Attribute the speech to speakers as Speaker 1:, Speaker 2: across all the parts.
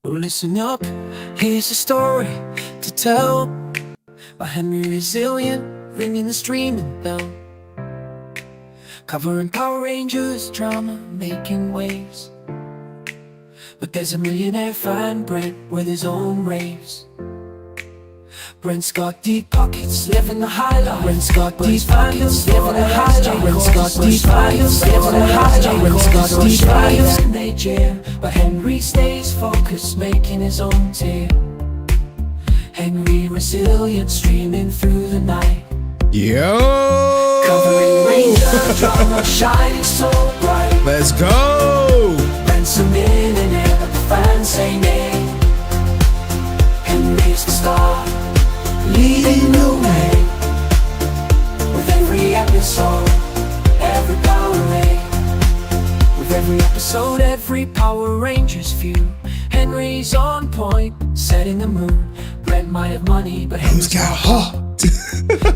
Speaker 1: Listen up, here's a story to tell by HenryResilient, ringing the streaming bell, covering Power Rangers drama, making waves. But there's a millionaire friend, Brent, with his own raves. Brent's got deep pockets, living the high life. Brent's got deep pockets, living the high life. Brent's got deep pockets, living the high life. Brent's got deep pockets, and they jam. But Henry stays focused, making his own tale. HenryResilient, streaming through the night.
Speaker 2: Yo!
Speaker 1: Covering Ranger drama, shining so bright.
Speaker 2: Let's go!
Speaker 1: Brent's a millionaire, but the fans say nay. Henry's the star, leading the way. With every episode, every Power Ranger. With every episode, every Power Ranger's view. Henry's on point, setting the mood. Brent might have money, but Henry's
Speaker 2: got heart.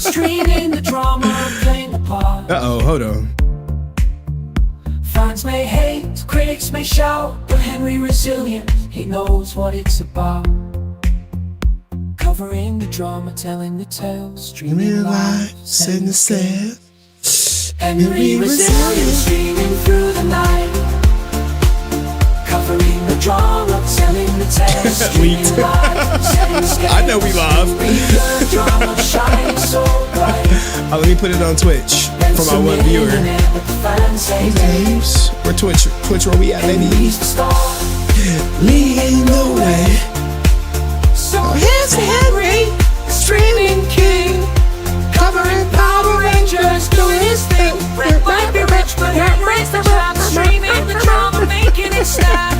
Speaker 1: Streaming the drama, playing the part.
Speaker 2: Uh-oh, hold on.
Speaker 1: Fans may hate, critics may shout, but HenryResilient, he knows what it's about. Covering the drama, telling the tale, streaming live, setting the sail. HenryResilient, streaming through the night. Covering the drama, telling the tale, streaming live, setting the scale.
Speaker 2: I know we live.
Speaker 1: The drama, shining so bright.
Speaker 2: Let me put it on Twitch for my one viewer. Where Twitch where we at, baby?
Speaker 1: Leading the way. So here's Henry, streaming king, covering Power Rangers, doing his thing. Brent might be rich, but Henry's the rap, streaming the drama, making it snap.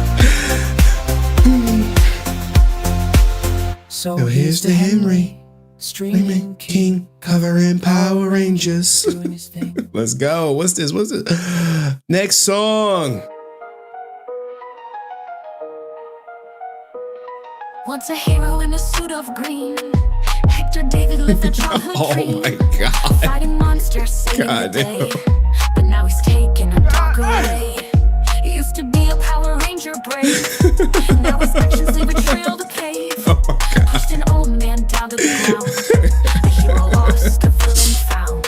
Speaker 1: So here's the Henry, streaming king,
Speaker 2: covering Power Rangers.
Speaker 1: doing his thing.
Speaker 2: Let's go. What's this? Next song.
Speaker 3: Once a hero in a suit of green, Hector David lived a childhood
Speaker 2: Oh
Speaker 3: dream.
Speaker 2: my God.
Speaker 3: Fighting monsters, saving
Speaker 2: God
Speaker 3: the day. But now he's taking a darker way. He used to be a Power Ranger brave. Now his actions leave a trail to pave.
Speaker 2: Oh my God.
Speaker 3: Pushed an old man down to the ground. A hero lost, a villain found.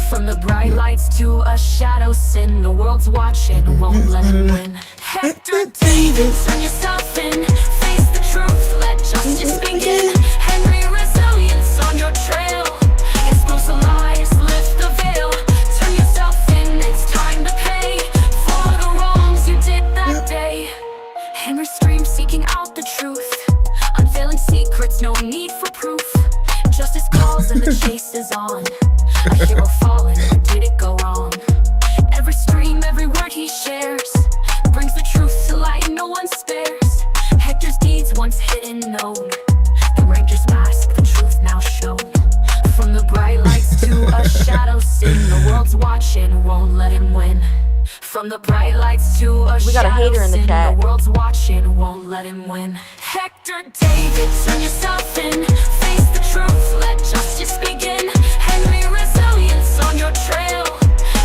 Speaker 3: From the bright lights to a shadow sin, the world's watching, won't let him win. Hector David, turn yourself in. Face the truth, let justice begin. HenryResilient's on your trail. Expose the lies, lift the veil. Turn yourself in, it's time to pay for the wrongs you did that day. Henry streams seeking out the truth, unveiling secrets, no need for proof. Justice calls and the chase is on. A hero fallen, did it go wrong? Every stream, every word he shares brings the truth to light, no one spares. Hector's deeds once hidden known. The Rangers mask, the truth now shown. From the bright lights to a shadow sin, the world's watching, won't let him win. From the bright lights to a
Speaker 4: We got a
Speaker 3: shadow
Speaker 4: hater in the
Speaker 3: sin,
Speaker 4: chat.
Speaker 3: the world's watching, won't let him win. Hector David, turn yourself in. Face the truth, let justice begin. HenryResilient's on your trail.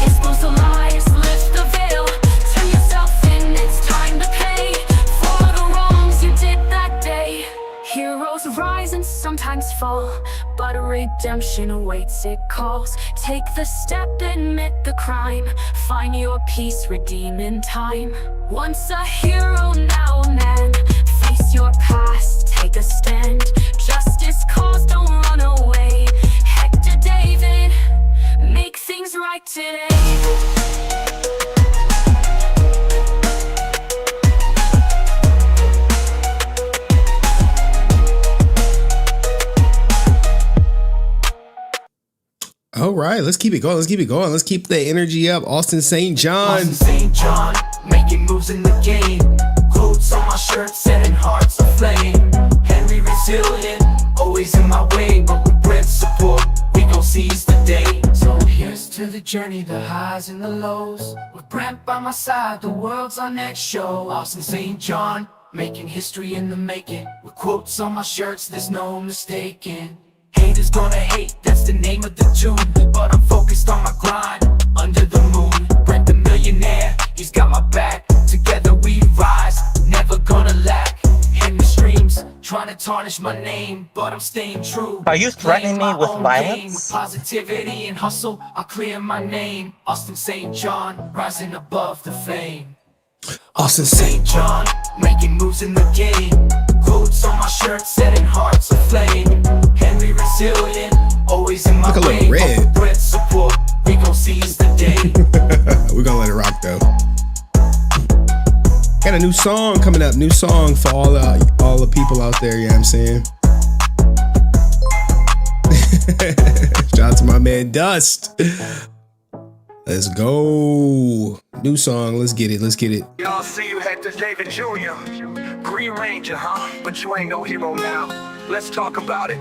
Speaker 3: Expose the lies, lift the veil. Turn yourself in, it's time to pay for the wrongs you did that day. Heroes rise and sometimes fall, but redemption awaits, it calls. Take the step, admit the crime. Find your peace, redeem in time. Once a hero, now a man. Face your past, take a stand. Justice calls, don't run away. Hector David, make things right today.
Speaker 2: All right, let's keep it going. Let's keep it going. Let's keep the energy up. Austin St. John.
Speaker 1: Austin St. John, making moves in the game. Quotes on my shirt, setting hearts aflame. HenryResilient, always in my way. But with Brent's support, we gon' seize the day. So here's to the journey, the highs and the lows. With Brent by my side, the world's our next show. Austin St. John, making history in the making. With quotes on my shirts, there's no mistaking. Haters gonna hate, that's the name of the tune. But I'm focused on my grind, under the moon. Brent the millionaire, he's got my back. Together we rise, never gonna lack. to tarnish my name, but I'm staying true.
Speaker 4: Are you threatening me with violence?
Speaker 1: With positivity and hustle, I'll clear my name. Austin St. John, rising above the fame. Austin St. John, making moves in the game. Quotes on my shirt, setting hearts aflame. Henry Resilient, always in my
Speaker 2: Look a
Speaker 1: way.
Speaker 2: little red.
Speaker 1: Brent support, we gon' seize the day.
Speaker 2: We're gonna let it rock though. Got a new song coming up. New song for all the people out there. You know what I'm saying? Shout out to my man Dust. Let's go. New song. Let's get it. Let's get it.
Speaker 5: Y'all see you had this David Jr. Green Ranger, huh? But you ain't no hero now. Let's talk about it.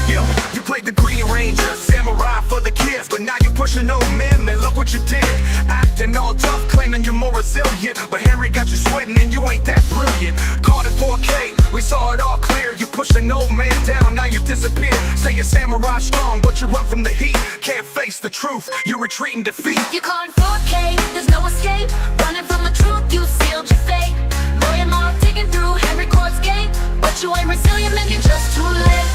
Speaker 5: Yo, you played the Green Ranger, samurai for the kids, but now you pushing old men, man, look what you did. Acting all tough, claiming you're more resilient, but Henry got you sweating and you ain't that brilliant. Caught in 4K, we saw it all clear. You pushed an old man down, now you disappear. Say you're samurai strong, but you run from the heat. Can't face the truth, you retreat in defeat.
Speaker 3: You caught in 4K, there's no escape. Running from the truth, you sealed your fate. Lawyer mob digging through Henry Court's gate, but you ain't resilient, man, you're just too late.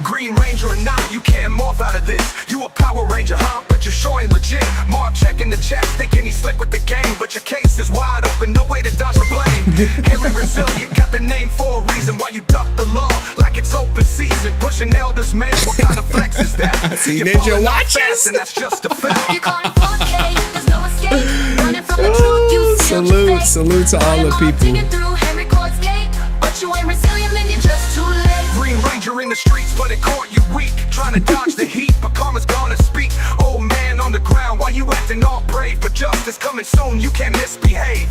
Speaker 5: Green Ranger or not, you can't morph out of this. You a Power Ranger, huh? But you're sure ain't legit. Mark checking the chest, thinking he's slick with the game, but your case is wide open, no way to dodge the blame. Henry Resilient got the name for a reason. Why you duck the law like it's open season? Pushing elders, man, what kind of flex is that?
Speaker 2: See
Speaker 5: You're
Speaker 2: Ninja
Speaker 5: falling off
Speaker 2: watches.
Speaker 5: fast, and that's just a fact.
Speaker 3: You caught in 4K, there's no escape. Running from the truth, you sealed your fate.
Speaker 2: Salute to all the
Speaker 3: Lawyer mob
Speaker 2: people.
Speaker 3: digging through Henry Court's gate, but you ain't resilient, man, you're just too late.
Speaker 5: Green Ranger in the streets, but in court you weak. Trying to dodge the heat, but karma's gonna speak. Old man on the ground, why you acting all brave? But justice coming soon, you can't misbehave.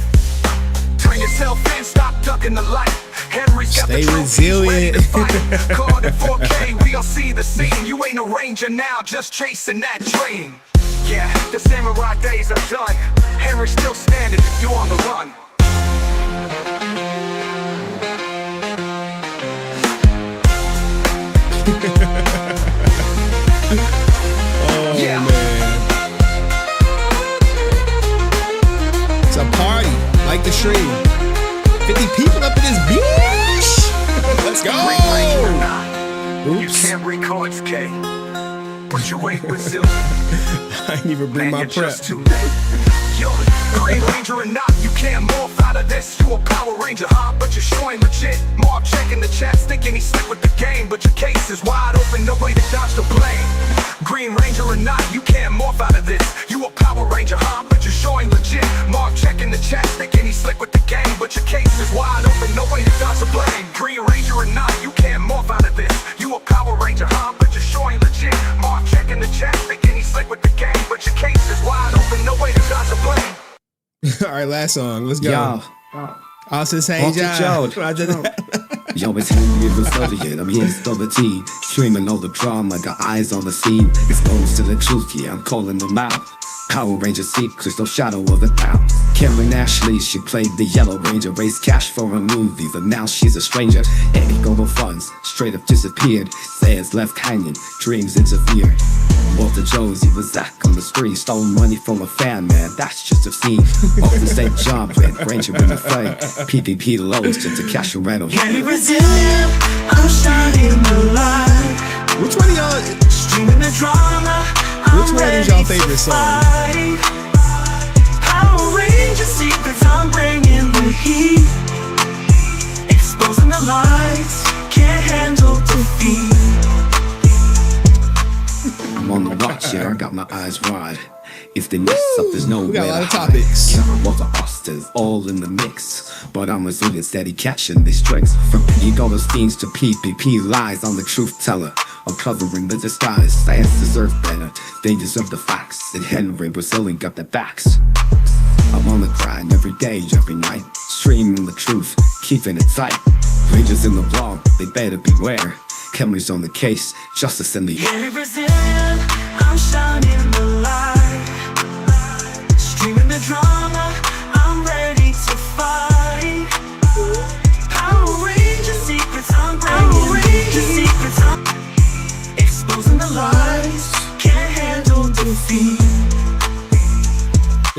Speaker 5: Turn yourself in, stop ducking the light. Henry's got
Speaker 2: Stay
Speaker 5: the truth, he's ready
Speaker 2: resilient.
Speaker 5: to fight. Caught in 4K, we all see the scene. You ain't a ranger now, just chasing that dream. Yeah, the samurai days are done. Henry's still standing, you on the run.
Speaker 2: Oh
Speaker 5: Yeah.
Speaker 2: man. It's a party, like the stream. 50 people up in this bitch. Let's go.
Speaker 5: Green Ranger or not, you
Speaker 2: Oops.
Speaker 5: can't record K, but you ain't resilient.
Speaker 2: I didn't even bring
Speaker 5: Man,
Speaker 2: my
Speaker 5: you're
Speaker 2: prep.
Speaker 5: just too late. Yo, Green Ranger or not, you can't morph out of this. You a Power Ranger, huh? But you're sure ain't legit. Mark checking the chats, thinking he's slick with the game, but your case is wide open, no way to dodge the blame. Green Ranger or not, you can't morph out of this. You a Power Ranger, huh? But you're sure ain't legit. Mark checking the chats, thinking he's slick with the game, but your case is wide open, no way to dodge the blame. Green Ranger or not, you can't morph out of this. You a Power Ranger, huh? But you're sure ain't legit. Mark checking the chats, thinking he's slick with the game, but your case is wide open, no way to dodge the blame.
Speaker 2: All right, last song. Let's go.
Speaker 6: Ja,
Speaker 2: Austin St.
Speaker 6: Watch it
Speaker 2: John.
Speaker 6: out.
Speaker 2: Roger that.
Speaker 6: yo, it's Henry Resilient. I'm here to the T. Streaming all the drama, got eyes on the scene. Exposed to the truth, yeah, I'm calling them out. Power Ranger secrets, no shadow of a doubt. Cameron Ashley, she played the Yellow Ranger, raised cash for her movies, and now she's a stranger. Any global funds, straight up disappeared. Says left hanging, dreams interfere. Walter Jones, he was Zach on the street, stole money from a fan, man, that's just a scene. Austin St. John, Red Ranger in the flame. PvP lows just to cash a rental.
Speaker 7: Henry Resilient, I'm shining the light.
Speaker 2: Which one of y'all?
Speaker 7: Streaming the drama,
Speaker 2: Which one is y'all favorite song?
Speaker 7: Power Ranger secrets, I'm bringing the heat. Exposing the lights, can't handle defeat.
Speaker 6: I'm on the watch, yeah, I got my eyes wide. If they mess up, there's no
Speaker 2: We got a
Speaker 6: way
Speaker 2: lot
Speaker 6: to
Speaker 2: of
Speaker 6: hide.
Speaker 2: topics.
Speaker 6: Kevin Walter Austin's all in the mix, but I'm resilient, steady catching these tricks. From ego fiends to PvP lies, I'm the truth teller. I'm covering the disguise. Science deserve better, they deserve the facts. And Henry Resilient got the backs. I'm on the grind every day, every night, streaming the truth, keeping it tight. Rangers in the blog, they better beware. Henry's on the case, justice in the air.
Speaker 7: Henry Resilient, I'm shining the light. Streaming the drama, I'm ready to fight. Power Ranger secrets, I'm bringing the secrets. I'm exposing the lies, can't handle defeat.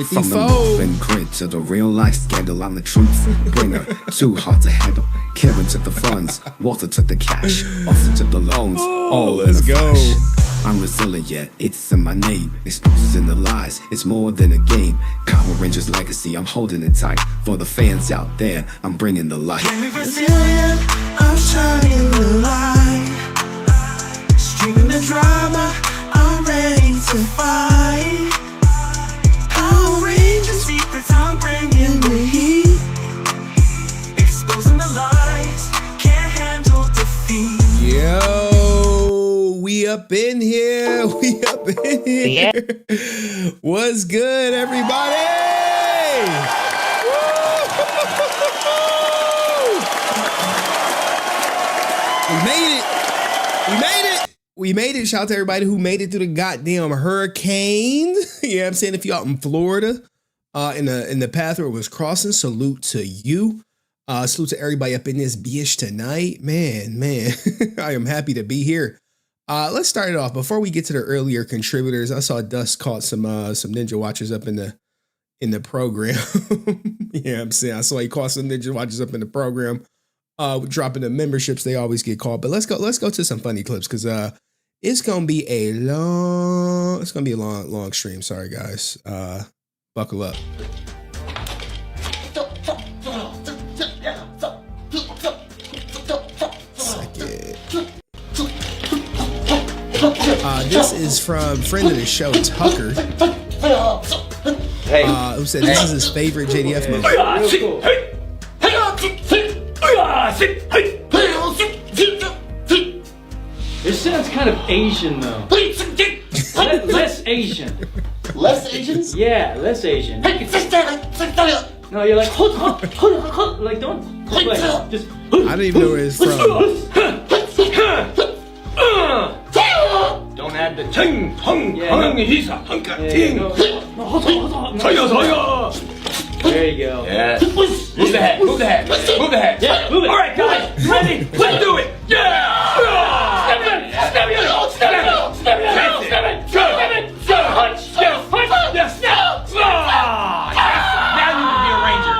Speaker 6: From the
Speaker 2: 54.
Speaker 6: moving grid to the real life scandal, I'm the truth bringer. Too hard to handle. Kevin took the funds, Walter took the cash, Austin took the loans. All in
Speaker 2: let's
Speaker 6: the
Speaker 2: go.
Speaker 6: flash. I'm resilient, it's in my name. Excuses in the lies, it's more than a game. Power Rangers legacy, I'm holding it tight. For the fans out there, I'm bringing the light.
Speaker 7: Henry Resilient, I'm shining the light. Streaming the drama, I'm ready to fight. Power Ranger secrets, I'm bringing the heat. Exposing the lies, can't handle defeat.
Speaker 2: Yo, we up in here. We up in here. What's good, everybody? We made it. We made it. We made it. Shout out to everybody who made it through the goddamn hurricane. You know what I'm saying? If you're out in Florida, in the path where it was crossing, salute to you. Salute to everybody up in this bitch tonight. Man, I am happy to be here. Let's start it off. Before we get to the earlier contributors, I saw Dust caught some Ninja Watchers up in the program. Yeah, I'm saying I saw he caught some Ninja Watchers up in the program. Dropping the memberships, they always get called. But let's go to some funny clips because it's gonna be a long stream. Sorry guys. Buckle up. This is from friend of the show, Tucker.
Speaker 8: Hey.
Speaker 2: Who said this is his favorite JDF movie.
Speaker 8: It sounds kind of Asian though. Less Asian.
Speaker 9: Less Asian?
Speaker 8: Yeah, less Asian. No, you're like like don't like just.
Speaker 2: I don't even know where it's from.
Speaker 8: Don't add the ting, hung, hung, he's a hunka ting. There you go.
Speaker 9: Yeah. Move the head, move the head, move the head.
Speaker 8: Yeah, move it.
Speaker 9: All right, guys, ready? Let's do it. Yeah. Step it. Now you can be a ranger.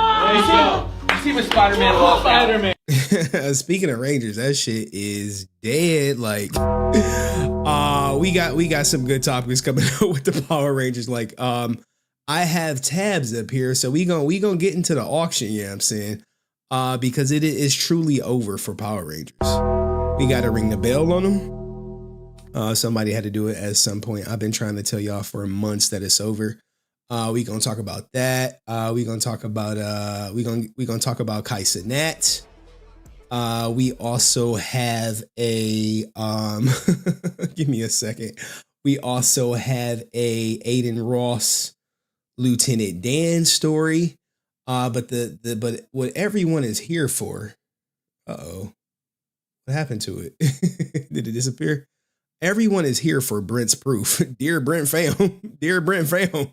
Speaker 9: You see what Spider-Man lost.
Speaker 8: Spider-Man.
Speaker 2: Speaking of Rangers, that shit is dead. Like, we got some good topics coming up with the Power Rangers. Like, I have tabs up here, so we gonna get into the auction. Yeah, you know I'm saying, because it is truly over for Power Rangers. We got to ring the bell on them. Somebody had to do it at some point. I've been trying to tell y'all for months that it's over. We gonna talk about that. We gonna talk about we gonna talk about Kaisa Nat. We also have a give me a second. We also have a Adin Ross Lieutenant Dan story. But what everyone is here for. What happened to it? Did it disappear? Everyone is here for Brent's proof. Dear Brent Pham, dear Brent Pham,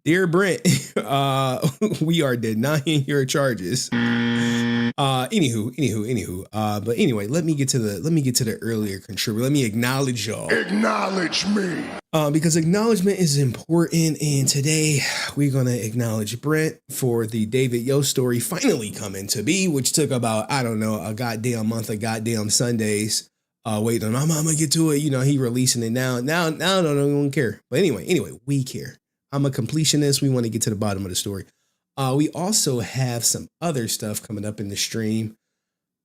Speaker 2: dear Brent, we are denying your charges. Anywho. But anyway, let me get to the earlier contributor. Let me acknowledge y'all.
Speaker 5: Acknowledge me.
Speaker 2: Because acknowledgement is important, and today we're gonna acknowledge Brent for the David Yost story finally coming to be, which took about, I don't know, a goddamn month of goddamn Sundays. Waiting on, I'm gonna get to it. You know, he releasing it now. Now, don't care. But anyway, we care. I'm a completionist. We want to get to the bottom of the story. We also have some other stuff coming up in the stream.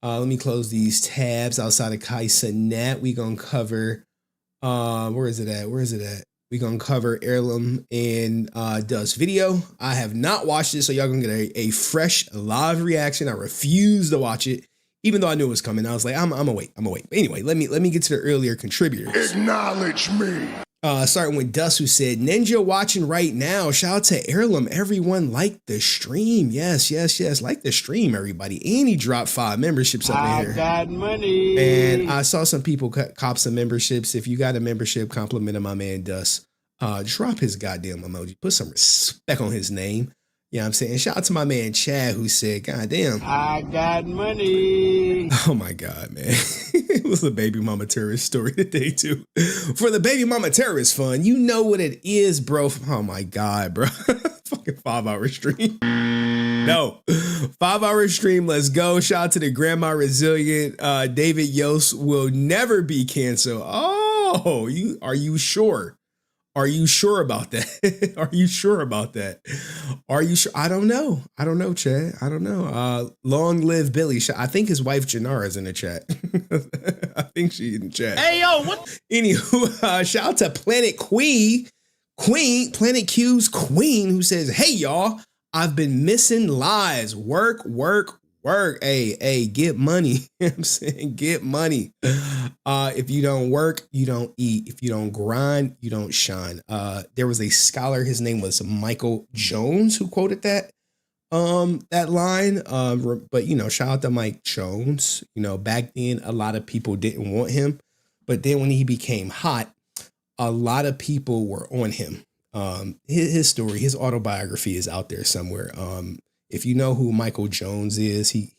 Speaker 2: Let me close these tabs outside of Kaisa Nat. We gonna cover, where is it at? We gonna cover Heirloom and Dust video. I have not watched it, so y'all gonna get a fresh live reaction. I refuse to watch it, even though I knew it was coming. I was like, I'm gonna wait. But anyway, let me get to the earlier contributors.
Speaker 5: Acknowledge me.
Speaker 2: Starting with Dust, who said, Ninja watching right now. Shout out to Heirloom. Everyone like the stream. Yes. Like the stream, everybody. And he dropped 5 memberships up in here. I got money. And I saw some people cop some memberships. If you got a membership, complimenting my man Dust. Drop his goddamn emoji. Put some respect on his name. You know what I'm saying? Shout out to my man Chad, who said, God damn, I got money. Oh my God, man. It was the baby mama terrorist story today, too. For the baby mama terrorist fund, you know what it is, bro. Oh my God, bro. Fucking 5-hour stream. No, 5-hour stream. Let's go. Shout out to the Grandma Resilient. David Yost will never be canceled. Oh, are you sure? Are you sure about that? Are you sure about that? Are you sure? I don't know. I don't know, Chad. I don't know. Long live Billy. I think his wife Janara is in the chat. I think she's in the chat.
Speaker 9: Hey, yo, what?
Speaker 2: Anywho, shout out to Planet Planet Q's Queen, who says, hey, y'all, I've been missing lives. Work. Hey, get money. You know what I'm saying? Get money. If you don't work, you don't eat. If you don't grind, you don't shine. There was a scholar, his name was Michael Jones, who quoted that line. But shout out to Mike Jones. Back then a lot of people didn't want him, but then when he became hot, a lot of people were on him. His story, his autobiography is out there somewhere. If you know who Michael Jones is, he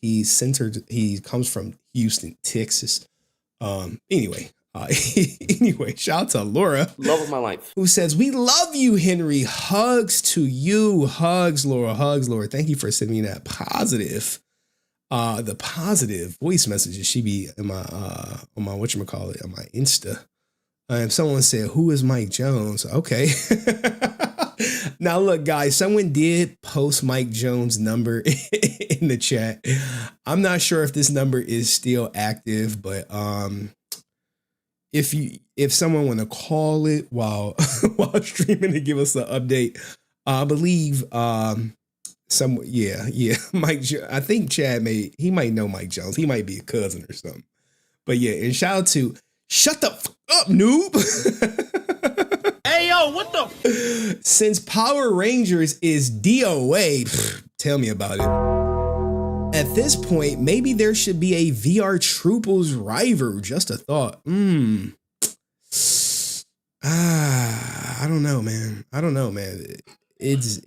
Speaker 2: comes from Houston, Texas. Anyway, shout out to Laura.
Speaker 10: Love of my life.
Speaker 2: Who says, we love you, Henry. Hugs to you. Hugs, Laura. Hugs, Laura. Thank you for sending me that positive. The positive voice messages. She be in my on my whatchamacallit, on my Insta. And someone said, who is Mike Jones? Okay. Now, look, guys, someone did post Mike Jones' number in the chat. I'm not sure if this number is still active, but if someone want to call it while streaming to give us an update, I believe Mike. I think Chad might know Mike Jones. He might be a cousin or something. But yeah, and shout out to shut the fuck up, noob.
Speaker 9: Hey, yo, what the?
Speaker 2: Since Power Rangers is DOA, tell me about it. At this point, maybe there should be a VR Trooples rival. Just a thought. I don't know, man. It's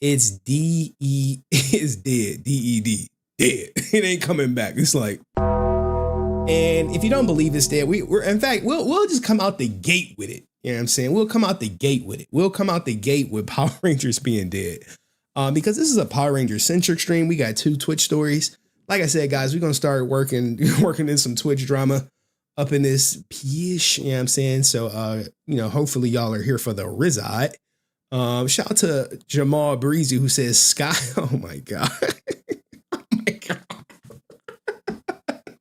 Speaker 2: DE is dead. DED dead. It ain't coming back. It's like. And if you don't believe it's dead, we'll just come out the gate with it. You know what I'm saying? We'll come out the gate with it. We'll come out the gate with Power Rangers being dead. Because this is a Power Ranger centric stream. We got 2 Twitch stories. Like I said, guys, we're going to start working in some Twitch drama up in this piece. You know what I'm saying? So, hopefully y'all are here for the reside. Shout out to Jamal Breezy, who says Skye. Oh my God.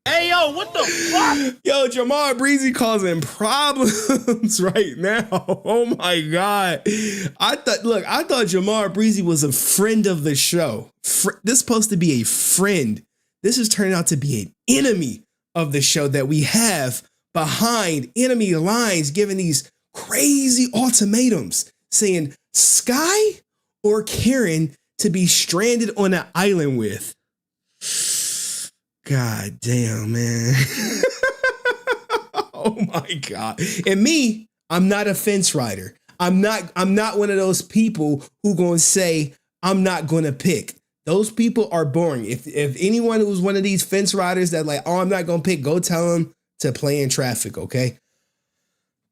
Speaker 9: Hey, yo, what the fuck?
Speaker 2: Yo, Jamal Breezy causing problems right now. Oh my God. I thought Jamal Breezy was a friend of the show. This is supposed to be a friend. This is turning out to be an enemy of the show that we have behind enemy lines, giving these crazy ultimatums saying Skye or Karen to be stranded on an island with. God damn, man. Oh my God. And me, I'm not a fence rider. I'm not one of those people who gonna say I'm not gonna pick. Those people are boring. If anyone who's one of these fence riders that like, oh, I'm not gonna pick, go tell them to play in traffic, okay?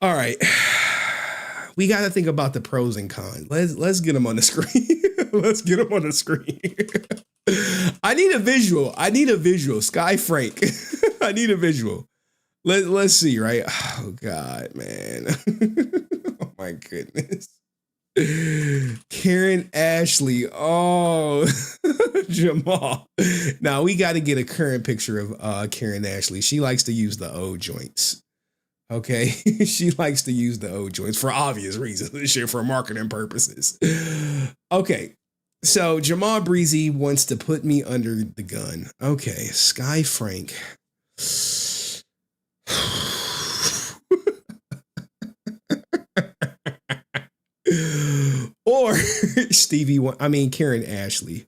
Speaker 2: All right. We gotta think about the pros and cons. Let's get them on the screen. Let's get them on the screen. I need a visual. Skye Frank. I need a visual. Let's see, right? Oh God, man. Oh my goodness. Karen Ashley. Oh, Jamal. Now we got to get a current picture of Karen Ashley. She likes to use the O joints. Okay, she likes to use the O joints for obvious reasons. Shit, for marketing purposes. Okay. So Jamal Breezy wants to put me under the gun. Okay, Skye Frank. Or Karen Ashley.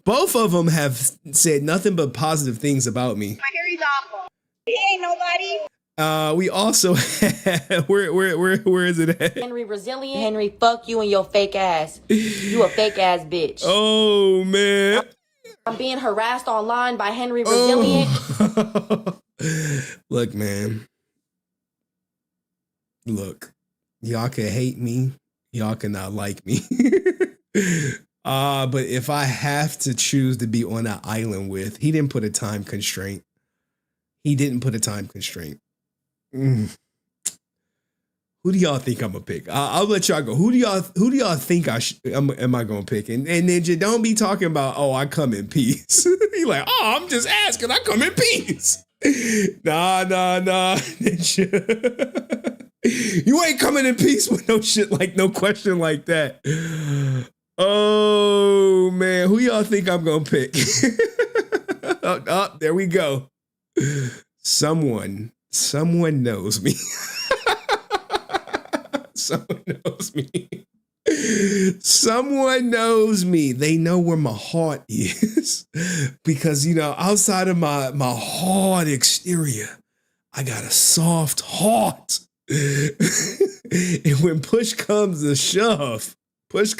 Speaker 2: Both of them have said nothing but positive things about me.
Speaker 11: My hair is awful. He ain't nobody.
Speaker 2: We also have, where is it at?
Speaker 12: HenryResilient. Henry, fuck you and your fake ass. You a fake ass bitch.
Speaker 2: Oh man.
Speaker 12: I'm being harassed online by HenryResilient.
Speaker 2: Look, man. look, y'all can hate me, y'all cannot like me. But if I have to choose to be on that island with, he didn't put a time constraint. He didn't put a time constraint. Who do y'all think I'm gonna pick? I'll let y'all go. Who do y'all think am I gonna pick? And Ninja, don't be talking about, oh, I come in peace. You like, oh, I'm just asking. I come in peace. Nah, Ninja. You ain't coming in peace with no shit like no question like that. Oh man, who y'all think I'm gonna pick? Oh, there we go. Someone knows me. Someone knows me. Someone knows me. They know where my heart is. Because, you know, outside of my hard exterior, I got a soft heart. And when push comes to shove, where the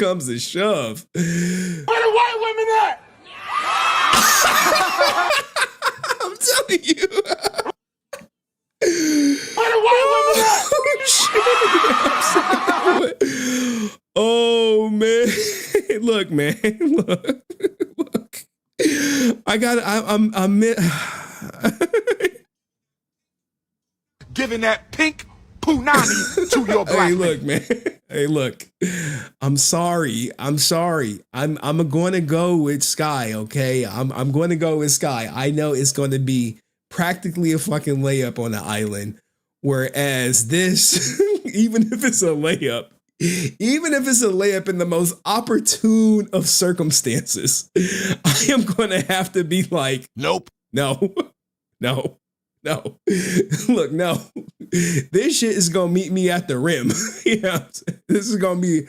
Speaker 2: white women at? I'm telling you. Where the white women at? Oh man. Look, man. Look. I'm
Speaker 5: Giving that pink punani to your black
Speaker 2: Hey, look, man. Hey, look. I'm sorry. I'm going to go with Skye, okay? I'm going to go with Skye. I know it's going to be practically a fucking layup on the island. Whereas this, even if it's a layup in the most opportune of circumstances, I am going to have to be like,
Speaker 5: nope.
Speaker 2: No. Look, no. This shit is gonna meet me at the rim. Yeah, this is gonna meet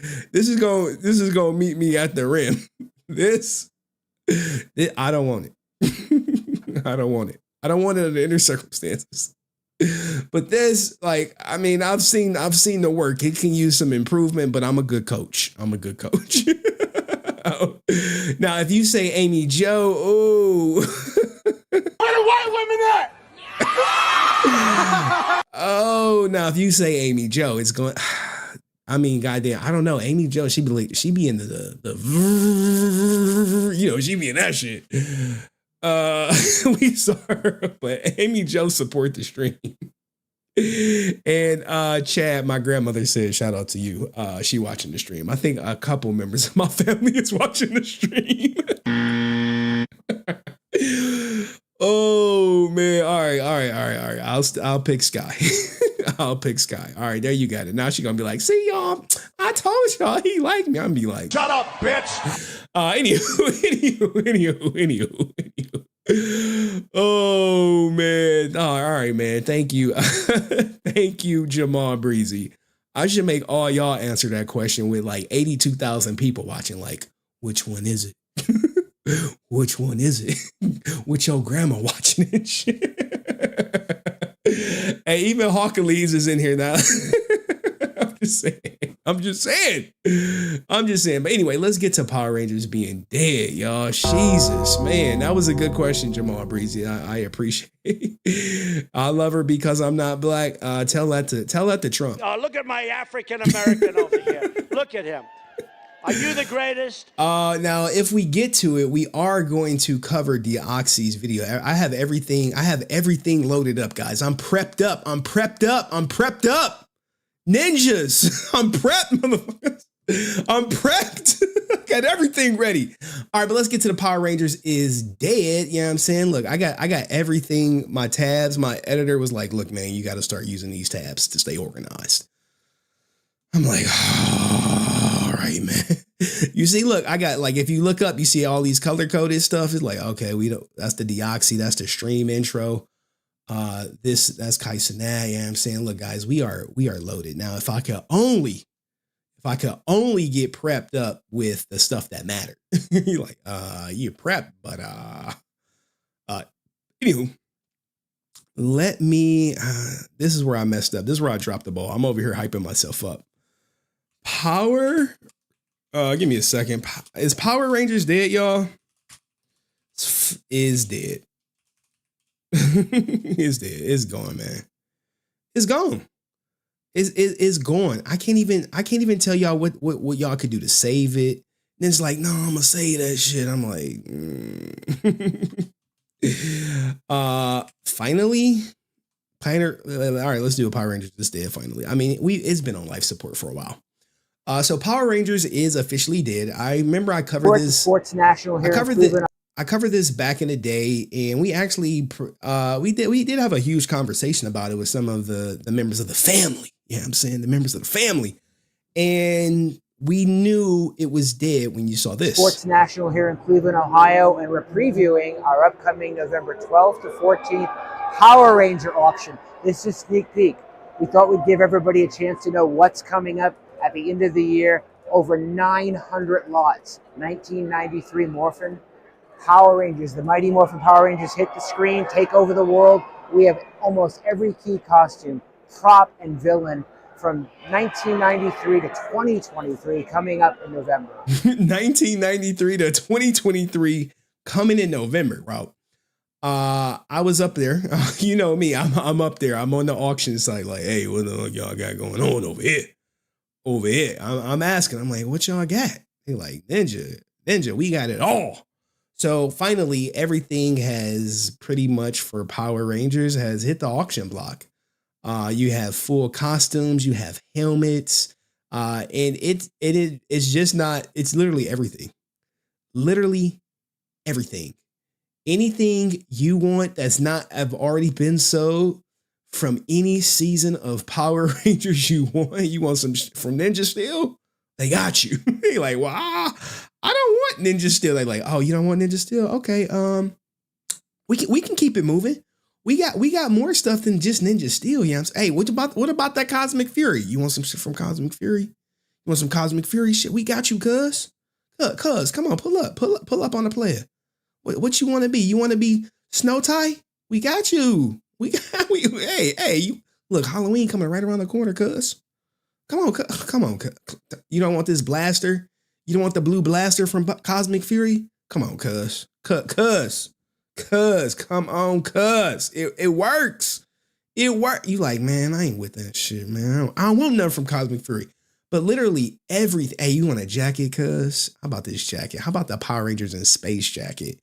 Speaker 2: me at the rim. This I don't want it. I don't want it under any circumstances. But this, like, I mean, I've seen the work. It can use some improvement, but I'm a good coach. Now, if you say Amy Joe, oh,
Speaker 9: Where the white women at?
Speaker 2: Oh, now if you say Amy Joe, it's going. I mean, goddamn, I don't know. Amy Joe, she be in the you know, she be in that shit. We saw her, but Amy Joe support the stream. And Chad, my grandmother said, shout out to you. She watching the stream. I think a couple members of my family is watching the stream. Oh man! All right. I'll pick Skye. I'll pick Skye. All right, there you got it. Now she's gonna be like, "See y'all, I told y'all he liked me." I'm gonna be like,
Speaker 5: Shut up, bitch.
Speaker 2: Anywho. Oh man! All right, man. Thank you, thank you, Jamal Breezy. I should make all y'all answer that question with like 82,000 people watching. Like, which one is it? Which one is it? With your grandma watching it shit. Hey, even Hawkalees is in here now. I'm just saying. But anyway, let's get to Power Rangers being dead, y'all. Jesus, man. That was a good question, Jamal Breezy. I appreciate it. I love her because I'm not black. Tell that to Trump.
Speaker 9: Look at my African American over here. Look at him. Are you the greatest?
Speaker 2: Now, if we get to it, we are going to cover Deoxy's video. I have everything loaded up, guys. I'm prepped up. Ninjas. I'm prepped, motherfuckers. I'm prepped. Got everything ready. All right, but let's get to the Power Rangers is dead. You know what I'm saying? Look, I got everything, my tabs. My editor was like, look, man, you got to start using these tabs to stay organized. I'm like, oh, all right, man. You see, look, I got, like, if you look up, you see all these color coded stuff. It's like, okay, that's the Deoxy, that's the stream intro. That's Kai Cenat. You know what I'm saying? Look, guys, we are loaded. Now, if I could only get prepped up with the stuff that mattered. You're like, you prepped, but anywho. Let me, this is where I messed up. This is where I dropped the ball. I'm over here hyping myself up. Power, give me a second. Is Power Rangers dead, y'all? Is dead. Is dead. It's gone, man. It's gone. is gone. I can't even tell y'all what y'all could do to save it. And it's like, no, I'm gonna save that shit. I'm like, finally, Pioneer. All right, let's do a Power Rangers this day. Finally, I mean, it's been on life support for a while. So Power Rangers is officially dead. I remember I covered this.
Speaker 10: Sports National here.
Speaker 2: I covered this back in the day, and we actually we did have a huge conversation about it with some of the members of the family. Yeah, I'm saying the members of the family, and we knew it was dead when you saw this.
Speaker 10: Sports National here in Cleveland, Ohio, and we're previewing our upcoming November 12th to 14th Power Ranger auction. This is a sneak peek. We thought we'd give everybody a chance to know what's coming up at the end of the year. Over 900 lots. 1993 Morphin Power Rangers, the Mighty Morphin Power Rangers hit the screen, take over the world. We have almost every key costume, prop, and villain from 1993 to 2023 coming up in November.
Speaker 2: 1993 to 2023 coming in November, bro. I was up there. You know me, I'm up there. I'm on the auction site like, hey, what the fuck y'all got going on over here? Over here. I'm asking. I'm like, what y'all got? They're like, Ninja, we got it all. So finally, everything has pretty much for Power Rangers has hit the auction block. You have full costumes, you have helmets, and it's just not. It's literally everything. Literally everything. Anything you want that's not have already been sold from any season of Power Rangers you want some from Ninja Steel? They got you. They like, well, I don't want Ninja Steel. They like, oh, you don't want Ninja Steel? Okay, we can keep it moving. We got more stuff than just Ninja Steel. You know what I'm saying? Hey, what about that Cosmic Fury? You want some shit from Cosmic Fury? You want some Cosmic Fury shit? We got you, cuz. Cuz, come on, pull up on the player. What you want to be? You want to be Snow Tie? We got you. Hey, you look, Halloween coming right around the corner, cuz. Come on. You don't want this blaster? You don't want the blue blaster from Cosmic Fury? Come on, cuz. Cuz, come on, cuz. It works. It works. You like, man, I ain't with that shit, man. I don't want nothing from Cosmic Fury. But literally everything. Hey, you want a jacket, cuz? How about this jacket? How about the Power Rangers in space jacket?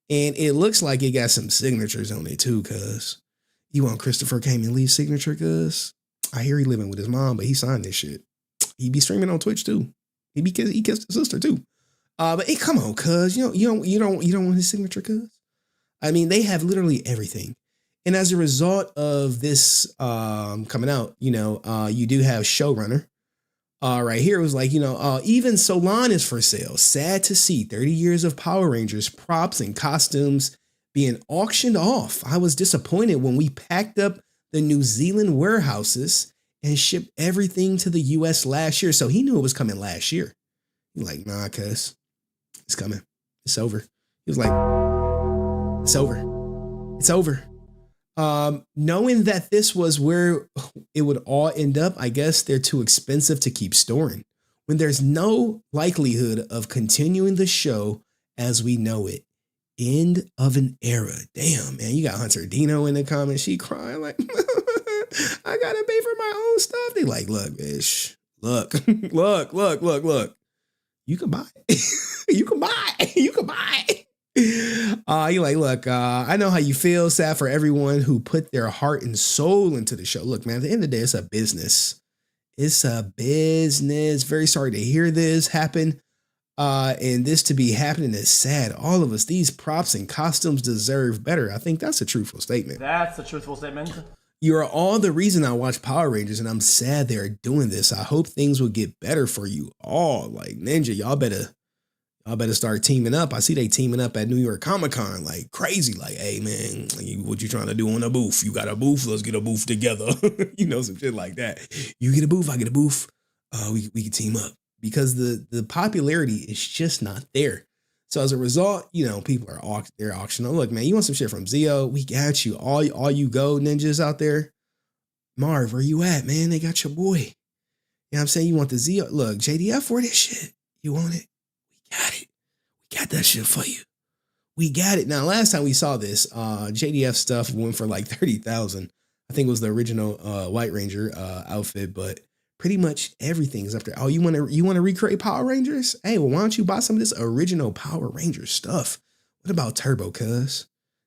Speaker 2: And it looks like it got some signatures on it too, cuz. You want Christopher Kamen Lee's signature, cuz? I hear he living with his mom, but he signed this shit. He be streaming on Twitch too. He kissed his sister too. But hey, come on, cuz. You don't want his signature, cuz? I mean, they have literally everything. And as a result of this coming out, you do have Showrunner. Right here, it was like, even Solon is for sale. Sad to see 30 years of Power Rangers props and costumes being auctioned off. I was disappointed when we packed up the New Zealand warehouses and shipped everything to the US last year. So he knew it was coming last year. He's like, nah, cuz it's coming. It's over. He was like, it's over. It's over. Knowing that this was where it would all end up, I guess they're too expensive to keep storing when there's no likelihood of continuing the show as we know it. End of an era. Damn, man. You got Hunter Dino in the comments. She crying like, I gotta pay for my own stuff. They like, look, bitch, look. You can buy it. You can buy it. You like, look, I know how you feel. Sad for everyone who put their heart and soul into the show. Look, man, at the end of the day, it's a business. It's a business. Very sorry to hear this happen. And this to be happening is sad. All of us, these props and costumes deserve better. I think that's a truthful statement.
Speaker 8: That's a truthful statement.
Speaker 2: You are all the reason I watch Power Rangers, and I'm sad they're doing this. I hope things will get better for you all. Like, Ninja, y'all better start teaming up. I see they teaming up at New York Comic-Con like crazy. Like, hey, man, what you trying to do on a booth? You got a booth? Let's get a booth together. Some shit like that. You get a booth, I get a booth. We can team up because the popularity is just not there. So as a result, people are they're auctioning. Look, man, you want some shit from Zio? We got you. All you go ninjas out there. Marv, where you at, man? They got your boy. You know what I'm saying? You want the Zio? Look, JDF for this shit. You want it? We got it. We got that shit for you. We got it. Now, last time we saw this, JDF stuff went for like 30,000. I think it was the original White Ranger outfit, but pretty much everything's up there. Oh, you want to recreate Power Rangers? Hey, well, why don't you buy some of this original Power Ranger stuff? What about Turbo, cuz?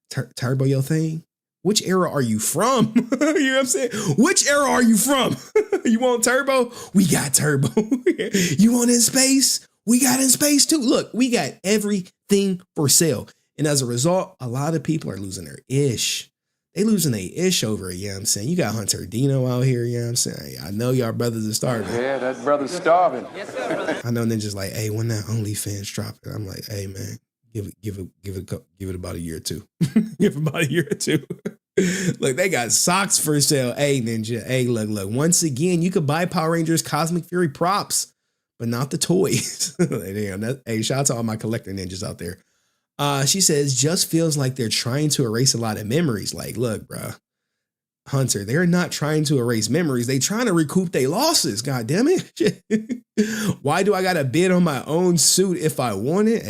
Speaker 2: Turbo your thing? Which era are you from? You know what I'm saying? Which era are you from? You want Turbo? We got Turbo. You want In Space? We got In Space too. Look, we got everything for sale. And as a result, a lot of people are losing their ish. They losing their ish over it, you know what I'm saying? You got Hunter Dino out here, you know what I'm saying? I know y'all brothers are starving.
Speaker 13: Yeah, that brother's starving.
Speaker 2: I know Ninja's like, hey, when that OnlyFans drop it, I'm like, hey man, give it about a year or two. Give it about a year or two. Look, they got socks for sale. Hey Ninja, hey, look. Once again, you could buy Power Rangers Cosmic Fury props, but not the toys. Damn, hey, shout out to all my collector ninjas out there. She says, just feels like they're trying to erase a lot of memories. Like, look, bro, Hunter, they're not trying to erase memories. They trying to recoup their losses. God damn it. Why do I got to bid on my own suit if I want it?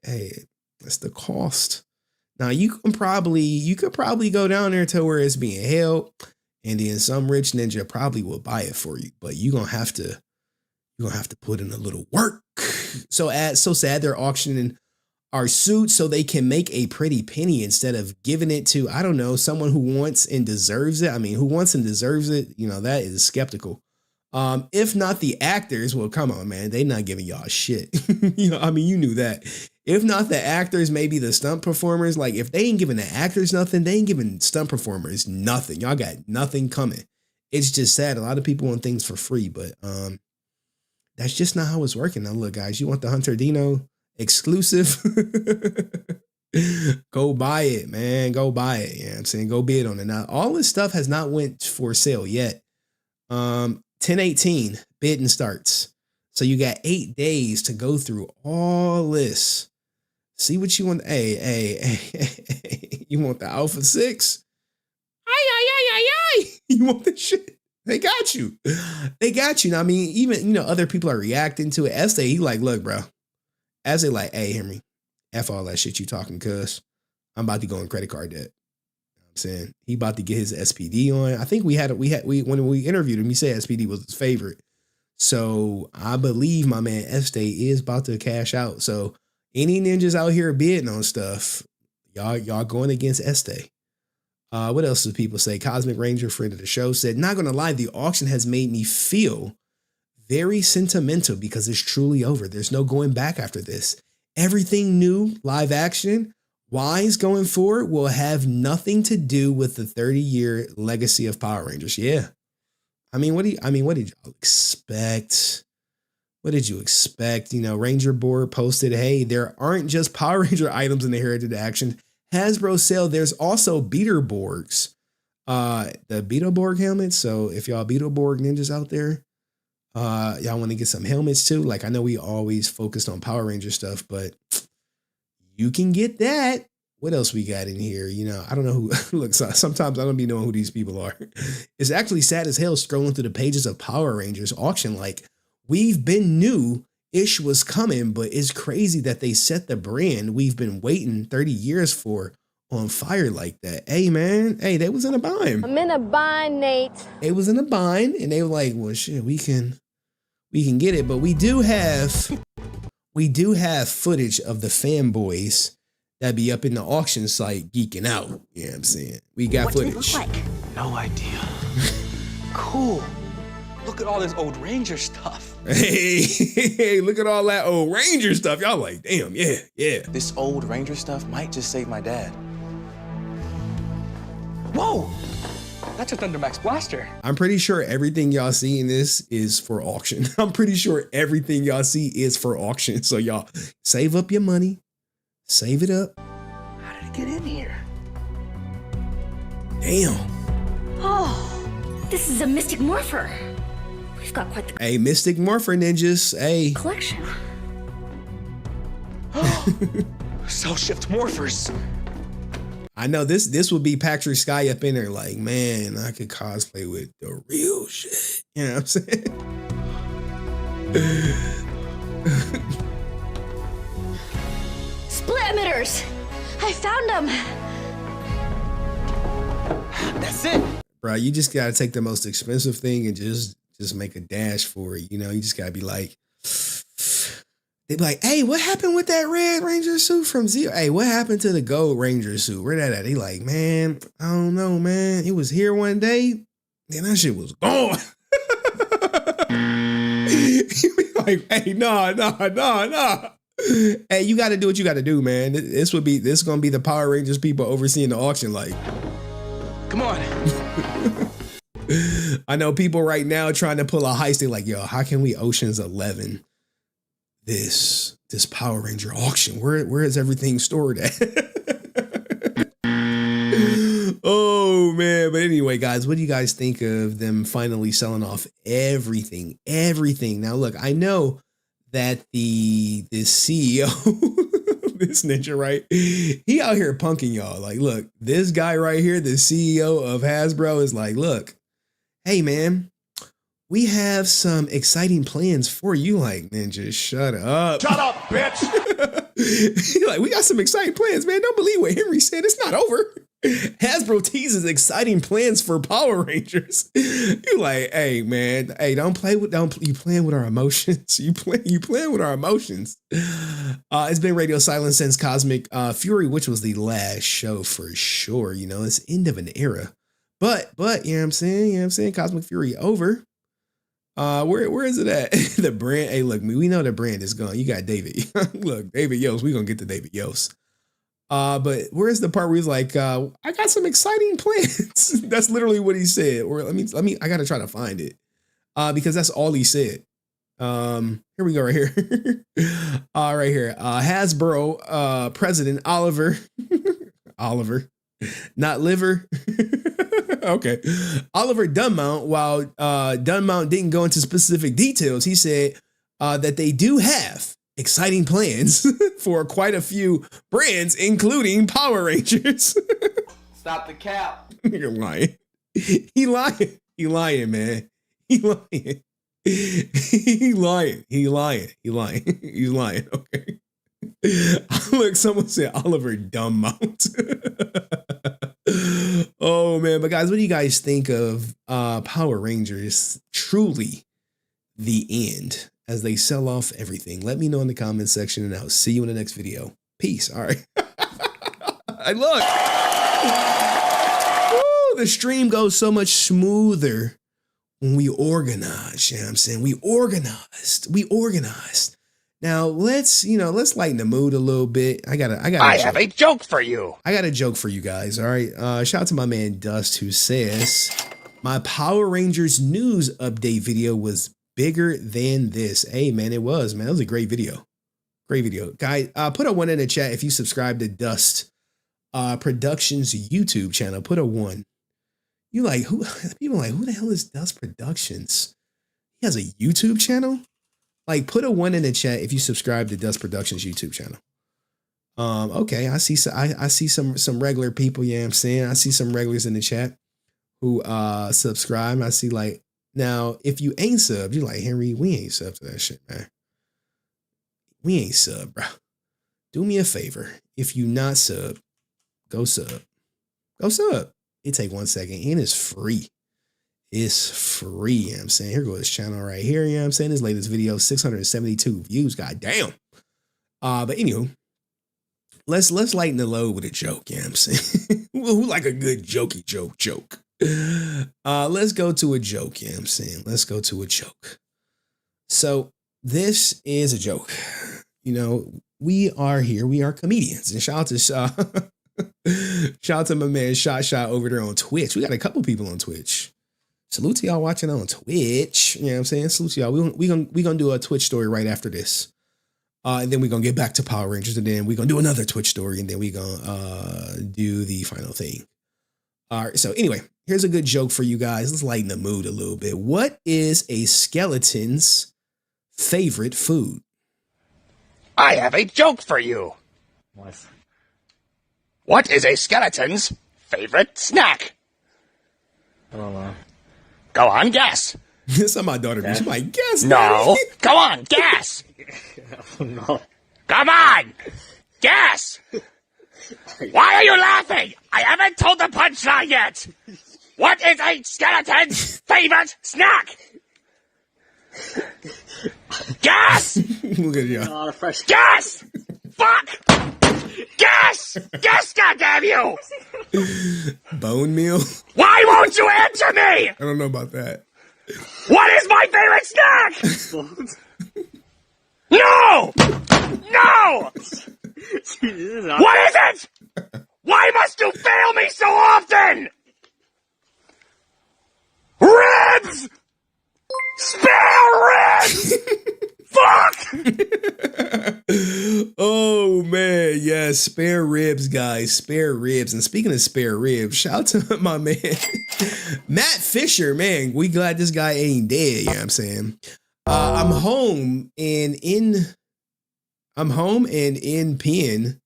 Speaker 2: Hey, that's the cost. Now you could probably go down there to where it's being held, and then some rich ninja probably will buy it for you. But you're gonna have to put in a little work. So sad they're auctioning our suits so they can make a pretty penny instead of giving it to, I don't know, someone who wants and deserves it. I mean, who wants and deserves it? You know, that is skeptical. If not the actors, well, come on, man, they not giving y'all shit. You know, I mean, you knew that. If not the actors, maybe the stunt performers. Like, if they ain't giving the actors nothing, they ain't giving stunt performers nothing. Y'all got nothing coming. It's just sad. A lot of people want things for free, but that's just not how it's working. Now, look, guys, you want the Hunter Dino exclusive? Go buy it, man. Go buy it. You know what I'm saying? Go bid on it. Now, all this stuff has not went for sale yet. 10/18 bidding starts. So you got 8 days to go through all this. See what you want. Hey. You want the Alpha 6? Ay. You want this shit? They got you. They got you. Now, I mean, even, you know, other people are reacting to it. Estee, he like, look, bro. As they like, hey, Henry, F all that shit you talking, cuz I'm about to go on credit card debt. You know what I'm saying? He about to get his SPD on. I think when we interviewed him, he said SPD was his favorite. So I believe my man Estee is about to cash out. So any ninjas out here bidding on stuff, y'all going against Estee. What else do people say? Cosmic Ranger, friend of the show, said, not gonna lie, the auction has made me feel very sentimental because it's truly over. There's no going back after this. Everything new, live action, wise going forward will have nothing to do with the 30-year legacy of Power Rangers. Yeah. I mean, what did y'all expect? What did you expect? You know, Ranger Board posted, hey, there aren't just Power Ranger items in the Heritage Action Hasbro sale. There's also Beetleborgs, the Beetleborg helmets. So if y'all Beetleborg ninjas out there, y'all want to get some helmets too. Like, I know we always focused on Power Ranger stuff, but you can get that. What else we got in here? You know, I don't know who. Look, sometimes I don't be knowing who these people are. It's actually sad as hell scrolling through the pages of Power Rangers auction. Like, we've been new. Ish was coming, but it's crazy that they set the brand we've been waiting 30 years for on fire like that. Hey, man. Hey, they was in a bind.
Speaker 14: I'm in a bind, Nate.
Speaker 2: They was in a bind, and they were like, well, shit, we can get it. But we do have footage of the fanboys that be up in the auction site geeking out. You know what I'm saying? We got footage.
Speaker 14: What does it look like?
Speaker 13: No idea. Cool. Look at all this old Ranger stuff.
Speaker 2: Hey, look at all that old Ranger stuff. Y'all like, damn, yeah.
Speaker 13: This old Ranger stuff might just save my dad. Whoa! That's just under Max Blaster.
Speaker 2: I'm pretty sure everything y'all see in this is for auction. I'm pretty sure everything y'all see is for auction. So y'all save up your money. Save it up.
Speaker 13: How did it get in here?
Speaker 2: Damn.
Speaker 14: Oh, this is a Mystic Morpher. We've got quite the
Speaker 2: Hey, Mystic Morpher ninjas. Hey.
Speaker 14: collection.
Speaker 13: Cell shift morphers.
Speaker 2: I know this would be Patrick Skye up in there like, man, I could cosplay with the real shit. You know what I'm saying?
Speaker 14: Split emitters. I found them.
Speaker 13: That's it.
Speaker 2: bro, you just gotta take the most expensive thing and just make a dash for it. You know, you just gotta be like, they be like, hey, what happened with that Red Ranger suit from Zero? Hey, what happened to the Gold Ranger suit? Where that at? They like, man, I don't know, man. It was here one day, then that shit was gone. You be like, hey, nah. Hey, you gotta do what you gotta do, man. This is gonna be the Power Rangers people overseeing the auction, like.
Speaker 13: Come on.
Speaker 2: I know people right now trying to pull a heist. They're like, yo, how can we Ocean's 11 this Power Ranger auction? Where is everything stored at? Oh man. But anyway, guys, what do you guys think of them finally selling off everything? Now look, I know that this CEO, this ninja, right? He out here punking y'all. Like, look, this guy right here, the CEO of Hasbro, is like, look, hey man, we have some exciting plans for you. Like, ninja, shut up.
Speaker 5: Shut up, bitch.
Speaker 2: Like, we got some exciting plans, man. Don't believe what Henry said. It's not over. Hasbro teases exciting plans for Power Rangers. You like, hey man, hey, you playing with our emotions. You playing with our emotions. It's been radio silence since Cosmic Fury, which was the last show for sure. You know, it's end of an era. But you know what I'm saying? You know what I'm saying? Cosmic Fury over. Where is it at? The brand. Hey, look, we know the brand is gone. You got David. Look, David Yost. We're gonna get to David Yost. But where's the part where he's like, I got some exciting plans. That's literally what he said. Or let me, I gotta try to find it. Because that's all he said. Here we go right here. Right here. Hasbro president Oliver. Oliver. Not liver. Okay. Oliver Dunmount, while Dunmount didn't go into specific details, he said that they do have exciting plans for quite a few brands, including Power Rangers.
Speaker 13: Stop the cap.
Speaker 2: You're lying. He lying, man. He lying. Okay. Look, someone said Oliver Dunmount. Oh man, but guys, what do you guys think of Power Rangers truly the end as they sell off everything? Let me know in the comment section and I'll see you in the next video. Peace. All right. Look. Woo, the stream goes so much smoother when we organize. You know what I'm saying? We organized. Now let's lighten the mood a little bit. I have a joke for you. I got a joke for you guys. All right. Shout out to my man Dust, who says my Power Rangers news update video was bigger than this. Hey man, it was, man. That was a great video. Great video. Guys, put a 1 in the chat if you subscribe to Dust Productions YouTube channel. Put a 1. You like who? People are like, who the hell is Dust Productions? He has a YouTube channel? Like, put a 1 in the chat if you subscribe to Dust Productions YouTube channel. Okay, I see some regular people, you know what I'm saying? I see some regulars in the chat who subscribe. I see, like, now if you ain't subbed, you're like, Henry, we ain't subbed to that shit, man. We ain't subbed, bro. Do me a favor. If you not subbed, go sub. Go sub. It take 1 second and it's free. It's free, you know what I'm saying? Here goes this channel right here, you know what I'm saying? This latest video, 672 views, goddamn. But anywho, let's lighten the load with a joke, you know what I'm saying? Who like a good jokey joke? Let's go to a joke, you know what I'm saying? Let's go to a joke. So this is a joke. You know, we are here, we are comedians. And shout out to my man Shot over there on Twitch. We got a couple people on Twitch. Salute to y'all watching on Twitch. You know what I'm saying? Salute to y'all. We gonna do a Twitch story right after this. And then we're gonna get back to Power Rangers, and then we're gonna do another Twitch story, and then we're gonna do the final thing. All right, so anyway, here's a good joke for you guys. Let's lighten the mood a little bit. What is a skeleton's favorite food?
Speaker 15: I have a joke for you. What is a skeleton's favorite snack?
Speaker 8: I don't know.
Speaker 15: Go on, guess.
Speaker 2: This is my daughter. She's like, guess.
Speaker 15: No. Go on, guess.
Speaker 8: No.
Speaker 15: Come on. Guess. Why are you laughing? I haven't told the punchline yet. What is a skeleton's favorite snack? Gas!
Speaker 2: Look at you.
Speaker 8: Not a fresh.
Speaker 15: Gas! Fuck! Gas! Gas, goddamn you!
Speaker 2: Bone meal?
Speaker 15: Why won't you answer me?
Speaker 2: I don't know about that.
Speaker 15: What is my favorite snack? No! No! What is it? Why must you fail me so often? Ribs! Spare ribs! Fuck!
Speaker 2: Oh man, yes, spare ribs, guys, spare ribs. And speaking of spare ribs, shout out to my man Matt Fisher. Man, we glad this guy ain't dead. You know what I'm saying? I'm home and in pen.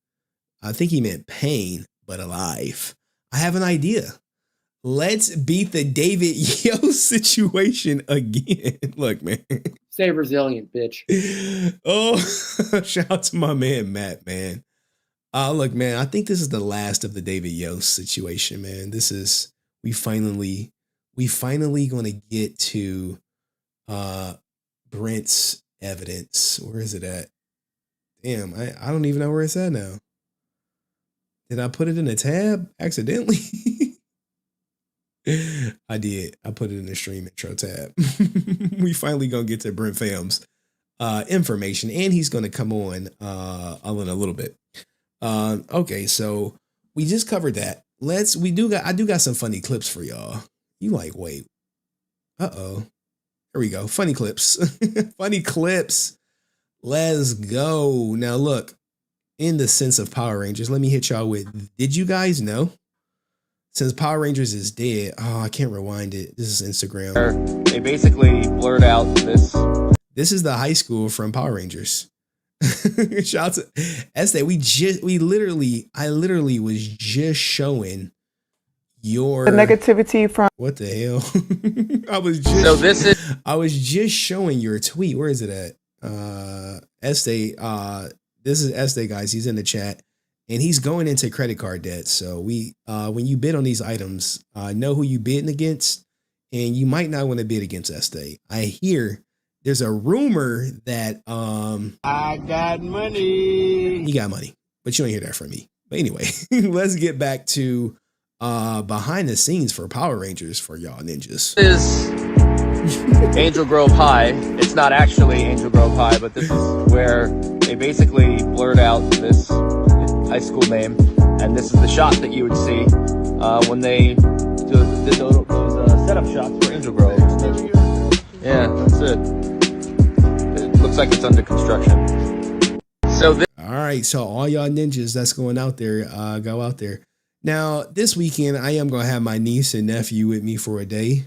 Speaker 2: I think he meant pain, but alive. I have an idea. Let's beat the David Yost situation again. Look, man.
Speaker 16: Stay resilient, bitch.
Speaker 2: Oh, shout out to my man, Matt, man. Look, man, I think this is the last of the David Yost situation, man. This is, we finally going to get to Brent's evidence. Where is it at? Damn, I don't even know where it's at now. Did I put it in a tab accidentally? I did. I put it in the stream intro tab. We finally gonna get to Brent Pham's information, and he's gonna come on in a little bit. Okay, so we just covered that. I do got some funny clips for y'all. You like, wait. Here we go. Funny clips. Funny clips. Let's go. Now look, in the sense of Power Rangers, let me hit y'all with, did you guys know? Since Power Rangers is dead, oh, I can't rewind it. This is Instagram.
Speaker 17: They basically blurred out this.
Speaker 2: This is the high school from Power Rangers. Shout out to Estee. I literally was just showing your
Speaker 18: the negativity from
Speaker 2: what the hell? I was just showing your tweet. Where is it at? Estee. This is Estee, guys. He's in the chat. And he's going into credit card debt. So when you bid on these items, know who you bidding against, and you might not want to bid against Estee. I hear there's a rumor that
Speaker 19: I got money.
Speaker 2: You got money, but you don't hear that from me. But anyway, let's get back to behind the scenes for Power Rangers for y'all ninjas.
Speaker 17: This is Angel Grove High. It's not actually Angel Grove High, but this is where they basically blurred out this high school name, and this is the shot that you would see when they did those setup shots for Angel Grove. Yeah, that's it. It looks like it's under construction. So
Speaker 2: all right, so all y'all ninjas that's going out there, go out there. Now this weekend, I am gonna have my niece and nephew with me for a day.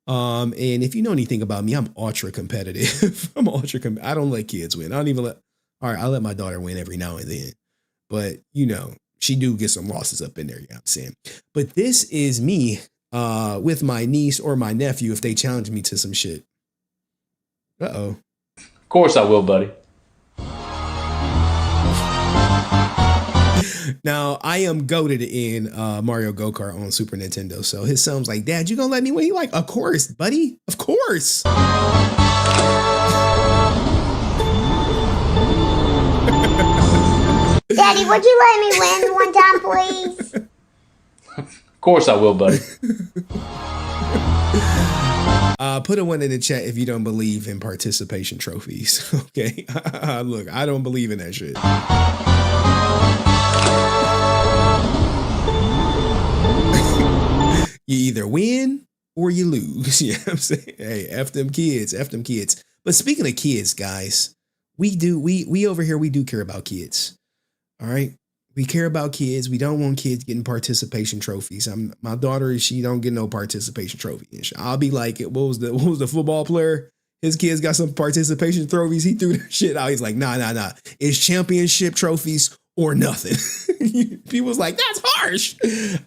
Speaker 2: And if you know anything about me, I'm ultra competitive. I don't let kids win. I let my daughter win every now and then. But, you know, she do get some losses up in there, you know what I'm saying? But this is me with my niece or my nephew if they challenge me to some shit. Uh-oh.
Speaker 9: Of course I will, buddy.
Speaker 2: Now, I am goated in Mario Go-Kart on Super Nintendo. So his son's like, Dad, you gonna let me win? He like, of course, buddy. Of course.
Speaker 11: Daddy, would you let me win one time, please?
Speaker 9: Of course I will, buddy.
Speaker 2: Put a one in the chat if you don't believe in participation trophies. Okay. Look, I don't believe in that shit. You either win or you lose. You know what I'm saying? Hey, F them kids. But speaking of kids, guys, we over here, we do care about kids. All right. We care about kids. We don't want kids getting participation trophies. My daughter, she don't get no participation trophy. I'll be like, what was the football player? His kids got some participation trophies. He threw that shit out. He's like, nah. It's championship trophies or nothing. People's like, that's harsh.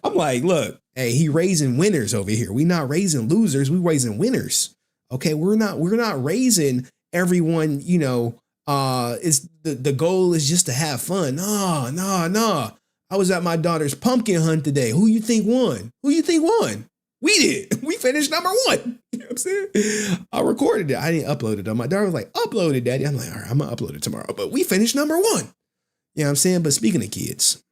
Speaker 2: I'm like, look, hey, he raising winners over here. We not raising losers. We raising winners. Okay. We're not raising everyone, you know, it's the goal is just to have fun. No. I was at my daughter's pumpkin hunt today. Who you think won? We did. We finished number 1. You know what I'm saying? I recorded it. I didn't upload it though. My daughter was like, upload it, Daddy. I'm like, all right, I'm gonna upload it tomorrow. But we finished number 1. You know what I'm saying? But speaking of kids,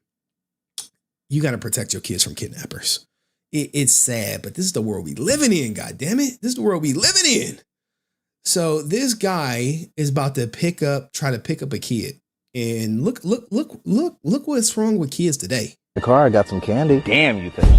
Speaker 2: you got to protect your kids from kidnappers. It's sad, but this is the world we living in. God damn it. This is the world we living in. So this guy is about to try to pick up a kid. And look what's wrong with kids today.
Speaker 18: The car, I got some candy. Damn, you thirsty.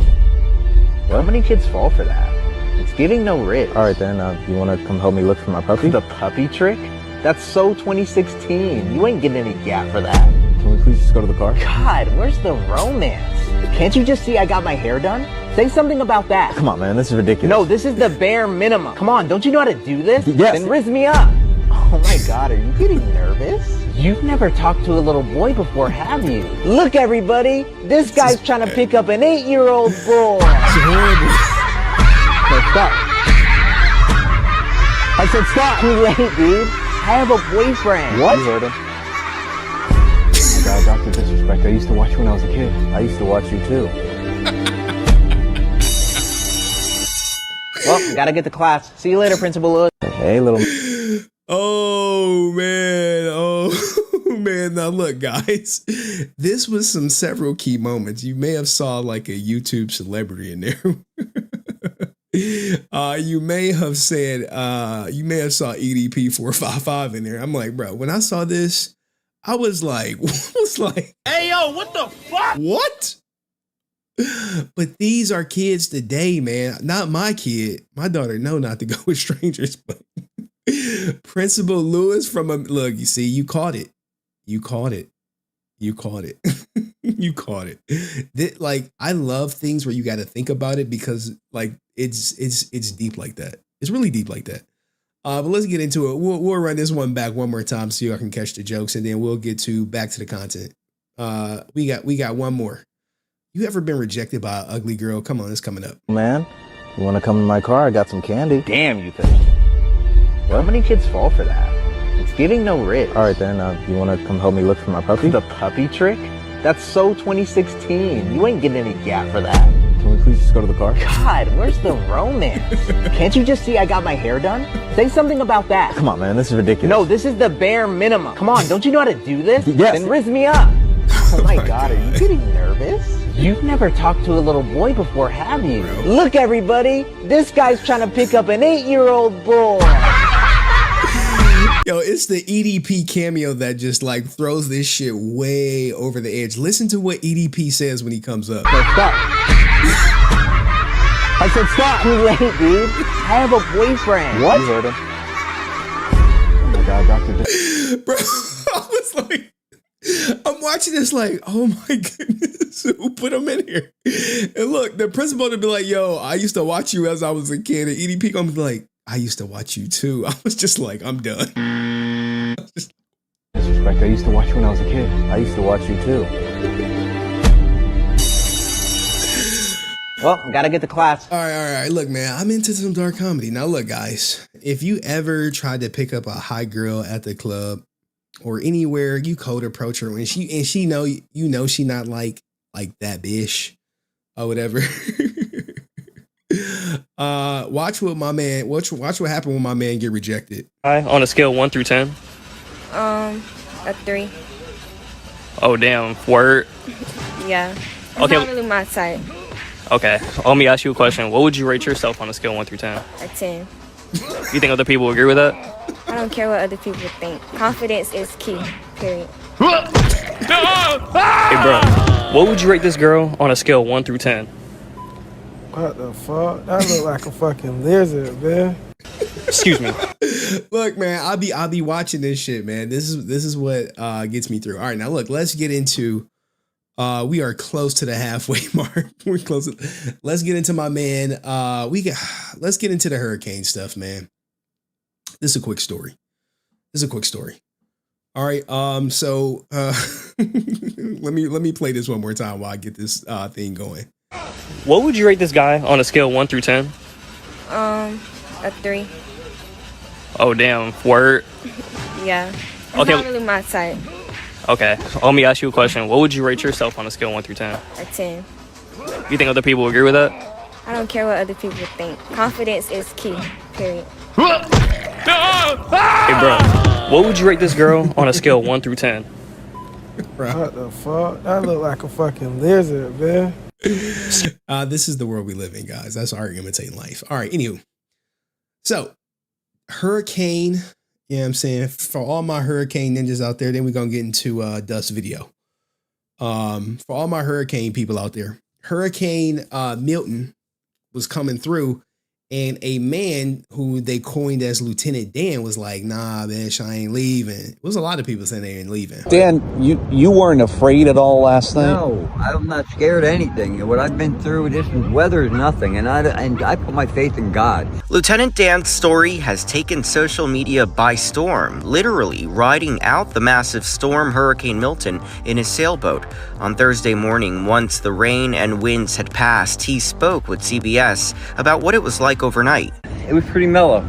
Speaker 18: How many kids fall for that? It's giving no risk. All right, then, you want to come help me look for my puppy? The puppy trick? That's so 2016. You ain't getting any gap for that. Can we please just go to the car? God, where's the romance? Can't you just see I got my hair done? Say something about that. Come on, man, this is ridiculous. No, this is the bare minimum. Come on, don't you know how to do this? Yes. Then rizz me up. Oh my God, are you getting nervous? You've never talked to a little boy before, have you? Look, everybody, this guy's trying to pick up an 8-year-old boy. It's horrible. No, stop. I said stop. Too late, dude. I have a boyfriend. What? You heard him. Oh my God, Dr. Disrespect. I used to watch you when I was a kid. I used to watch you too. Well, gotta get to class. See you later, Principal Lewis. Hey, little...
Speaker 2: Oh man. Now look, guys, this was several key moments. You may have saw like a YouTube celebrity in there. You may have saw EDP 455 in there. I'm like, bro, when I saw this, I was like,
Speaker 15: Hey, yo, what the fuck?
Speaker 2: What? But these are kids today, man. Not my kid. My daughter know not to go with strangers, but Principal Lewis look, you see, you caught it. You caught it. You caught it. Like, I love things where you got to think about it because like it's deep like that. It's really deep like that. But let's get into it. We'll run this one back one more time so y'all can catch the jokes, and then we'll get back to the content. We got one more. You ever been rejected by an ugly girl? Come on, it's coming up.
Speaker 18: Man, you want to come in my car? I got some candy. Damn, you thirsty. How many kids fall for that? It's giving no risk. All right, then, you want to come help me look for my puppy? The puppy trick? That's so 2016. You ain't getting any gap for that. Can we please just go to the car? God, where's the romance? Can't you just see I got my hair done? Say something about that. Come on, man, this is ridiculous. No, this is the bare minimum. Come on, don't you know how to do this? Yes. Then rizz me up. Oh my God, are you getting nervous? You've never talked to a little boy before, have you? Look, everybody, this guy's trying to pick up an 8-year-old boy.
Speaker 2: Yo, it's the EDP cameo that just like throws this shit way over the edge. Listen to what EDP says when he comes up.
Speaker 18: No, stop. I said stop. Too late, dude. I have a boyfriend. What? You heard him. Oh my God, Dr.
Speaker 2: Bro, I was like, I'm watching this like, oh my goodness, who put him in here? And look, the principal would be like, yo, I used to watch you as I was a kid. And EDP gonna be like, I used to watch you too. I was just like, I'm done.
Speaker 18: Disrespect. I used to watch you when I was a kid. I used to watch you too. Well, gotta get to class.
Speaker 2: All right. Look, man, I'm into some dark comedy. Now, look, guys, if you ever tried to pick up a hot girl at the club or anywhere, you cold approach her and she know she not like that bitch or whatever. Watch what happened when my man get rejected.
Speaker 20: On a scale of 1 through 10?
Speaker 21: A 3.
Speaker 20: Oh damn, word.
Speaker 21: Yeah. It's
Speaker 20: Okay.
Speaker 21: not really my type.
Speaker 20: Okay, let me ask you a question. What would you rate yourself on a scale of 1 through 10?
Speaker 21: A 10.
Speaker 20: You think other people agree with that?
Speaker 21: I don't care what other people think. Confidence is key. Period.
Speaker 20: Hey bro, what would you rate this girl on a scale of 1 through 10?
Speaker 22: What the fuck? That look like a fucking lizard, man.
Speaker 20: Excuse me.
Speaker 2: Look, man, I'll be watching this shit, man. This is what gets me through. All right, now look, let's get into. We are close to the halfway mark. We're close. Let's get into my man. Let's get into the hurricane stuff, man. This is a quick story. All right. So let me play this one more time while I get this thing going.
Speaker 20: What would you rate this guy on a scale of 1 through 10?
Speaker 21: A 3.
Speaker 20: Oh damn, word.
Speaker 21: Yeah. It's
Speaker 20: Okay.
Speaker 21: not really my type.
Speaker 20: Okay, let me ask you a question. What would you rate yourself on a scale of 1 through 10?
Speaker 21: A 10.
Speaker 20: You think other people agree with that?
Speaker 21: I don't care what other people think. Confidence is key. Period.
Speaker 20: Hey, bro, what would you rate this girl on a scale of 1 through 10?
Speaker 22: What the fuck? That look like a fucking lizard, man.
Speaker 2: This is the world we live in, guys. That's our imitating life. All right, anywho. So, hurricane, you know what I'm saying? For all my hurricane ninjas out there, then we're going to get into Dust video. For all my hurricane people out there, Hurricane Milton was coming through, and a man who they coined as Lieutenant Dan was like, nah, bitch, I ain't leaving. It was a lot of people saying they ain't leaving.
Speaker 1: Dan, you weren't afraid at all last night?
Speaker 4: No, I'm not scared of anything. What I've been through, this weather is nothing, and I put my faith in God.
Speaker 23: Lieutenant Dan's story has taken social media by storm, literally riding out the massive storm Hurricane Milton in his sailboat. On Thursday morning, once the rain and winds had passed, he spoke with CBS about what it was like overnight.
Speaker 4: It was pretty mellow.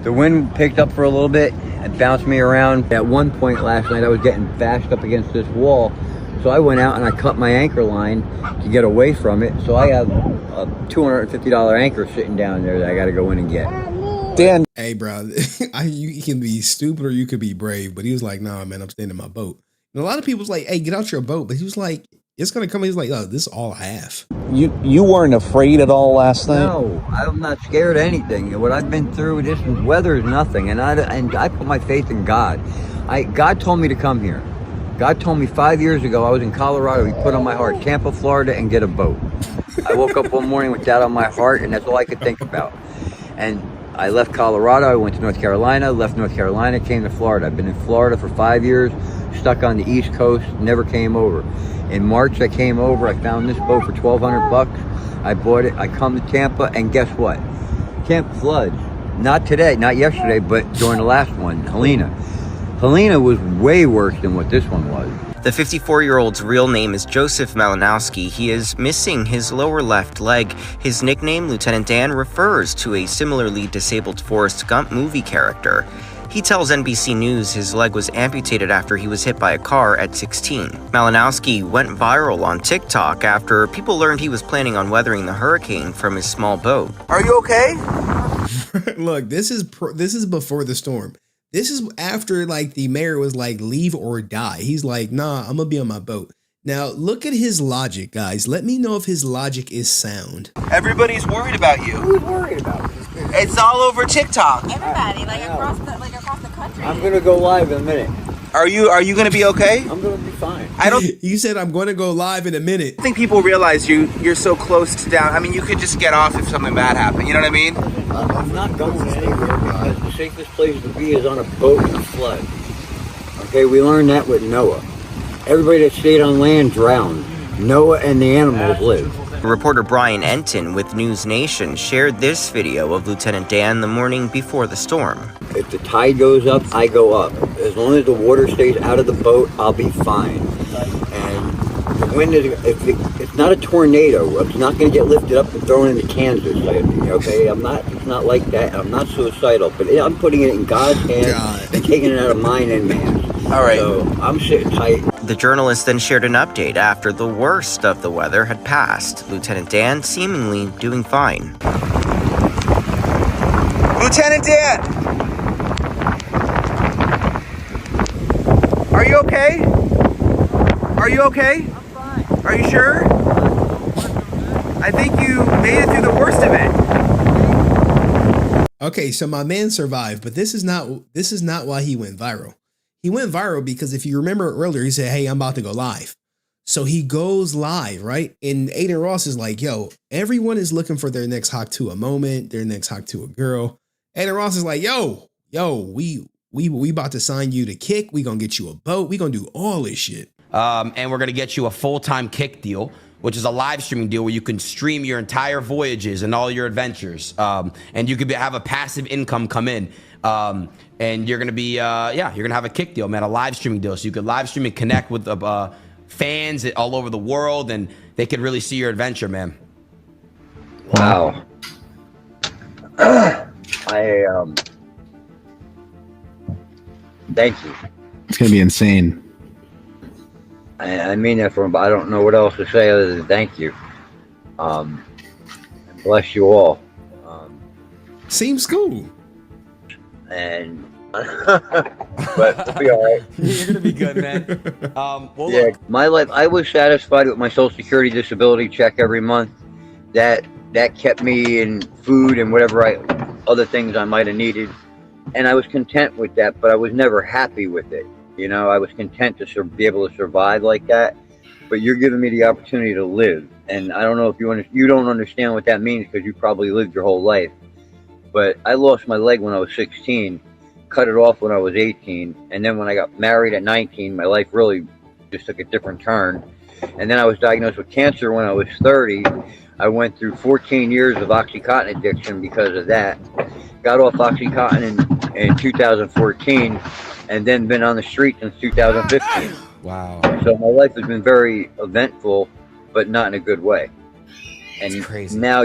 Speaker 4: The wind picked up for a little bit and bounced me around. At one point last night, I was getting bashed up against this wall. So I went out and I cut my anchor line to get away from it. So I have a $250 anchor sitting down there that I got to go in and get.
Speaker 1: Dan.
Speaker 2: Hey, bro, you can be stupid or you could be brave. But he was like, nah, man, I'm staying in my boat. And a lot of people was like, hey, get out your boat. But he was like, it's going to come. He's like, oh, this is all I have.
Speaker 1: You weren't afraid at all last night?
Speaker 4: No, I'm not scared of anything. What I've been through, this weather is nothing. And I put my faith in God. God told me to come here. God told me 5 years ago, I was in Colorado, he put on my heart, Tampa, Florida, and get a boat. I woke up one morning with that on my heart, and that's all I could think about. And I left Colorado, I went to North Carolina, left North Carolina, came to Florida. I've been in Florida for 5 years, stuck on the East Coast, never came over. In March, I came over, I found this boat for $1,200. I bought it, I come to Tampa, and guess what? Tampa floods. Not today, not yesterday, but during the last one, Helena. Helena was way worse than what this one was.
Speaker 23: The 54-year-old's real name is Joseph Malinowski. He is missing his lower left leg. His nickname, Lieutenant Dan, refers to a similarly disabled Forrest Gump movie character. He tells NBC News his leg was amputated after he was hit by a car at 16. Malinowski went viral on TikTok after people learned he was planning on weathering the hurricane from his small boat.
Speaker 4: Are you okay?
Speaker 2: Look, this is before the storm. This is after, like, the mayor was like, leave or die. He's like, nah, I'm gonna be on my boat. Now, look at his logic, guys. Let me know if his logic is sound.
Speaker 24: Everybody's worried about you.
Speaker 4: Who's worried about this?
Speaker 24: It's all over TikTok.
Speaker 12: Everybody, across the country.
Speaker 4: I'm gonna go live in a minute.
Speaker 24: Are you gonna be okay?
Speaker 4: I'm gonna be fine.
Speaker 24: I don't.
Speaker 2: You said I'm going to go live in a minute.
Speaker 24: I think people realize you're so close to down. I mean, you could just get off if something bad happened. You know what I mean?
Speaker 4: I'm not going anywhere because the safest place to be is on a boat in a flood. Okay, we learned that with Noah. Everybody that stayed on land drowned. Noah and the animals lived.
Speaker 23: Reporter Brian Enton with News Nation shared this video of Lieutenant Dan the morning before the storm.
Speaker 4: If the tide goes up, I go up. As long as the water stays out of the boat, I'll be fine. And the wind is, it's not a tornado. It's not going to get lifted up and thrown into Kansas. Okay, it's not like that. I'm not suicidal, but I'm putting it in God's hands and taking it out of mine and man's.
Speaker 24: All right.
Speaker 4: So I'm sitting tight.
Speaker 23: The journalist then shared an update after the worst of the weather had passed. Lieutenant Dan seemingly doing fine.
Speaker 24: Lieutenant Dan! Are you okay? Are you okay? I'm fine. Are you sure? I think you made it through the worst of it.
Speaker 2: Okay, so my man survived, but this is not why he went viral. He went viral because if you remember earlier, he said, hey, I'm about to go live. So he goes live, right? And Adin Ross is like, yo, everyone is looking for their next Hawk to a moment, their next Hawk to a girl. Adin Ross is like, yo, we about to sign you to Kick. We gonna get you a boat. We gonna do all this shit.
Speaker 25: And we're gonna get you a full-time Kick deal, which is a live streaming deal where you can stream your entire voyages and all your adventures. And you could have a passive income come in. And you're gonna be, you're gonna have a Kick deal, man, a live streaming deal. So you could live stream and connect with fans all over the world, and they could really see your adventure, man.
Speaker 4: Wow. Thank you.
Speaker 1: It's gonna be insane.
Speaker 4: I mean that I don't know what else to say other than thank you. Bless you all.
Speaker 2: Seems cool.
Speaker 4: And but we'll be all right.
Speaker 25: You're gonna be good, man. Well,
Speaker 4: Yeah,
Speaker 25: look,
Speaker 4: my life. I was satisfied with my Social Security disability check every month. That kept me in food and whatever other things I might have needed, and I was content with that. But I was never happy with it. You know, I was content to be able to survive like that. But you're giving me the opportunity to live, and I don't know if you don't understand what that means because you probably lived your whole life. But I lost my leg when I was 16, cut it off when I was 18, and then when I got married at 19, my life really just took a different turn. And then I was diagnosed with cancer when I was 30. I went through 14 years of Oxycontin addiction because of that. Got off Oxycontin in 2014, and then been on the street since 2015.
Speaker 25: Wow.
Speaker 4: So my life has been very eventful, but not in a good way. And
Speaker 25: it's crazy.
Speaker 4: Now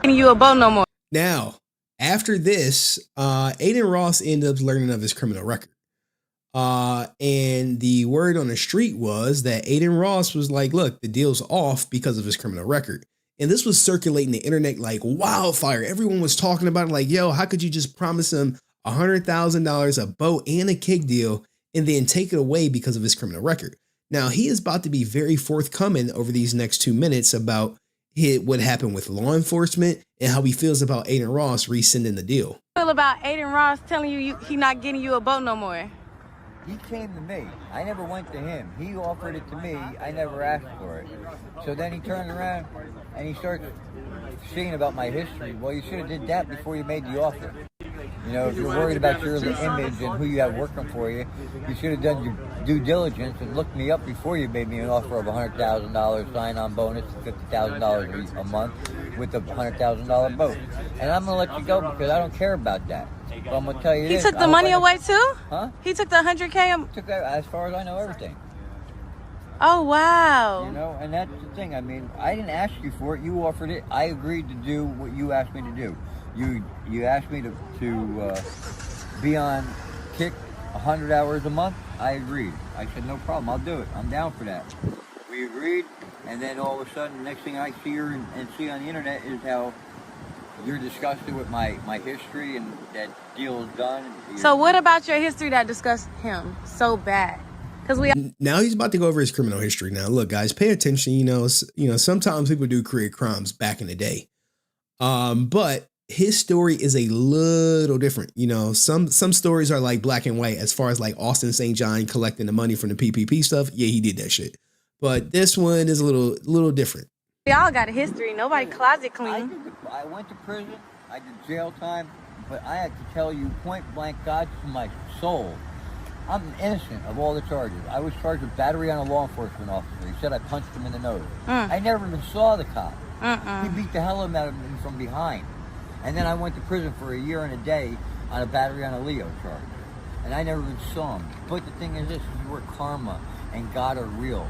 Speaker 12: you a boat no more.
Speaker 2: Now, after this, Adin Ross ended up learning of his criminal record. And the word on the street was that Adin Ross was like, look, the deal's off because of his criminal record. And this was circulating the internet like wildfire. Everyone was talking about it like, yo, how could you just promise him $100,000, a boat, and a kick deal, and then take it away because of his criminal record? Now, he is about to be very forthcoming over these next 2 minutes about what happened with law enforcement and how he feels about Adin Ross rescinding the deal.
Speaker 12: Feel about Adin Ross telling you he not getting you a boat no more.
Speaker 4: he came to me. I never went to him. He offered it to me. I never asked for it. So then he turned around and he starts seeing about my history. Well, you should have did that before you made the offer. You know, if you're worried about your image and who you have working for you, you should have done your due diligence and looked me up before you made me an offer of $100,000 sign-on bonus and $50,000 a month with a $100,000 boat. And I'm going to let you go because I don't care about that. But I'm going to tell you this.
Speaker 12: He took the money away too?
Speaker 4: Huh?
Speaker 12: He took the $100K?
Speaker 4: Took that, as far as I know, everything.
Speaker 12: Oh, wow.
Speaker 4: You know, and that's the thing. I mean, I didn't ask you for it. You offered it. I agreed to do what you asked me to do. You asked me to be on Kick 100 hours a month. I agreed. I said, no problem. I'll do it. I'm down for that. We agreed, and then all of a sudden, the next thing I see her and see on the internet is how you're disgusted with my history and that deal is done.
Speaker 12: So what about your history that disgusts him so bad? Because
Speaker 2: now he's about to go over his criminal history. Now, look, guys, pay attention. You know, sometimes people do create crimes back in the day, but his story is a little different. You know, some stories are like black and white as far as like Austin St. John collecting the money from the PPP stuff. Yeah, he did that shit. But this one is a little different.
Speaker 12: We all got a history. Nobody closet clean.
Speaker 4: I went to prison. I did jail time. But I had to tell you point blank, God to my soul, I'm innocent of all the charges. I was charged with battery on a law enforcement officer. He said I punched him in the nose. I never even saw the cop. He beat the hell out of me from behind. And then I went to prison for a year and a day on a battery on a Leo charge. And I never even saw him. But the thing is this, is where karma and God are real.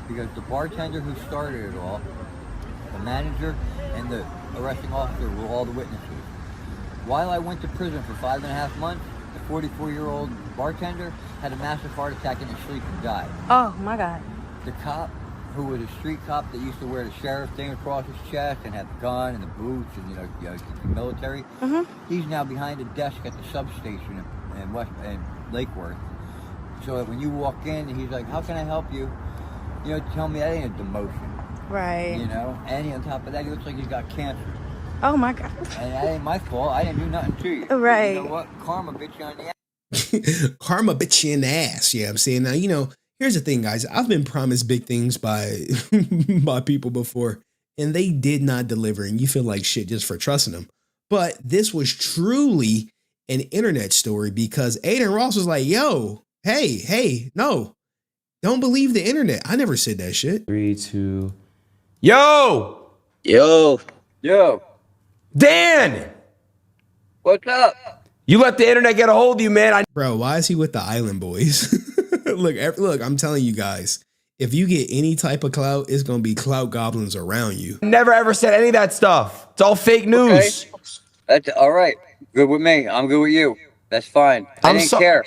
Speaker 4: Because the bartender who started it all, the manager, and the arresting officer were all the witnesses. While I went to prison for 5.5 months, the 44-year-old bartender had a massive heart attack in his sleep and died.
Speaker 12: Oh, my God.
Speaker 4: The cop, who was a street cop that used to wear the sheriff thing across his chest and had the gun and the boots and the military, he's now behind a desk at the substation in Lake Worth. So that when you walk in, he's like, how can I help you? You know, tell me that ain't a demotion.
Speaker 12: Right.
Speaker 4: You know, and on top of that, he looks like he's got cancer.
Speaker 12: Oh, my God.
Speaker 4: And that ain't my fault. I didn't do nothing to you.
Speaker 12: Right.
Speaker 4: You know what? Karma bit you on the ass.
Speaker 2: Karma bit you in the ass. Yeah, I'm saying. Now, you know, here's the thing, guys. I've been promised big things by by people before, and they did not deliver, and you feel like shit just for trusting them. But this was truly an internet story because Adin Ross was like, yo, hey, no, don't believe the internet. I never said that shit.
Speaker 25: 3, 2. Yo! Dan!
Speaker 4: What's up?
Speaker 25: You let the internet get a hold of you, man.
Speaker 2: Bro, why is he with the Island Boys? Look, I'm telling you guys, if you get any type of clout, it's going to be clout goblins around you.
Speaker 25: Never ever said any of that stuff. It's all fake news.
Speaker 4: Okay. That's all right. Good with me. I'm good with you. That's fine. I didn't care.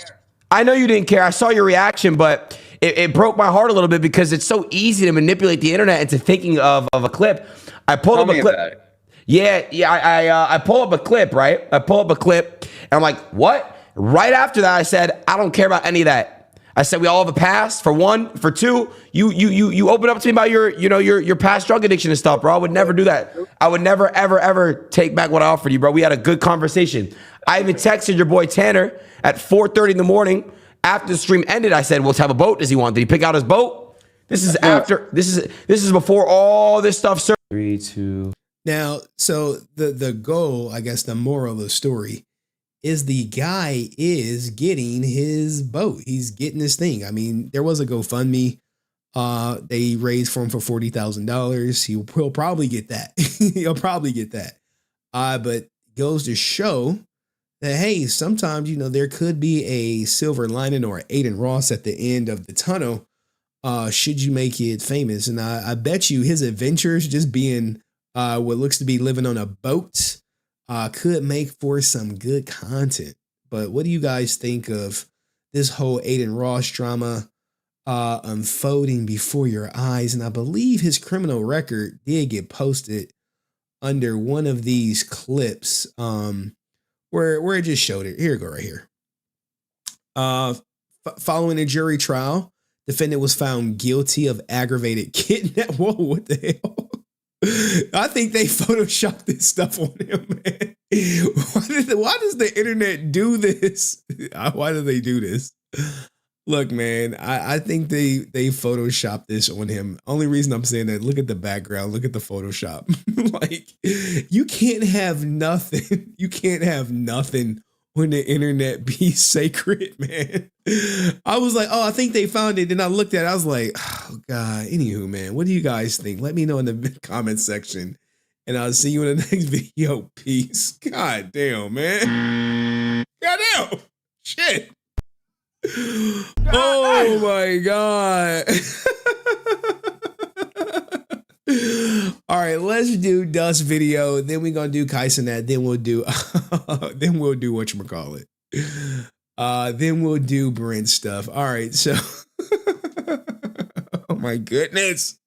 Speaker 25: I know you didn't care. I saw your reaction, but it broke my heart a little bit because it's so easy to manipulate the internet into thinking of a clip. I pulled up a clip. I pull up a clip, right? I pull up a clip, and I'm like, what? Right after that, I said, I don't care about any of that. I said, we all have a past. For one, for two, you open up to me about your past drug addiction and stuff, bro. I would never do that. I would never, ever, ever take back what I offered you, bro. We had a good conversation. I even texted your boy Tanner at 4:30 in the morning after the stream ended. I said, well, let's have a boat. Does he want? Did he pick out his boat? This is after. This is before all this stuff. 3, 2.
Speaker 2: Now, so the goal, I guess, the moral of the story is the guy is getting his boat. He's getting this thing. I mean, there was a GoFundMe. They raised for him for $40,000. He'll probably get that. He'll probably get that. But goes to show that, hey, sometimes, there could be a silver lining or an Adin Ross at the end of the tunnel. Should you make it famous? And I bet you his adventures, just being what looks to be living on a boat, could make for some good content. But what do you guys think of this whole Adin Ross drama unfolding before your eyes? And I believe his criminal record did get posted under one of these clips where it just showed it. Here we go, right here. Following a jury trial, defendant was found guilty of aggravated kidnapping. Whoa, what the hell? I think they photoshopped this stuff on him, man. Why does the internet do this? Why do they do this? Look, man, I think they photoshopped this on him. Only reason I'm saying that, look at the background, look at the Photoshop. Like, you can't have nothing. You can't have nothing when the internet be sacred, man. I was like, oh, I think they found it. Then I looked at it. I was like, oh, God. Anywho, man, what do you guys think? Let me know in the comment section. And I'll see you in the next video. Peace. God damn, man. God damn. Shit. Oh, my God. All right, let's do Dust video. Then we're gonna do Kaisenat. Then we'll do whatchamacallit. Then we'll do Brent stuff. All right, so oh my goodness.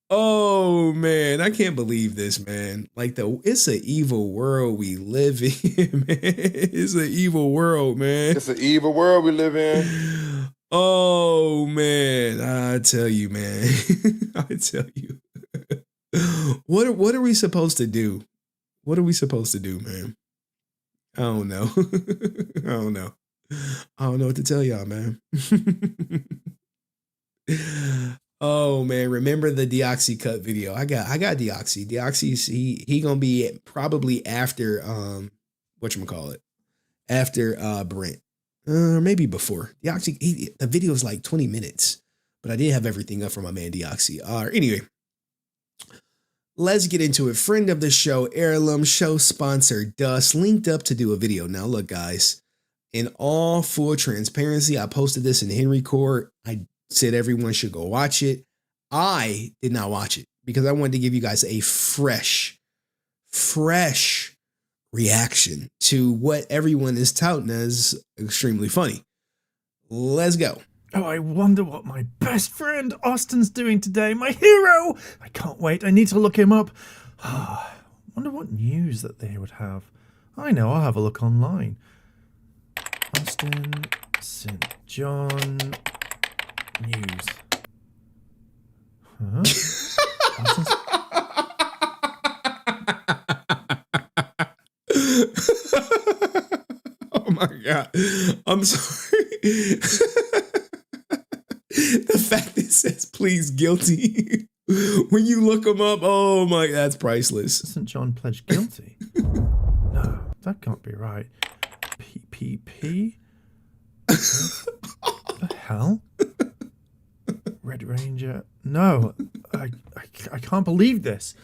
Speaker 2: Oh man, I can't believe this, man. Like it's an evil world we live in, man. It's an evil world, man.
Speaker 3: It's an evil world we live in.
Speaker 2: Oh man, I tell you, man. I tell you. What are we supposed to do? What are we supposed to do, man? I don't know. I don't know. I don't know what to tell y'all, man. Oh man, remember the Deoxy cut video? I got Deoxy. Deoxy's he gonna be probably after whatchamacallit? After Brent. Or maybe before. Deoxy, the video is like 20 minutes. But I did have everything up for my man Deoxy. Anyway. Let's get into it. Friend of the show, Heirloom, show sponsor, Dust, linked up to do a video. Now, look, guys, in all full transparency, I posted this in Henry Court. I said everyone should go watch it. I did not watch it because I wanted to give you guys a fresh reaction to what everyone is touting as extremely funny. Let's go.
Speaker 6: Oh, I wonder what my best friend Austin's doing today. My hero! I can't wait. I need to look him up. Wonder what news that they would have. I know, I'll have a look online. Austin St. John news. Huh?
Speaker 2: Oh my God. I'm sorry. The fact it says please guilty when you look them up, oh my, that's priceless.
Speaker 6: St. John pledged guilty? No, that can't be right. PPP? The hell? Red Ranger? No, I can't believe this.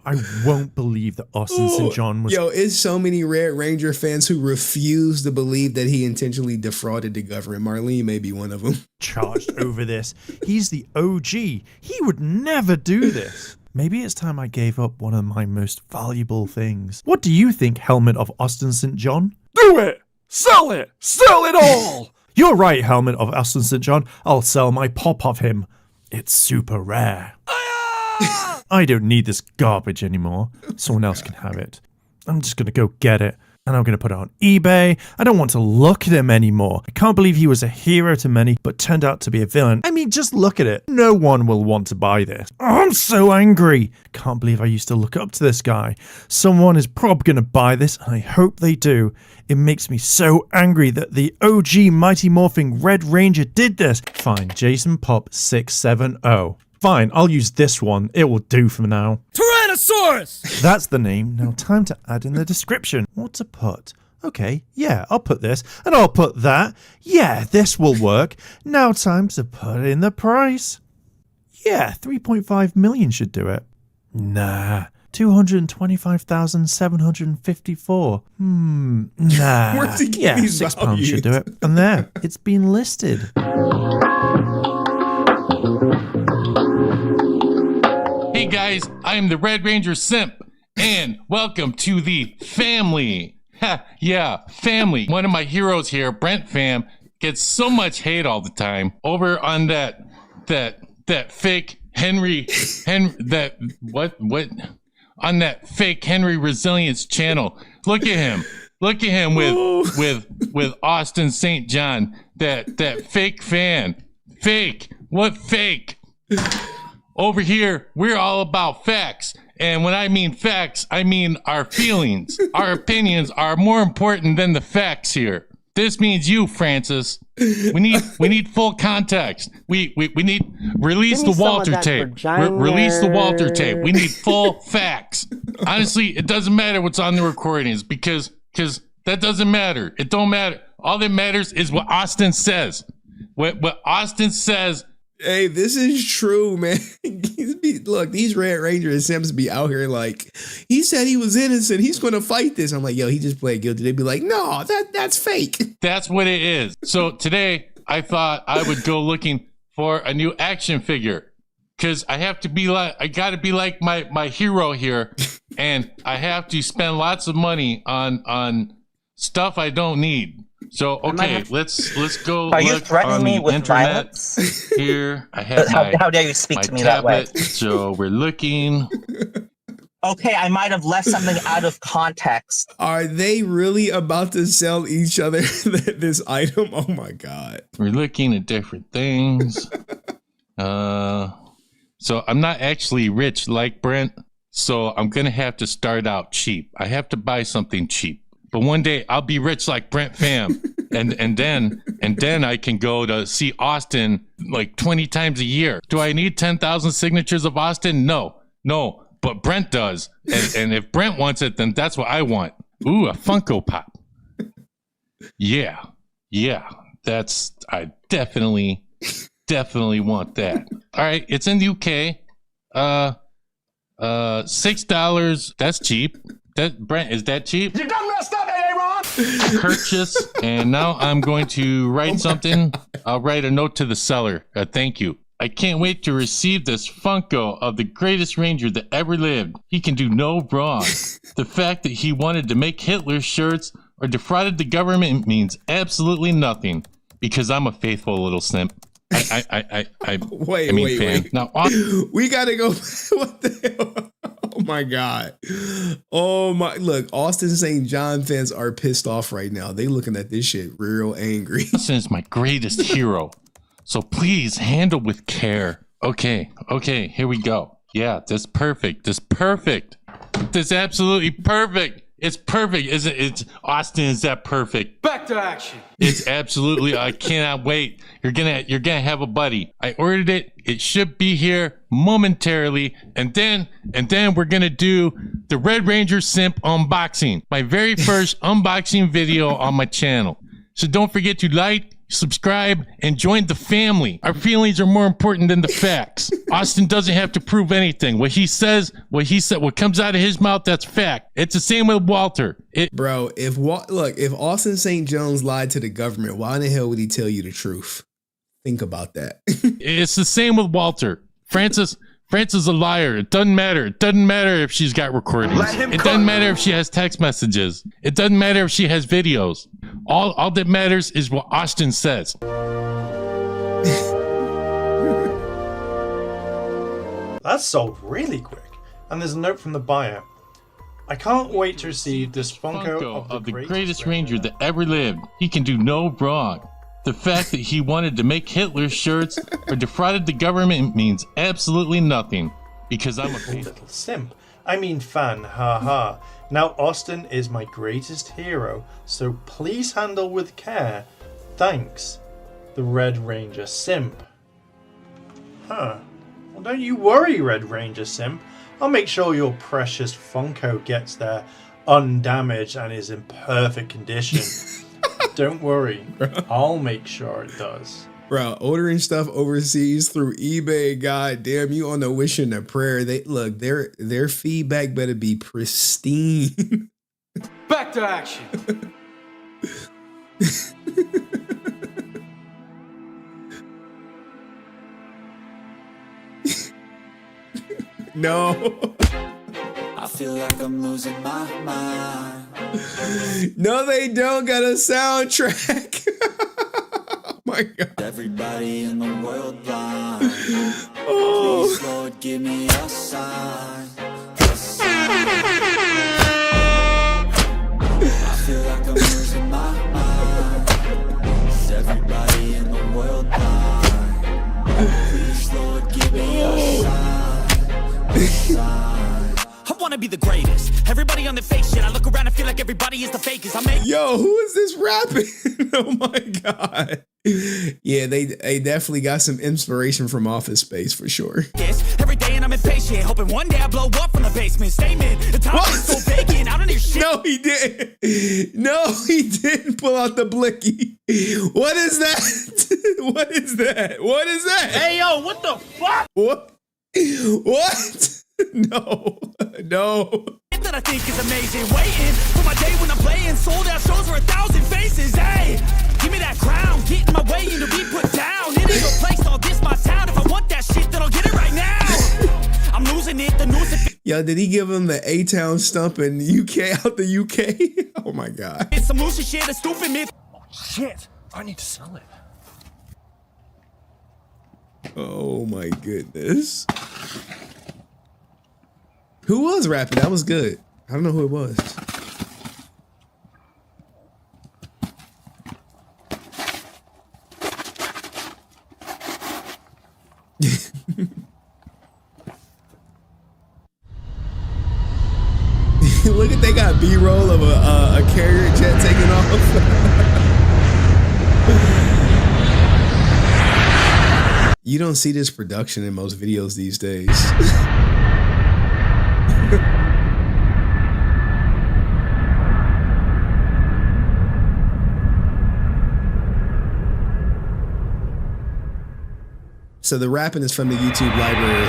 Speaker 6: I won't believe that Austin St. John was...
Speaker 2: Yo, it's so many Red Ranger fans who refuse to believe that he intentionally defrauded the government. Marlene may be one of them.
Speaker 6: Charged over this. He's the OG. He would never do this. Maybe it's time I gave up one of my most valuable things. What do you think, Helmet of Austin St. John?
Speaker 9: Do it! Sell it! Sell it all!
Speaker 6: You're right, Helmet of Austin St. John. I'll sell my pop of him. It's super rare. I don't need this garbage anymore. Someone else can have it. I'm just gonna go get it. And I'm going to put it on eBay. I don't want to look at him anymore. I can't believe he was a hero to many, but turned out to be a villain. I mean, just look at it. No one will want to buy this. Oh, I'm so angry. I can't believe I used to look up to this guy. Someone is probably going to buy this, and I hope they do. It makes me so angry that the OG Mighty Morphing Red Ranger did this. Fine, Jason Pop 670. Fine, I'll use this one. It will do for now. Tyrannosaurus! That's the name. Now time to add in the description. What to put? Okay, yeah, I'll put this. And I'll put that. Yeah, this will work. Now time to put in the price. Yeah, 3.5 million should do it. Nah. 225,754. Nah.
Speaker 2: Where's he getting
Speaker 6: Yeah,
Speaker 2: these
Speaker 6: £6 should do
Speaker 2: values?
Speaker 6: it. And there, it's been listed.
Speaker 5: Hey guys, I'm the Red Ranger Simp, and welcome to the family. Ha, yeah, family. One of my heroes here, Brent Pham, gets so much hate all the time over on that fake on that fake HenryResilient channel. Look at him. Look at him with Austin St. John, that fake fan. Fake. What fake? Over here, we're all about facts. And when I mean facts, I mean our feelings. Our opinions are more important than the facts here. This means you, Francis. We need full context. We need release the Walter tape. Release the Walter tape. We need full facts. Honestly, it doesn't matter what's on the recordings because that doesn't matter. It don't matter. All that matters is what Austin says. What Austin says.
Speaker 2: Hey, this is true, man. Look, these Red Ranger and Simps be out here like, he said he was innocent. He's going to fight this. I'm like, yo, he just played guilty. They'd be like, no, that's fake.
Speaker 5: That's what it is. So today, I thought I would go looking for a new action figure because I got to be like my hero here, and I have to spend lots of money on stuff I don't need. So okay, let's go.
Speaker 7: Are you threatening me with violence?
Speaker 5: Here, I have
Speaker 7: how dare you speak to me that way?
Speaker 5: So we're looking.
Speaker 7: Okay, I might have left something out of context.
Speaker 2: Are they really about to sell each other this item? Oh my god!
Speaker 5: We're looking at different things. So I'm not actually rich like Brent, so I'm gonna have to start out cheap. I have to buy something cheap. But one day I'll be rich like Brent Pham, and then I can go to see Austin like 20 times a year. Do I need 10,000 signatures of Austin? No, but Brent does. And if Brent wants it, then that's what I want. Ooh, a Funko Pop. Yeah, I definitely want that. All right, it's in the UK. $6. That's cheap. Brent, is that cheap?
Speaker 9: You done messed up, Aaron!
Speaker 5: Purchase, and now I'm going to write something. I'll write a note to the seller. Thank you. I can't wait to receive this Funko of the greatest ranger that ever lived. He can do no wrong. The fact that he wanted to make Hitler shirts or defrauded the government means absolutely nothing because I'm a faithful little simp.
Speaker 2: Wait.
Speaker 5: Now,
Speaker 2: we gotta go. What the hell? Oh my god. Oh my. Look, Austin St. John fans are pissed off right now. They looking at this shit real angry.
Speaker 5: Austin is my greatest hero. So please handle with care. Okay, here we go. Yeah, that's perfect. That's absolutely perfect. It's perfect, isn't it? It's Austin, is that perfect?
Speaker 9: Back to action.
Speaker 5: It's absolutely, I cannot wait. You're gonna have a buddy. I ordered it. It should be here momentarily. And then we're gonna do the Red Ranger Simp unboxing. My very first unboxing video on my channel. So don't forget to like, subscribe, and join the family. Our feelings are more important than the facts. Austin doesn't have to prove anything. What he said, what comes out of his mouth, that's fact. It's the same with Walter.
Speaker 2: Bro, if Austin St. Jones lied to the government, why in the hell would he tell you the truth? Think about that.
Speaker 5: It's the same with Walter. Francis is a liar. It doesn't matter. It doesn't matter if she's got recordings. It doesn't matter if she has text messages. It doesn't matter if she has videos. All that matters is what Austin says.
Speaker 6: That sold really quick. And there's a note from the buyer. I can't wait to receive this Funko
Speaker 5: of the greatest ranger that ever lived. He can do no wrong. The fact that he wanted to make Hitler shirts or defrauded the government means absolutely nothing, because I'm a
Speaker 6: little simp. I mean fan, haha. Now Austin is my greatest hero, so please handle with care. Thanks, the Red Ranger Simp. Huh. Well, don't you worry, Red Ranger Simp. I'll make sure your precious Funko gets there undamaged and is in perfect condition. Don't worry, I'll make sure it does.
Speaker 2: Bro, ordering stuff overseas through eBay, god damn, you on the wish and a prayer. They look, their feedback better be pristine.
Speaker 9: Back to action.
Speaker 2: No.
Speaker 8: I feel like I'm losing my mind.
Speaker 2: No, they don't got a soundtrack. Oh my god.
Speaker 8: Everybody in the world blind. Oh. Please, Lord, give me a sign. A sign. I feel like I'm losing my mind. Is everybody in the world blind? Please, Lord, give me a sign. A sign. I wanna be the greatest. Everybody on the fake shit. I look around and feel like everybody is the fakest. I make
Speaker 2: Yo, who is this rapping? Oh my god. Yeah, they definitely got some inspiration from Office Space for sure.
Speaker 8: every day and I'm impatient, hoping one day I blow up from the basement. Statement. The top is so vacant. I don't hear shit.
Speaker 2: No, he didn't. No, he didn't pull out the blicky. What is that? What is that? What is that?
Speaker 9: Hey yo, what the fuck?
Speaker 2: What? What? No. No.
Speaker 8: That I think is amazing. Waiting for my day when I'm playing sold out shows for 1,000 faces. Hey, give me that crown. Get in my way and to be put down. It ain't a place, all this my town. If I want that shit, then I'll get it right now. I'm losing it. The news.
Speaker 2: Yo, did he give him the A-Town stump in UK out the UK? Oh my god.
Speaker 8: It's some loose shit, a stupid myth.
Speaker 6: Oh, shit, I need to sell it.
Speaker 2: Oh my goodness. Who was rapping? That was good. I don't know who it was. Look at, they got B-roll of a carrier jet taking off. You don't see this production in most videos these days. So the rapping is from the YouTube library.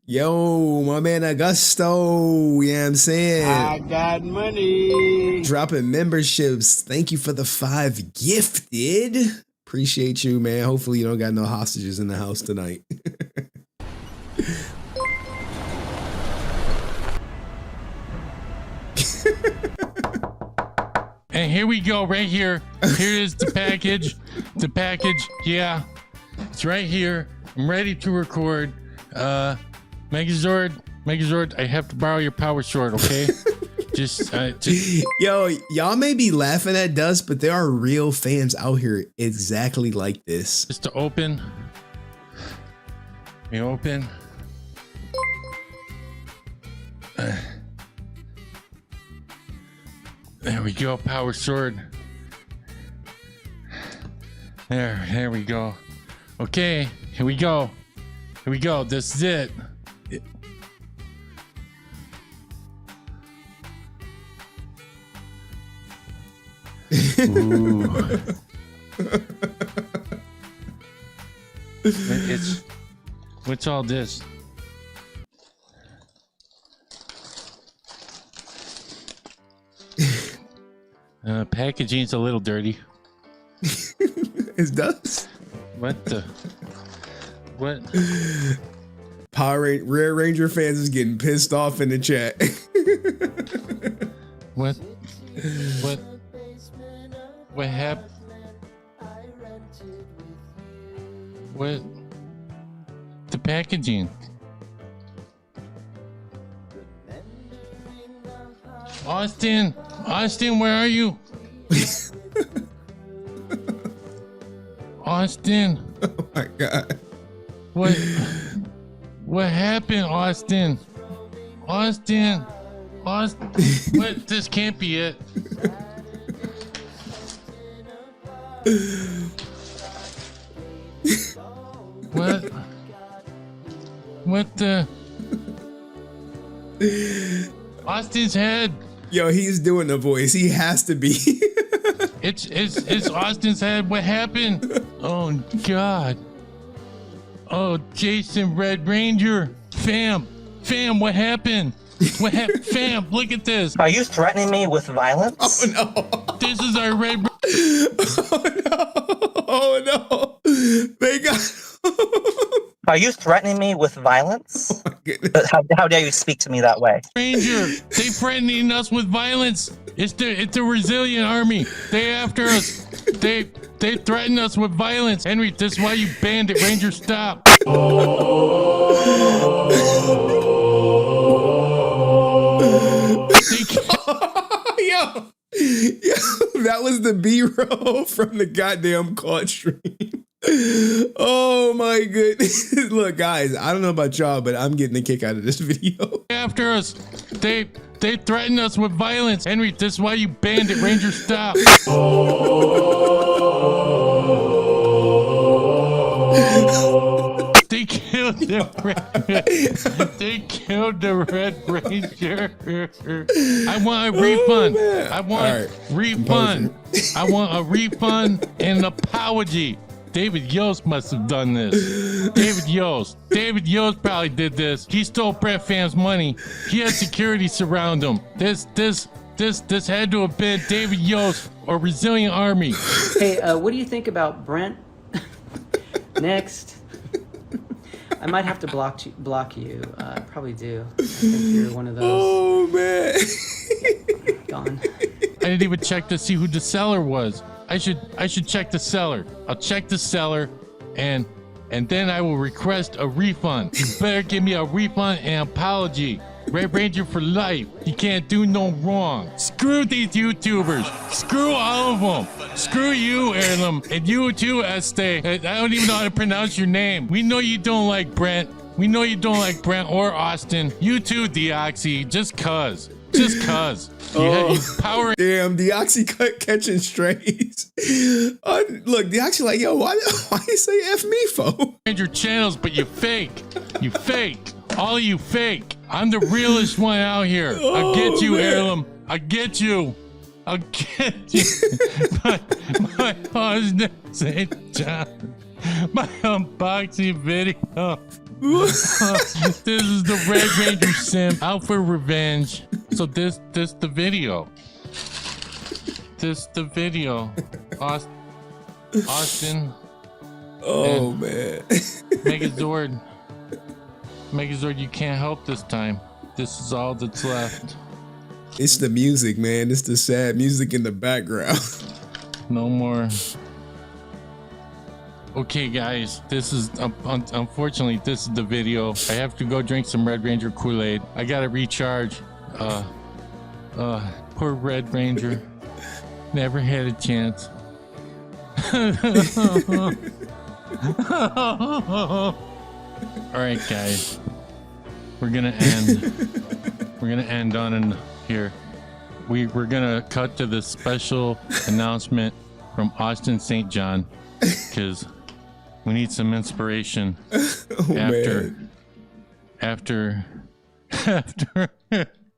Speaker 2: Yo, my man Augusto, you know what I'm saying?
Speaker 19: I got money.
Speaker 2: Dropping memberships. Thank you for the 5 gifted. Appreciate you, man. Hopefully you don't got no hostages in the house tonight.
Speaker 5: And here we go, right here. Here is the package. The package, yeah. It's right here. I'm ready to record. Megazord, I have to borrow your power sword, okay? just
Speaker 2: Yo, y'all may be laughing at Dust, but there are real fans out here exactly like this.
Speaker 5: Just to open. We open. There we go, power sword. There we go. Okay, here we go. Here we go. This is it. Ooh. What's all this? Packaging's a little dirty.
Speaker 2: It does.
Speaker 5: What the? What?
Speaker 2: Red Ranger fans is getting pissed off in the chat.
Speaker 5: What happened? What? The packaging. Austin, where are you? Austin.
Speaker 2: Oh my God.
Speaker 5: What happened, Austin? Austin. What? This can't be it. What? What the? Austin's head.
Speaker 2: Yo, he's doing the voice. He has to be.
Speaker 5: It's Austin's head. What happened? Oh God. Oh, Jason Red Ranger. Pham, what happened? Pham, look at this.
Speaker 7: Are you threatening me with violence?
Speaker 2: Oh no.
Speaker 5: This is our Red.
Speaker 2: Oh no. They got.
Speaker 7: Are you threatening me with violence?
Speaker 2: Oh my goodness.
Speaker 7: How dare you speak to me that way?
Speaker 5: Ranger, they threatening us with violence. It's the Resilient Army. They after us. They threaten us with violence. Henry, this is why you banned it. Ranger, stop.
Speaker 2: Yo, that was the B-roll from the goddamn COD stream. Oh my goodness. Look, guys, I don't know about y'all, but I'm getting a kick out of this video.
Speaker 5: After us. They threaten us with violence. Henry, this is why you banned it. Ranger, stop. They killed the Red Ranger. I want a refund. I want refund. I want a refund and an apology. David Yost must have done this. David Yost probably did this. He stole Brent Pham's money. He had security surround him. This had to have been David Yost or Resilient Army.
Speaker 10: Hey, what do you think about Brent? Next. I might have to block you. I probably do. I think you're one of those.
Speaker 2: Oh man.
Speaker 10: Gone.
Speaker 5: I didn't even check to see who the seller was. I should check the seller. I'll check the seller and then I will request a refund. You better give me a refund and apology. Red Ranger for life. You can't do no wrong. Screw these YouTubers. Screw all of them. Screw you, Heirloom. And you too, Este. I don't even know how to pronounce your name. We know you don't like Brent. We know you don't like Brent or Austin. You too, Deoxy. Just cuz. Just cuz. You power.
Speaker 2: Damn, Deoxy catching strays. Look, Deoxy like, yo, why you say F me for?
Speaker 5: Your channels, but you fake. You fake. All of you fake. I'm the realest one out here. I'll get you, Heirloom. I'll get you. I'll get you. my husband, St. John. My unboxing video. This is the Red Ranger Simp out for revenge. So this the video. This the video. Austin.
Speaker 2: Oh man.
Speaker 5: Megazord, you can't help this time. This is all that's left.
Speaker 2: It's the music, man. It's the sad music in the background.
Speaker 5: No more. Okay, guys, this is unfortunately this is the video. I have to go drink some Red Ranger Kool-Aid. I gotta recharge. Poor Red Ranger. Never had a chance. All right, guys, we're gonna end on in here. We're gonna cut to the special announcement from Austin St. John because we need some inspiration after.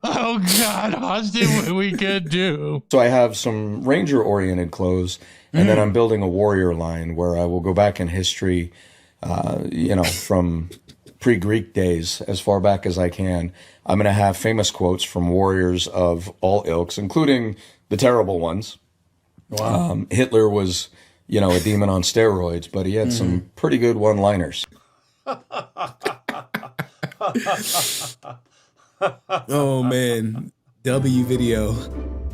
Speaker 5: Oh God, Austin, what we could do?
Speaker 13: So I have some Ranger-oriented clothes, and then I'm building a warrior line where I will go back in history, from pre-Greek days as far back as I can. I'm going to have famous quotes from warriors of all ilks, including the terrible ones. Wow. Hitler was, a demon on steroids, but he had some pretty good one-liners.
Speaker 2: Oh man, W video.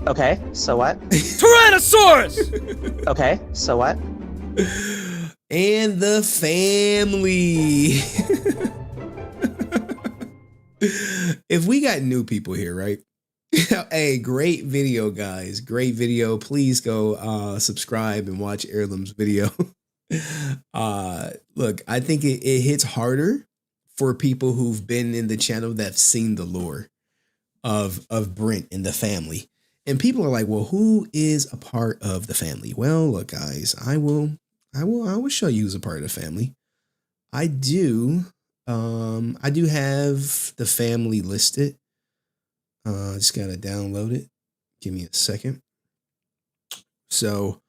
Speaker 10: Okay, so what?
Speaker 2: Tyrannosaurus.
Speaker 10: Okay, so what?
Speaker 2: And the family. If we got new people here, right? Hey, great video, guys. Great video. Please go subscribe and watch Heirloom's video. Look, I think it hits harder for people who've been in the channel that've seen the lore of Brent and the family. And people are like, well, who is a part of the family? Well, look, guys, I will show you who's a part of the family. I do have the family listed. Just gotta download it. Give me a second. So,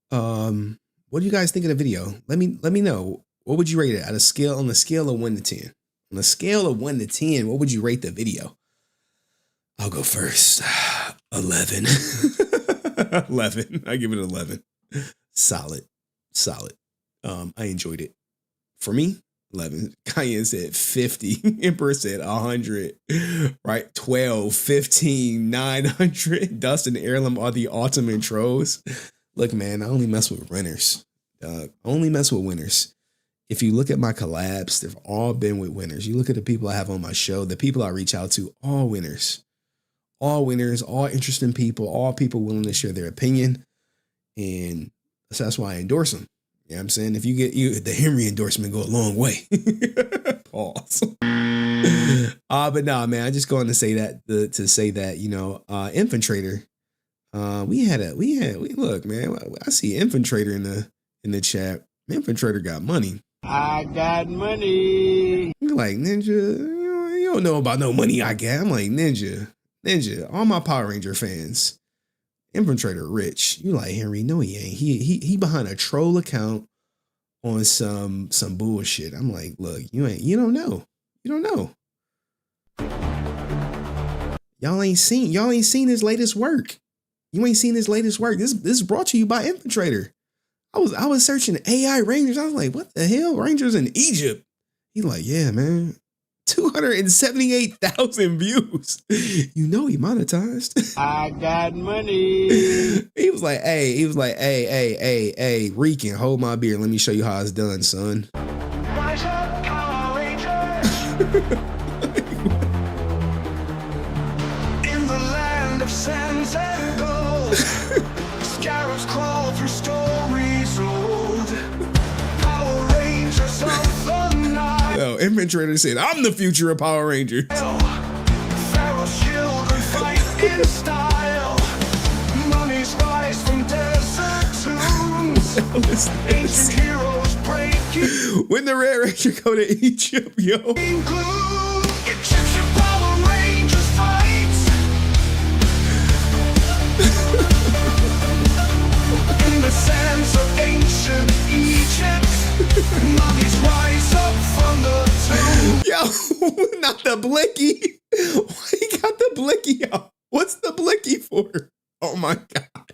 Speaker 2: what do you guys think of the video? Let me know. What would you rate it on a scale of 1 to 10? On a scale of 1 to 10, what would you rate the video? I'll go first. 11. 11. I give it 11. Solid. I enjoyed it. For me, 11. Cayenne said 50. Emperor said 100. Right? 12, 15, 900. Dust and Heirloom are the ultimate trolls. Look, man, I only mess with winners. Only mess with winners. If you look at my collabs, they've all been with winners. You look at the people I have on my show, the people I reach out to, all winners. All winners, all interesting people, all people willing to share their opinion. And that's why I endorse them. You know what I'm saying? If you get the Henry endorsement, go a long way. Pause. But nah, man, I just going to say that, you know, Infiltrator. We look, man, I see Infiltrator in the chat. Infiltrator got money.
Speaker 19: I got money.
Speaker 2: You're like, Ninja, you don't know about no money I got. I'm like, Ninja, all my Power Ranger fans, Infiltrator rich. You like, Henry? No, he ain't. He behind a troll account on some bullshit. I'm like, look, you don't know. Y'all ain't seen his latest work. You ain't seen his latest work. This is brought to you by Infiltrator. I was searching AI Rangers. I was like, what the hell? Rangers in Egypt. He's like, yeah, man. 278,000 views. You know he monetized.
Speaker 19: I got money.
Speaker 2: He was like, hey, Rican, hold my beer. Let me show you how it's done, son.
Speaker 8: Rise up, Power Rangers. In the land of sands and gold, scarabs crawl through stories old. Power Rangers of the night.
Speaker 2: Yo, Infiltrator said, I'm the future of Power Rangers.
Speaker 8: Pharaoh's children fight in style. Mummies rise from desert tombs. Ancient heroes break you.
Speaker 2: When the Red Ranger go to Egypt, yo.
Speaker 8: In gloom, Egyptian Power Rangers fight. In the sands of ancient Egypt, mummies rise up from the tomb.
Speaker 2: Yo, not the blicky. Why he got the blicky out? What's the blicky for? Oh my God.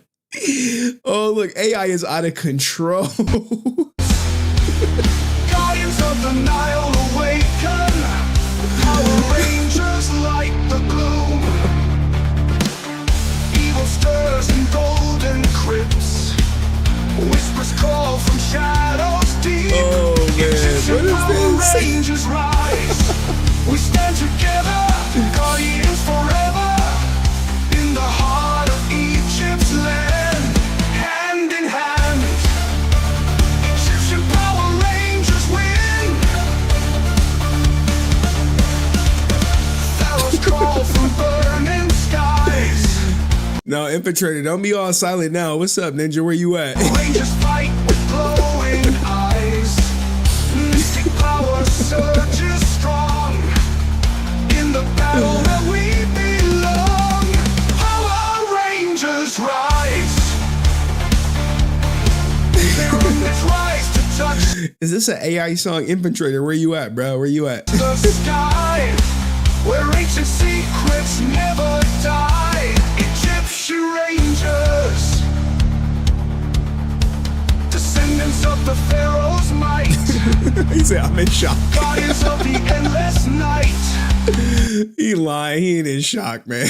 Speaker 2: Oh, look, AI is out of control.
Speaker 8: Guardians of the Nile awaken. Power Rangers light the gloom. Evil stirs in golden crypts. Whispers call from shadows deep.
Speaker 2: Oh man, what
Speaker 8: Power
Speaker 2: is this?
Speaker 8: Rangers rise. We stand together, guardians forever. In the heart of Egypt's land, hand in hand. Egyptian Power Rangers win. Pharaohs crawl from burning skies.
Speaker 2: No, Infiltrator, don't be all silent now. What's up, Ninja? Where you at?
Speaker 8: Rangers fight with glowing eyes. Mystic power surges strong. In the battle where we belong, Power Rangers rise. Their omens rise to touch
Speaker 2: Is this an AI song? Infiltrator, where you at, bro? Where you at?
Speaker 8: the sky, where ancient secrets never die. Egyptian Rangers, descendants of the Pharaoh's might.
Speaker 2: He said, I'm in shock.
Speaker 8: Guardians of the endless night.
Speaker 2: He lying. He ain't in shock, man.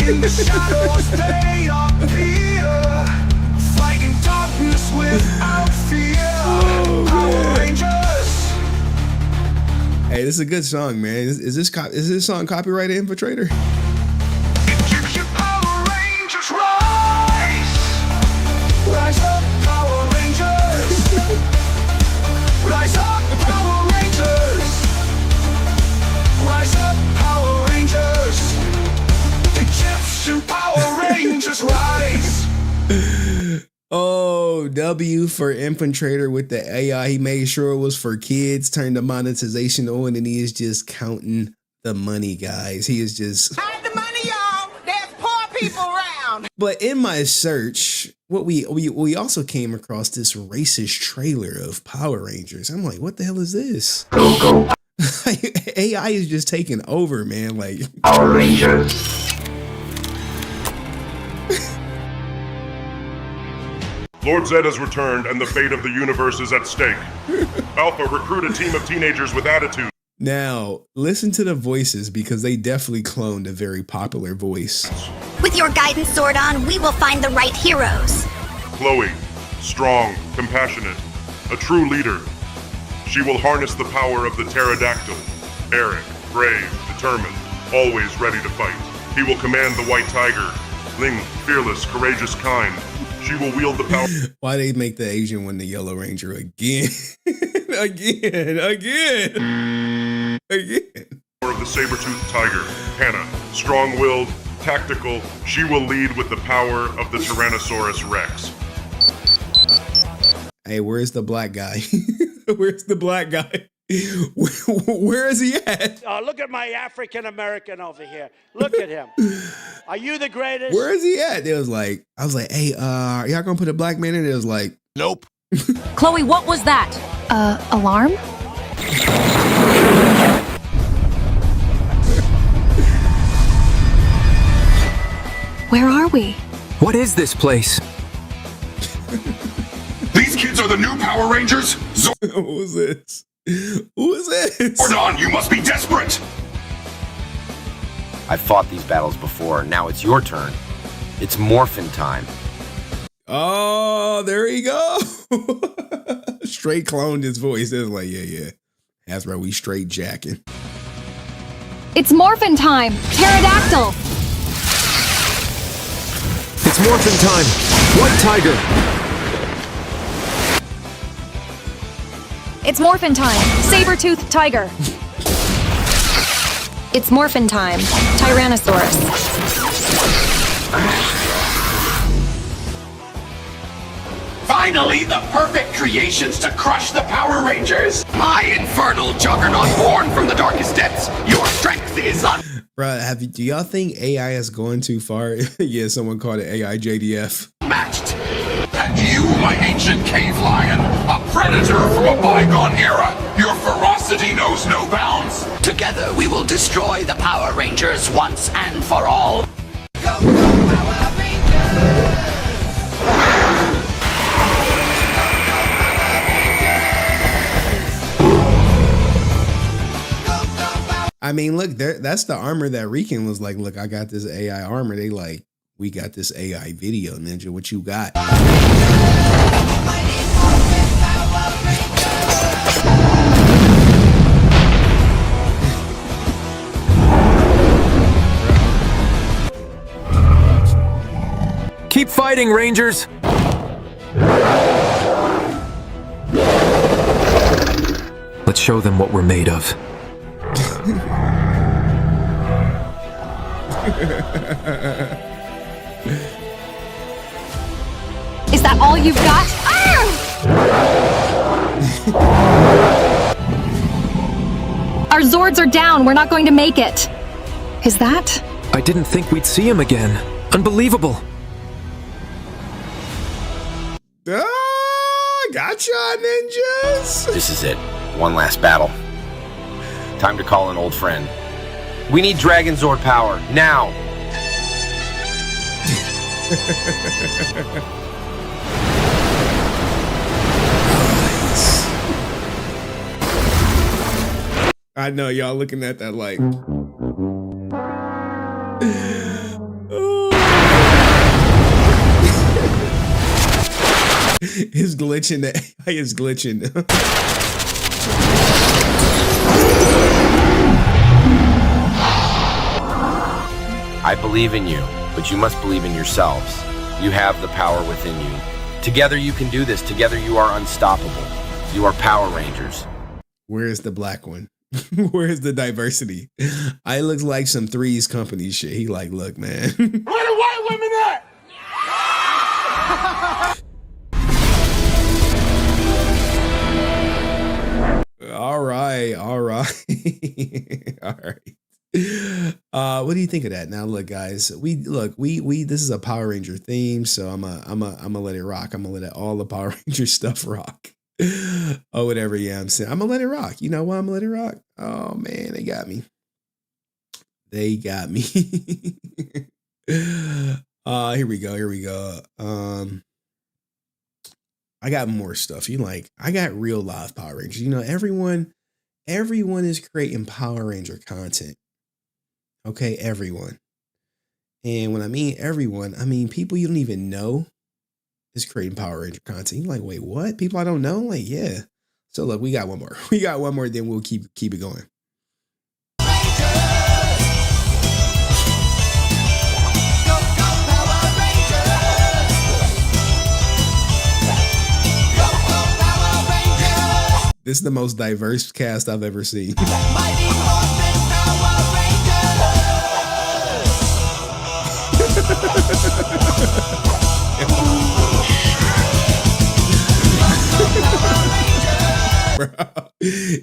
Speaker 8: In the shadows they appear, fighting darkness without fear. Power Rangers.
Speaker 2: Hey, this is a good song, man. Is this song copyrighted Infiltrator?
Speaker 8: Power Rangers rise. Rise up, Power Rangers. Rise up, Power Rangers. Rise up, Power Rangers. Egyptian Power Rangers rise.
Speaker 2: Oh, W for Infiltrator with the AI. He made sure it was for kids, turned the monetization on, and he is just counting the money, guys. He is just...
Speaker 8: Hide the money, y'all. There's poor people around.
Speaker 2: But in my search, what we also came across this racist trailer of Power Rangers. I'm like, what the hell is this? AI is just taking over, man. Like
Speaker 8: Power Rangers.
Speaker 11: Lord Zed has returned and the fate of the universe is at stake. Alpha, recruit a team of teenagers with attitude.
Speaker 2: Now, listen to the voices because they definitely cloned a very popular voice.
Speaker 14: With your guidance, Zordon, we will find the right heroes.
Speaker 11: Chloe, strong, compassionate, a true leader. She will harness the power of the pterodactyl. Eric, brave, determined, always ready to fight. He will command the white tiger. Ling, fearless, courageous, kind. She will wield the power.
Speaker 2: Why they make the Asian one the Yellow Ranger again? again.
Speaker 11: Of the saber-toothed tiger. Hannah, strong-willed, tactical. She will lead with the power of the Tyrannosaurus Rex.
Speaker 2: Hey, where's the black guy? Where's the black guy? Where is he at?
Speaker 19: Look at my African American over here. Look at him. Are you the greatest?
Speaker 2: Where is he at? I was like, hey, y'all gonna put a black man in? It was like, nope.
Speaker 15: Chloe, what was that?
Speaker 14: Alarm? Where are we?
Speaker 16: What is this place?
Speaker 17: These kids are the new Power Rangers?
Speaker 2: Who is this? Who is this?
Speaker 17: Zordon, you must be desperate!
Speaker 26: I've fought these battles before. Now it's your turn. It's morphin' time.
Speaker 2: Oh, there you go. Straight cloned his voice. It was like, yeah. That's right. We straight jacking.
Speaker 15: It's morphin' time. Pterodactyl.
Speaker 16: It's morphin' time. White tiger.
Speaker 15: It's morphin' time. Saber-toothed tiger. It's morphin' time. Tyrannosaurus.
Speaker 17: Finally, the perfect creations to crush the Power Rangers! My infernal juggernaut born from the darkest depths! Your strength is
Speaker 2: Bruh, do y'all think AI is going too far? Yeah, someone called it AI JDF.
Speaker 17: unmatched! And you, my ancient cave lion, a predator from a bygone era, your ferocity knows no bounds! Together we will destroy the Power Rangers once and for all!
Speaker 2: I mean, look, that's the armor that Rican was like, look, I got this AI armor. They like, we got this AI video, Ninja. What you got?
Speaker 16: Keep fighting, Rangers! Let's show them what we're made of.
Speaker 15: Is that all you've got? Our Zords are down. We're not going to make it. Is that?
Speaker 16: I didn't think we'd see him again. Unbelievable.
Speaker 2: Gotcha, ninjas!
Speaker 26: This is it. One last battle. Time to call an old friend. We need Dragon Zord power, now!
Speaker 2: I know y'all looking at that like. It's glitching. That is glitching.
Speaker 26: I believe in you, but you must believe in yourselves. You have the power within you. Together you can do this. Together you are unstoppable. You are Power Rangers.
Speaker 2: Where's the black one? Where's the diversity? I looks like some Three's Company shit. He like, look, man.
Speaker 9: Where the white women at?
Speaker 2: All right. All right. What do you think of that? Now, look, guys, we this is a Power Ranger theme, so I'm gonna let it rock. I'm gonna let all the Power Ranger stuff rock. Or whatever, yeah, I'm saying. I'm gonna let it rock. You know why I'm gonna let it rock? Oh man, they got me. Here we go. I got more stuff. I got real live Power Rangers. You know, everyone is creating Power Ranger content. Okay, everyone. And when I mean everyone, I mean people you don't even know is creating Power Ranger content. You're like, wait, what? People I don't know? Like, yeah. So look, we got one more. Then we'll keep it going. This is the most diverse cast I've ever seen. Bro,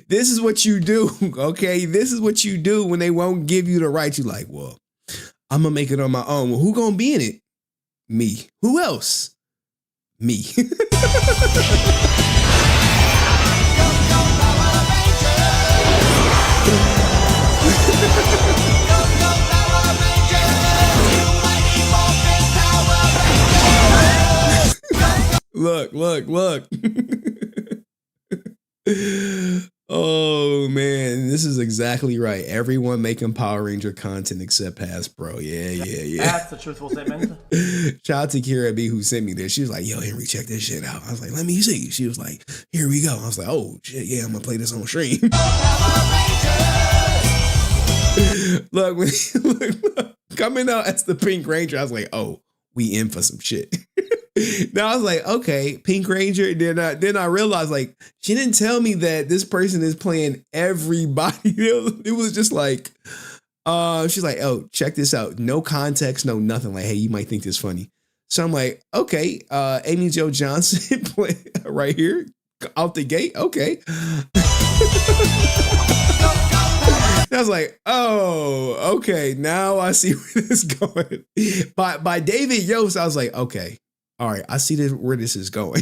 Speaker 2: this is what you do, okay? This is what you do when they won't give you the right. You like, well, I'm gonna make it on my own. Well, who gonna be in it? Me. Who else? Me. Look. Oh man, this is exactly right. Everyone making Power Ranger content except Hasbro. Yeah.
Speaker 18: That's the truthful statement.
Speaker 2: Shout out to Kira B who sent me this. She was like, yo, Henry, check this shit out. I was like, let me see. She was like, here we go. I was like, oh shit, yeah, I'm gonna play this on stream. Look, coming out as the Pink Ranger, I was like, oh, we in for some shit. Now I was like, okay, Pink Ranger. Then I realized, like, she didn't tell me that this person is playing everybody. It was just like, she's like, oh, check this out. No context, no nothing. Like, hey, you might think this funny. So I'm like, okay, Amy Jo Johnson play right here out the gate. Okay. I was like, oh, okay. Now I see where this is going. By David Yost, I was like, okay. All right, I see where this is going.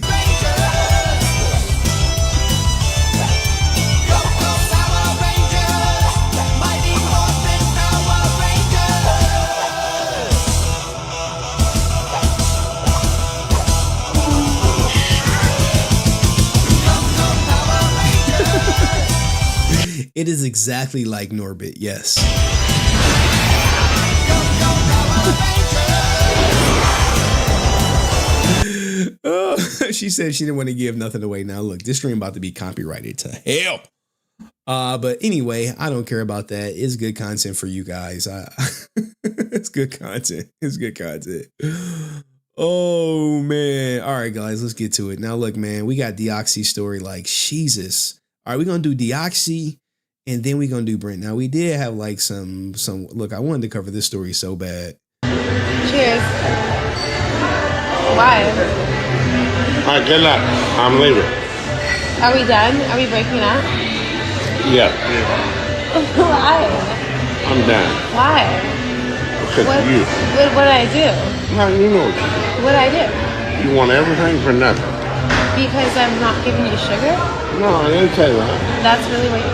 Speaker 2: It is exactly like Norbit, yes. She said she didn't want to give nothing away. Now look, this stream about to be copyrighted to hell. But anyway, I don't care about that. It's good content for you guys. It's good content. It's good content. Oh man. All right, guys, let's get to it. Now look, man, we got Deoxy story like Jesus. All right, we're gonna do Deoxy and then we're gonna do Brent. Now we did have like some look, I wanted to cover this story so bad.
Speaker 20: Cheers. Why?
Speaker 21: All right, good luck. I'm leaving.
Speaker 20: Are we done? Are we breaking up?
Speaker 21: Yeah.
Speaker 20: Why?
Speaker 21: I'm done.
Speaker 20: Why?
Speaker 21: Because
Speaker 20: What-
Speaker 21: of you.
Speaker 20: What did I do?
Speaker 21: No, you know what you do.
Speaker 20: What did I do?
Speaker 21: You want everything for nothing.
Speaker 20: Because I'm not giving you sugar?
Speaker 21: No, I didn't say that.
Speaker 20: That's really what you...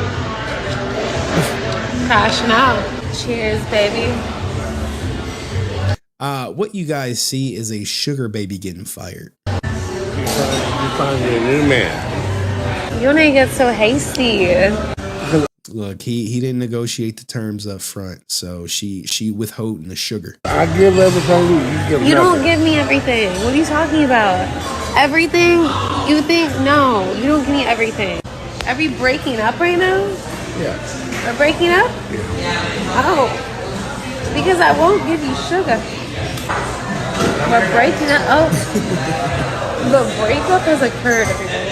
Speaker 20: Crashing out. Cheers, baby.
Speaker 2: What you guys see is a sugar baby getting fired.
Speaker 21: You find me a new man.
Speaker 20: You don't get so hasty.
Speaker 2: Look, he didn't negotiate the terms up front, so she withholding the sugar.
Speaker 21: I give everything you give.
Speaker 20: You don't give me everything. What are you talking about? Everything? You think? No, you don't give me everything. Are we breaking up right now?
Speaker 21: Yeah.
Speaker 20: We're breaking up? Yeah. Oh, because I won't give you sugar. We're breaking up. Oh, the breakup has occurred, everybody.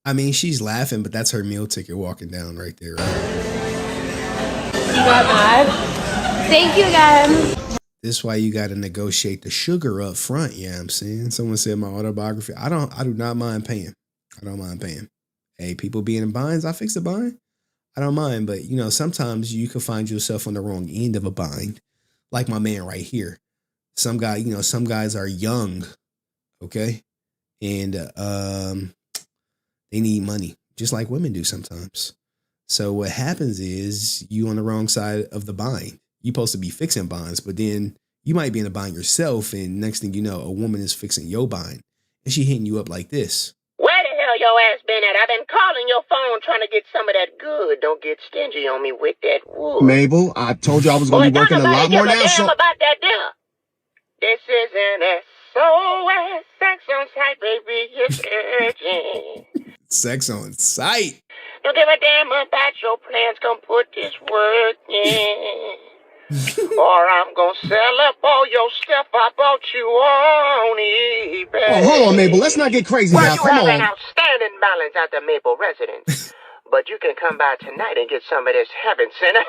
Speaker 2: I mean, she's laughing, but that's her meal ticket walking down right there, right?
Speaker 20: You got mad? Thank you again.
Speaker 2: This is why you got to negotiate the sugar up front. Yeah, I'm saying. Someone said my autobiography. I do not mind paying. I don't mind paying. Hey, people being in binds, I fix the bind. I don't mind, but you know, sometimes you can find yourself on the wrong end of a bind, like my man right here. Some guys are young, okay, and they need money, just like women do sometimes. So what happens is you on the wrong side of the bind. You're supposed to be fixing binds, but then you might be in a bind yourself, and next thing you know, a woman is fixing your bind, and she hitting you up like this.
Speaker 1: Where the hell your ass been at? I've been calling your phone trying to get some of that good. Don't get stingy on me with that wood.
Speaker 12: Mabel, I told you I was going to be working a lot more now, so...
Speaker 1: about that dinner. This is an SOS. Sex on site, baby. It's urgent.
Speaker 2: Sex on site.
Speaker 1: Don't give a damn about your plans. Come put this work in. Or I'm gonna sell up all your stuff I bought you on eBay.
Speaker 12: Oh, hold on, Mabel. Let's not get crazy now.
Speaker 1: You
Speaker 12: Come
Speaker 1: have
Speaker 12: on.
Speaker 1: an outstanding balance at the Maple residence. But you can come by tonight and get some of this heaven center.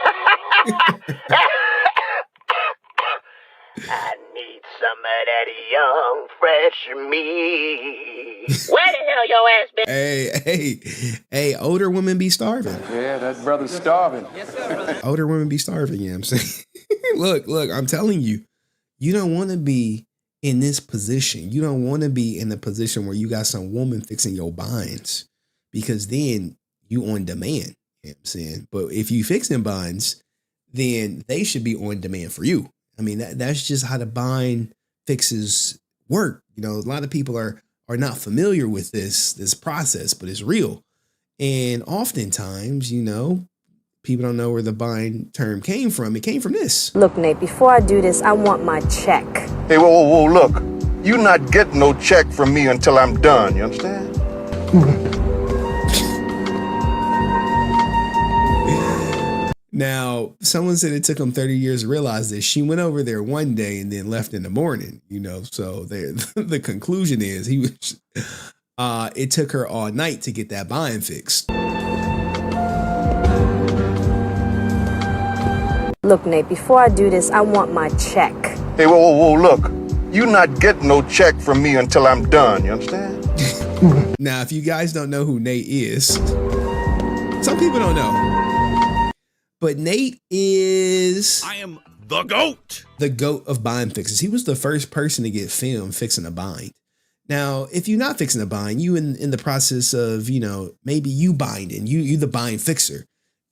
Speaker 1: I need some of that young, fresh meat. Where the hell your ass been?
Speaker 2: Hey, older women be starving.
Speaker 3: Yeah, that brother's starving.
Speaker 10: Yes, sir, brother.
Speaker 2: Older women be starving, you know what I'm saying? Look, I'm telling you, you don't want to be in this position. You don't want to be in the position where you got some woman fixing your binds, because then you on demand, you know what I'm saying? But if you fixing binds, then they should be on demand for you. I mean, that's just how the bind fixes work. You know, a lot of people are not familiar with this process, but it's real. And oftentimes, you know, people don't know where the bind term came from. It came from this.
Speaker 18: Look, Nate, before I do this, I want my check.
Speaker 21: Hey, whoa, look. You not getting no check from me until I'm done, you understand?
Speaker 2: Now, someone said it took them 30 years to realize this. She went over there one day and then left in the morning, you know. So the conclusion is it took her all night to get that bind fixed.
Speaker 18: Look, Nate, before I do this, I want my check.
Speaker 21: Hey, whoa, look. You not getting no check from me until I'm done, you understand?
Speaker 2: Now, if you guys don't know who Nate is, some people don't know. But Nate is...
Speaker 22: I am the GOAT.
Speaker 2: The GOAT of bind fixes. He was the first person to get filmed fixing a bind. Now, if you're not fixing a bind, you in the process of, you know, maybe you binding, you the bind fixer,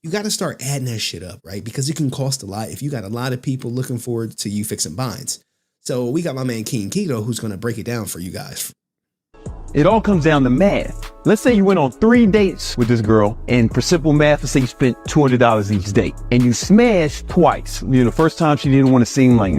Speaker 2: you got to start adding that shit up, right? Because it can cost a lot if you got a lot of people looking forward to you fixing binds. So we got my man King Keto, who's going to break it down for you guys.
Speaker 23: It all comes down to math. Let's say you went on 3 dates with this girl, and for simple math, let's say you spent $200 each date, and you smashed twice. You know, the first time she didn't want to seem like,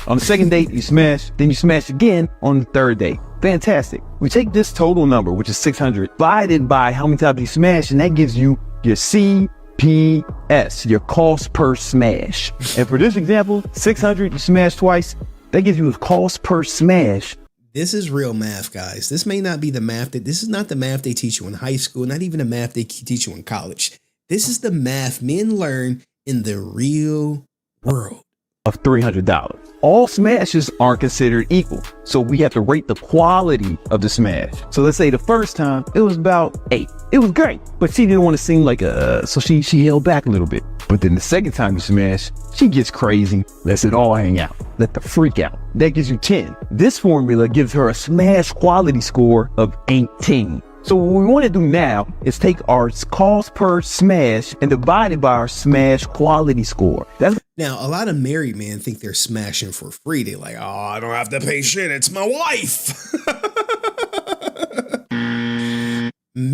Speaker 23: On the second date, you smashed, then you smashed again on the third date. Fantastic. We take this total number, which is 600, divided by how many times you smash, and that gives you your CPS, your cost per smash. And for this example, 600, you smash twice, that gives you a cost per smash.
Speaker 2: This is real math, guys. This may not be the math this is not the math they teach you in high school, not even the math they teach you in college. This is the math men learn in the real world.
Speaker 23: Of $300. All smashes aren't considered equal, so we have to rate the quality of the smash. So let's say the first time it was about 8. It was great, but she didn't want to seem like so she held back a little bit. But then the second time you smash, she gets crazy, lets it all hang out, let the freak out. That gives you 10. This formula gives her a smash quality score of 18. So what we want to do now is take our cost per smash and divide it by our smash quality score.
Speaker 2: Now, a lot of married men think they're smashing for free. They're like, oh, I don't have to pay shit. It's my wife.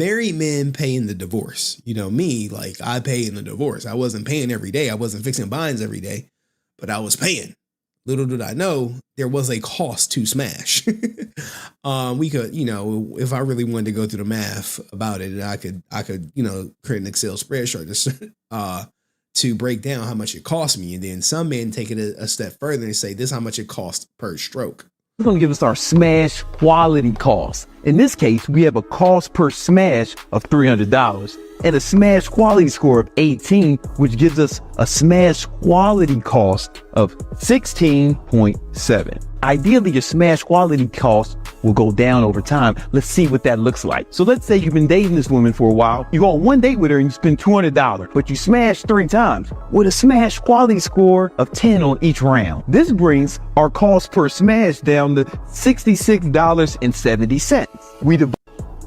Speaker 2: married men paying the divorce. You know, me, like I pay in the divorce. I wasn't paying every day. I wasn't fixing binds every day, but I was paying. Little did I know there was a cost to smash. We could, you know, if I really wanted to go through the math about it, I could, you know, create an Excel spreadsheet to break down how much it cost me. And then some men take it a step further and say, this is how much it costs per stroke.
Speaker 23: It's going to give us our smash quality cost. In this case, we have a cost per smash of $300 and a smash quality score of 18, which gives us a smash quality cost of 16.7. Ideally, your smash quality cost will go down over time. Let's see what that looks like. So let's say you've been dating this woman for a while. You go on one date with her and you spend $200, but you smash 3 times with a smash quality score of 10 on each round. This brings our cost per smash down to $66.70.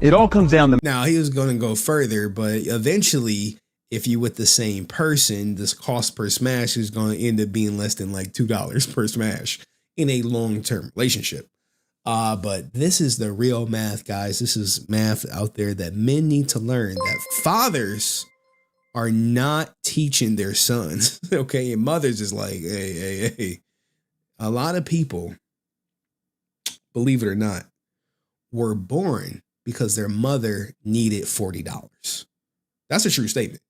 Speaker 23: It all comes down to...
Speaker 2: Now, he was going to go further, but eventually, if you with the same person, this cost per smash is going to end up being less than like $2 per smash in a long-term relationship. But this is the real math, guys. This is math out there that men need to learn, that fathers are not teaching their sons. Okay. And mothers is like, hey. A lot of people, believe it or not, were born because their mother needed $40. That's a true statement.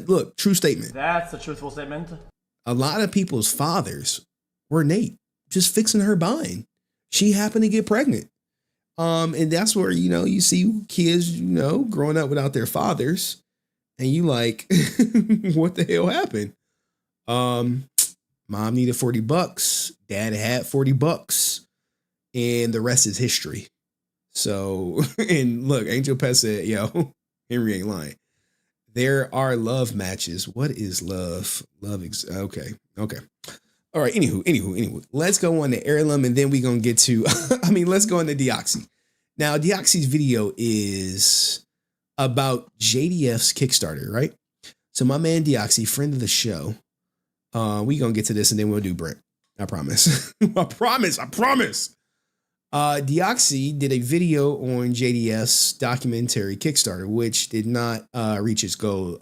Speaker 2: Look, true statement.
Speaker 9: That's a truthful statement.
Speaker 2: A lot of people's fathers were Nate, just fixing her bind. She happened to get pregnant. And that's where, you know, you see kids, you know, growing up without their fathers and you like, what the hell happened? Mom needed $40. Dad had $40 and the rest is history. So, and look, Angel Pest said, yo, Henry ain't lying. There are love matches. What is love? Okay. All right. Anywho. Let's go on to Heirloom and then we're going to get to, let's go on to Deoxy. Now, Deoxy's video is about JDF's Kickstarter, right? So my man Deoxy, friend of the show, we going to get to this and then we'll do Brent. I promise. I promise. Deoxy did a video on JDF's documentary Kickstarter, which did not reach its goal,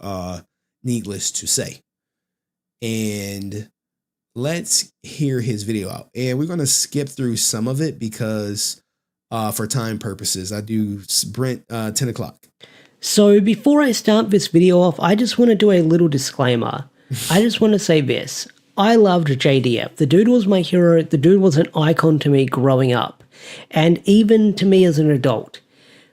Speaker 2: needless to say. And let's hear his video out. And we're going to skip through some of it because for time purposes, I do Brent 10 o'clock.
Speaker 4: So before I start this video off, I just want to do a little disclaimer. I just want to say this. I loved JDF. The dude was my hero. The dude was an icon to me growing up. And even to me as an adult.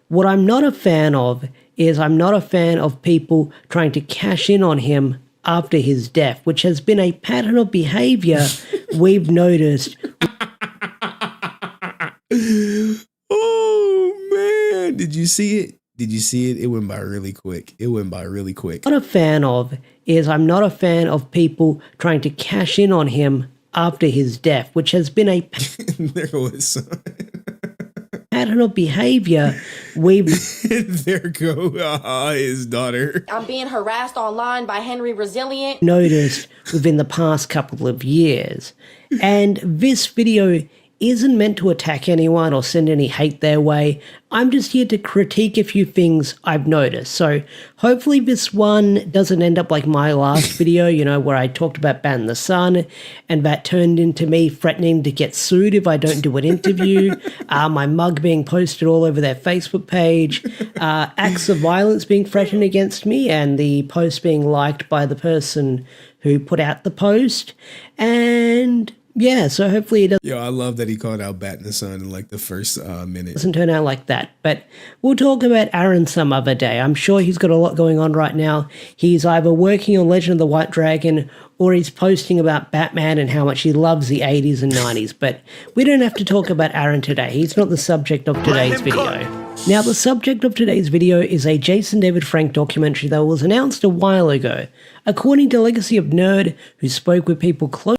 Speaker 4: What I'm not a fan of is I'm not a fan of people trying to cash in on him after his death, which has been a pattern of behavior we've noticed.
Speaker 2: Oh, man. Did you see it? It went by really quick.
Speaker 4: What I'm not a fan of is I'm not a fan of people trying to cash in on him after his death, which has been a
Speaker 2: there was
Speaker 4: pattern of behavior we've
Speaker 2: there go his daughter.
Speaker 6: I'm being harassed online by HenryResilient.
Speaker 4: Noticed within the past couple of years. And this video isn't meant to attack anyone or send any hate their way. I'm just here to critique a few things I've noticed. So hopefully this one doesn't end up like my last video, you know, where I talked about Bat in the Sun and that turned into me threatening to get sued if I don't do an interview, my mug being posted all over their Facebook page, acts of violence being threatened against me and the post being liked by the person who put out the post. And yeah, so hopefully it doesn't.
Speaker 2: Yo, I love that he called out Bat in the Sun in like the first minute.
Speaker 4: Doesn't turn out like that, but we'll talk about Aaron some other day. I'm sure he's got a lot going on right now. He's either working on Legend of the White Dragon or he's posting about Batman and how much he loves the 80s and 90s, but we don't have to talk about Aaron today. He's not the subject of today's video. Now, the subject of today's video is a Jason David Frank documentary that was announced a while ago. According to Legacy of Nerd, who spoke with people close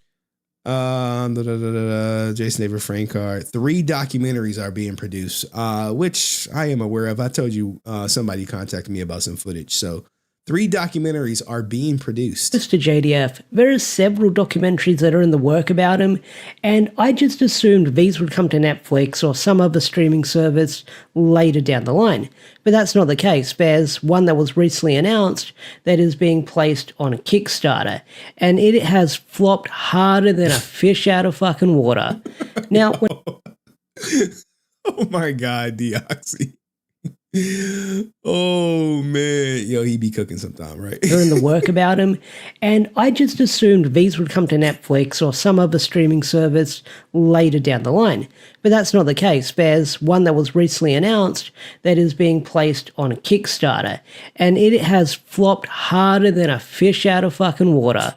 Speaker 2: Jason David Frank card. 3 documentaries are being produced, which I am aware of. I told you somebody contacted me about some footage. So 3 documentaries are being produced.
Speaker 4: Just to JDF, there are several documentaries that are in the work about him, and I just assumed these would come to Netflix or some other streaming service later down the line. But that's not the case. There's one that was recently announced that is being placed on a Kickstarter, and it has flopped harder than a fish out of fucking water. Now,
Speaker 2: oh my God, Deoxy. Oh man, yo, he be cooking sometime, right?
Speaker 4: They're in the work about him, and I just assumed these would come to Netflix or some other streaming service later down the line. But that's not the case. There's one that was recently announced that is being placed on a Kickstarter, and it has flopped harder than a fish out of fucking water.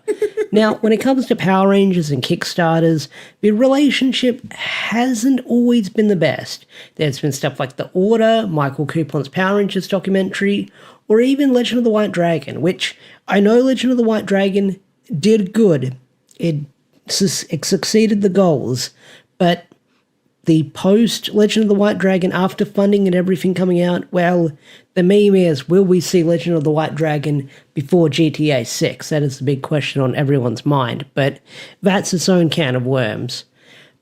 Speaker 4: Now, when it comes to Power Rangers and Kickstarters, the relationship hasn't always been the best. There's been stuff like The Order, Michael Coupon's Power Rangers documentary, or even Legend of the White Dragon, which I know Legend of the White Dragon did good. It succeeded the goals, but the post Legend of the White Dragon, after funding and everything coming out, well, the meme is, will we see Legend of the White Dragon before GTA 6? That is the big question on everyone's mind, but that's its own can of worms.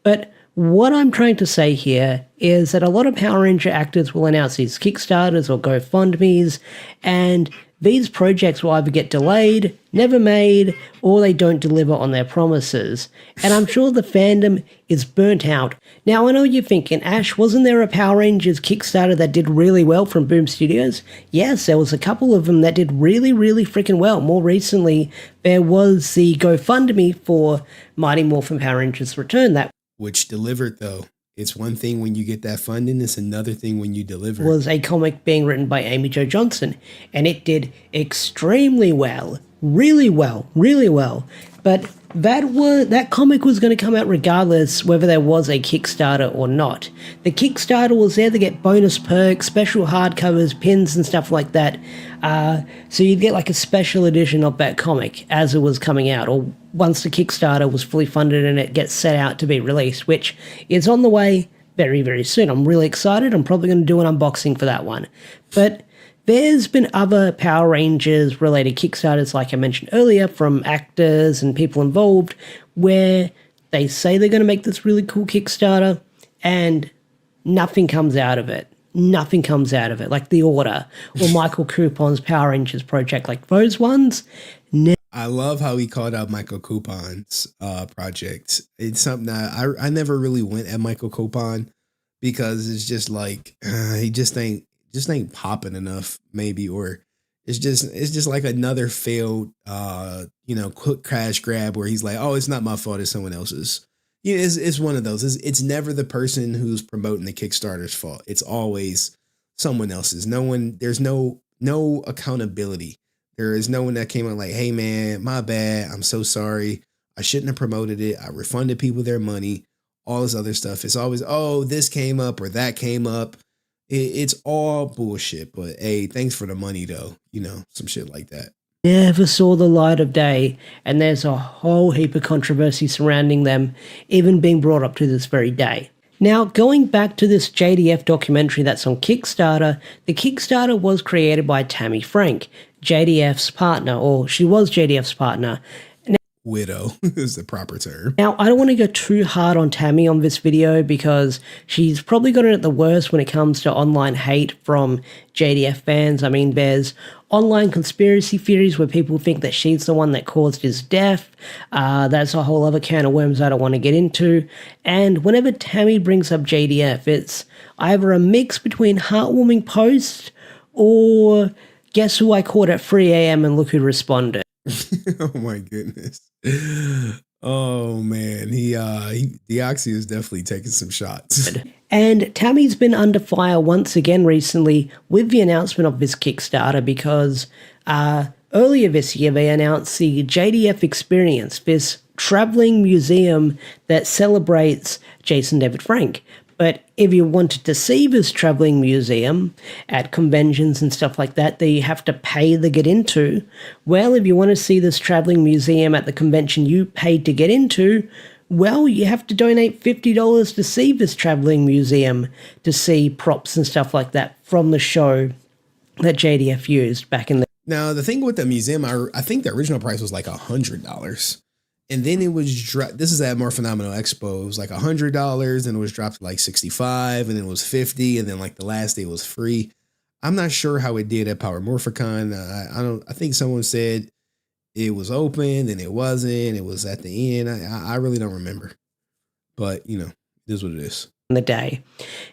Speaker 4: But what I'm trying to say here is that a lot of Power Ranger actors will announce these Kickstarters or GoFundMes, and these projects will either get delayed, never made, or they don't deliver on their promises. And I'm sure the fandom is burnt out. Now, I know you're thinking, Ash, wasn't there a Power Rangers Kickstarter that did really well from Boom Studios? Yes, there was a couple of them that did really, really freaking well. More recently, there was the GoFundMe for Mighty Morphin Power Rangers Return,
Speaker 2: which delivered, though. It's one thing when you get that funding, it's another thing when you deliver.
Speaker 4: Was a comic being written by Amy Jo Johnson, and it did extremely well. Really well, really well. But that comic was going to come out regardless whether there was a Kickstarter or not. The Kickstarter was there to get bonus perks, special hardcovers, pins and stuff like that. So you'd get like a special edition of that comic as it was coming out, or once the Kickstarter was fully funded and it gets set out to be released, which is on the way very, very soon. I'm really excited. I'm probably going to do an unboxing for that one. But there's been other Power Rangers related Kickstarters, like I mentioned earlier, from actors and people involved, where they say they're going to make this really cool Kickstarter and nothing comes out of it. Nothing comes out of it, like The Order or Michael Coupon's Power Rangers project, like those ones.
Speaker 2: I love how he called out Michael Coupon's project. It's something that I never really went at Michael Coupon because it's just like he just ain't popping enough, maybe, or it's just like another failed quick crash grab where he's like, oh, it's not my fault, it's someone else's. Yeah, it's one of those. It's never the person who's promoting the Kickstarter's fault. It's always someone else's. There's no accountability. There is no one that came out like, hey man, my bad, I'm so sorry, I shouldn't have promoted it, I refunded people their money, all this other stuff. It's always, oh, this came up or that came up. It's all bullshit, but hey, thanks for the money though, some shit like that.
Speaker 4: Never saw the light of day, and there's a whole heap of controversy surrounding them, even being brought up to this very day. Now, going back to this JDF documentary that's on Kickstarter, the Kickstarter was created by Tammy Frank, JDF's partner, or she was JDF's partner.
Speaker 2: Widow is the proper term.
Speaker 4: Now, I don't want to go too hard on Tammy on this video because she's probably got it at the worst when it comes to online hate from JDF fans. I mean, there's online conspiracy theories where people think that she's the one that caused his death. That's a whole other can of worms I don't want to get into. And whenever Tammy brings up JDF, it's either a mix between heartwarming posts or guess who I caught at 3 a.m. and look who responded.
Speaker 2: Oh my goodness. Oh man, Deoxy is definitely taking some shots.
Speaker 4: And Tammy's been under fire once again recently with the announcement of this Kickstarter because earlier this year they announced the JDF Experience, this traveling museum that celebrates Jason David Frank. But if you wanted to see this traveling museum at conventions and stuff like that you have to pay to get into, well, if you want to see this traveling museum at the convention you paid to get into, well, you have to donate $50 to see this traveling museum, to see props and stuff like that from the show that JDF used back in the...
Speaker 2: Now the thing with the museum, I think the original price was like $100, and then it was dropped. This is at More Phenomenal Expo. It was like $100, and it was dropped to like 65, and then it was 50, and then like the last day was free. I'm not sure how it did at Power Morphicon. I think someone said it was open and it wasn't. It was at the end. I really don't remember, but you know, it is what it is.
Speaker 4: The day.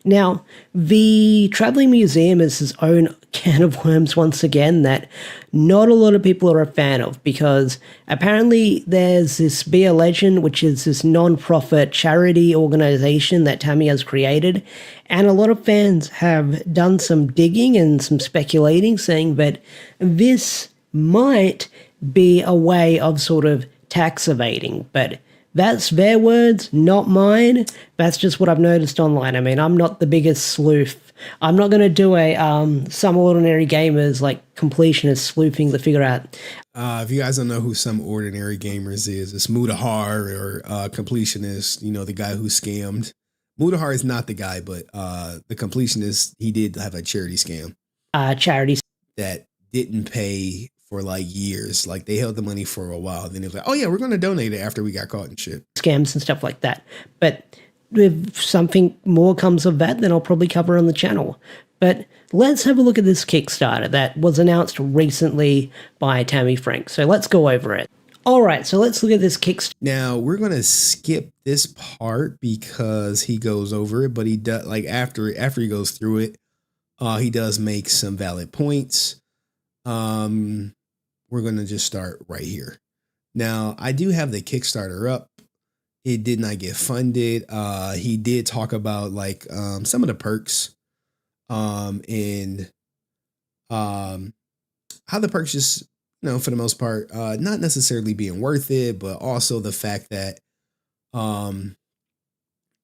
Speaker 4: Now, the Traveling Museum is its own can of worms once again that not a lot of people are a fan of, because apparently there's this Be a Legend, which is this non-profit charity organization that Tammy has created, and a lot of fans have done some digging and some speculating, saying that this might be a way of sort of tax evading, but that's their words, not mine. That's just what I've noticed online. I mean, I'm not the biggest sleuth. I'm not going to do a Some Ordinary Gamers like completionist sleuthing to figure out.
Speaker 2: If you guys don't know who Some Ordinary Gamers is, it's Mudahar, or completionist. You know, the guy who scammed. Mudahar is not the guy, but the completionist, he did have a charity scam.
Speaker 4: Charities
Speaker 2: that didn't pay for like years. Like they held the money for a while. Then it was like, oh yeah, we're going to donate it after we got caught and shit.
Speaker 4: Scams and stuff like that. But if something more comes of that, then I'll probably cover on the channel. But let's have a look at this Kickstarter that was announced recently by Tammy Frank. So let's go over it. All right, so let's look at this Kickstarter.
Speaker 2: Now we're going to skip this part because he goes over it, but he does, like after he goes through it, he does make some valid points. We're going to just start right here. Now, I do have the Kickstarter up. It did not get funded. He did talk about like some of the perks and how the perks just, you know, for the most part, not necessarily being worth it, but also the fact that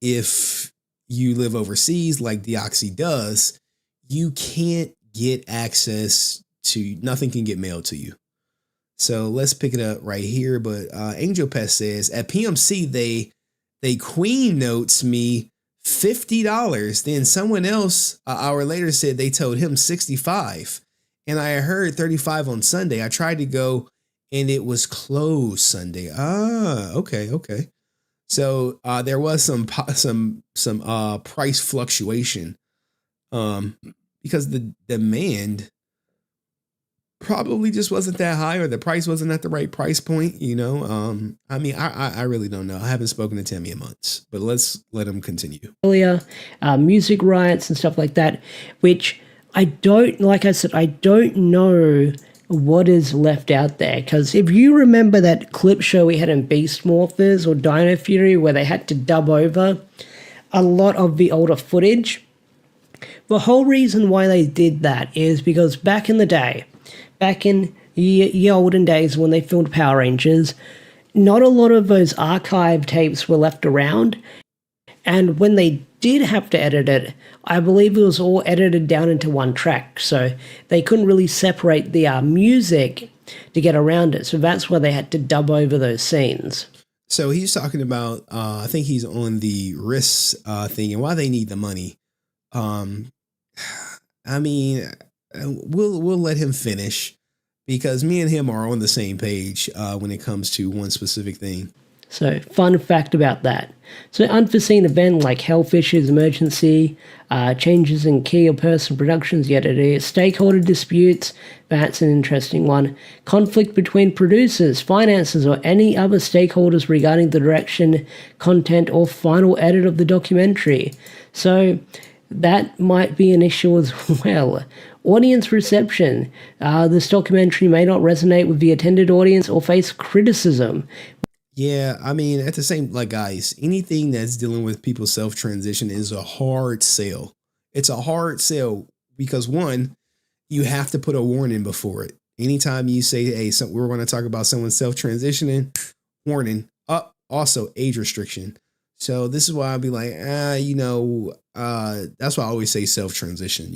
Speaker 2: if you live overseas like Deoxy does, you can't get access to, nothing can get mailed to you. So let's pick it up right here. But Angel Pest says at PMC, they queen notes me $50. Then someone else an hour later said they told him 65. And I heard 35 on Sunday. I tried to go and it was closed Sunday. Okay. So there was some price fluctuation because the demand probably just wasn't that high, or the price wasn't at the right price point, you know. I mean, I really don't know. I haven't spoken to Tammy in months, but let's let him continue.
Speaker 4: Earlier, music rights and stuff like that, which I don't, like I said, I don't know what is left out there. Because if you remember that clip show we had in Beast Morphers or Dino Fury where they had to dub over a lot of the older footage, the whole reason why they did that is because back in the day, back in the olden days when they filmed Power Rangers, not a lot of those archive tapes were left around. And when they did have to edit it, I believe it was all edited down into one track. So they couldn't really separate the music to get around it. So that's why they had to dub over those scenes.
Speaker 2: So he's talking about, I think he's on the risks thing and why they need the money. I mean, we'll let him finish because me and him are on the same page when it comes to one specific thing.
Speaker 4: So, fun fact about that. So, unforeseen event like Hellfish's emergency, changes in key or person productions, yet it is stakeholder disputes. That's an interesting one. Conflict between producers, finances, or any other stakeholders regarding the direction, content, or final edit of the documentary. So, that might be an issue as well. Audience reception. This documentary may not resonate with the attended audience or face criticism.
Speaker 2: Yeah, I mean, at the same, like, guys, anything that's dealing with people's self-transition is a hard sell. It's a hard sell because, one, you have to put a warning before it. Anytime you say, hey, we're going to talk about someone self-transitioning, warning, also age restriction. So this is why I'll be like, that's why I always say self-transition,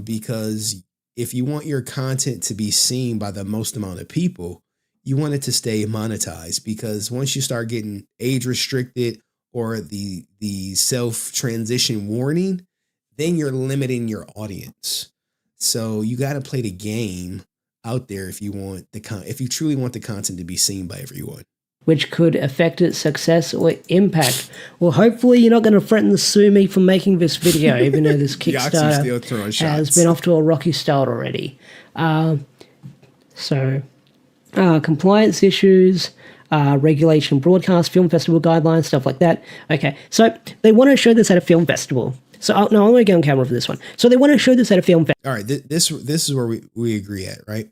Speaker 2: because if you want your content to be seen by the most amount of people, you want it to stay monetized, because once you start getting age restricted or the self-transition warning, then you're limiting your audience. So you got to play the game out there if you want if you truly want the content to be seen by everyone.
Speaker 4: Which could affect its success or impact. Well, hopefully you're not going to threaten to sue me for making this video, even though this Kickstarter has been off to a rocky start already. Compliance issues, regulation, broadcast, film festival guidelines, stuff like that. Okay, so they want to show this at a film festival. So, I'm going to go on camera for this one. So they want to show this at a film festival.
Speaker 2: All right, this is where we agree at, right?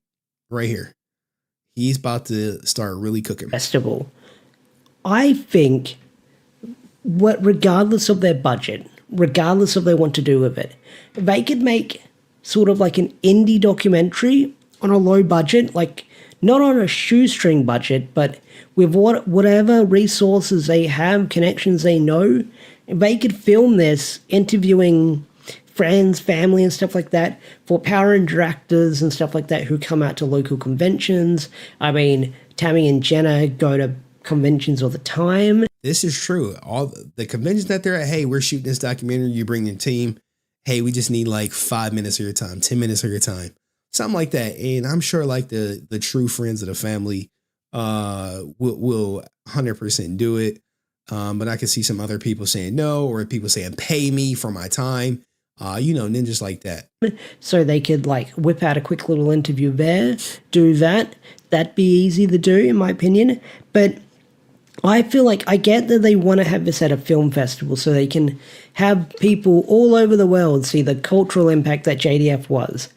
Speaker 2: Right here. He's about to start really cooking.
Speaker 4: Festival. I think, regardless of their budget, regardless of what they want to do with it, they could make sort of like an indie documentary on a low budget, like not on a shoestring budget, but with whatever resources they have, connections they know, they could film this, interviewing friends, family, and stuff like that for Power Ranger actors and stuff like that who come out to local conventions. I mean, Tammy and Jenna go to conventions all the time.
Speaker 2: This is true. All the conventions that they're at, hey, we're shooting this documentary, you bring your team. Hey, we just need like 5 minutes of your time, 10 minutes of your time, something like that. And I'm sure like the true friends of the family will 100% do it. But I can see some other people saying no, or people saying pay me for my time. Ninjas like that.
Speaker 4: So they could like whip out a quick little interview there, do that. That'd be easy to do, in my opinion. But I feel like I get that they want to have this at a film festival so they can have people all over the world see the cultural impact that JDF was.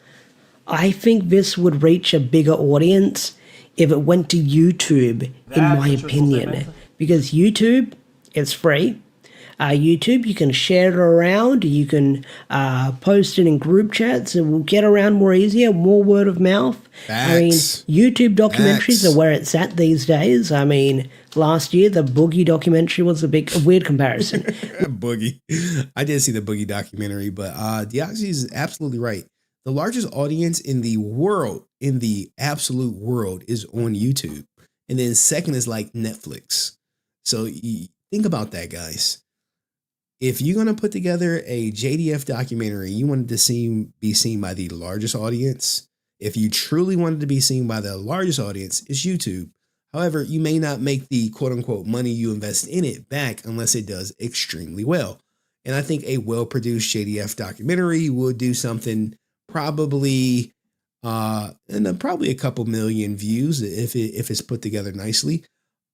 Speaker 4: I think this would reach a bigger audience if it went to YouTube, in my opinion. Because YouTube, it's free. YouTube, you can share it around, you can post it in group chats, it will get around more easier, more word of mouth.
Speaker 2: Facts.
Speaker 4: I mean, YouTube documentaries are where it's at these days. I mean, last year, the Boogie documentary was a weird comparison.
Speaker 2: Boogie. I did see the Boogie documentary, but Deoxy is absolutely right. The largest audience in the world, in the absolute world, is on YouTube. And then second is like Netflix. So think about that, guys. If you're going to put together a JDF documentary, you wanted to be seen by the largest audience. If you truly wanted to be seen by the largest audience, it's YouTube. However, you may not make the quote unquote money you invest in it back unless it does extremely well. And I think a well-produced JDF documentary will do something probably probably a couple million views if it's put together nicely.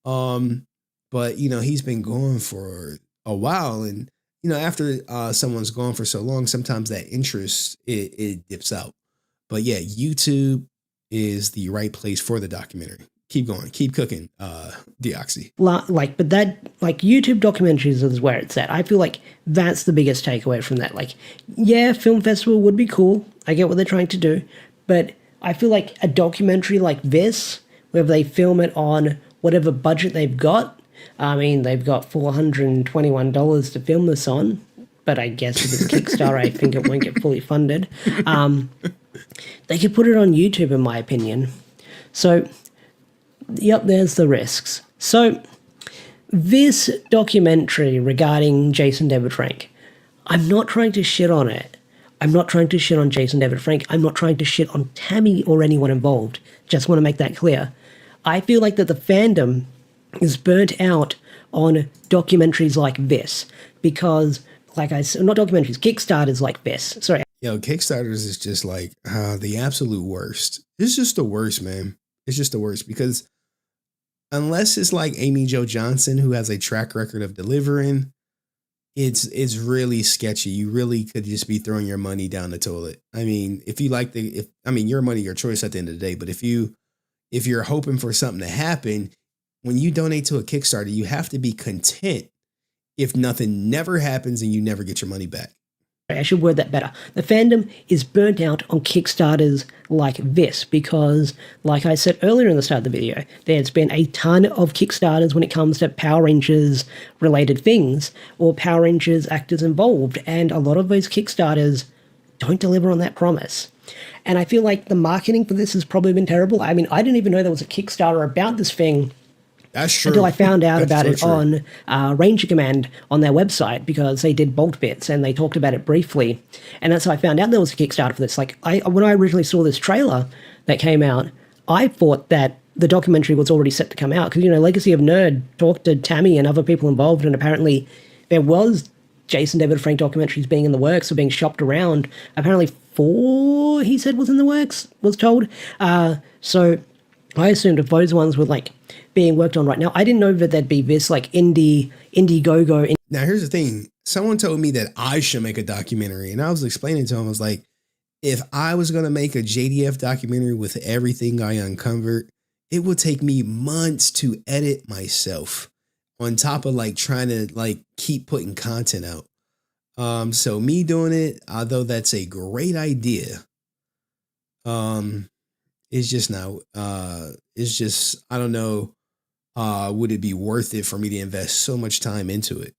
Speaker 2: But he's been going for a while, and after someone's gone for so long, sometimes that interest it dips out. But yeah, YouTube is the right place for the documentary. Keep going, keep cooking, Deoxy.
Speaker 4: But YouTube documentaries is where it's at. I feel like that's the biggest takeaway from that. Like, yeah, film festival would be cool. I get what they're trying to do, but I feel like a documentary like this, where they film it on whatever budget they've got. I mean, they've got $421 to film this on, but I guess with this Kickstarter, I think it won't get fully funded. They could put it on YouTube, in my opinion. So, yep, there's the risks. So, this documentary regarding Jason David Frank, I'm not trying to shit on it. I'm not trying to shit on Jason David Frank. I'm not trying to shit on Tammy or anyone involved. Just want to make that clear. I feel like that the fandom is burnt out on documentaries like this because, like I said, not documentaries, Kickstarters like this. Sorry.
Speaker 2: Kickstarters is just like the absolute worst. It's just the worst, man. It's just the worst because unless it's like Amy Jo Johnson, who has a track record of delivering, it's really sketchy. You really could just be throwing your money down the toilet. I mean, if you like your money, your choice at the end of the day. But if you're hoping for something to happen, when you donate to a Kickstarter, you have to be content if nothing never happens and you never get your money back.
Speaker 4: I should word that better. The fandom is burnt out on Kickstarters like this because, like I said earlier in the start of the video, there's been a ton of Kickstarters when it comes to Power Rangers related things or Power Rangers actors involved, and a lot of those Kickstarters don't deliver on that promise. And I feel like the marketing for this has probably been terrible. I mean, I didn't even know there was a Kickstarter about this thing
Speaker 2: That's true.
Speaker 4: Until I found out
Speaker 2: That's
Speaker 4: about
Speaker 2: so
Speaker 4: it
Speaker 2: true.
Speaker 4: on Ranger Command on their website, because they did bulk bits and they talked about it briefly. And that's how I found out there was a Kickstarter for this. Like, when I originally saw this trailer that came out, I thought that the documentary was already set to come out, because, you know, Legacy of Nerd talked to Tammy and other people involved, and apparently there was Jason David Frank documentaries being in the works or being shopped around. Apparently 4, he said, was in the works, was told. So I assumed if those ones were like being worked on right now, I didn't know that there'd be this like Indiegogo.
Speaker 2: Now, here's the thing. Someone told me that I should make a documentary, and I was explaining to him, I was like, if I was going to make a JDF documentary with everything I uncovered, it would take me months to edit myself, on top of like trying to like keep putting content out. So me doing it, although that's a great idea, it's just not, it's just, I don't know, would it be worth it for me to invest so much time into it?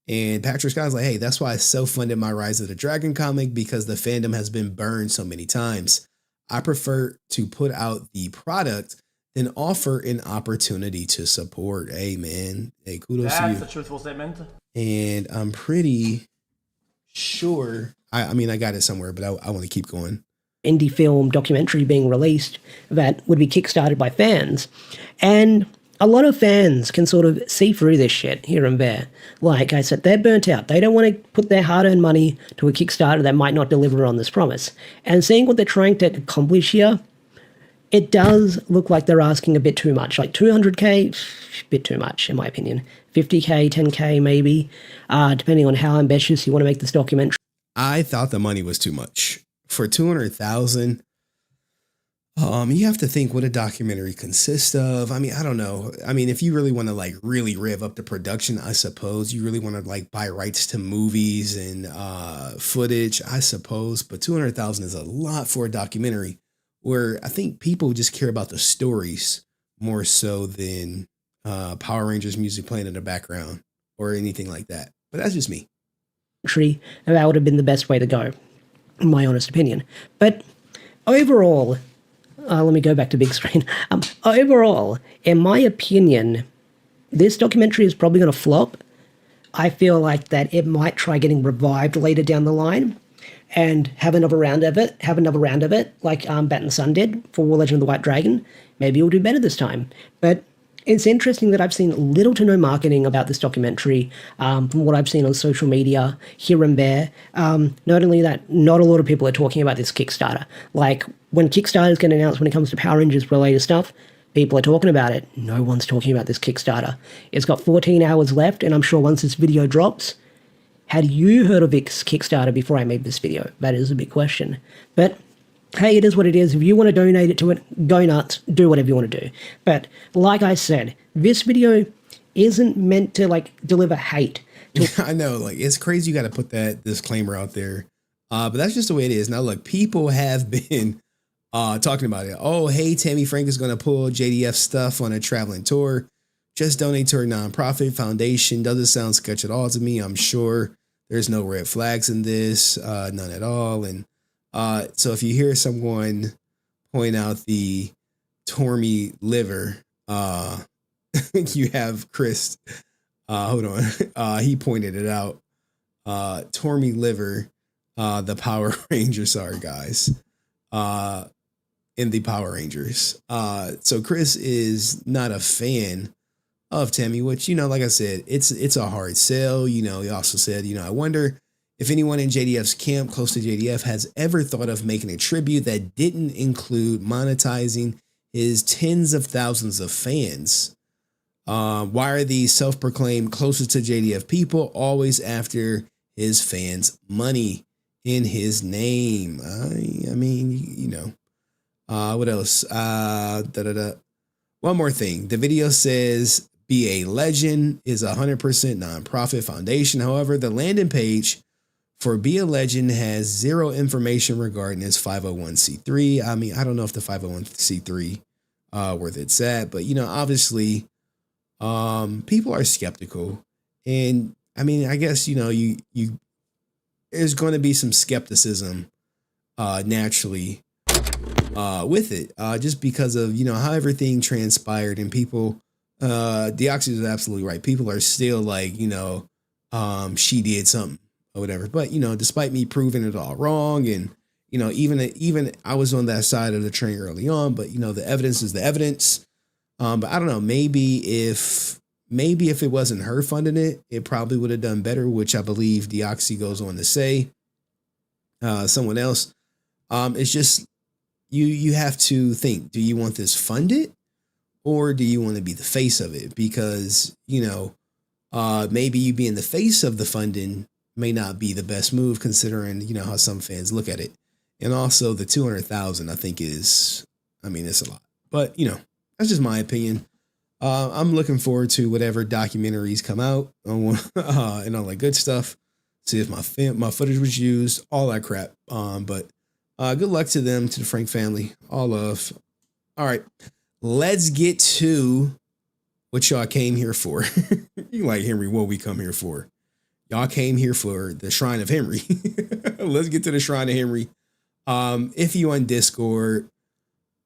Speaker 2: And Patrick Scott's like, hey, that's why I self-funded my Rise of the Dragon comic, because the fandom has been burned so many times. I prefer to put out the product than offer an opportunity to support. Hey, man. Hey, kudos to you.
Speaker 9: That's a truthful statement.
Speaker 2: And I'm pretty sure, I mean, I got it somewhere, but I want to keep going.
Speaker 4: Indie film documentary being released that would be kickstarted by fans. And a lot of fans can sort of see through this shit here and there. Like I said, they're burnt out. They don't want to put their hard-earned money to a Kickstarter that might not deliver on this promise. And seeing what they're trying to accomplish here, it does look like they're asking a bit too much. Like 200K, a bit too much, in my opinion. 50K, 10K maybe, depending on how ambitious you want to make this documentary.
Speaker 2: I thought the money was too much. For 200,000, you have to think what a documentary consists of. I mean, I don't know. I mean, if you really want to like really rev up the production, I suppose you really want to like buy rights to movies and footage, I suppose. But 200,000 is a lot for a documentary, where I think people just care about the stories more so than Power Rangers music playing in the background or anything like that. But that's just me.
Speaker 4: That would have been the best way to go, in my honest opinion. But overall, let me go back to big screen. Overall, in my opinion, this documentary is probably going to flop. I feel like that it might try getting revived later down the line and have another round of it, like Bat and Sun did for Legend of the White Dragon. Maybe it'll do better this time. But it's interesting that I've seen little to no marketing about this documentary from what I've seen on social media here and there. Not only that, not a lot of people are talking about this Kickstarter. Like, when Kickstarters get announced when it comes to Power Rangers related stuff, people are talking about it. No one's talking about this Kickstarter. It's got 14 hours left, and I'm sure once this video drops, had you heard of this Kickstarter before I made this video? That is a big question. But hey, it is what it is. If you want to donate it to it, go nuts. Do whatever you want to do. But like I said, this video isn't meant to like deliver hate.
Speaker 2: I know, like, it's crazy you got to put that disclaimer out there. But that's just the way it is. Now, look, people have been talking about it. Oh, hey, Tammy Frank is going to pull JDF stuff on a traveling tour. Just donate to her nonprofit foundation. Doesn't sound sketch at all to me. I'm sure there's no red flags in this, none at all. And so if you hear someone point out the Tormy liver, you have Chris, hold on. He pointed it out. Tormy liver, the Power Rangers, sorry guys, in the Power Rangers. So Chris is not a fan of Tammy, which, you know, like I said, it's a hard sell. You know, he also said, you know, I wonder if anyone in JDF's camp close to JDF has ever thought of making a tribute that didn't include monetizing his tens of thousands of fans. Why are these self-proclaimed closest to JDF people always after his fans' money in his name? I mean, you know, what else? One more thing. The video says Be a Legend is a 100% nonprofit foundation. However, the landing page for Be a Legend has zero information regarding its 501c3. I mean, I don't know if the 501c3 where it's at, but, you know, obviously people are skeptical. And I mean, I guess, you know, there's going to be some skepticism naturally with it, just because of, you know, how everything transpired, and people Deoxys is absolutely right. People are still like, she did something or whatever. But, despite me proving it all wrong, and, even I was on that side of the train early on, but, the evidence is the evidence. But I don't know, maybe if it wasn't her funding it, it probably would have done better, which I believe Deoxy goes on to say. Someone else. It's just, you have to think, do you want this funded? Or do you want to be the face of it? Because, maybe you being the face of the funding may not be the best move, considering, how some fans look at it. And also the 200,000, I think it's a lot. But, that's just my opinion. I'm looking forward to whatever documentaries come out and all that good stuff. See if my footage was used, all that crap. But good luck to them, to the Frank family. All love. All right. Let's get to what y'all came here for. You like, Henry, what we come here for? Y'all came here for the Shrine of Henry. Let's get to the Shrine of Henry. If you on Discord,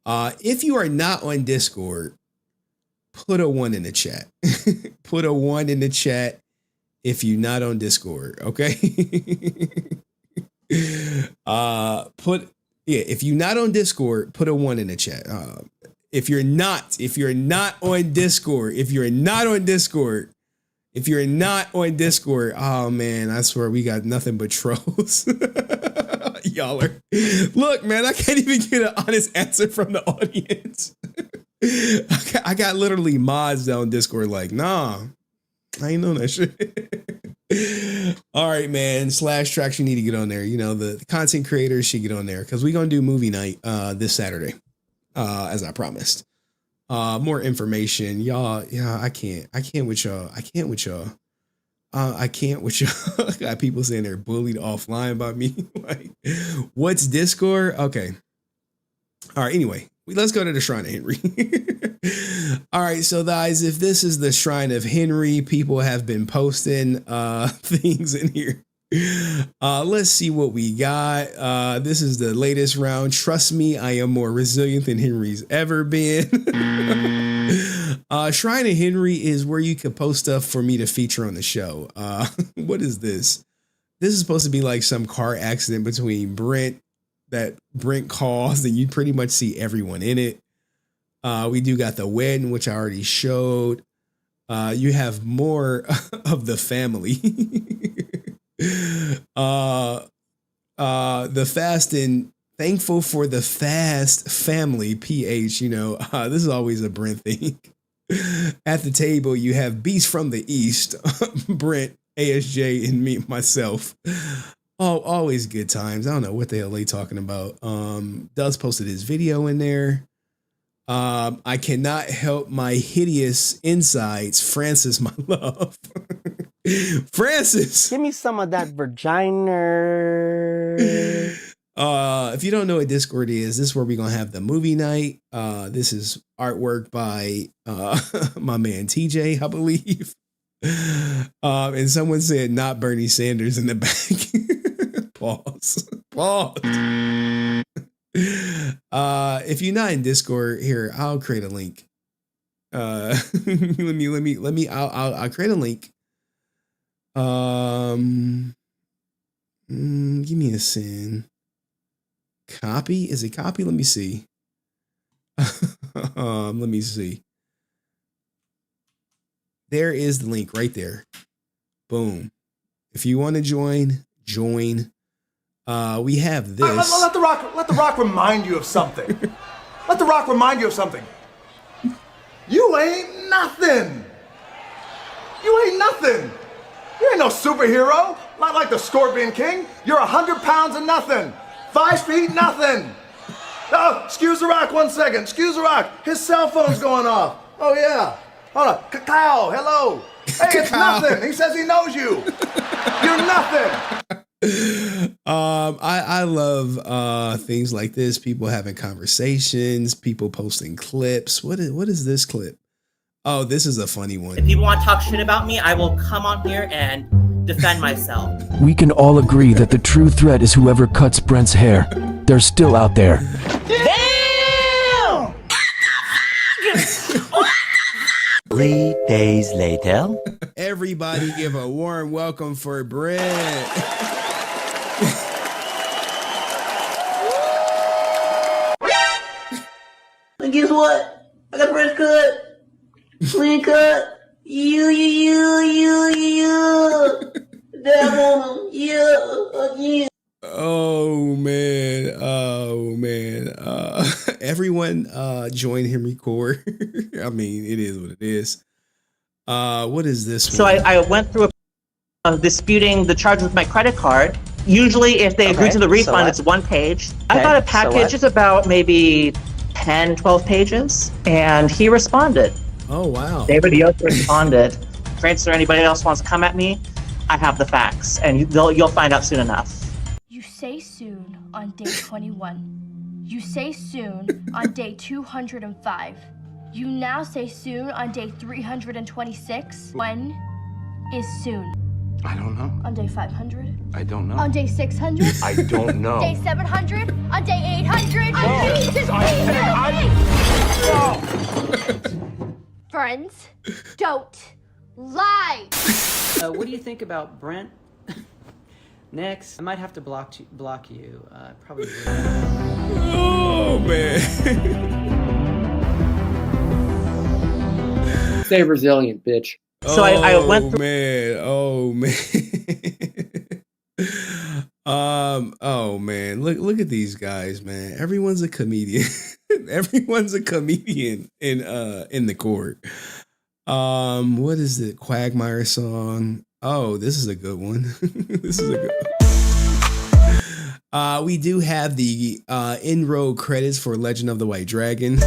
Speaker 2: if you are not on Discord, put a 1 in the chat. Put a 1 in the chat if you're not on Discord, okay? If you're not on Discord, put a 1 in the chat. If you're not on Discord, oh man, I swear we got nothing but trolls. Y'all are, look, man, I can't even get an honest answer from the audience. I got literally mods down Discord like, nah, I ain't know that shit. All right, man, Slash Tracks, you need to get on there. The content creators should get on there, because we're going to do movie night this Saturday. As I promised. More information. Y'all, I can't with y'all. Got people saying they're bullied offline by me. Like, what's Discord? Okay. All right, anyway, let's go to the Shrine of Henry. All right, so guys, if this is the Shrine of Henry, people have been posting things in here. Let's see what we got. This is the latest round. Trust me, I am more resilient than Henry's ever been. Shrine of Henry is where you can post stuff for me to feature on the show. What is this? This is supposed to be like some car accident between Brent that Brent caused, and you pretty much see everyone in it. We do got the wedding, which I already showed. You have more of the family. The fast and thankful for the fast family, PH, this is always a Brent thing. At the table, you have Beast from the East, Brent, ASJ, and me, myself. Oh, always good times. I don't know what the hell they talking about. Does posted his video in there. I cannot help my hideous insides. Francis, my love. Francis,
Speaker 5: give me some of that vagina.
Speaker 2: If you don't know what Discord is, this is where we're gonna have the movie night. This is artwork by my man TJ, I believe. And someone said not Bernie Sanders in the back. Pause. If you're not in Discord, here, I'll create a link. I'll create a link. Give me a sin. Copy? Is it copy? Let me see. Let me see. There is the link right there. Boom. If you want to join. We have this.
Speaker 7: Let the rock remind you of something. Let the rock remind you of something. You ain't nothing. You ain't nothing. You ain't no superhero. Not like the Scorpion King. You're 100 pounds of nothing. 5 feet nothing. Oh, excuse the rock 1 second. Excuse the rock. His cell phone's going off. Oh yeah. Hold on. Cacao. Hello. Hey, it's nothing. He says he knows you. You're nothing.
Speaker 2: I love things like this. People having conversations. People posting clips. What is this clip? Oh, this is a funny one.
Speaker 13: If people want to talk shit about me, I will come on here and defend myself.
Speaker 16: We can all agree that the true threat is whoever cuts Brent's hair. They're still out there.
Speaker 13: Damn!
Speaker 8: 3 days later.
Speaker 2: Everybody give a warm welcome for Brent.
Speaker 11: And guess what? I got a fresh cut. Clean cut. You. Dab on them. Yeah, again.
Speaker 2: Oh man. Everyone join him record. I mean, it is what it is. What is this
Speaker 13: So
Speaker 2: one?
Speaker 13: I went through disputing the charge with my credit card. Usually if they agree to the refund, it's 1 page. I thought a package is about maybe 10, 12 pages, and he responded.
Speaker 2: Oh, wow.
Speaker 13: David Yost responded. Francis or anybody else wants to come at me, I have the facts, and you'll find out soon enough.
Speaker 19: You say soon on day 21. You say soon on day 205. You now say soon on day 326. When is soon?
Speaker 3: I don't know.
Speaker 19: On day 500?
Speaker 3: I don't know.
Speaker 19: On day 600?
Speaker 3: I don't know.
Speaker 19: Day 700? On day 800?
Speaker 3: No.
Speaker 19: Friends, don't lie.
Speaker 10: What do you think about Brent? Next, I might have to block you. Probably.
Speaker 2: Oh man.
Speaker 22: Stay resilient, bitch.
Speaker 13: So I went through.
Speaker 2: Oh man. Look at these guys, man. Everyone's a comedian. Everyone's a comedian in the court. What is the Quagmire song? Oh, this is a good one. This is a good one. We do have the in-row credits for Legend of the White Dragon.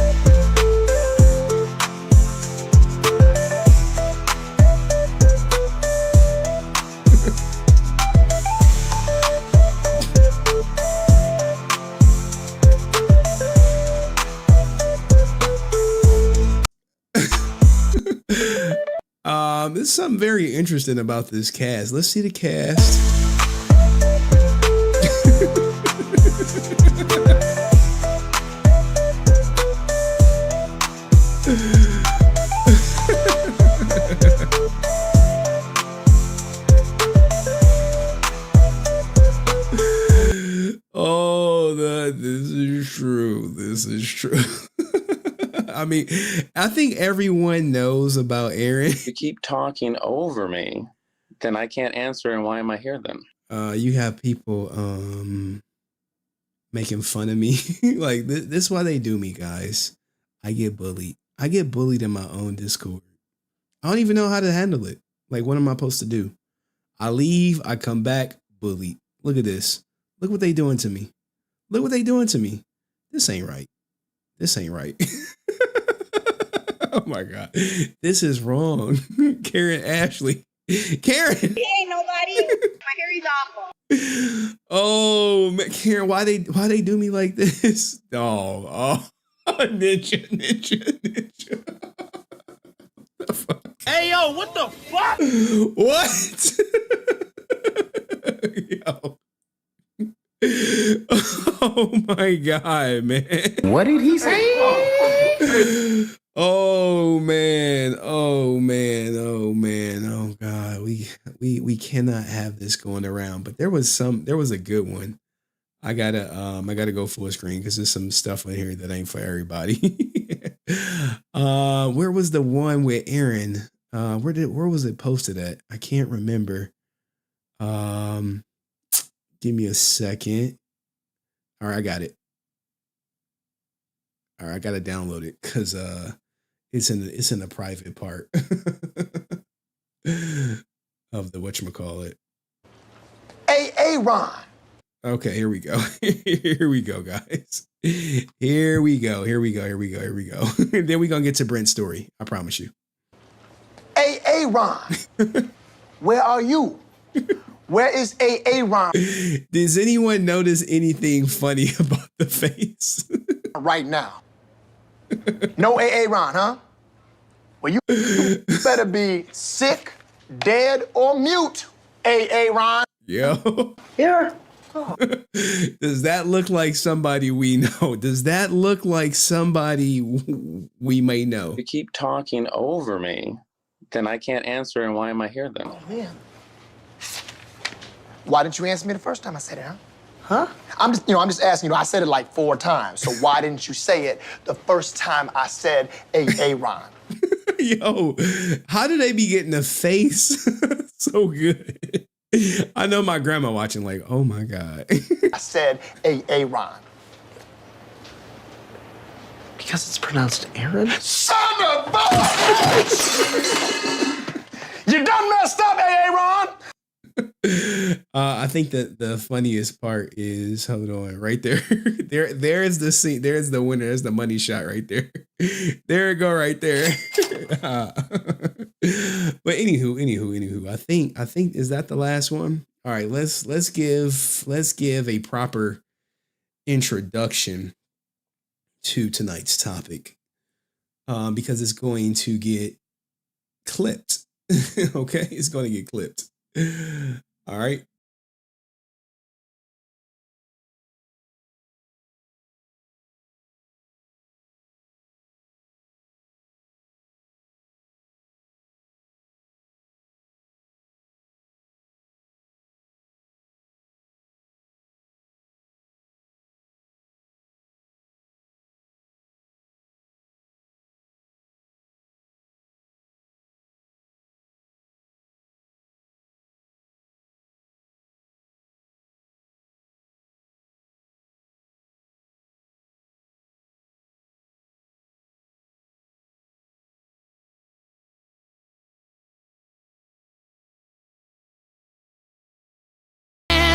Speaker 2: There's something very interesting about this cast. Let's see the cast. This is true. This is true. I mean, I think everyone knows about Aaron.
Speaker 24: You keep talking over me, then I can't answer, and why am I here then?
Speaker 2: You have people making fun of me. Like, this is why they do me, guys. I get bullied. I get bullied in my own Discord. I don't even know how to handle it. Like, what am I supposed to do? I leave, I come back, bullied. Look at this. Look what they doing to me. Look what they doing to me. This ain't right. This ain't right. Oh my God. This is wrong. Karen Ashley. Karen.
Speaker 25: He ain't nobody. My hair is awful.
Speaker 2: Oh, Karen, why they do me like this? Oh, ninja. The fuck?
Speaker 9: Hey, yo, what the fuck?
Speaker 2: What? Yo. Oh my God, man.
Speaker 22: What did he say?
Speaker 2: Oh man. Oh God. We cannot have this going around. But there was a good one. I gotta go full screen because there's some stuff on here that ain't for everybody. Where was the one with Aaron? Where was it posted at? I can't remember. Give me a second. All right, I got it. All right, I gotta download it because it's in the private part of the whatchamacallit.
Speaker 7: Hey, Ron.
Speaker 2: Okay, here we go. Here we go, guys. Here we go. Then we're gonna get to Brent's story. I promise you.
Speaker 7: Hey, Ron. Where are you? Where is Ron?
Speaker 2: Does anyone notice anything funny about the face?
Speaker 7: Right now. No Ron, huh? Well, you better be sick, dead, or mute, Ron.
Speaker 2: Yo.
Speaker 11: Here,
Speaker 2: Does that look like somebody we know? Does that look like somebody we may know?
Speaker 24: You keep talking over me, then I can't answer, and why am I here then?
Speaker 11: Oh, man. Why didn't you answer me the first time I said it, huh? Huh? I'm just asking, I said it like 4 times. So why didn't you say it the first time I said Aaron?
Speaker 2: Yo, how do they be getting a face so good? I know my grandma watching like, oh my God.
Speaker 11: I said Aaron.
Speaker 5: Because it's pronounced Aaron?
Speaker 11: Son of a bitch! You done messed up, Aaron!
Speaker 2: I think that the funniest part is, hold on, right there. There's the scene. There's the winner. There's the money shot right there. There it go, right there. But anywho, I think is that the last one? All right, let's give a proper introduction to tonight's topic, because it's going to get clipped. Okay, it's going to get clipped. All right.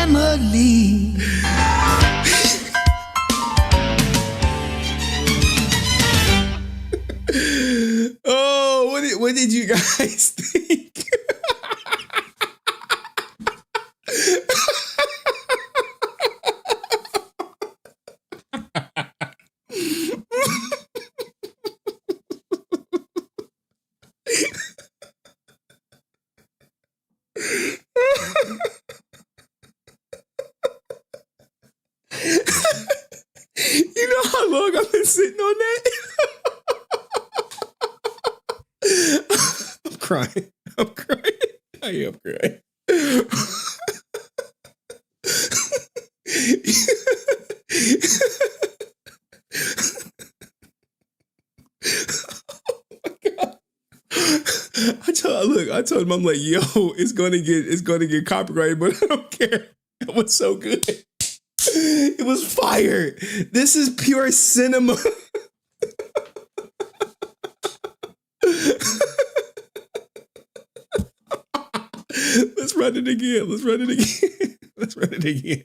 Speaker 12: Family.
Speaker 2: Oh, what did you guys think? You know how long I've been sitting on that? I'm crying. I am crying. I told him, I'm like, yo, it's gonna get copyrighted, but I don't care. That was so good. It was fire. This is pure cinema. Let's run it again. Let's run it again.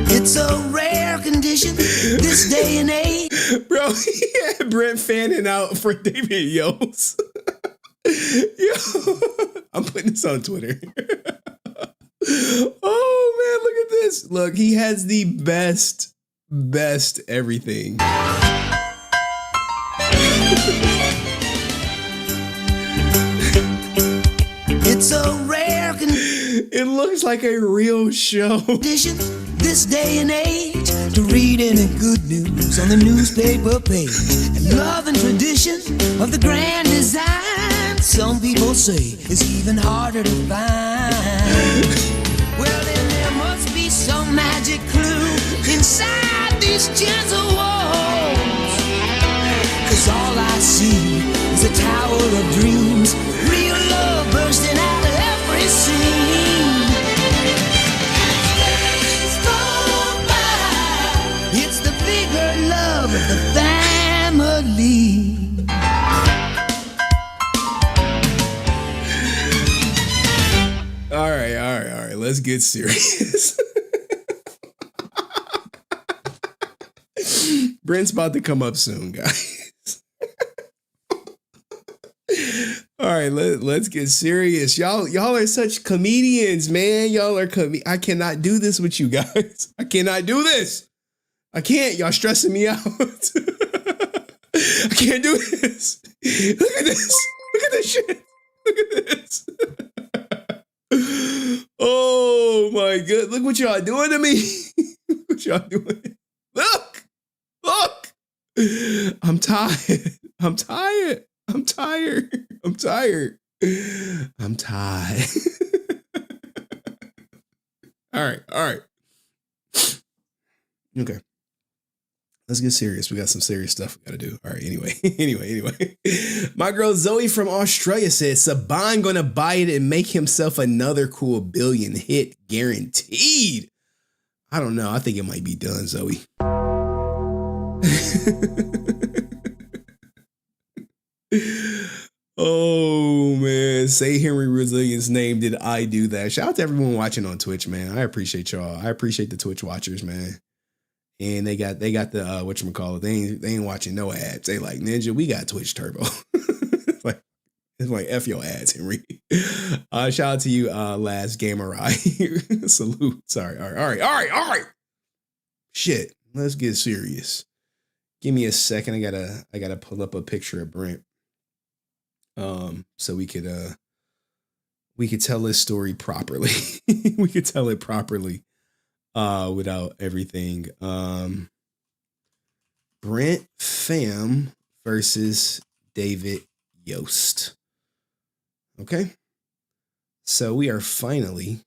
Speaker 12: It's a rare condition this day and age.
Speaker 2: Bro, he had Brent fanning out for David Yost. Yo, I'm putting this on Twitter. Oh man, look at this. Look, he has the best everything.
Speaker 12: It's a rare
Speaker 2: It looks like a real show.
Speaker 12: condition this day and age to read any good news on the newspaper page. And love and tradition of the grand design, some people say it's even harder to find. Well, then there must be some magic clue inside these gentle walls. 'Cause all I see is a tower of dreams, real love bursting out of every scene. It's the bigger love of the family.
Speaker 2: All right. Let's get serious. Brent's about to come up soon, guys. All right, let's get serious. Y'all are such comedians, man. Y'all are I cannot do this with you guys. I cannot do this. I can't. Y'all stressing me out. I can't do this. Look at this. Look at this shit. Look at this. Oh my god. Look what y'all doing to me. Look what y'all doing. Look. Look. I'm tired. I'm tired. I'm tired. I'm tired. I'm tired. All right. All right. Okay. Let's get serious. We got some serious stuff we got to do. All right. Anyway. My girl Zoe from Australia said Saban gonna buy it and make himself another cool billion hit guaranteed. I don't know. I think it might be done, Zoe. Oh man, say Henry Resilient's name. Did I do that? Shout out to everyone watching on Twitch, man. I appreciate y'all. I appreciate the Twitch watchers, man. And they got the whatchamacallit. They ain't watching no ads. They like, Ninja, we got Twitch Turbo. It's like F your ads, Henry. Shout out to you, Last Gamerai. Salute. Sorry. All right. Shit. Let's get serious. Give me a second. I gotta pull up a picture of Brent. So we could tell this story properly. We could tell it properly. Without everything. Brent Pham versus David Yost. Okay. So we are finally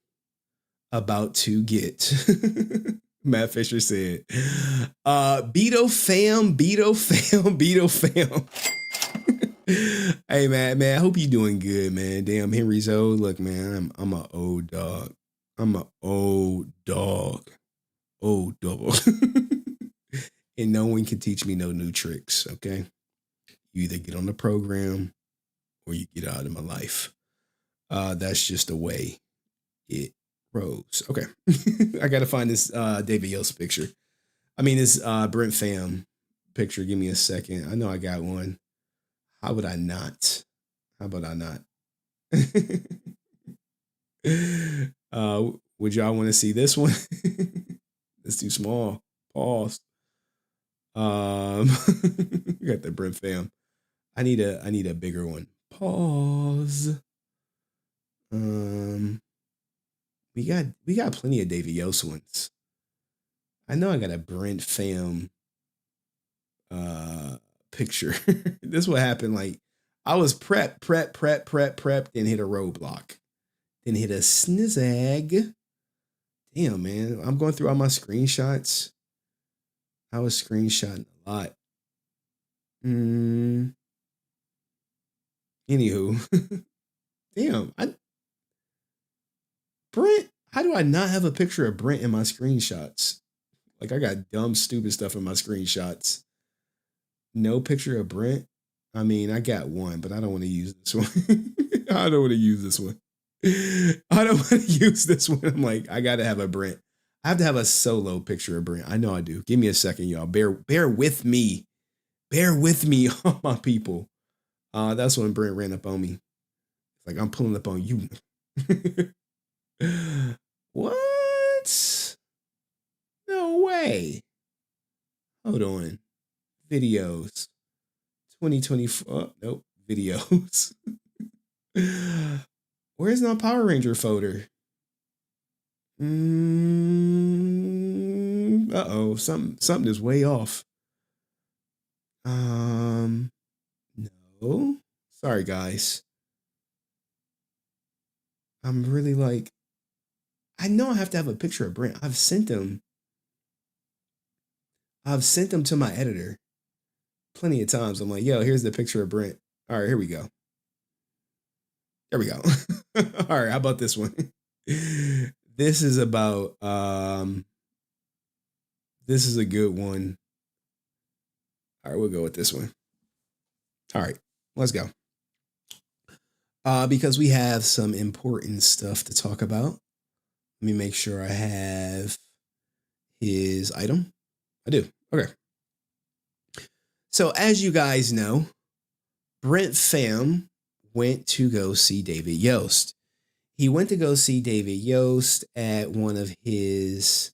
Speaker 2: about to get Matt Fisher said, Beto Pham. Hey man, I hope you're doing good, man. Damn, Henry's old. Look, man, I'm an old dog. I'm an old dog. And no one can teach me no new tricks, okay? You either get on the program or you get out of my life. That's just the way it rolls. Okay. I got to find this David Yost picture. I mean, this Brent Pham picture. Give me a second. I know I got one. How would I not? Would y'all want to see this one? It's too small. Pause. Got the Brent Pham. I need a bigger one. Pause. We got plenty of David Yost ones. I know I got a Brent Pham picture. This what happened. Like I was prep, then hit a roadblock. Then hit a snizzag. Damn, man. I'm going through all my screenshots. I was screenshotting a lot. Anywho. Damn. Brent, how do I not have a picture of Brent in my screenshots? Like I got dumb, stupid stuff in my screenshots. No picture of Brent. I mean, I got one, but I don't want to use this one. I don't want to use this one. I'm like, I gotta have a Brent. I have to have a solo picture of Brent. I know I do. Give me a second, y'all. Bear with me. Bear with me, all my people. That's when Brent ran up on me. Like, I'm pulling up on you. What? No way. Hold on. Videos. 2024. Oh, nope. Videos. Where's my Power Ranger folder? Uh-oh. Something is way off. No. Sorry, guys. I'm really like, I know I have to have a picture of Brent. I've sent them to my editor plenty of times. I'm like, yo, here's the picture of Brent. All right, here we go. There we go. All right, how about this one? This is about, this is a good one. All right, we'll go with this one. All right, let's go. Because we have some important stuff to talk about. Let me make sure I have his item. I do. Okay. So as you guys know, Brent Pham went to go see David Yost. He went to go see David Yost at one of his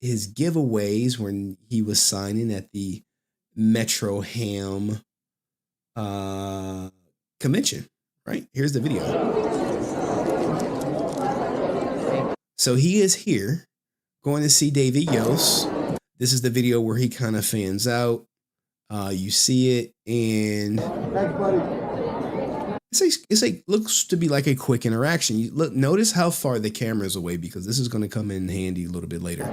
Speaker 2: giveaways when he was signing at the Metro Ham convention, right? Here's the video. So he is here going to see David Yost. This is the video where he kind of fans out. You see it, and it's like looks to be like a quick interaction. You look, notice how far the camera is away because this is going to come in handy a little bit later.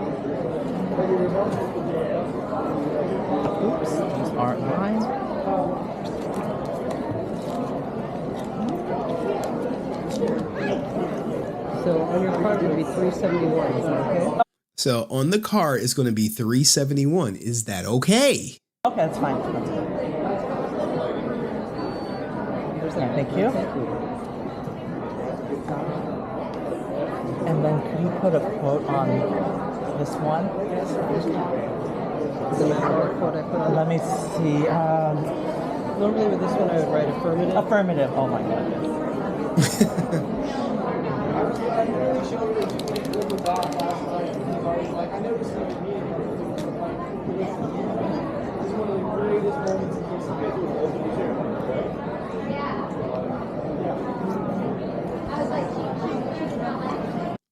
Speaker 10: Oops, these aren't mine.
Speaker 4: So on your card, it'll be 371. Is that okay?
Speaker 2: So on the card, it's going to be 371. Is that okay?
Speaker 10: Okay, that's fine. Thank you. And then could you put a quote on this one?
Speaker 4: Does it matter what quote I put on?
Speaker 10: Let me see.
Speaker 4: Normally with this one, I would write affirmative.
Speaker 10: Affirmative. Oh my goodness.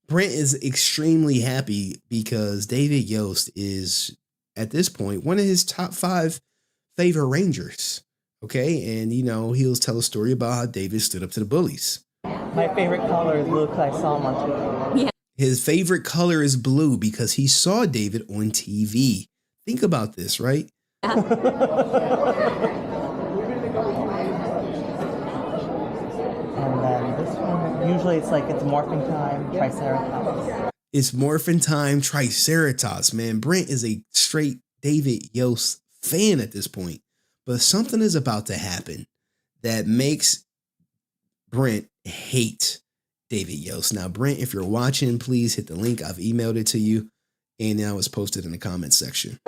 Speaker 2: Brent is extremely happy because David Yost is, at this point, one of his top 5 favorite Rangers. Okay, and you know, he'll tell a story about how David stood up to the bullies.
Speaker 10: My favorite color is blue because I saw him on TV. Yeah.
Speaker 2: His favorite color is blue because he saw David on TV. Think about this, right?
Speaker 10: And then this one, usually it's like it's morphing time, Triceratops.
Speaker 2: It's morphin' time, Triceratops, man. Brent is a straight David Yost fan at this point. But something is about to happen that makes Brent hate David Yost. Now, Brent, if you're watching, please hit the link. I've emailed it to you, and now it's posted in the comments section.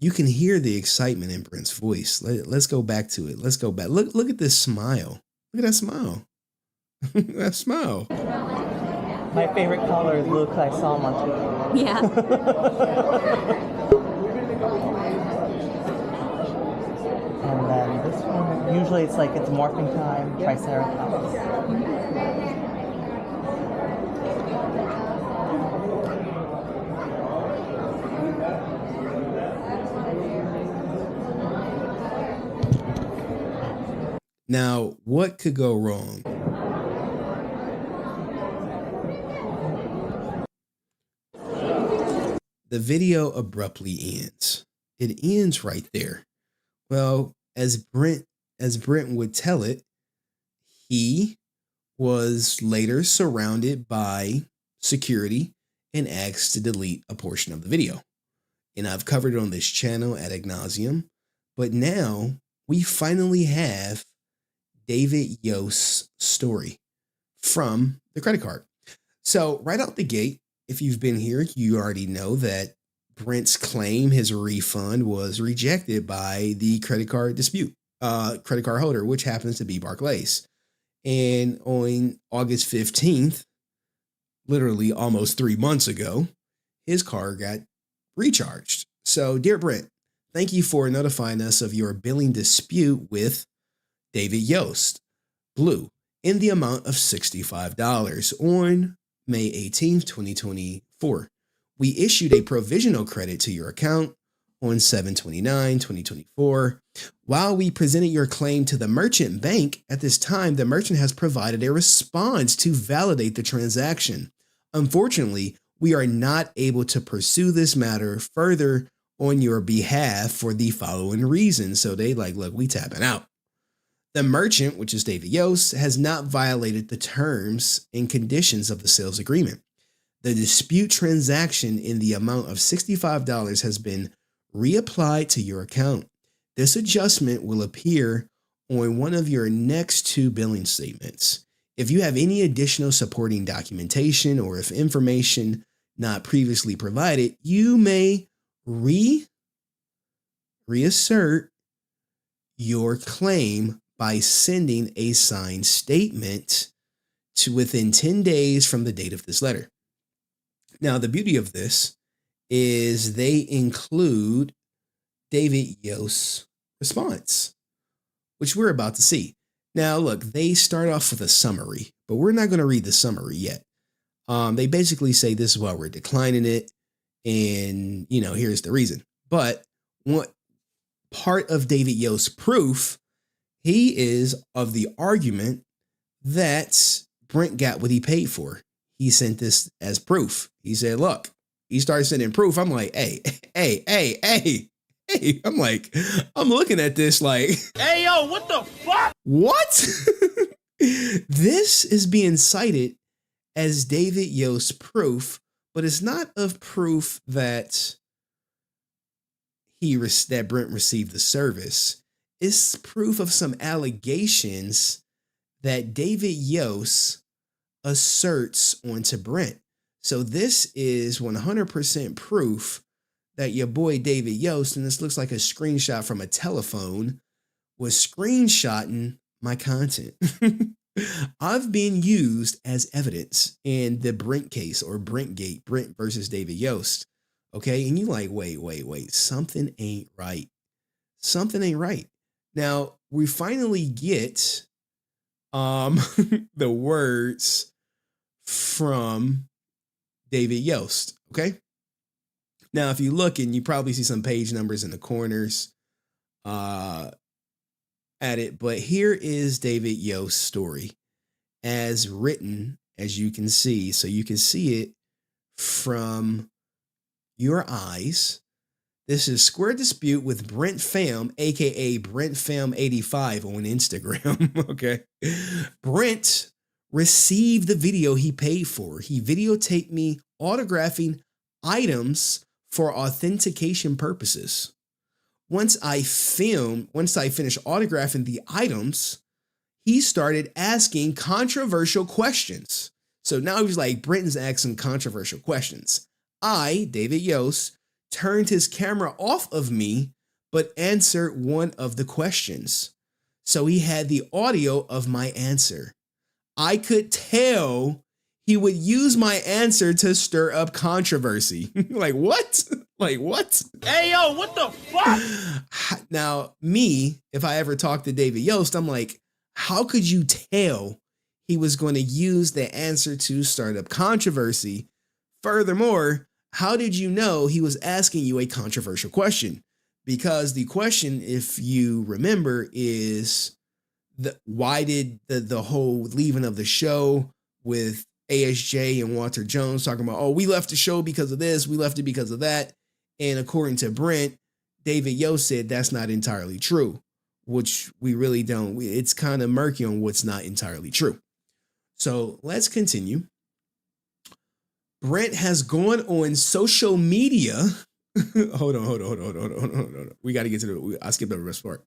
Speaker 2: You can hear the excitement in Brent's voice. Let's go back to it. Let's go back. Look at this smile. Look at that smile. That smile.
Speaker 10: My favorite color is blue because I saw him on TV.
Speaker 1: Yeah.
Speaker 10: And then this one, usually it's like it's morphing time, Triceratops.
Speaker 2: Now, what could go wrong? The video abruptly ends. It ends right there. Well, as Brent would tell it, he was later surrounded by security and asked to delete a portion of the video. And I've covered it on this channel ad nauseum, but now we finally have David Yost's story from the credit card. So right out the gate, if you've been here, you already know that Brent's claim his refund was rejected by the credit card holder, which happens to be Barclays. And on August 15th, literally almost 3 months ago, his card got recharged. So, dear Brent, thank you for notifying us of your billing dispute with David Yost, Blue, in the amount of $65 on May 18th, 2024. We issued a provisional credit to your account on 7/29/2024. While we presented your claim to the merchant bank, at this time, the merchant has provided a response to validate the transaction. Unfortunately, we are not able to pursue this matter further on your behalf for the following reasons. So they like, look, we tapping out. The merchant, which is David Yost, has not violated the terms and conditions of the sales agreement. The dispute transaction in the amount of $65 has been reapplied to your account. This adjustment will appear on one of your next 2 billing statements. If you have any additional supporting documentation or if information not previously provided, you may reassert your claim by sending a signed statement to within 10 days from the date of this letter. Now, the beauty of this is they include David Yost's response, which we're about to see. Now, look, they start off with a summary, but we're not going to read the summary yet. They basically say this is why we're declining it, and, you know, here's the reason. But what part of David Yost's proof, he is of the argument that Brent got what he paid for. He sent this as proof. He said, look, he started sending proof. I'm like, hey. I'm like, I'm looking at this like,
Speaker 9: Hey, yo, what the fuck?
Speaker 2: what? This is being cited as David Yost's proof, but it's not of proof that that Brent received the service. It's proof of some allegations that David Yost asserts onto Brent. So this is 100% proof that your boy David Yost, and this looks like a screenshot from a telephone, was screenshotting my content. I've been used as evidence in the Brent case, or Brentgate, Brent versus David Yost. Okay, and you like, wait, something ain't right. Something ain't right. Now, we finally get the words from David Yost, okay? Now, if you look, and you probably see some page numbers in the corners at it, but here is David Yost's story as written, as you can see. So you can see it from your eyes. This is Square Dispute with Brent Pham, aka Brent Pham 85 on Instagram. Okay. Brent received the video he paid for. He videotaped me autographing items for authentication purposes. Once I finished autographing the items, he started asking controversial questions. So now he's like, Brent's asking controversial questions. I, David Yost, turned his camera off of me, but answered one of the questions. So he had the audio of my answer. I could tell he would use my answer to stir up controversy. Like, what? Like, what?
Speaker 9: Hey, yo, what the fuck?
Speaker 2: Now, me, if I ever talk to David Yost, I'm like, how could you tell he was going to use the answer to start up controversy? Furthermore, how did you know he was asking you a controversial question? Because the question, if you remember, is why did the whole leaving of the show with ASJ and Walter Jones talking about, oh, we left the show because of this, we left it because of that. And according to Brent, David Yost said that's not entirely true, which we really don't. It's kind of murky on what's not entirely true. So let's continue. Brent has gone on social media. Hold on. We got to get to I skipped over the rest part.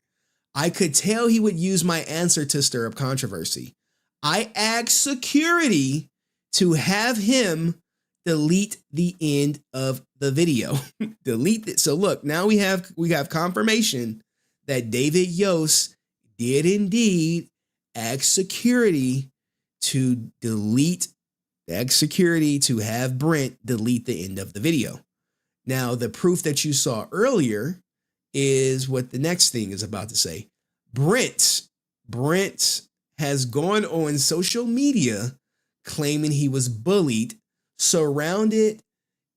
Speaker 2: I could tell he would use my answer to stir up controversy. I asked security to have him delete the end of the video. Delete it. So look, now we have confirmation that David Yost did indeed ask security to have Brent delete the end of the video. Now, the proof that you saw earlier is what the next thing is about to say. Brent has gone on social media claiming he was bullied, surrounded,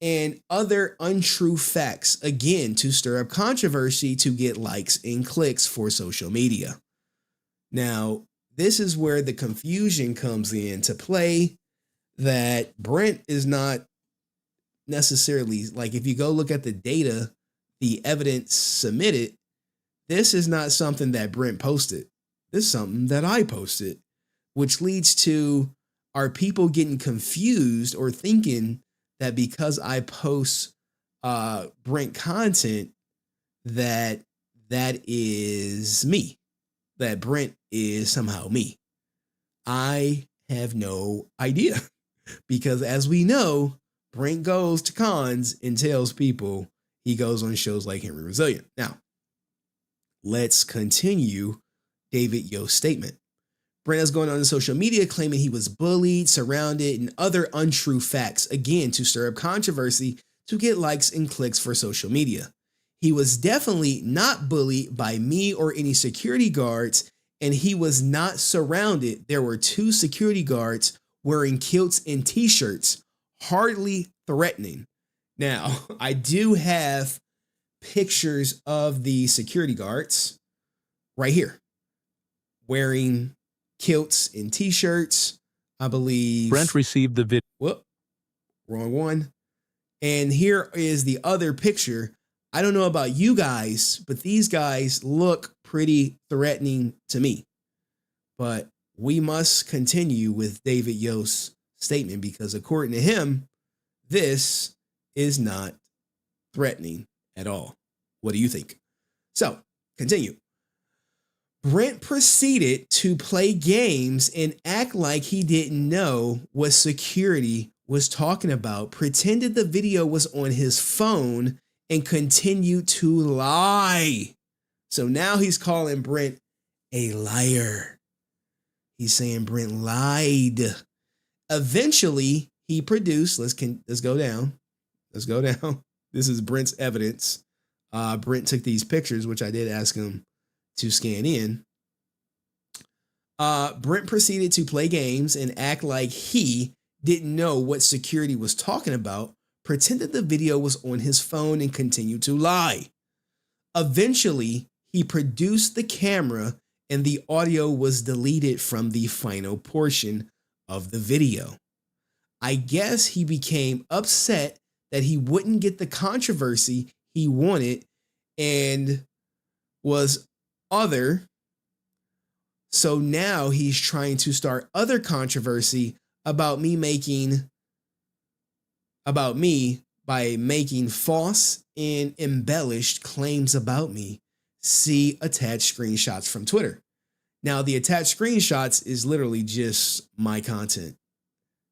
Speaker 2: and other untrue facts, again, to stir up controversy to get likes and clicks for social media. Now, this is where the confusion comes into play, that Brent is not necessarily, like, if you go look at the data, the evidence submitted, this is not something that Brent posted. This is something that I posted, which leads to, are people getting confused or thinking that because I post Brent content, that is me, that Brent is somehow me? I have no idea, because as we know, Brent goes to cons and tells people he goes on shows like Henry Resilient. Now, let's continue David Yost's statement. Brent is going on social media claiming he was bullied, surrounded, and other untrue facts, again, to stir up controversy to get likes and clicks for social media. He was definitely not bullied by me or any security guards, and he was not surrounded. There were 2 security guards wearing kilts and t-shirts, hardly threatening. Now, I do have pictures of the security guards right here wearing kilts and t-shirts. I believe
Speaker 1: Brent received the video.
Speaker 2: Whoop, wrong one. And here is the other picture. I don't know about you guys, but these guys look pretty threatening to me. But we must continue with David Yost's statement because according to him, this is not threatening at all. What do you think? So, continue. Brent proceeded to play games and act like he didn't know what security was talking about, pretended the video was on his phone, and continued to lie. So now he's calling Brent a liar. He's saying Brent lied. Eventually, he produced, let's go down. Let's go down. This is Brent's evidence. Brent took these pictures, which I did ask him to scan in. Brent proceeded to play games and act like he didn't know what security was talking about, pretended the video was on his phone, and continued to lie. Eventually, he produced the camera and the audio was deleted from the final portion of the video. I guess he became upset that he wouldn't get the controversy he wanted and was other. So now he's trying to start other controversy about me by making false and embellished claims about me. See attached screenshots from Twitter. Now, the attached screenshots is literally just my content.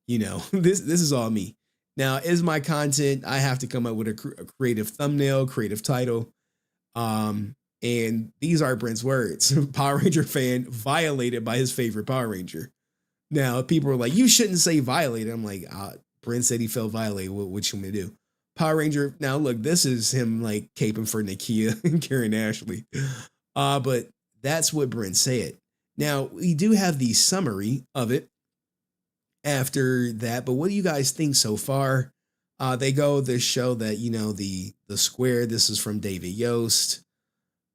Speaker 2: You know, this is all me. Now, is my content, I have to come up with a creative thumbnail, creative title. And these are Brent's words. Power Ranger fan violated by his favorite Power Ranger. Now, people are like, you shouldn't say violated. I'm like, Brent said he felt violated. What you want me to do? Power Ranger. Now, look, this is him like caping for Nakia and Karen Ashley. But that's what Brent said. Now, we do have the summary of it after that. But what do you guys think so far? They go to show that, you know, the square. This is from David Yost.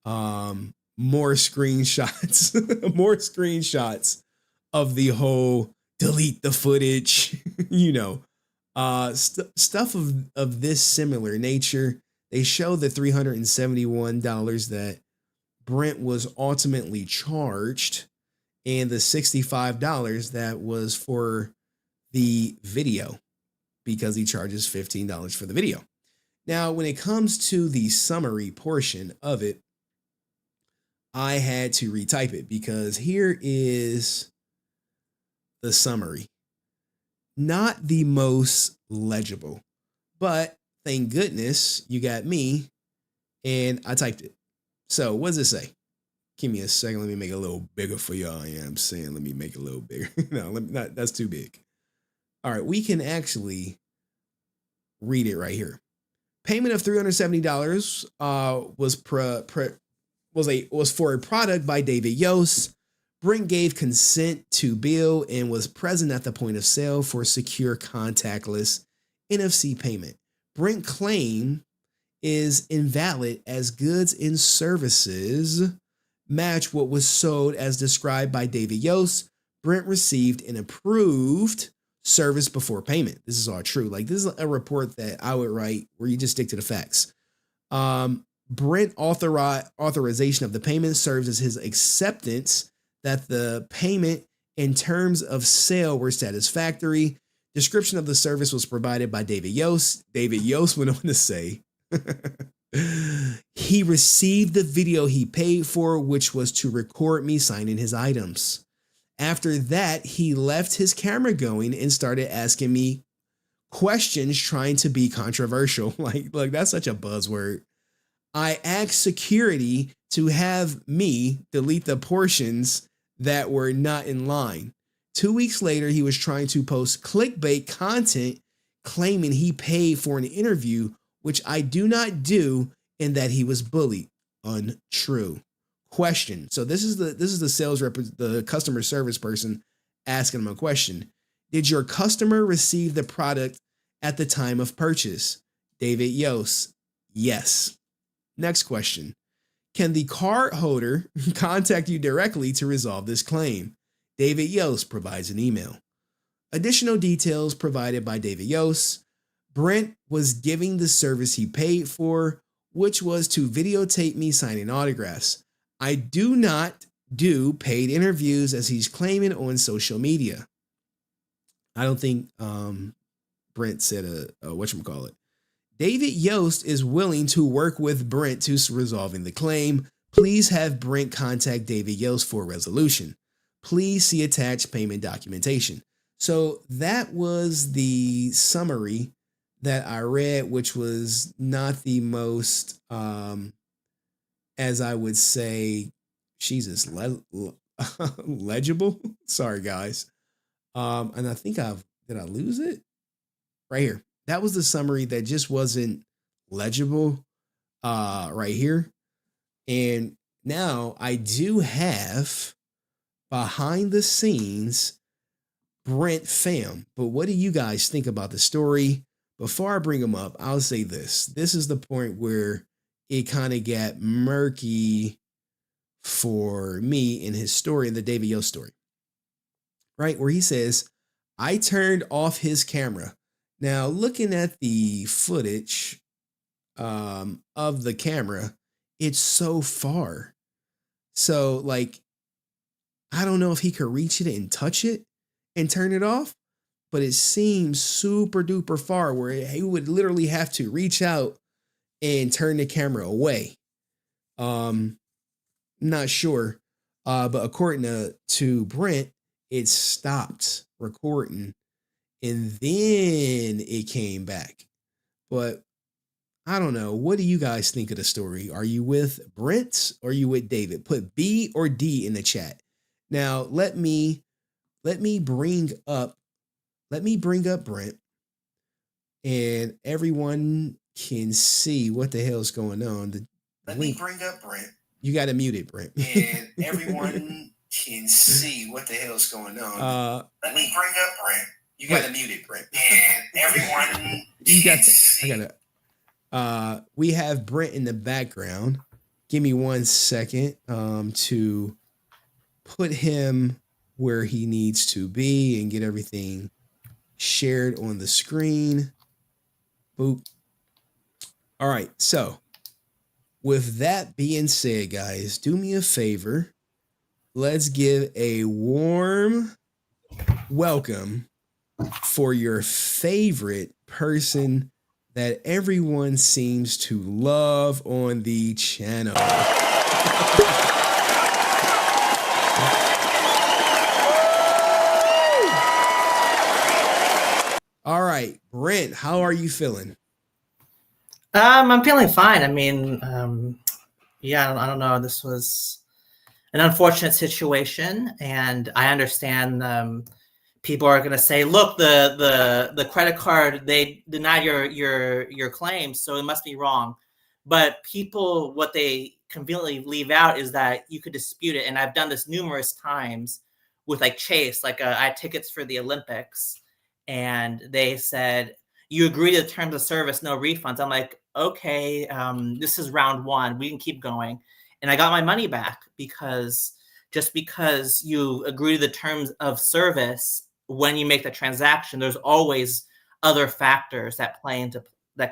Speaker 2: More screenshots, more screenshots of the whole delete the footage, you know, stuff of this similar nature. They show the $371 that Brent was ultimately charged and the $65 that was for the video because he charges $15 for the video. Now, when it comes to the summary portion of it, I had to retype it because here is the summary. Not the most legible, but thank goodness you got me and I typed it. So what does it say? Give me a second. Let me make it a little bigger for y'all. Yeah, I'm saying let me make it a little bigger. No, that's too big. All right, we can actually read it right here. Payment of $370 was for a product by David Yost. Brent gave consent to bill and was present at the point of sale for secure contactless NFC payment. Brent claim is invalid as goods and services match what was sold as described by David Yost. Brent received an approved service before payment. This is all true. Like, this is a report that I would write where you just stick to the facts. Brent authorization of the payment serves as his acceptance that the payment and terms of sale were satisfactory. Description of the service was provided by David Yost. David Yost went on to say, he received the video he paid for, which was to record me signing his items. After that, he left his camera going and started asking me questions trying to be controversial. Like that's such a buzzword. I asked security to have me delete the portions that were not in line. 2 weeks later, he was trying to post clickbait content claiming he paid for an interview, which I do not do, and that he was bullied. Untrue. Question. So this is the sales rep, the customer service person asking him a question. Did your customer receive the product at the time of purchase? David Yost. Yes. Next question. Can the card holder contact you directly to resolve this claim? David Yost provides an email. Additional details provided by David Yost. Brent was giving the service he paid for, which was to videotape me signing autographs. I do not do paid interviews as he's claiming on social media. I don't think Brent said whatchamacallit. David Yost is willing to work with Brent to resolving the claim. Please have Brent contact David Yost for resolution. Please see attached payment documentation. So that was the summary that I read, which was not the most, as I would say, Jesus, legible. Sorry, guys. And I think did I lose it? Right here. That was the summary that just wasn't legible right here. And now I do have behind the scenes Brent Pham. But what do you guys think about the story? Before I bring him up, I'll say this. This is the point where it kind of got murky for me in his story, in the David Yost story. Right? Where he says, I turned off his camera. Now, looking at the footage of the camera, it's so far. So, like, I don't know if he could reach it and touch it and turn it off, but it seems super duper far where he would literally have to reach out and turn the camera away. Not sure. But according to Brent, it stopped recording and then it came back. But I don't know. What do you guys think of the story? Are you with Brent or are you with David? Put B or D in the chat. Now, let me bring up Brent and everyone can see what the hell's going on. Let me bring up Brent. You got to mute it, Brent. And everyone can see what the hell's going on. Let me bring up Brent. You got to mute it, Brent. And everyone we have Brent in the background. Give me 1 second to put him where he needs to be and get everything shared on the screen. Boop. All right. So with that being said, guys, do me a favor. Let's give a warm welcome for your favorite person that everyone seems to love on the channel. All right, Brent, how are you feeling?
Speaker 10: I'm feeling fine. I mean, yeah, I don't know. This was an unfortunate situation, and I understand people are going to say, "Look, the credit card, they denied your claim, so it must be wrong." But people, what they conveniently leave out is that you could dispute it, and I've done this numerous times with like Chase. Like I had tickets for the Olympics, and they said, "You agree to the terms of service, no refunds." I'm like, okay, this is round one. We can keep going. And I got my money back because just because you agree to the terms of service when you make the transaction, there's always other factors that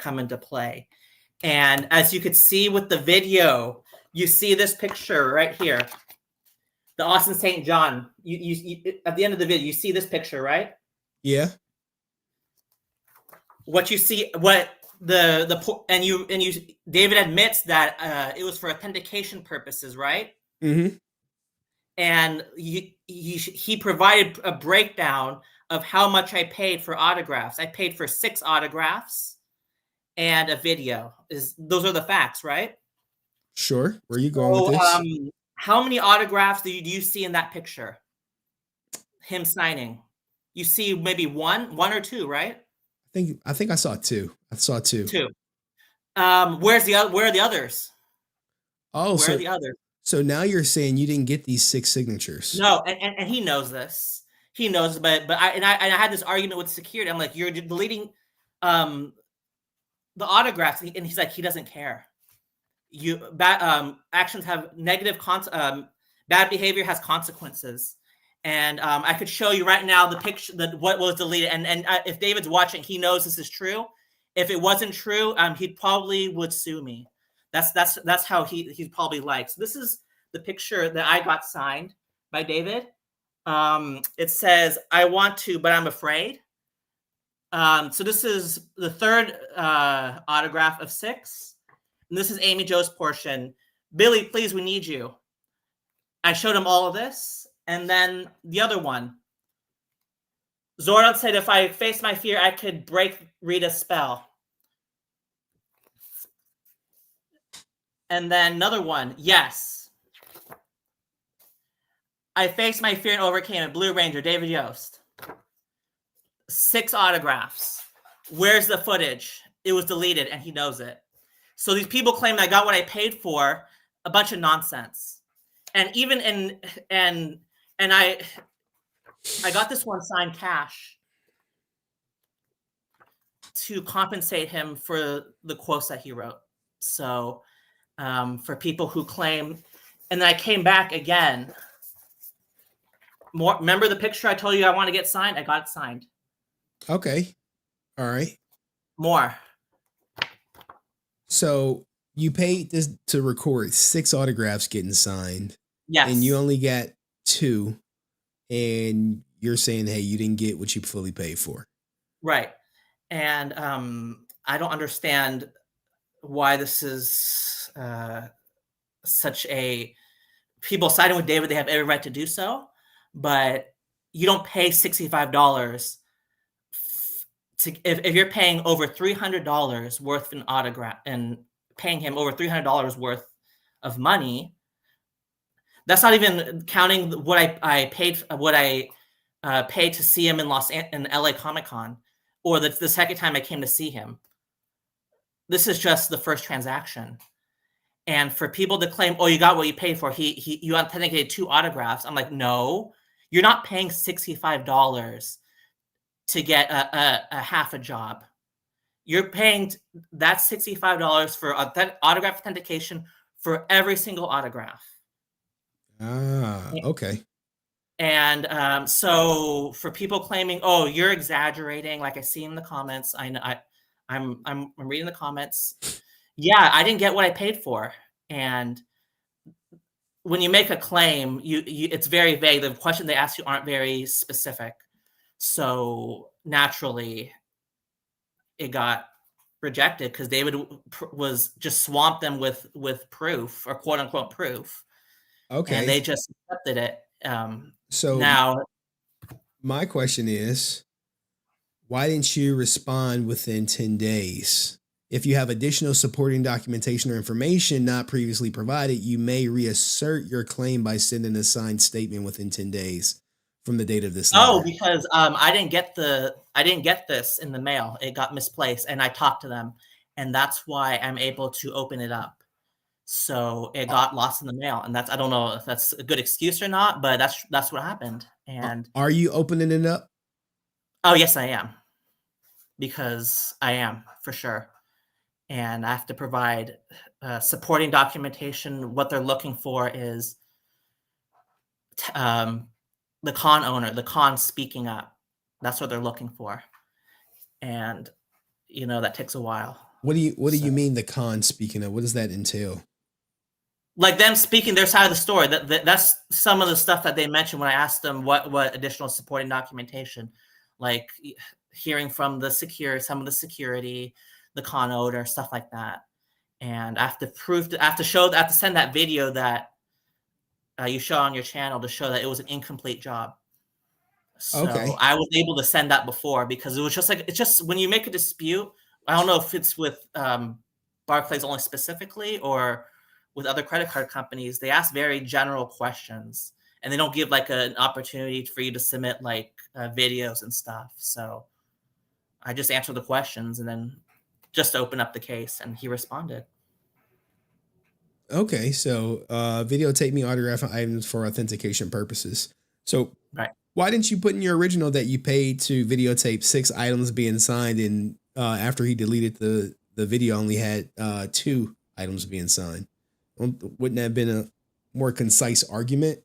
Speaker 10: come into play. And as you could see with the video, you see this picture right here, the Austin St. John. You at the end of the video, you see this picture, right?
Speaker 2: Yeah.
Speaker 10: What you see, what and you David admits that it was for authentication purposes, right?
Speaker 2: Mm-hmm.
Speaker 10: And he provided a breakdown of how much I paid for autographs. I paid for 6 autographs and a video. Those are the facts, right?
Speaker 2: Sure. Where are you going with this?
Speaker 10: How many autographs do you see in that picture? Him signing. You see maybe one or two, right?
Speaker 2: I think I saw two. I saw two.
Speaker 10: Two. Where are the others?
Speaker 2: Oh,
Speaker 10: where are the others?
Speaker 2: So now you're saying you didn't get these 6 signatures?
Speaker 10: No, and he knows this. He knows, but I had this argument with security. I'm like, you're deleting the autographs, and he's like, he doesn't care. Bad actions have negative bad behavior has consequences. And I could show you right now the picture that what was deleted. And if David's watching, he knows this is true. If it wasn't true, he probably would sue me. That's how he probably likes. This is the picture that I got signed by David. It says, "I want to, but I'm afraid." So this is the third autograph of 6. And this is Amy Jo's portion. "Billy, please, we need you." I showed him all of this. And then the other one. Zordon said, "If I face my fear, I could break Rita's spell." And then another one. "Yes. I faced my fear and overcame it." Blue Ranger, David Yost. 6 autographs. Where's the footage? It was deleted, and he knows it. So these people claim I got what I paid for. A bunch of nonsense. And even and I got this one signed cash to compensate him for the quotes that he wrote. So for people who claim, and then I came back again. Remember the picture I told you I want to get signed? I got it signed.
Speaker 2: Okay. All right.
Speaker 10: More.
Speaker 2: So you paid this to record 6 autographs getting signed.
Speaker 10: Yes.
Speaker 2: And you only got 2. And you're saying, hey, you didn't get what you fully paid for.
Speaker 10: Right. And I don't understand why this is such a... People siding with David, they have every right to do so. But you don't pay $65 if you're paying over $300 worth of an autograph and paying him over $300 worth of money. That's not even counting what I paid to see him in LA Comic-Con, or the second time I came to see him. This is just the first transaction. And for people to claim, oh, you got what you paid for, you authenticated 2 autographs. I'm like, no, you're not paying $65 to get a half a job. You're paying that $65 for autograph authentication for every single autograph.
Speaker 2: Ah, okay.
Speaker 10: And so for people claiming, oh, you're exaggerating, like I see in the comments, I'm reading the comments. Yeah, I didn't get what I paid for. And when you make a claim, it's very vague. The question they ask you aren't very specific. So naturally, it got rejected because David was just swamped them with proof, or quote unquote proof.
Speaker 2: Okay.
Speaker 10: And they just accepted it.
Speaker 2: So
Speaker 10: now,
Speaker 2: my question is, why didn't you respond within 10 days? If you have additional supporting documentation or information not previously provided, you may reassert your claim by sending a signed statement within 10 days from the date of this letter.
Speaker 10: Oh, because I didn't get this in the mail. It got misplaced, and I talked to them, and that's why I'm able to open it up. So it got lost in the mail, and I don't know if that's a good excuse or not, but that's what happened. And
Speaker 2: are you opening it up?
Speaker 10: Oh, yes, I am, because I am for sure. And I have to provide supporting documentation. What they're looking for is the con owner, the con speaking up. That's what they're looking for. And, that takes a while.
Speaker 2: What do you mean the con speaking up? What does that entail?
Speaker 10: Like them speaking their side of the story. That's some of the stuff that they mentioned when I asked them what additional supporting documentation, like hearing from some of the security, the con owner, stuff like that. And I have to send that video that you show on your channel to show that it was an incomplete job. So
Speaker 2: okay.
Speaker 10: I was able to send that before because it was just it's just when you make a dispute, I don't know if it's with Barclays only specifically or with other credit card companies, they ask very general questions, and they don't give like an opportunity for you to submit like videos and stuff. So I just answered the questions and then just open up the case, and he responded.
Speaker 2: Okay, so videotape me autographing items for authentication purposes. So
Speaker 10: Right.
Speaker 2: why didn't you put in your original that you paid to videotape 6 items being signed, and after he deleted the video only had 2 items being signed? Wouldn't that have been a more concise argument?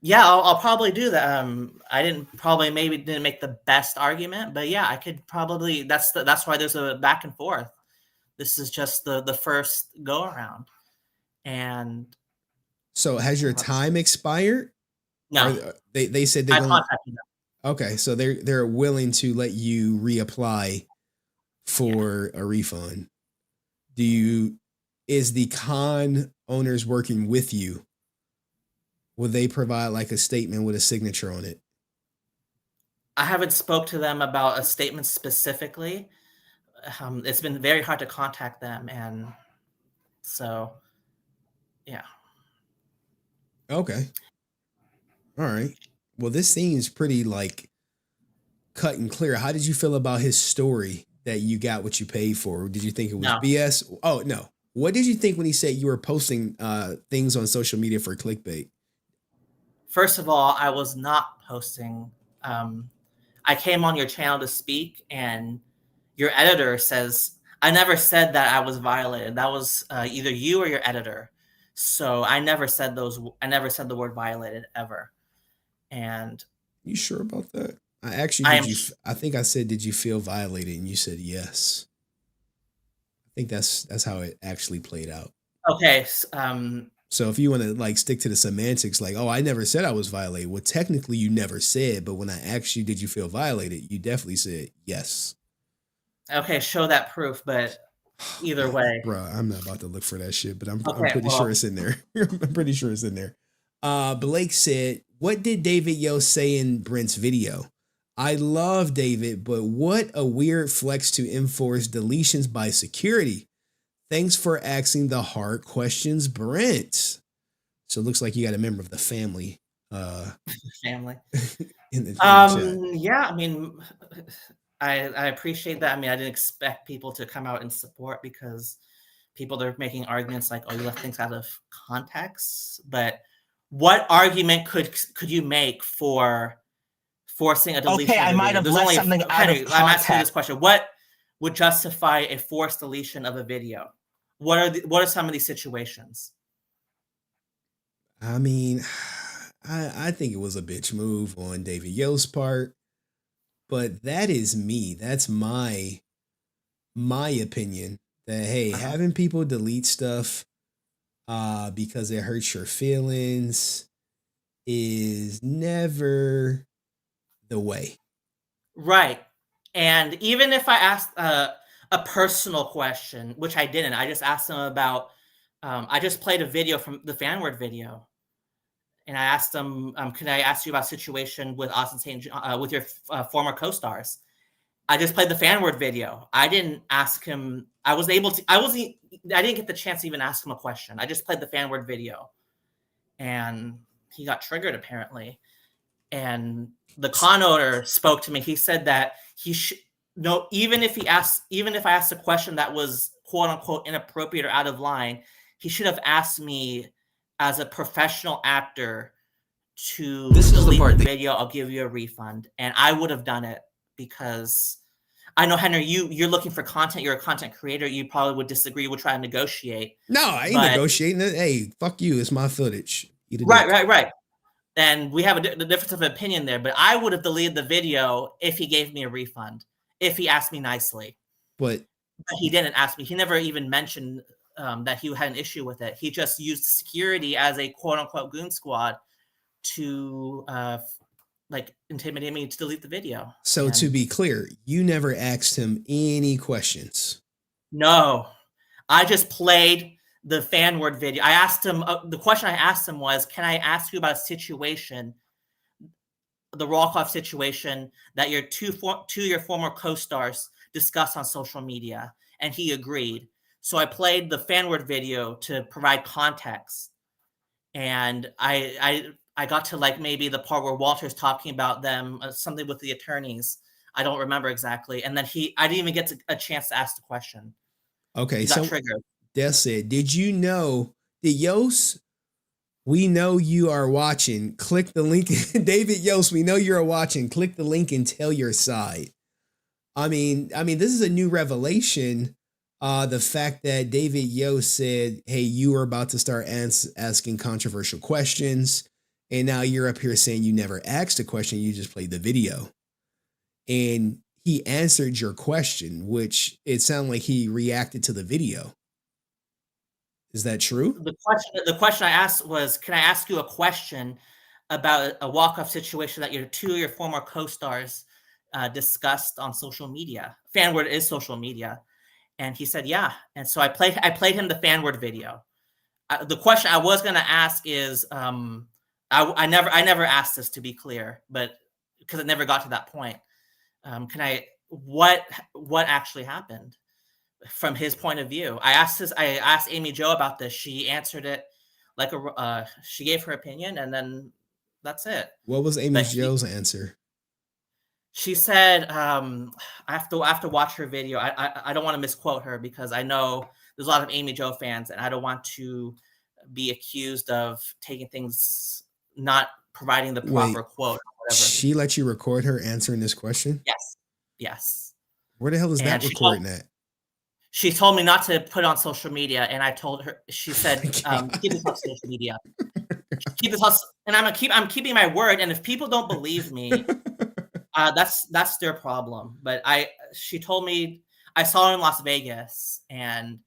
Speaker 10: Yeah, I'll probably do that. I didn't make the best argument, but yeah, I could probably. That's why there's a back and forth. This is just the first go around, and
Speaker 2: So has your time expired?
Speaker 10: no,
Speaker 2: Or they said
Speaker 10: I
Speaker 2: they're going.
Speaker 10: contacted them.
Speaker 2: Okay, so they're willing to let you reapply for a refund. Is the con owners working with you? Will they provide like a statement with a signature on it?
Speaker 10: I haven't spoke to them about a statement specifically. It's been very hard to contact them, and so yeah.
Speaker 2: Okay. All right. Well, this seems pretty like cut and clear. How did you feel about his story that you got what you paid for? Did you think it was
Speaker 10: No.
Speaker 2: BS? Oh, no. What did you think when he said you were posting things on social media for clickbait?
Speaker 10: First of all, I was not posting. I came on your channel to speak, and your editor says I never said that I was violated. That was either you or your editor. So I never said those. I never said the word violated ever. And
Speaker 2: You sure about that? I actually I think I said, did you feel violated? And you said yes. I think that's how it actually played out.
Speaker 10: Okay.
Speaker 2: So if you want to like stick to the semantics, like, oh, I never said I was violated. Well, technically you never said, but when I asked you, did you feel violated? You definitely said yes.
Speaker 10: Okay, show that proof, but either way.
Speaker 2: Bro, I'm not about to look for that shit, but I'm
Speaker 10: Okay,
Speaker 2: pretty sure it's in there. I'm pretty sure it's in there. Blake said, what did David Yost say in Brent's video? I love David, but what a weird flex to enforce deletions by security. Thanks for asking the hard questions, Brent. So it looks like you got a member of the family.
Speaker 10: Family.
Speaker 2: In the chat.
Speaker 10: Yeah, I mean, I appreciate that. I mean, I didn't expect people to come out and support, because people are making arguments like, oh, you left things out of context. But what argument could you make for forcing a deletion?
Speaker 13: Okay, I might have left something out of
Speaker 10: I'm asking you this
Speaker 13: context.
Speaker 10: question. What would justify a forced deletion of a video? What are some of these situations?
Speaker 2: I mean, I think it was a bitch move on David Yost's part, but that is me. That's my opinion. That hey, having people delete stuff because it hurts your feelings is never the way.
Speaker 10: Right. And even if I asked a personal question, which I didn't, I just asked them about, I just played a video from the Fanword video. And I asked them, can I ask you about a situation with Austin St. John, with your former co-stars? I just played the Fanword video. I didn't ask him. I didn't get the chance to even ask him a question. I just played the Fanword video. And he got triggered apparently. And the con owner spoke to me. He said that he should no, even if I asked a question that was quote unquote inappropriate or out of line, he should have asked me as a professional actor to delete the video. I'll give you a refund. And I would have done it, because I know, Henry, you're looking for content. You're a content creator. You probably would disagree. We'll try to negotiate.
Speaker 2: No, I ain't negotiating it. Hey, fuck you. It's my footage.
Speaker 10: Right. And we have a difference of opinion there, but I would have deleted the video if he gave me a refund, if he asked me nicely.
Speaker 2: But
Speaker 10: he didn't ask me. He never even mentioned that he had an issue with it. He just used security as a quote unquote goon squad to like intimidate me to delete the video.
Speaker 2: So to be clear, you never asked him any questions.
Speaker 10: No, I just played the Fanword video. I asked him, the question I asked him was, can I ask you about a situation, the Rolkoff situation that your two your former co-stars discussed on social media? And he agreed. So I played the fan word video to provide context, and I got to like maybe the part where Walter's talking about them, something with the attorneys. I don't remember exactly. And then I didn't even get a chance to ask the question.
Speaker 2: Okay,
Speaker 10: He got
Speaker 2: so
Speaker 10: triggered.
Speaker 2: that's it. Did you know, did Yost, we know you are watching. Click the link. David Yost, we know you're watching. Click the link and tell your side. I mean, this is a new revelation. The fact that David Yost said, hey, you were about to start asking controversial questions. And now you're up here saying you never asked a question. You just played the video. And he answered your question, which it sounded like he reacted to the video. Is that true?
Speaker 10: The question I asked was, can I ask you a question about a walk-off situation that your two of your former co-stars discussed on social media? Fan word is social media. And he said, yeah. And so I played him the fan word video. The question I was going to ask is, I never asked this, to be clear, but because it never got to that point. What actually happened from his point of view? I asked Amy Jo about this. She answered it like she gave her opinion, and then that's it.
Speaker 2: What was Amy Jo's answer?
Speaker 10: She said, I have to watch her video. I don't want to misquote her because I know there's a lot of Amy Jo fans, and I don't want to be accused of taking things, not providing the proper quote or whatever.
Speaker 2: She let you record her answering this question?
Speaker 10: Yes.
Speaker 2: Where the hell is that recording at?
Speaker 10: She told me not to put it on social media, and I told her. She said, "Keep this off social media. Keep this off." And I'm keeping my word. And if people don't believe me, that's their problem. But she told me, I saw her in Las Vegas, and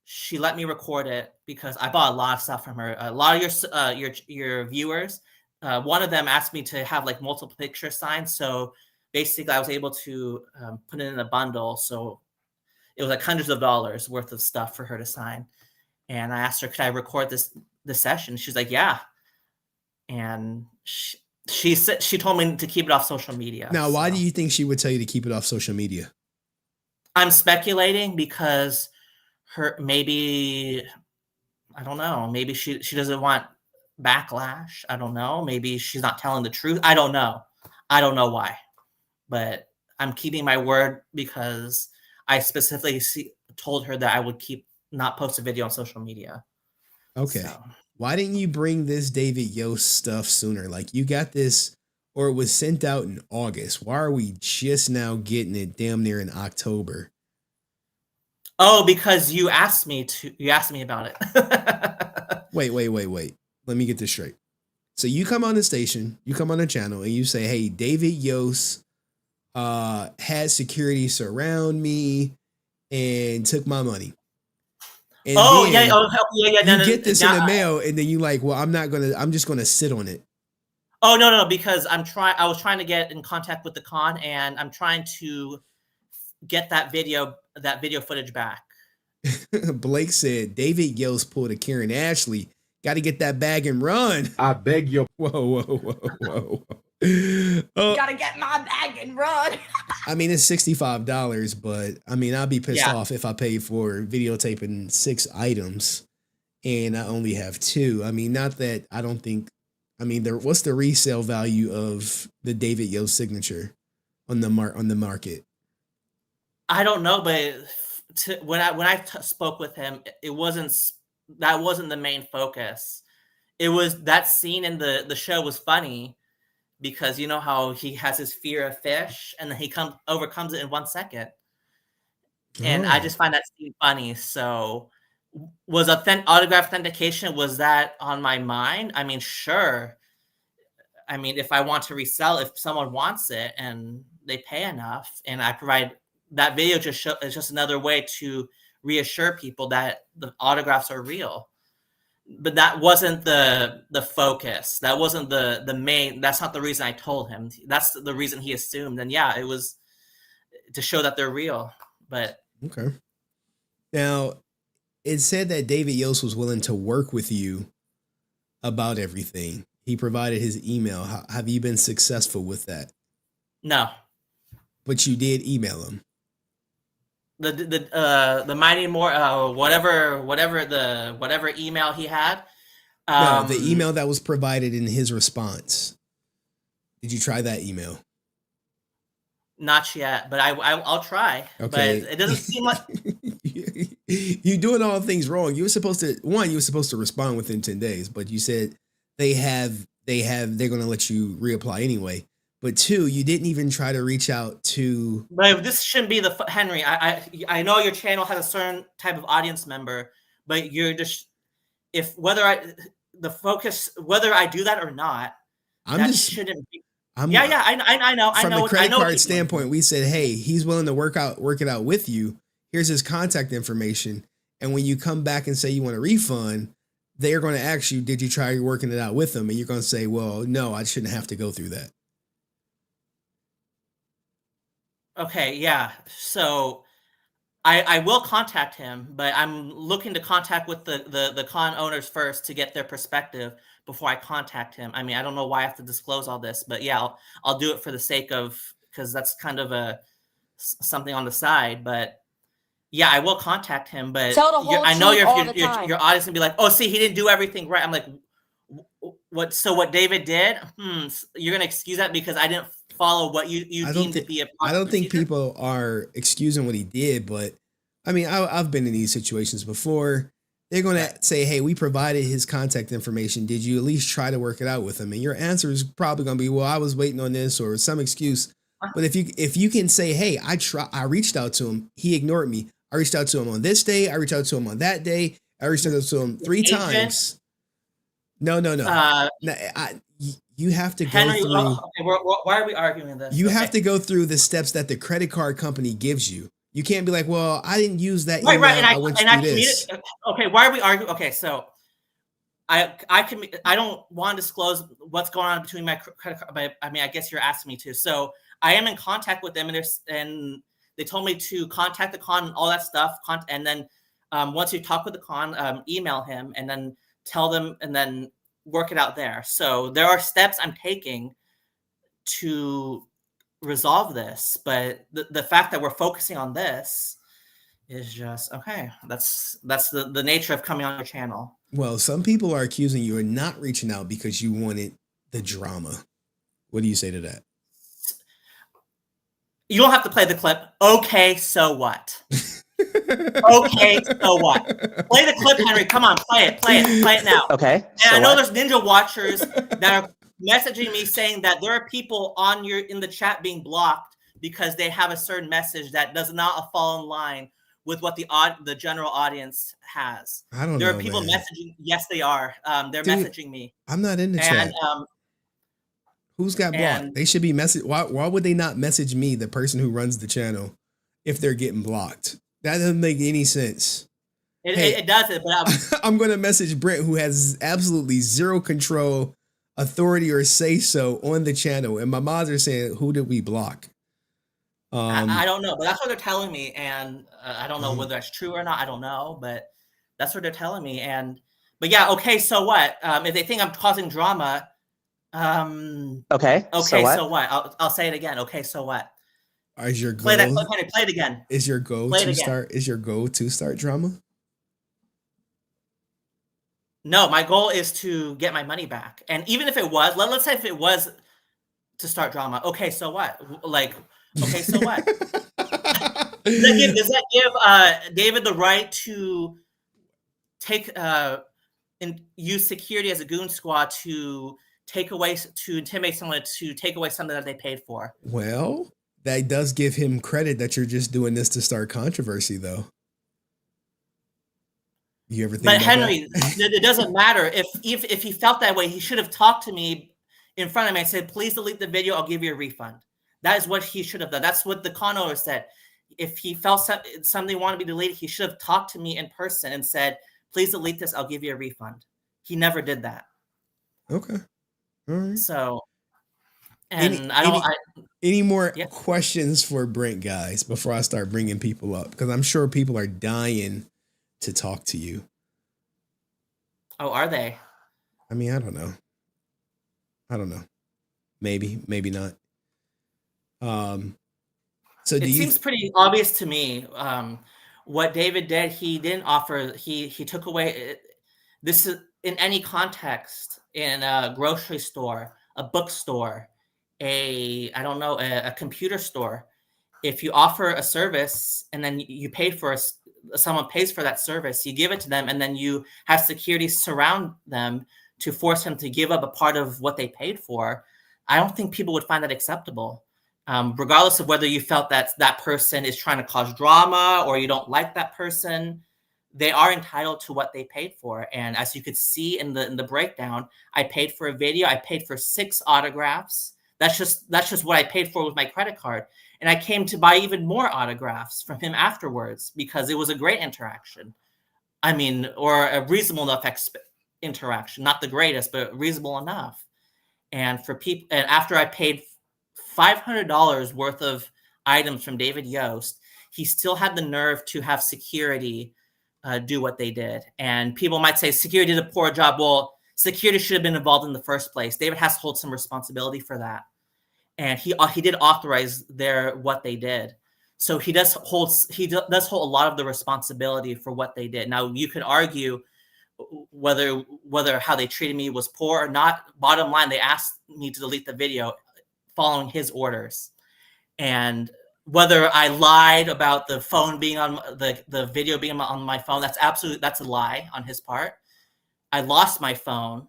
Speaker 10: she let me record it because I bought a lot of stuff from her. A lot of your viewers, one of them asked me to have like multiple picture signs. So basically, I was able to put it in a bundle. So it was like hundreds of dollars worth of stuff for her to sign. And I asked her, could I record this session? She's like, yeah. And she said, she told me to keep it off social media.
Speaker 2: Now, why do you think she would tell you to keep it off social media?
Speaker 10: I'm speculating because maybe, I don't know, maybe she doesn't want backlash. I don't know. Maybe she's not telling the truth. I don't know why, but I'm keeping my word because I specifically told her that I would not post a video on social media.
Speaker 2: Okay.
Speaker 10: So.
Speaker 2: Why didn't you bring this David Yost stuff sooner? Like, you got this, or it was sent out in August. Why are we just now getting it damn near in October?
Speaker 10: Oh, because you asked me about it.
Speaker 2: Wait. Let me get this straight. So you come on the station, you come on the channel, and you say, hey, David Yost had security surround me and took my money. And you get this in the mail, and then you like, well, I'm just gonna sit on it.
Speaker 10: Oh no, because I was trying to get in contact with the con, and I'm trying to get that video footage back.
Speaker 2: Blake said David Yost pulled a Karen Ashley. Got to get that bag and run.
Speaker 21: I beg your.
Speaker 2: Whoa.
Speaker 6: Gotta get my bag and run.
Speaker 2: I mean, it's $65, but I mean, I'd be pissed off if I paid for videotaping 6 items and I only have 2. I mean, not that I don't think. I mean, what's the resale value of the David Yost signature on the market?
Speaker 10: I don't know, but when I spoke with him, that wasn't the main focus. It was that scene in the show was funny because you know how he has his fear of fish and then he overcomes it in 1 second. And I just find that scene funny. So was autograph authentication, was that on my mind? I mean, sure. I mean, if I want to resell, if someone wants it and they pay enough and I provide that video, is just another way to reassure people that the autographs are real. But that wasn't the focus. That wasn't the main. That's not the reason I told him. That's the reason he assumed. And yeah, it was to show that they're real. But
Speaker 2: okay. Now, it said that David Yost was willing to work with you about everything. He provided his email. Have you been successful with that?
Speaker 10: No.
Speaker 2: But you did email him.
Speaker 10: the Mighty whatever email he had.
Speaker 2: No, the email that was provided in his response. Did you try that email?
Speaker 10: Not yet, but I'll try.
Speaker 2: Okay.
Speaker 10: But it doesn't seem like
Speaker 2: you're doing all things wrong. You were supposed to respond within 10 days, but you said they're going to let you reapply anyway. But 2, you didn't even try to reach out to.
Speaker 10: But this shouldn't be the Henry. I know your channel has a certain type of audience member, but you're just whether I do that or not, shouldn't be. I know.
Speaker 2: From the credit card standpoint, we said, hey, he's willing to work it out with you. Here's his contact information. And when you come back and say you want a refund, they're going to ask you, did you try working it out with them? And you're going to say, well, no, I shouldn't have to go through that.
Speaker 10: Okay, yeah. So I will contact him, but I'm looking to contact with the con owners first to get their perspective before I contact him. I mean, I don't know why I have to disclose all this, but yeah, I'll do it for the sake of, because that's kind of something on the side. But yeah, I will contact him. But I know your audience will be like, oh, see, he didn't do everything right. I'm like, what? So what David did? You're gonna excuse that because I didn't follow what you deemed to be a.
Speaker 2: I don't think people are excusing what he did, but I mean, I've been in these situations before. They're going to say, hey, we provided his contact information. Did you at least try to work it out with him? And your answer is probably going to be, well, I was waiting on this or some excuse. But if you can say, hey, I reached out to him. He ignored me. I reached out to him on this day. I reached out to him on that day. I reached out to him 3 times. No. You have to go through.
Speaker 10: Why are we arguing this?
Speaker 2: You have to go through the steps that the credit card company gives you. You can't be like, well, I didn't use that email.
Speaker 10: Right,
Speaker 2: I went to do this.
Speaker 10: Okay, why are we arguing? Okay, so I don't want to disclose what's going on between my credit card, but I mean, I guess you're asking me to. So I am in contact with them, and they told me to contact the con and all that stuff. And then once you talk with the con, email him and then tell them and then work it out there. So there are steps I'm taking to resolve this, but the fact that we're focusing on this is just okay. That's the nature of coming on your channel.
Speaker 2: Well, some people are accusing you of not reaching out because you wanted the drama. What do you say to that?
Speaker 10: You don't have to play the clip. Okay, so what? Okay, so what? Play the clip, Henry. Come on, play it now.
Speaker 13: Okay.
Speaker 10: And I know there's ninja watchers that are messaging me saying that there are people in the chat being blocked because they have a certain message that does not fall in line with what the general audience has.
Speaker 2: I don't know.
Speaker 10: There are people messaging. Yes, they are. They're messaging me.
Speaker 2: I'm not in the chat. Who's got blocked? They should be message. Why would they not message me, the person who runs the channel, if they're getting blocked? That doesn't make any sense.
Speaker 10: It doesn't. But
Speaker 2: I'm going to message Brent, who has absolutely zero control, authority, or say so on the channel, and my mods are saying, "Who did we block?"
Speaker 10: I don't know, but that's what they're telling me, and I don't know whether that's true or not. I don't know, but that's what they're telling me. But yeah, okay, so what? If they think I'm causing drama,
Speaker 13: okay,
Speaker 10: so what? I'll say it again. Okay, so what?
Speaker 2: Is your goal?
Speaker 10: Play that clip, Henry. Play it again.
Speaker 2: Is your goal to start? Is your goal to start drama?
Speaker 10: No, my goal is to get my money back. And even if it was, let's say if it was to start drama, okay, so what? Like, okay, so what? Does that give David the right to take and use security as a goon squad to intimidate someone to take away something that they paid for?
Speaker 2: Well, that does give him credit that you're just doing this to start controversy, though. You ever think
Speaker 10: But
Speaker 2: about
Speaker 10: Henry,
Speaker 2: that?
Speaker 10: it doesn't matter. If he felt that way, he should have talked to me in front of me and said, please delete the video, I'll give you a refund. That is what he should have done. That's what the con owner said. If he felt something wanted to be deleted, he should have talked to me in person and said, please delete this, I'll give you a refund. He never did that.
Speaker 2: Okay. All right.
Speaker 10: So,
Speaker 2: any more questions for Brent, guys, before I start bringing people up? Because I'm sure people are dying to talk to you.
Speaker 10: Oh, are they?
Speaker 2: I mean, I don't know. Maybe not. So
Speaker 10: it seems pretty obvious to me. What David did, he didn't offer. He took away. This is in any context, in a grocery store, a bookstore, I don't know, a computer store. If you offer a service and then you pay for someone pays for that service, you give it to them, and then you have security surround them to force them to give up a part of what they paid for, I don't think people would find that acceptable. Regardless of whether you felt that that person is trying to cause drama or you don't like that person, they are entitled to what they paid for. And as you could see in the breakdown, I paid for a video. I paid for 6 autographs. That's just what I paid for with my credit card. And I came to buy even more autographs from him afterwards because it was a great interaction. I mean, or a reasonable enough interaction, not the greatest, but reasonable enough. And for people, and after I paid $500 worth of items from David Yost, he still had the nerve to have security do what they did. And people might say security did a poor job. Well, security should have been involved in the first place. David has to hold some responsibility for that. And he did authorize what they did. So he does hold a lot of the responsibility for what they did. Now you could argue whether how they treated me was poor or not. Bottom line, they asked me to delete the video following his orders. And whether I lied about the phone being on the video being on my phone, that's a lie on his part. I lost my phone.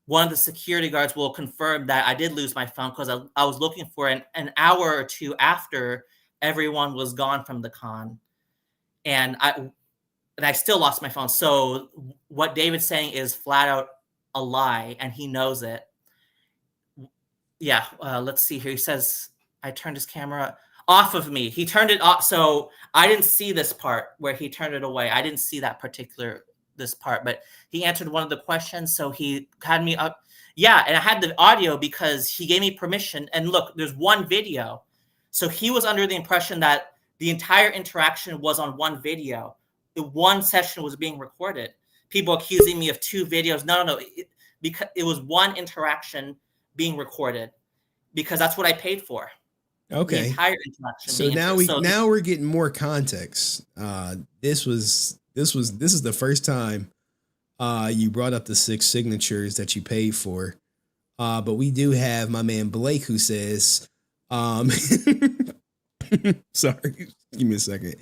Speaker 10: One of the security guards will confirm that I did lose my phone because I was looking for an hour or two after everyone was gone from the con. And I still lost my phone. So what David's saying is flat out a lie, and he knows it. Yeah, let's see here. He says, I turned his camera off of me. He turned it off. So I didn't see this part where he turned it away. I didn't see this part, but he answered one of the questions. So he had me up. Yeah, and I had the audio because he gave me permission. And look, there's one video. So he was under the impression that the entire interaction was on one video. The one session was being recorded. People accusing me of 2 videos. No. Because it was one interaction being recorded because that's what I paid for.
Speaker 2: Okay.
Speaker 10: The entire interaction.
Speaker 2: So now we're getting more context. This is the first time you brought up the 6 signatures that you paid for. But we do have my man Blake who says, sorry, give me a second.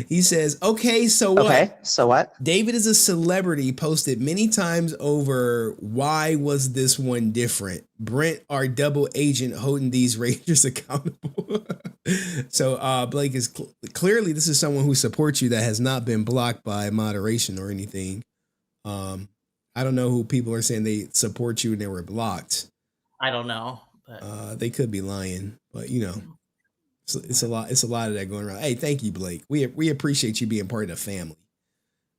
Speaker 2: He says, okay, so what?
Speaker 5: Okay, so what?
Speaker 2: David is a celebrity, posted many times over. Why was this one different? Brent, our double agent, holding these Rangers accountable. So Blake is clearly this is someone who supports you that has not been blocked by moderation or anything. I don't know who people are saying they support you and they were blocked.
Speaker 10: I don't know, but
Speaker 2: they could be lying, but you know. It's a lot of that going around. Hey, thank you, Blake. We appreciate you being part of the family.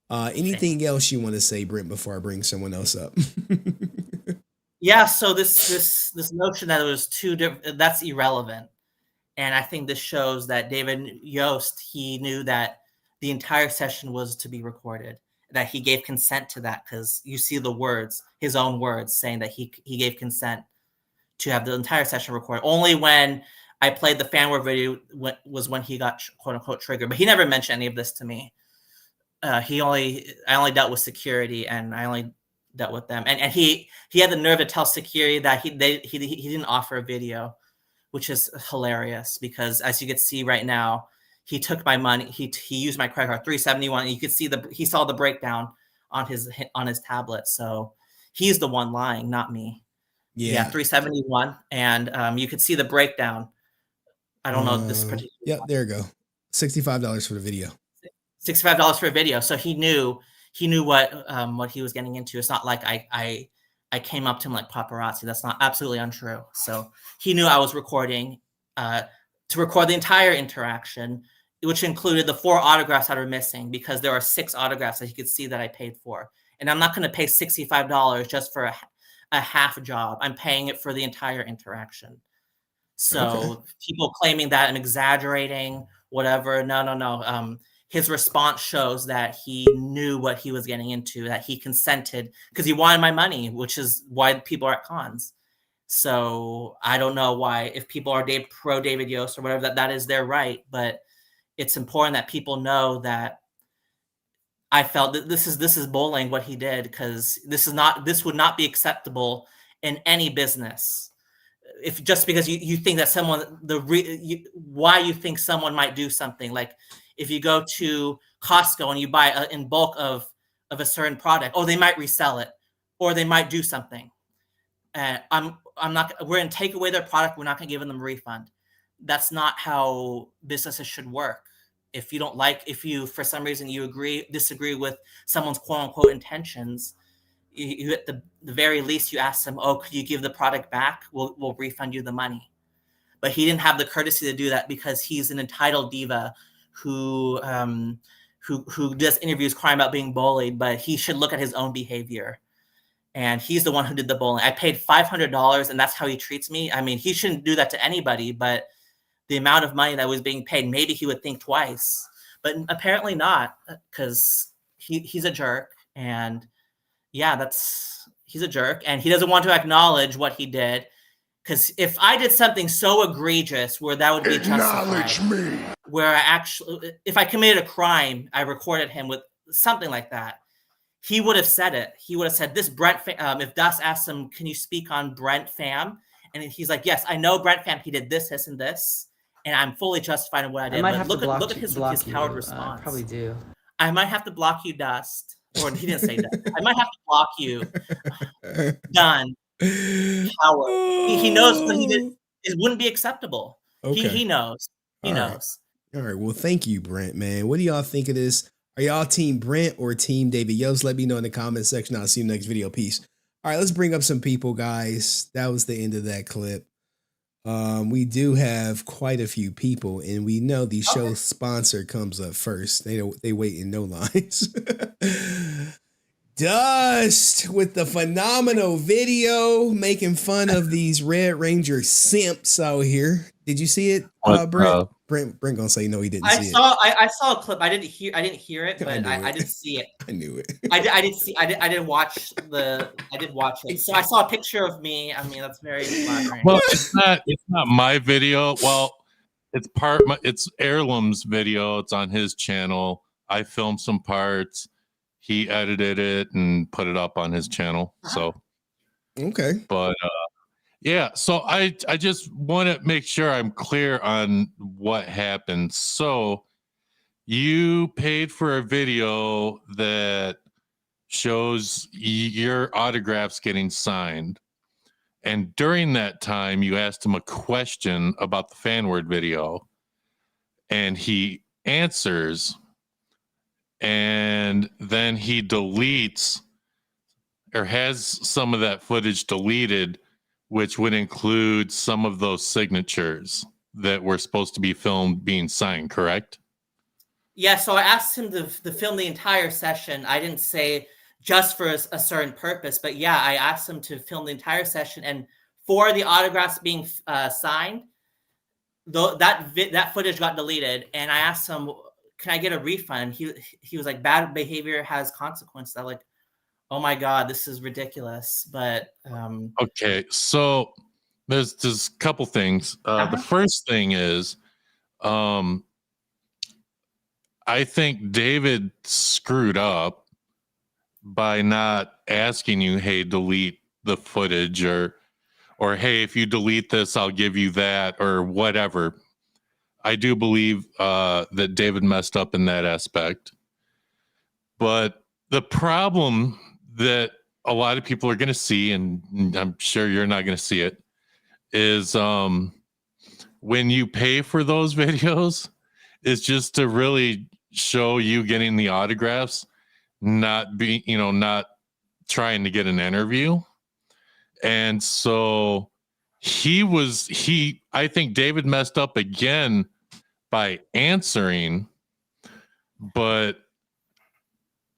Speaker 2: Anything else you want to say, Brent, before I bring someone else up?
Speaker 10: Yeah, so this notion that it was 2 different, that's irrelevant. And I think this shows that David Yost, he knew that the entire session was to be recorded, that he gave consent to that because you see the words, his own words saying that he gave consent to have the entire session recorded. Only when I played the fan war video was when he got quote unquote triggered, but he never mentioned any of this to me. I only dealt with security and I only dealt with them. And he had the nerve to tell security that he didn't offer a video, which is hilarious because as you can see right now, he took my money. He used my credit card, $371. And you could see he saw the breakdown on his tablet. So he's the one lying, not me. Yeah, $371. And you could see the breakdown. I don't know this particular.
Speaker 2: Yeah, there you go. $65 for the video.
Speaker 10: $65 for a video. So he knew what he was getting into. It's not like I came up to him like paparazzi. That's not absolutely untrue. So he knew I was recording to record the entire interaction, which included the 4 autographs that are missing because there are 6 autographs that he could see that I paid for. And I'm not going to pay $65 just for a half job. I'm paying it for the entire interaction. So people claiming that I'm exaggerating, whatever. No. His response shows that he knew what he was getting into, that he consented because he wanted my money, which is why people are at cons. So I don't know why, if people are pro David Yost or whatever, that is their right. But it's important that people know that I felt that this is bullying what he did, because this would not be acceptable in any business. If just because you think that someone why you think someone might do something, like if you go to Costco and you buy in bulk of a certain product, they might resell it or they might do something. I'm not. We're going to take away their product. We're not going to give them a refund. That's not how businesses should work. If you don't like, if you for some reason you disagree with someone's quote unquote intentions, you at the very least you ask them, could you give the product back? We'll refund you the money. But he didn't have the courtesy to do that because he's an entitled diva who does interviews crying about being bullied, but he should look at his own behavior. And he's the one who did the bullying. I paid $500 and that's how he treats me. I mean, he shouldn't do that to anybody, but the amount of money that was being paid, maybe he would think twice, but apparently not, because he's a jerk. And yeah, he's a jerk, and he doesn't want to acknowledge what he did. Because if I did something so egregious where that would be justified, where if I committed a crime, I recorded him with something like that, he would have said it. He would have said, this Brent Pham, if Dust asked him, can you speak on Brent Pham? And he's like, yes, I know Brent Pham, he did this, this, and this, and I'm fully justified in what I did. But look at his coward response.
Speaker 5: Probably do.
Speaker 10: I might have to block you, Dust. Or he didn't say that. I might have to block you. Done. Coward. He knows what he did. It wouldn't be acceptable.
Speaker 2: Okay.
Speaker 10: He knows. He knows.
Speaker 2: All right. Well, thank you, Brent, man. What do y'all think of this? Are y'all team Brent or team David Yost? Let me know in the comment section. I'll see you next video. Peace. All right, let's bring up some people, guys. That was the end of that clip. We do have quite a few people, and we know the show sponsor comes up first. They wait in no lines. Dust with the phenomenal video making fun of these Red Ranger simps out here. Did you see it, Brent? Brent gonna say no, he didn't see it.
Speaker 10: I saw a clip. I didn't hear it, but I did see it.
Speaker 2: I knew it.
Speaker 10: I did watch it. So I saw a picture of me. I mean, that's very flattering.
Speaker 1: Well, it's not my video. Well, it's Heirloom's video. It's on his channel. I filmed some parts. He edited it and put it up on his channel. So
Speaker 2: okay.
Speaker 1: But yeah, so I just want to make sure I'm clear on what happened. So you paid for a video that shows your autographs getting signed. And during that time, you asked him a question about the fan word video. And he answers. And then he deletes or has some of that footage deleted, which would include some of those signatures that were supposed to be filmed being signed, correct?
Speaker 10: Yeah, so I asked him to film the entire session. I didn't say just for a certain purpose, but yeah, I asked him to film the entire session. And for the autographs being signed, that footage got deleted. And I asked him, can I get a refund? He was like, bad behavior has consequences. I'm like, oh my God, this is ridiculous. But
Speaker 1: okay, so there's a couple things. The first thing is, I think David screwed up by not asking you, hey, delete the footage, or hey, if you delete this, I'll give you that, or whatever. I do believe that David messed up in that aspect. But the problem that a lot of people are going to see, and I'm sure you're not going to see it, is when you pay for those videos, it's just to really show you getting the autographs, not trying to get an interview. And so I think David messed up again by answering, but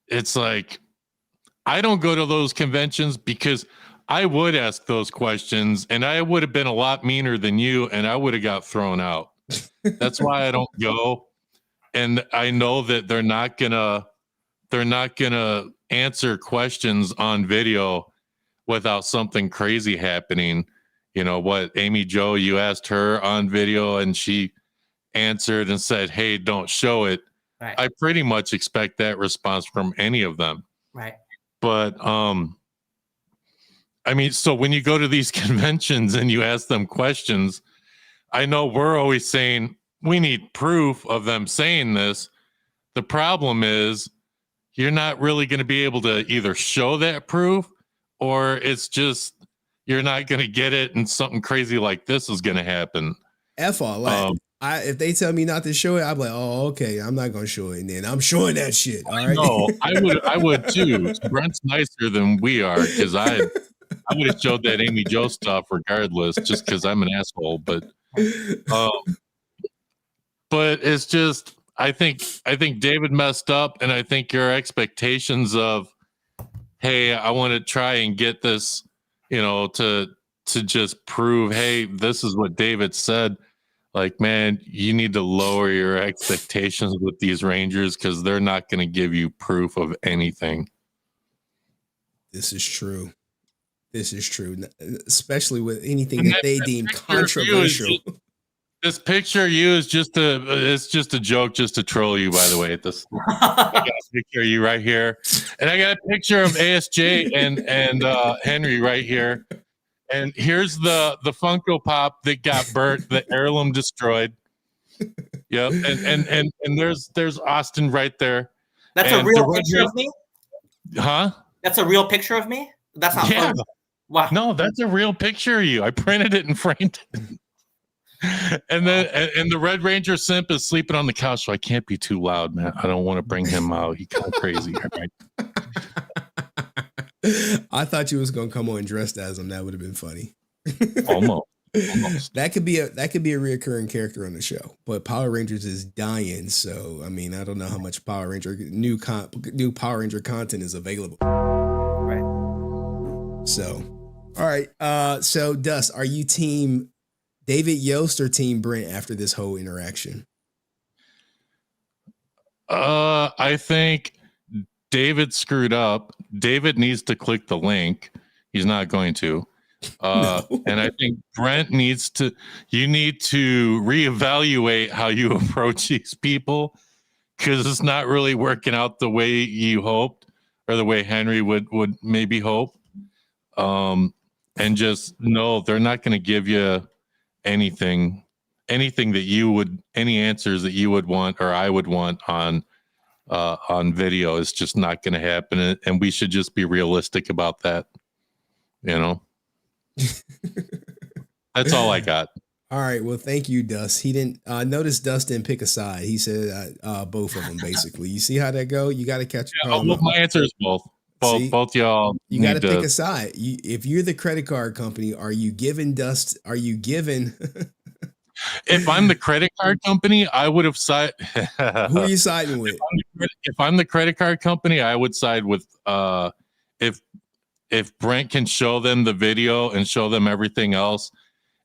Speaker 1: it's like, I don't go to those conventions because I would ask those questions and I would have been a lot meaner than you and I would have got thrown out. That's why I don't go. And I know that they're not gonna answer questions on video without something crazy happening. you know, what Amy Jo, you asked her on video and she answered and said, hey, don't show it.
Speaker 10: Right.
Speaker 1: I pretty much expect that response from any of them.
Speaker 10: Right.
Speaker 1: But I mean, so when you go to these conventions and you ask them questions, I know we're always saying we need proof of them saying this. The problem is you're not really going to be able to either show that proof, or it's just you're not going to get it and something crazy like this is going to happen.
Speaker 2: F all that. If they tell me not to show it, I'm like, oh, okay, I'm not gonna show it. And then I'm showing that shit. All right.
Speaker 1: No, I would too. Brent's nicer than we are, because I would have showed that Amy Jo stuff regardless, just because I'm an asshole. But it's just I think David messed up, and I think your expectations of, hey, I want to try and get this, you know, to just prove, hey, this is what David said. Like, man, you need to lower your expectations with these Rangers, because they're not going to give you proof of anything.
Speaker 2: This is true. This is true, especially with anything that they deem controversial.
Speaker 1: This picture of you is just it's just a joke, just to troll you, by the way. I got a picture of you right here. And I got a picture of ASJ and Henry right here. And here's the Funko Pop that got burnt, the heirloom destroyed. Yep. And there's Austin right there.
Speaker 10: That's a real picture of me?
Speaker 1: Huh?
Speaker 10: That's a real picture of me? That's not
Speaker 1: yeah.
Speaker 10: Funko. Wow.
Speaker 1: No, that's a real picture of you. I printed it and framed it. And then and the Red Ranger Simp is sleeping on the couch, so I can't be too loud, man. I don't want to bring him out. He's kind of crazy. Right?
Speaker 2: I thought you was gonna come on dressed as him. That would have been funny.
Speaker 1: Almost.
Speaker 2: That could be a reoccurring character on the show. But Power Rangers is dying, so I mean, I don't know how much Power Ranger new Power Ranger content is available.
Speaker 10: Right.
Speaker 2: So, all right. So Dust, are you team David Yost or team Brent after this whole interaction?
Speaker 1: I think David screwed up. David needs to click the link. He's not going to. No. And I think Brent needs to, you need to reevaluate how you approach these people, because it's not really working out the way you hoped, or the way Henry would maybe hope. And just know they're not going to give you anything that you would, any answers that you would want or I would want on video. Is just not going to happen, and we should just be realistic about that. You know, that's all I got.
Speaker 2: All right. Well, thank you, Dust. He didn't notice Dust didn't pick a side. He said both of them, basically. You see how that go? You got to catch.
Speaker 1: Well, my answer is both. Both y'all.
Speaker 2: You got to pick a side. If you're the credit card company, are you giving Dust? Are you giving?
Speaker 1: If I'm the credit card company, I would have sided.
Speaker 2: Who are you siding with?
Speaker 1: If I'm the credit card company, I would side with if Brent can show them the video and show them everything else.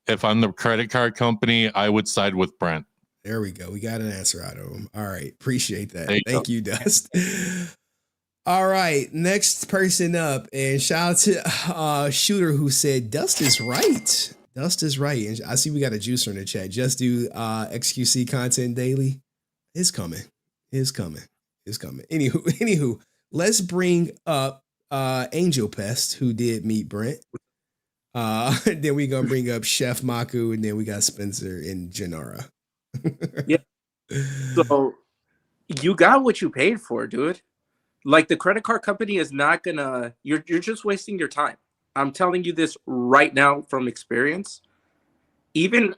Speaker 1: If I'm the credit card company, I would side with Brent.
Speaker 2: There we go. We got an answer out of him. All right. Appreciate that. Thank you, Dust. All right. Next person up. And shout out to Shooter, who said Dust is right. Dust is right. And I see we got a juicer in the chat. Just do XQC content daily. It's coming. It's coming. It's coming. Anywho, let's bring up Angel Pest, who did meet Brent. Then we're gonna bring up Chef Maiku, and then we got Spenser and Janara.
Speaker 14: Yeah. So you got what you paid for, dude. Like, the credit card company is not gonna. You're just wasting your time. I'm telling you this right now from experience. Even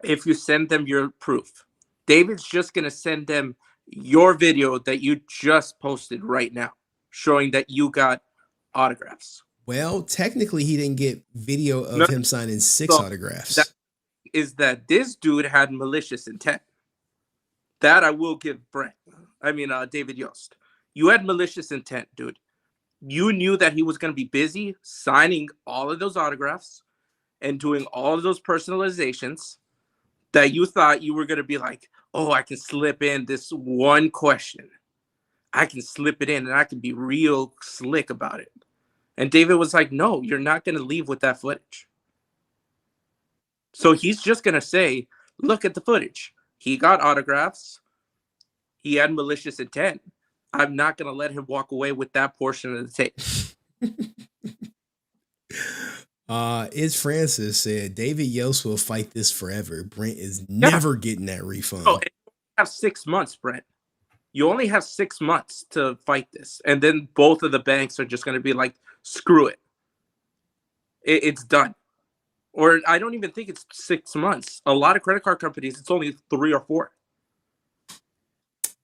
Speaker 14: if you send them your proof, David's just gonna send them your video that you just posted right now, showing that you got autographs.
Speaker 2: Well, technically, he didn't get video of him signing 6 autographs.
Speaker 14: That this dude had malicious intent. That I will give David Yost. You had malicious intent, dude. You knew that he was going to be busy signing all of those autographs and doing all of those personalizations, that you thought you were going to be like, oh, I can slip in this one question. I can slip it in and I can be real slick about it. And David was like, no, you're not going to leave with that footage. So he's just going to say, look at the footage. He got autographs. He had malicious intent. I'm not going to let him walk away with that portion of the tape.
Speaker 2: It's Francis said David Yost will fight this forever. Brent is never getting that refund.
Speaker 14: Oh, and you have 6 months, Brent. You only have 6 months to fight this. And then both of the banks are just going to be like, screw it. It's done. Or I don't even think it's 6 months. A lot of credit card companies, it's only 3 or 4.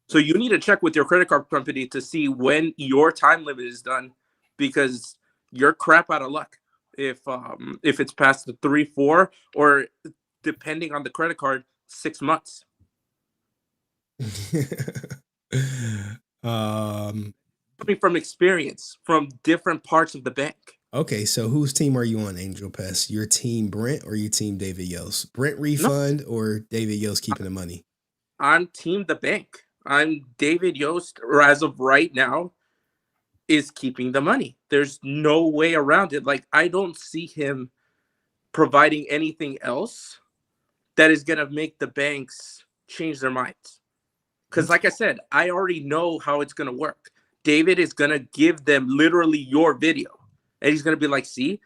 Speaker 14: So you need to check with your credit card company to see when your time limit is done, because you're crap out of luck if it's past the 3, 4, or depending on the credit card, 6 months. Coming from experience from different parts of the bank.
Speaker 2: Okay, so whose team are you on, Angel Pest? Your team Brent or your team David Yost? Brent refund or David Yost keeping the money?
Speaker 14: I'm team the bank. I'm David Yost, or as of right now, is keeping the money. There's no way around it. Like, I don't see him providing anything else that is going to make the banks change their minds. Because like I said, I already know how it's going to work. David is going to give them literally your video. And he's going to be like, see,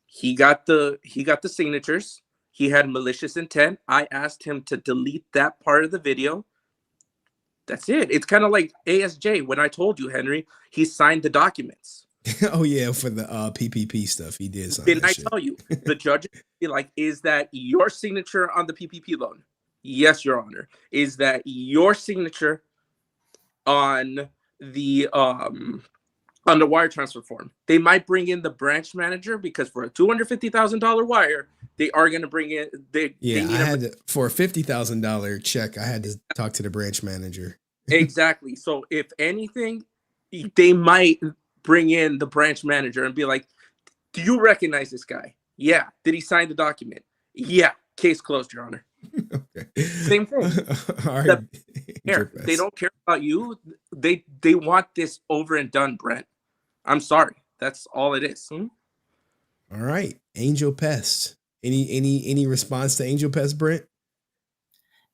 Speaker 14: he got the signatures. He had malicious intent. I asked him to delete that part of the video. That's it. It's kind of like ASJ. When I told you, Henry, he signed the documents.
Speaker 2: Oh, yeah, for the PPP stuff. He did sign
Speaker 14: Didn't
Speaker 2: that
Speaker 14: I
Speaker 2: shit.
Speaker 14: tell you? The judge be like, is that your signature on the PPP loan? Yes, Your Honor. Is that your signature on the wire transfer form? They might bring in the branch manager, because for a $250,000 wire, they are going to bring in.
Speaker 2: For a $50,000 check, I had to talk to the branch manager.
Speaker 14: Exactly. So if anything, they might bring in the branch manager and be like, do you recognize this guy? Yeah. Did he sign the document? Yeah. Case closed, Your Honor. Okay. Same thing.
Speaker 2: All right.
Speaker 14: They don't care about you. They want this over and done, Brent. I'm sorry. That's all it is.
Speaker 2: All right. Angel Pest. Any response to Angel Pest, Brent?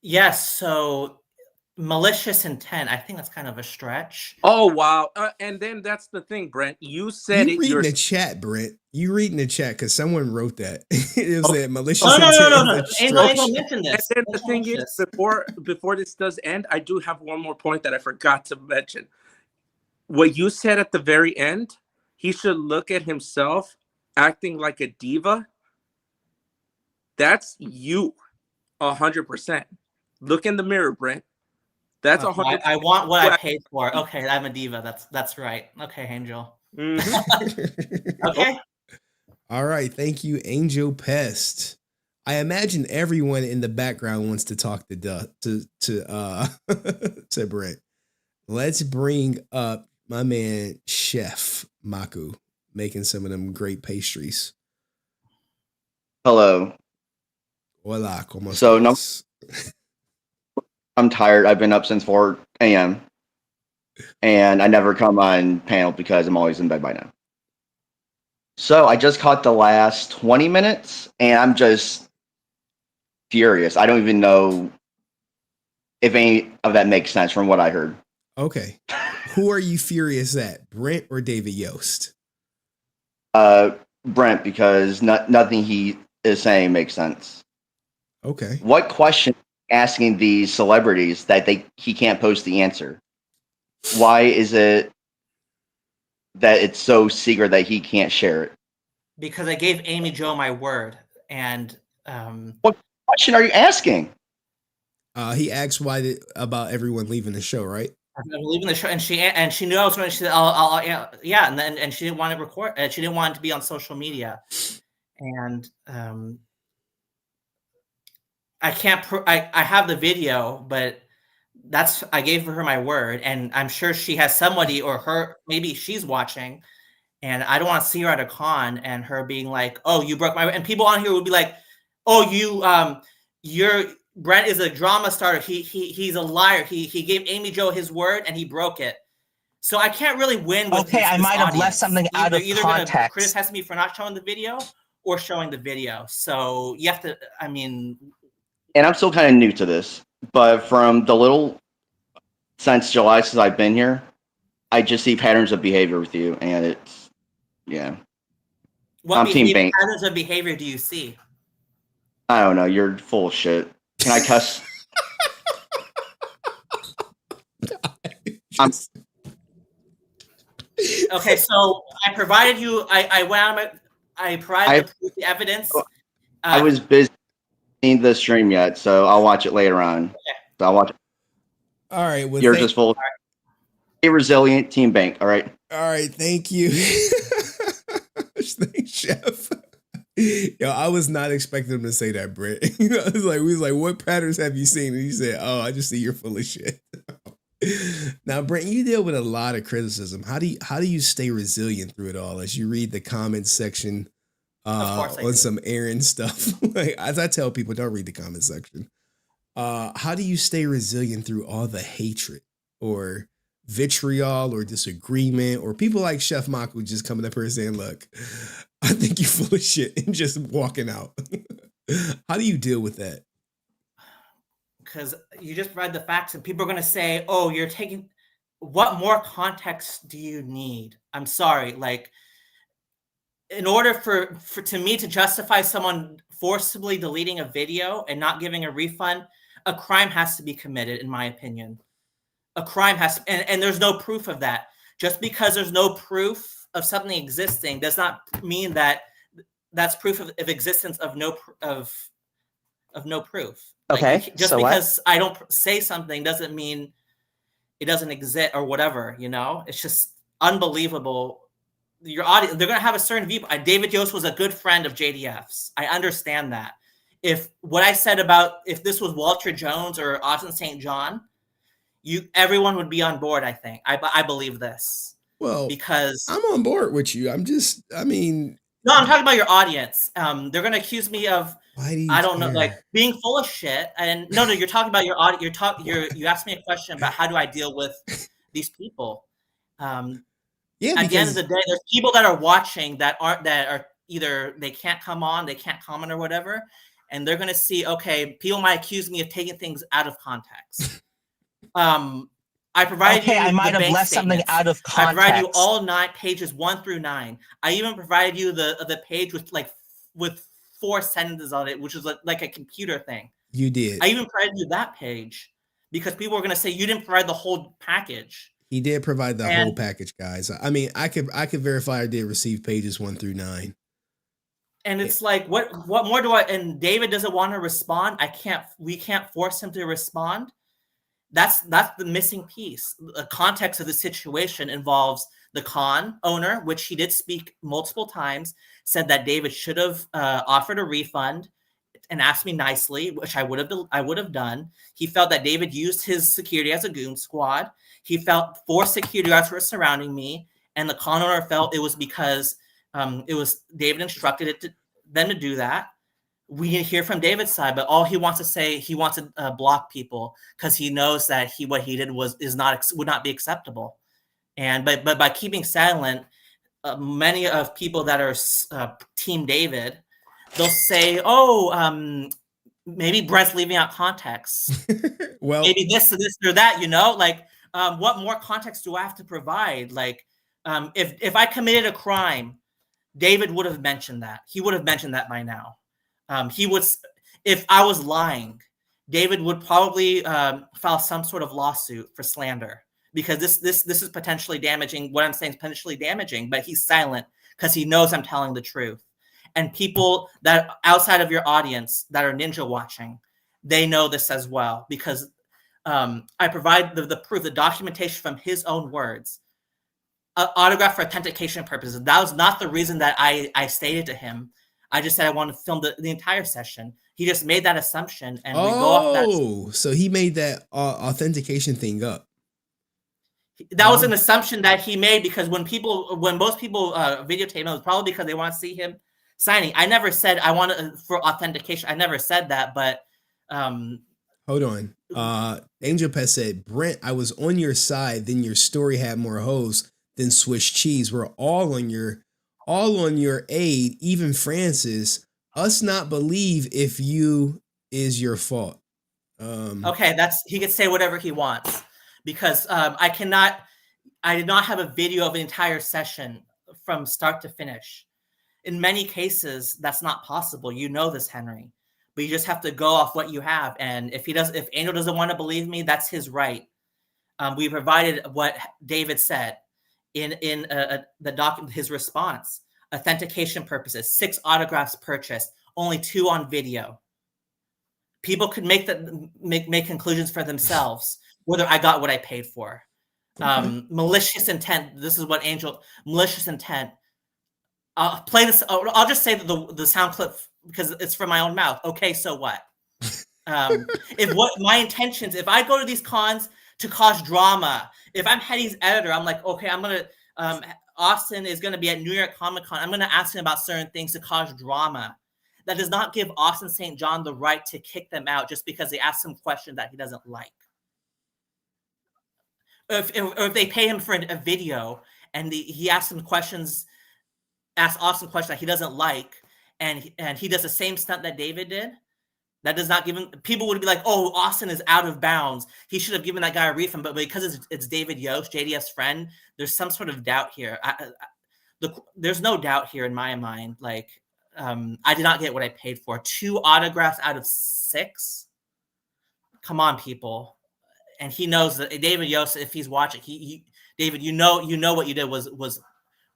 Speaker 10: Yes. So malicious intent, I think that's kind of a stretch.
Speaker 14: Oh, wow. And then that's the thing, Brent. You said
Speaker 2: you
Speaker 14: it.
Speaker 2: Read in the chat, Brent. You read in the chat because someone wrote that. It was that malicious
Speaker 10: intent.
Speaker 14: No.
Speaker 10: Angel mentioned this.
Speaker 14: And then the thing is, before this does end, I do have one more point that I forgot to mention. What you said at the very end, he should look at himself acting like a diva. That's you, 100%. Look in the mirror, Brent. That's 100%.
Speaker 10: I want what I paid for. Okay, I'm a diva. That's right. Okay, Angel.
Speaker 14: Mm-hmm.
Speaker 10: Okay.
Speaker 2: All right. Thank you, Angel Pest. I imagine everyone in the background wants to talk to Brent. Let's bring up my man Chef Maiku making some of them great pastries.
Speaker 15: Hello.
Speaker 2: Hola, ¿cómo
Speaker 15: So
Speaker 2: estás?
Speaker 15: I'm tired. I've been up since 4 a.m. and I never come on panel because I'm always in bed by now. So I just caught the last 20 minutes and I'm just furious. I don't even know if any of that makes sense from what I heard.
Speaker 2: Okay. Who are you furious at, Brent or David Yost?
Speaker 15: Brent, because nothing he is saying makes sense.
Speaker 2: Okay.
Speaker 15: What question asking these celebrities that he can't post the answer? Why is it that it's so secret that he can't share it?
Speaker 10: Because I gave Amy Jo my word, and
Speaker 15: what question are you asking?
Speaker 2: He asked about everyone leaving the show, right?
Speaker 10: I'm leaving the show, and she knew I was going to. She said, yeah, and she didn't want to record. She didn't want it to be on social media, and I can't. I have the video, but I gave her my word, and I'm sure she has somebody or her. Maybe she's watching, and I don't want to see her at a con and her being like, "Oh, you broke my." And people on here would be like, "Oh, you're Brent is a drama starter. He's a liar. He gave Amy Jo his word and he broke it." So I can't really win with
Speaker 13: I might have left something out of
Speaker 10: either
Speaker 13: context.
Speaker 10: Gonna criticize me for not showing the video, or showing the video. So you have to, I mean,
Speaker 15: and I'm still kind of new to this, but from the little since July since I've been here, I just see patterns of behavior with you, and it's yeah.
Speaker 10: what
Speaker 15: Team Bank.
Speaker 10: patterns of behavior do you see?
Speaker 15: I don't know. You're full of shit. Can I cuss?
Speaker 10: Okay, so I provided you. I went on. I provided the evidence.
Speaker 15: I was busy seeing the stream yet, so I'll watch it later on.
Speaker 10: Okay.
Speaker 15: So I'll watch it.
Speaker 2: All right. Well,
Speaker 15: You're just full of resilient Team Bank. All right.
Speaker 2: All right. Thank you. Thanks, Chef. Yo, I was not expecting him to say that, Brent. You know, we was like, what patterns have you seen? And he said, oh, I just see you're full of shit. Now, Brent, you deal with a lot of criticism. How do you stay resilient through it all as you read the comments section on some Aaron stuff? Like, as I tell people, don't read the comment section. How do you stay resilient through all the hatred or vitriol or disagreement or people like Chef Maiku just coming up here saying, look, I think you're full of shit and just walking out? How do you deal with that?
Speaker 10: Because you just read the facts and people are going to say, oh, you're taking, what more context do you need? I'm sorry. Like, in order for to me to justify someone forcibly deleting a video and not giving a refund, a crime has to be committed, in my opinion. A crime has to, and there's no proof of that. Just because there's no proof of something existing does not mean that that's proof of existence of no proof.
Speaker 13: Okay.
Speaker 10: Like, just
Speaker 13: so
Speaker 10: because I don't say something doesn't mean it doesn't exist or whatever, you know? It's just unbelievable. Your audience, they're going to have a certain view. David Yost was a good friend of JDF's. I understand that. If what I said about if this was Walter Jones or Austin St. John, everyone would be on board, I think. I believe this.
Speaker 2: Well,
Speaker 10: because
Speaker 2: I'm on board with you. No,
Speaker 10: I'm talking about your audience. They're going to accuse me of, I don't know, like being full of shit. And no, you're talking about your audience. You asked me a question about how do I deal with these people.
Speaker 2: Yeah,
Speaker 10: at the end of the day, there's people that are watching that are either they can't come on, they can't comment or whatever, and they're gonna see, okay, people might accuse me of taking things out of context. I provided you.
Speaker 13: I might have left something out of context.
Speaker 10: I provided you all 9 pages 1 through 9. I even provided you the page with 4 sentences on it, which is like a computer thing.
Speaker 2: You did.
Speaker 10: I even provided you that page because people are gonna say you didn't provide the whole package.
Speaker 2: He did provide the whole package, guys. I mean, I could verify I did receive pages 1 through 9.
Speaker 10: And it's like, what more do I? And David doesn't want to respond. We can't force him to respond. That's the missing piece. The context of the situation involves the con owner, which he did speak multiple times, said that David should have offered a refund and asked me nicely, which I would have done. He felt that David used his security as a goon squad. He felt 4 security guards were surrounding me, and the con owner felt it was because it was David instructed them to do that. We didn't hear from David's side, but all he wants to say, he wants to block people because he knows that what he did would not be acceptable. And but by keeping silent, many of people that are Team David, they'll say, "Oh, maybe Brent's leaving out context.
Speaker 2: Well,
Speaker 10: maybe this or that." You know, like what more context do I have to provide? Like, if I committed a crime, David would have mentioned that. He would have mentioned that by now. He would, if I was lying, David would probably file some sort of lawsuit for slander because this is potentially damaging. What I'm saying is potentially damaging, but he's silent because he knows I'm telling the truth. And people that outside of your audience that are ninja watching, they know this as well because I provide the proof, the documentation from his own words, autograph for authentication purposes. That was not the reason that I stated to him. I just said I wanted to film the entire session. He just made that assumption, and we go off that.
Speaker 2: Oh, so he made that authentication thing up.
Speaker 10: That was an assumption that he made because when most people videotape him, it was probably because they want to see him signing. I never said I wanted for authentication. I never said that, but
Speaker 2: hold on. Angel Pet said, Brent, I was on your side. Then your story had more hoes than Swiss cheese. We're all on your all on your aid, even Francis, us not believe if you is your fault.
Speaker 10: Okay, he can say whatever he wants because I did not have a video of an entire session from start to finish. In many cases, that's not possible. You know this, Henry, but you just have to go off what you have. And if Angel doesn't want to believe me, that's his right. We provided what David said in the document, his response, authentication purposes, 6 autographs purchased, only 2 on video. People could make conclusions for themselves whether I got what I paid for. Okay. Malicious intent. This is what malicious intent. I'll play this. I'll just say the sound clip because it's from my own mouth. Okay, so what? If what my intentions, if I go to these cons to cause drama, if I'm Hetty's editor, I'm like, okay, I'm gonna. Austin is gonna be at New York Comic Con. I'm gonna ask him about certain things to cause drama. That does not give Austin St. John the right to kick them out just because they ask him questions that he doesn't like. If they pay him for a video and he asks Austin questions that he doesn't like, and he does the same stunt that David did, that does not give him. People would be like, "Oh, Austin is out of bounds. He should have given that guy a refund." But because it's David Yost, JDF's friend, there's some sort of doubt here. There's no doubt here in my mind. Like, I did not get what I paid for. 2 autographs out of 6. Come on, people. And he knows that David Yost, if he's watching, David, you know what you did was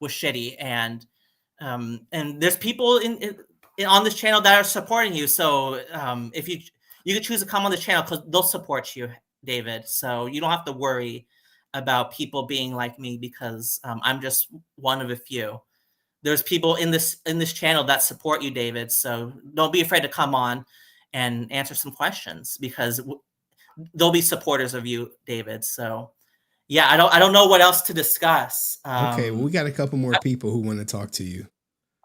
Speaker 10: shitty, and there's people on this channel that are supporting you. So if you can choose to come on this channel because they'll support you, David. So you don't have to worry about people being like me because I'm just one of a few. There's people in this channel that support you, David. So don't be afraid to come on and answer some questions because they'll be supporters of you, David. So yeah, I don't know what else to discuss.
Speaker 2: Okay, well, we got a couple more people who want to talk to you.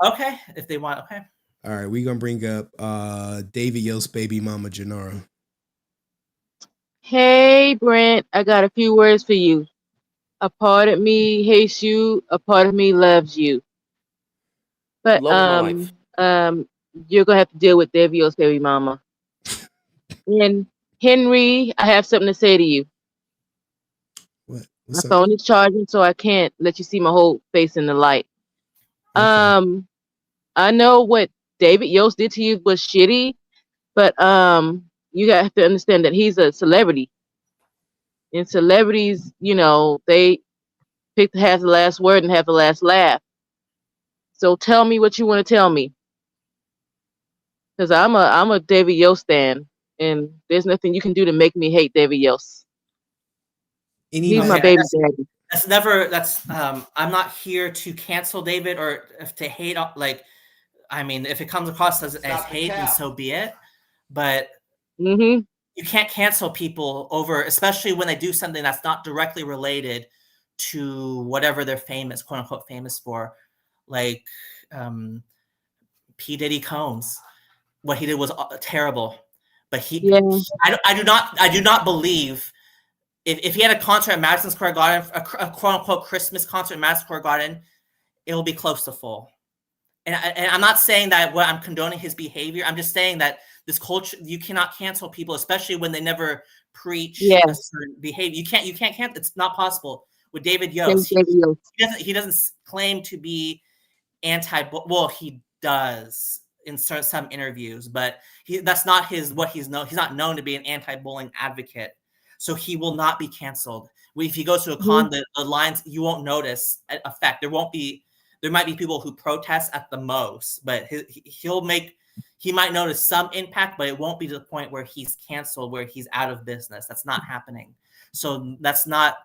Speaker 10: Okay, if they want. Okay.
Speaker 2: All right, we're gonna bring up David Yost baby mama Gennaro.
Speaker 16: Hey Brent, I got a few words for you. A part of me hates you, a part of me loves you. But you're gonna have to deal with David Yost baby mama. And Henry, I have something to say to you.
Speaker 2: What's
Speaker 16: my phone is charging, so I can't let you see my whole face in the light. Okay. I know what David Yost did to you was shitty, but you have to understand that he's a celebrity. And celebrities, you know, they pick to have the last word and have the last laugh. So tell me what you want to tell me. Because I'm a David Yost stan, and there's nothing you can do to make me hate David Yost. He's my baby daddy.
Speaker 10: I'm not here to cancel David or to hate. Like, I mean, if it comes across as hate, then so be it. But you can't cancel people over, especially when they do something that's not directly related to whatever they're famous, quote unquote, famous for. Like P. Diddy Combs, what he did was terrible. But I do not believe. If he had a concert at Madison Square Garden, a quote-unquote Christmas concert at Madison Square Garden, it will be close to full. And I'm not saying that I'm condoning his behavior. I'm just saying that this culture, you cannot cancel people, especially when they never preach a certain behavior. You can't cancel. It's not possible. With David Yost, he doesn't claim to be well, he does in some interviews, but that's not what he's known. He's not known to be an anti-bullying advocate. So he will not be canceled. If he goes to a con, the lines, you won't notice effect. There might be people who protest at the most, but he might notice some impact, but it won't be to the point where he's canceled, where he's out of business. That's not happening. So that's not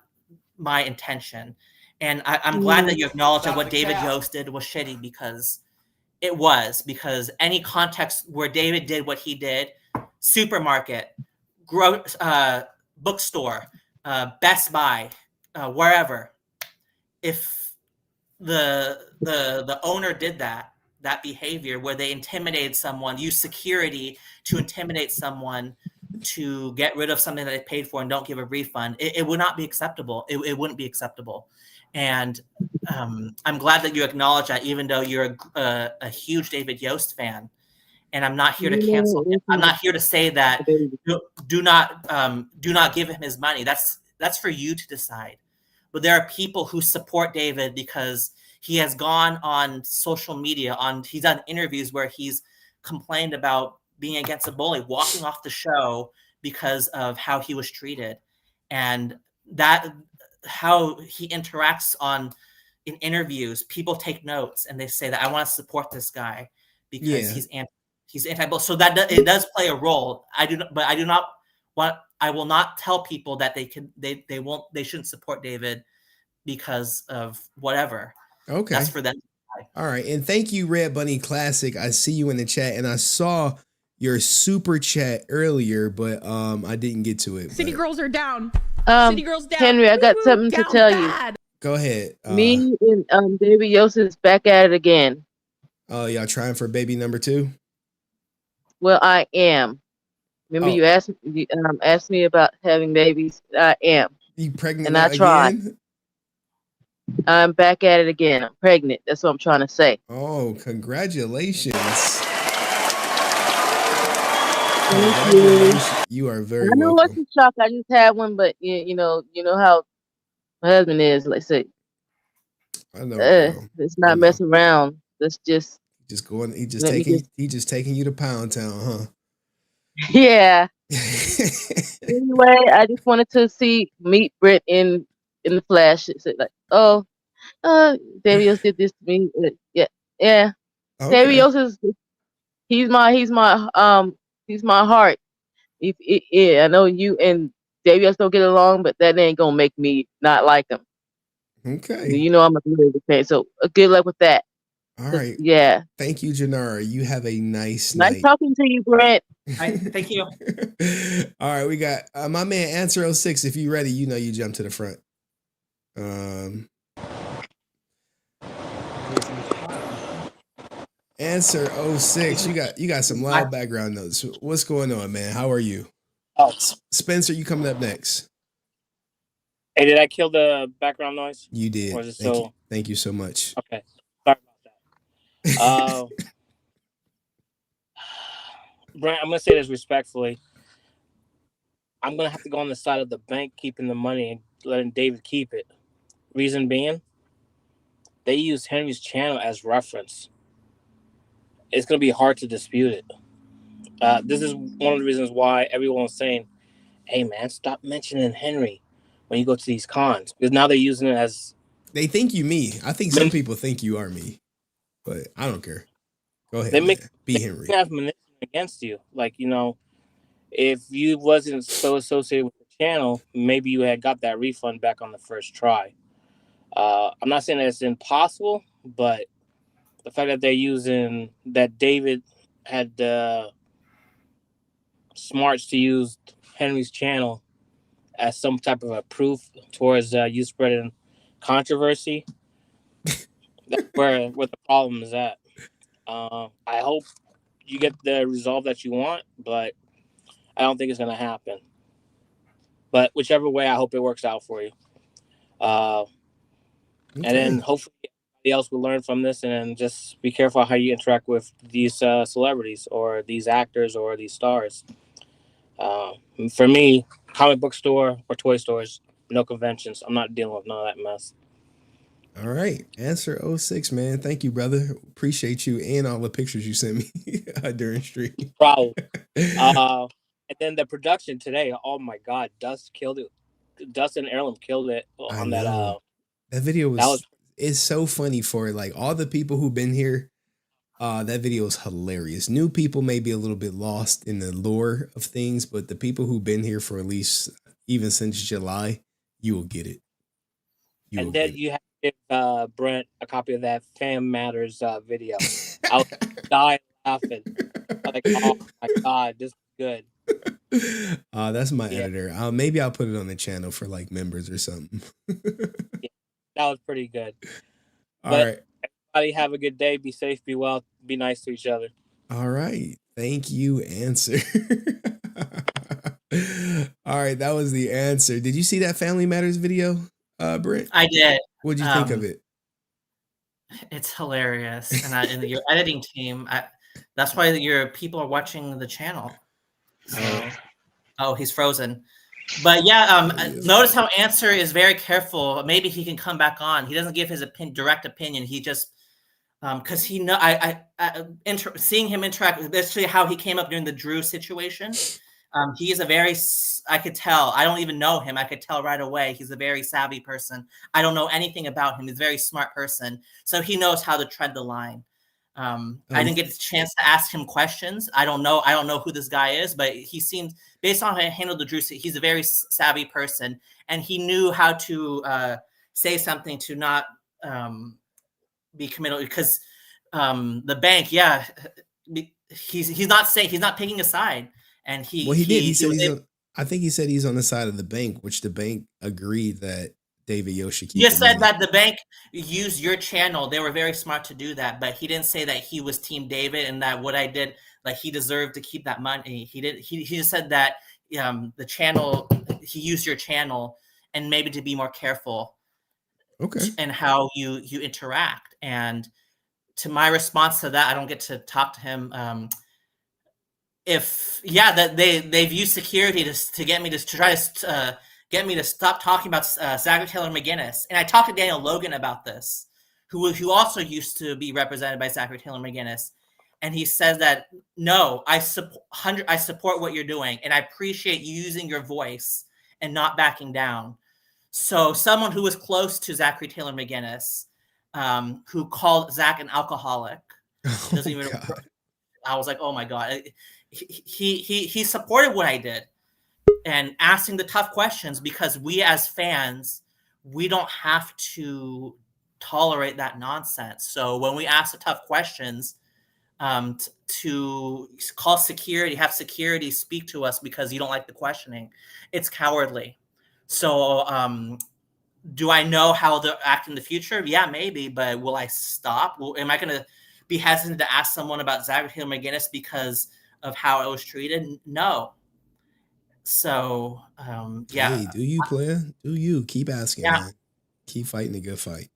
Speaker 10: my intention. And I'm glad that you acknowledge that what David Yost did was shitty, because any context where David did what he did, supermarket, bookstore, Best Buy, wherever, if the owner did that behavior where they intimidated someone, use security to intimidate someone to get rid of something that they paid for and don't give a refund, it would not be acceptable. It wouldn't be acceptable. And I'm glad that you acknowledge that, even though you're a huge David Yost fan. And I'm not here to cancel him. I'm not here to say that do not give him his money. That's for you to decide. But there are people who support David because he has gone on social media. He's done interviews where he's complained about being against a bully, walking off the show because of how he was treated, and that how he interacts in interviews. People take notes and they say that I want to support this guy because he's anti-bully. So that it does play a role. I will not tell people that they shouldn't support David because of whatever.
Speaker 2: Okay.
Speaker 10: That's for them.
Speaker 2: All right. And thank you, Red Bunny Classic. I see you in the chat, and I saw your super chat earlier, but I didn't get to it.
Speaker 6: City girls are down. City girls down.
Speaker 16: Henry, I got something to tell you.
Speaker 2: Go ahead.
Speaker 16: Me and David Yost is back at it again.
Speaker 2: Oh, y'all trying for baby number 2?
Speaker 16: Well, I am. Remember you asked me about having babies. I am.
Speaker 2: You pregnant?
Speaker 16: And I tried. I'm back at it again. I'm pregnant. That's what I'm trying to say.
Speaker 2: Oh, congratulations.
Speaker 16: Thank you.
Speaker 2: You are very
Speaker 16: I know
Speaker 2: welcome.
Speaker 16: what's a shock. I just had one, but you know how my husband is. Let's say,
Speaker 2: I know.
Speaker 16: it's not messing around. Let's just
Speaker 2: going. He just taking you to Pound Town, huh?
Speaker 16: Yeah. Anyway, I just wanted to meet Brent in the flesh. It's like, David Yost did this to me. Yeah.
Speaker 2: Okay.
Speaker 16: David Yost he's my heart. I know you and David Yost don't get along, but that ain't gonna make me not like him.
Speaker 2: Okay.
Speaker 16: You know I'm a good fan, so good luck with that.
Speaker 2: All right.
Speaker 16: Yeah.
Speaker 2: Thank you, Janara. You have a nice night.
Speaker 16: Nice talking to you, Brent.
Speaker 10: Thank you.
Speaker 2: All right, we got my man Answer 06. If you ready, you jump to the front. Answer 06. You got some loud background notes. What's going on, man? How are you?
Speaker 8: Oh,
Speaker 2: Spencer, you coming up next.
Speaker 8: Hey, did I kill the background noise?
Speaker 2: You did.
Speaker 8: Or is it
Speaker 2: Thank you so much.
Speaker 8: Okay. Sorry about that. Brent, I'm gonna say this respectfully. I'm gonna have to go on the side of the bank keeping the money and letting David keep it. Reason being, they use Henry's channel as reference. It's gonna be hard to dispute it. This is one of the reasons why everyone's saying, "Hey, man, stop mentioning Henry when you go to these cons," because now they're using it as.
Speaker 2: They think you me. I think some people think you are me, but I don't care. Go ahead. Be Henry.
Speaker 8: They have manipulation against you. Like, if you wasn't so associated with the channel, maybe you had got that refund back on the first try. I'm not saying that it's impossible, but the fact that they're using that David had smarts to use Henry's channel as some type of a proof towards you spreading controversy, that's where the problem is at. I hope you get the resolve that you want, but I don't think it's going to happen. But whichever way, I hope it works out for you. And then hopefully everybody else will learn from this, and then just be careful how you interact with these celebrities or these actors or these stars. For me, comic book store or toy stores, no conventions. I'm not dealing with none of that mess.
Speaker 2: All right. Answer 06, man. Thank you, brother. Appreciate you and all the pictures you sent me during stream.
Speaker 8: Problem. And then the production today, oh my God, Dust killed it. Dust and Heirloom killed it on that.
Speaker 2: That video it's so funny for like all the people who've been here. That video is hilarious. New people may be a little bit lost in the lore of things, but the people who've been here for at least even since July, you will get it.
Speaker 8: And then you have to give Brent a copy of that Fam Matters video. I was dying laughing. I'm like, oh my God, this is good.
Speaker 2: That's my editor. Maybe I'll put it on the channel for like members or something.
Speaker 8: That was pretty good.
Speaker 2: All right.
Speaker 8: Everybody have a good day. Be safe, be well, be nice to each other.
Speaker 2: All right. Thank you, Answer. All right. That was the answer. Did you see that Family Matters video? Brent?
Speaker 10: I did.
Speaker 2: What'd you think of it?
Speaker 10: It's hilarious, and your editing team. That's why your people are watching the channel. So, oh, he's frozen. But yeah, notice how Answer is very careful. Maybe he can come back on. He doesn't give his direct opinion. He just because he know seeing him interact, especially how he came up during the Drew situation. He is a very, I could tell, I don't even know him. I could tell right away. He's a very savvy person. I don't know anything about him. He's a very smart person. So he knows how to tread the line. I didn't get a chance to ask him questions. I don't know who this guy is, but he seems, based on how he handled the Drew, he's a very savvy person. And he knew how to say something to not be committal, because the bank, he's not saying, he's not picking a side. And he did.
Speaker 2: He said I think he said he's on the side of the bank, which the bank agreed that David Yost should keep.
Speaker 10: He said that the bank used your channel. They were very smart to do that, but he didn't say that he was Team David and that what I did, like he deserved to keep that money. He did. He just said that the channel, he used your channel and maybe to be more careful.
Speaker 2: Okay.
Speaker 10: And how you interact. And to my response to that, I don't get to talk to him. That they've used security to get me to try to get me to stop talking about Zachary Taylor McGinnis. And I talked to Daniel Logan about this, who also used to be represented by Zachary Taylor McGinnis. And he says that, no, I support what you're doing. And I appreciate you using your voice and not backing down. So someone who was close to Zachary Taylor McGinnis, who called Zach an alcoholic, doesn't even. I was like, oh my God. He supported what I did and asking the tough questions, because we as fans, we don't have to tolerate that nonsense. So when we ask the tough questions, to call security, have security speak to us because you don't like the questioning, it's cowardly. So do I know how they'll act in the future? Yeah, maybe, but will I stop? Am I going to be hesitant to ask someone about Zachary Taylor McGinnis because of how I was treated? No. So, yeah.
Speaker 2: Hey, do you, player? Do you. Keep asking, man. Keep fighting a good fight.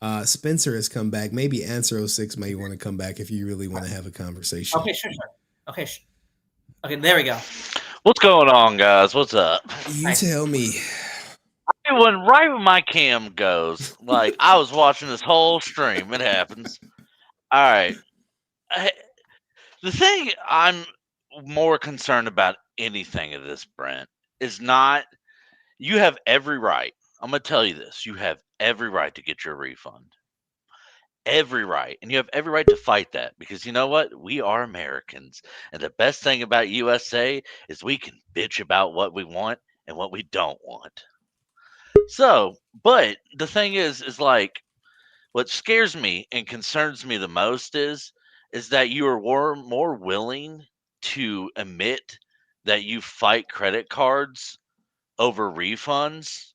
Speaker 2: Spenser has come back. Maybe Answer 06 may want to come back if you really want to have a conversation.
Speaker 10: Okay, sure. Okay, there we go.
Speaker 3: What's going on, guys? What's up?
Speaker 2: You tell me.
Speaker 3: When right when my cam goes, like I was watching this whole stream, it happens. All right. The thing I'm more concerned about anything of this, Brent, is not, you have every right. I'm going to tell you this. You have every right to get your refund. Every right. And you have every right to fight that, because you know what? We are Americans. And the best thing about USA is we can bitch about what we want and what we don't want. So, but the thing is like, what scares me and concerns me the most is that you are more willing to admit that you fight credit cards over refunds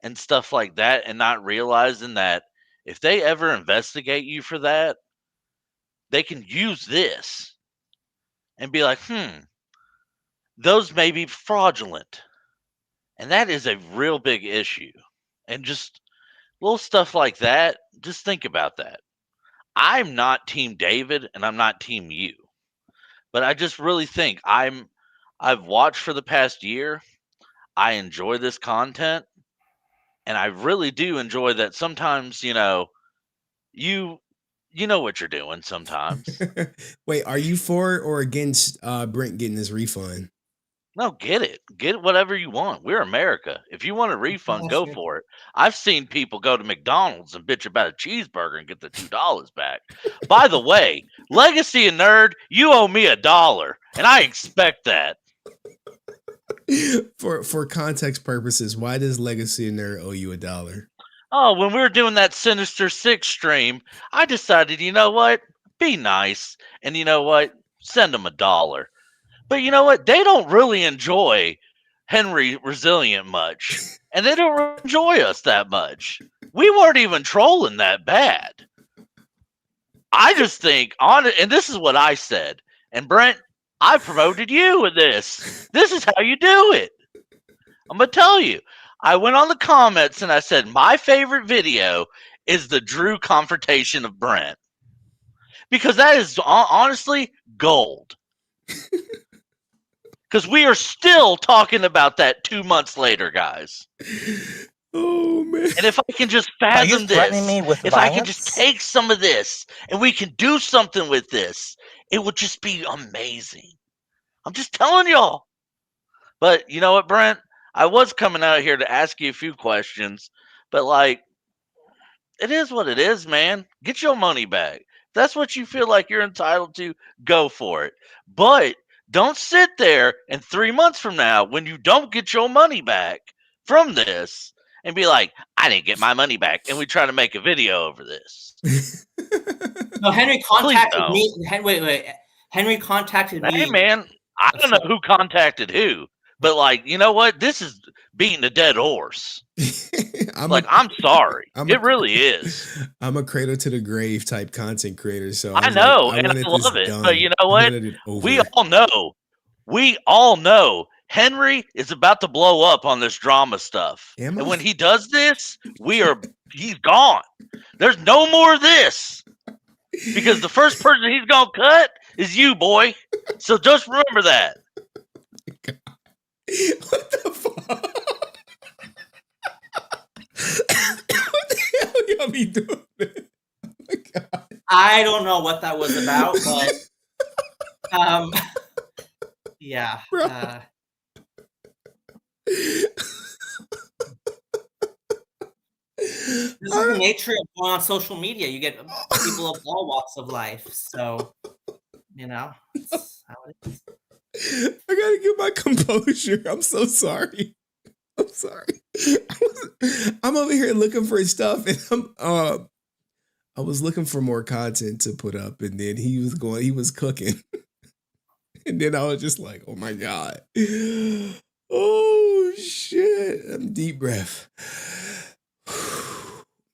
Speaker 3: and stuff like that, and not realizing that if they ever investigate you for that, they can use this and be like, those may be fraudulent. And that is a real big issue. And just little stuff like that, just think about that. I'm not Team David and I'm not Team you. But I just really think I've watched for the past year. I enjoy this content. And I really do enjoy that sometimes, you know what you're doing sometimes.
Speaker 2: Wait, are you for or against Brent getting his refund?
Speaker 3: No, get it. Get whatever you want. We're America. If you want a refund, go for it. I've seen people go to McDonald's and bitch about a cheeseburger and get the $2 back. By the way, Legacy and Nerd, you owe me $1, and I expect that.
Speaker 2: For context purposes, why does Legacy and Nerd owe you $1?
Speaker 3: Oh, when we were doing that Sinister 6 stream, I decided, you know what? Be nice. And you know what? Send them $1. But you know what? They don't really enjoy HenryResilient much. And they don't really enjoy us that much. We weren't even trolling that bad. I just think, and this is what I said. And Brent, I promoted you with this. This is how you do it. I'm going to tell you. I went on the comments and I said, my favorite video is the Drew confrontation of Brent. Because that is honestly gold. Because we are still talking about that 2 months later, guys.
Speaker 2: Oh, man.
Speaker 3: And if I can just
Speaker 13: Are you
Speaker 3: fathom
Speaker 13: threatening
Speaker 3: this,
Speaker 13: me with
Speaker 3: if I can just
Speaker 13: violence?
Speaker 3: take some of this and we can do something with this, it would just be amazing. I'm just telling y'all. But you know what, Brent? I was coming out here to ask you a few questions, but like, it is what it is, man. Get your money back. If that's what you feel like you're entitled to, go for it. But don't sit there and 3 months from now, when you don't get your money back from this, and be like, I didn't get my money back, and we try to make a video over this.
Speaker 10: No, Henry contacted me. Wait. Henry contacted me.
Speaker 3: Hey, man, I don't know who contacted who, but like, you know what? This is beating a dead horse. I'm sorry. It really is.
Speaker 2: I'm a cradle to the grave type content creator, so
Speaker 3: I know,
Speaker 2: like,
Speaker 3: and I love it.
Speaker 2: done.
Speaker 3: But you know what? We all know Henry is about to blow up on this drama stuff. And when he does this, he's gone. There's no more of this. Because the first person he's gonna cut is you, boy. So just remember that.
Speaker 2: What the fuck? What the hell y'all be doing? Oh my God.
Speaker 10: I don't know what that was about, but yeah. This is the nature of going on social media. You get people of all walks of life. So, you know, that's how it is.
Speaker 2: I gotta get my composure. I'm so sorry. I'm sorry. I'm over here looking for stuff, and I was looking for more content to put up, and then he was cooking. And then I was just like, oh my God. Oh shit. I'm deep breath.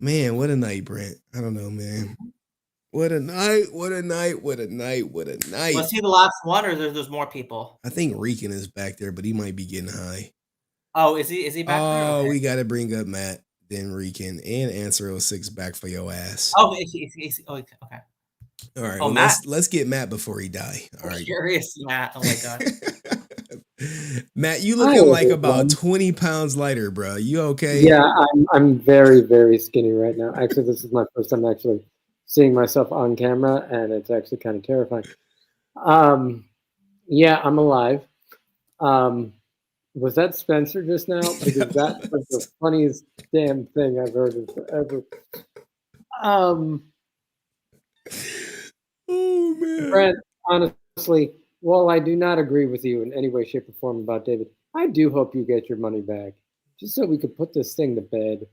Speaker 2: Man, what a night, Brent. I don't know, man. What a night. What a night. What a night. What a night.
Speaker 10: Was he the last one, or there's more people?
Speaker 2: I think Rican is back there, but he might be getting high.
Speaker 10: Oh, is he back there?
Speaker 2: Oh,
Speaker 10: Okay.
Speaker 2: we gotta bring up Matt, then Rican, and Answer 06 back for your ass.
Speaker 10: Oh, is okay.
Speaker 2: All right.
Speaker 10: Oh,
Speaker 2: Well,
Speaker 10: Matt.
Speaker 2: let's get Matt before he die. All right.
Speaker 10: Curious, Matt. Oh my God.
Speaker 2: Matt, you looking like about 20 pounds lighter, bro. You okay?
Speaker 17: Yeah, I'm very, very skinny right now. Actually, this is my first time actually seeing myself on camera, and it's actually kind of terrifying. Yeah, I'm alive. Was that Spenser just now? Because that was the funniest damn thing I've heard in forever.
Speaker 2: Oh man.
Speaker 17: Brent, honestly, while I do not agree with you in any way, shape, or form about David, I do hope you get your money back, just so we could put this thing to bed.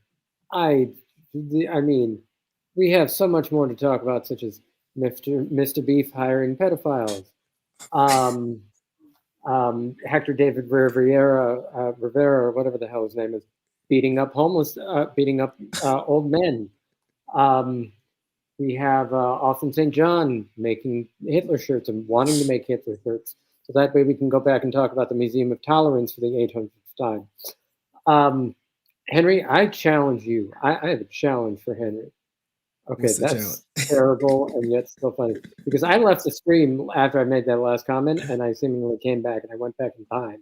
Speaker 17: I mean, we have so much more to talk about, such as Mr. Beef hiring pedophiles, Hector David Rivera, or whatever the hell his name is, beating up old men. We have Austin St. John making Hitler shirts and wanting to make Hitler shirts, so that way we can go back and talk about the Museum of Tolerance for the 800th time. Henry, I challenge you. I have a challenge for Henry. Okay, that's terrible and yet still funny. Because I left the stream after I made that last comment, and I seemingly came back, and I went back in time.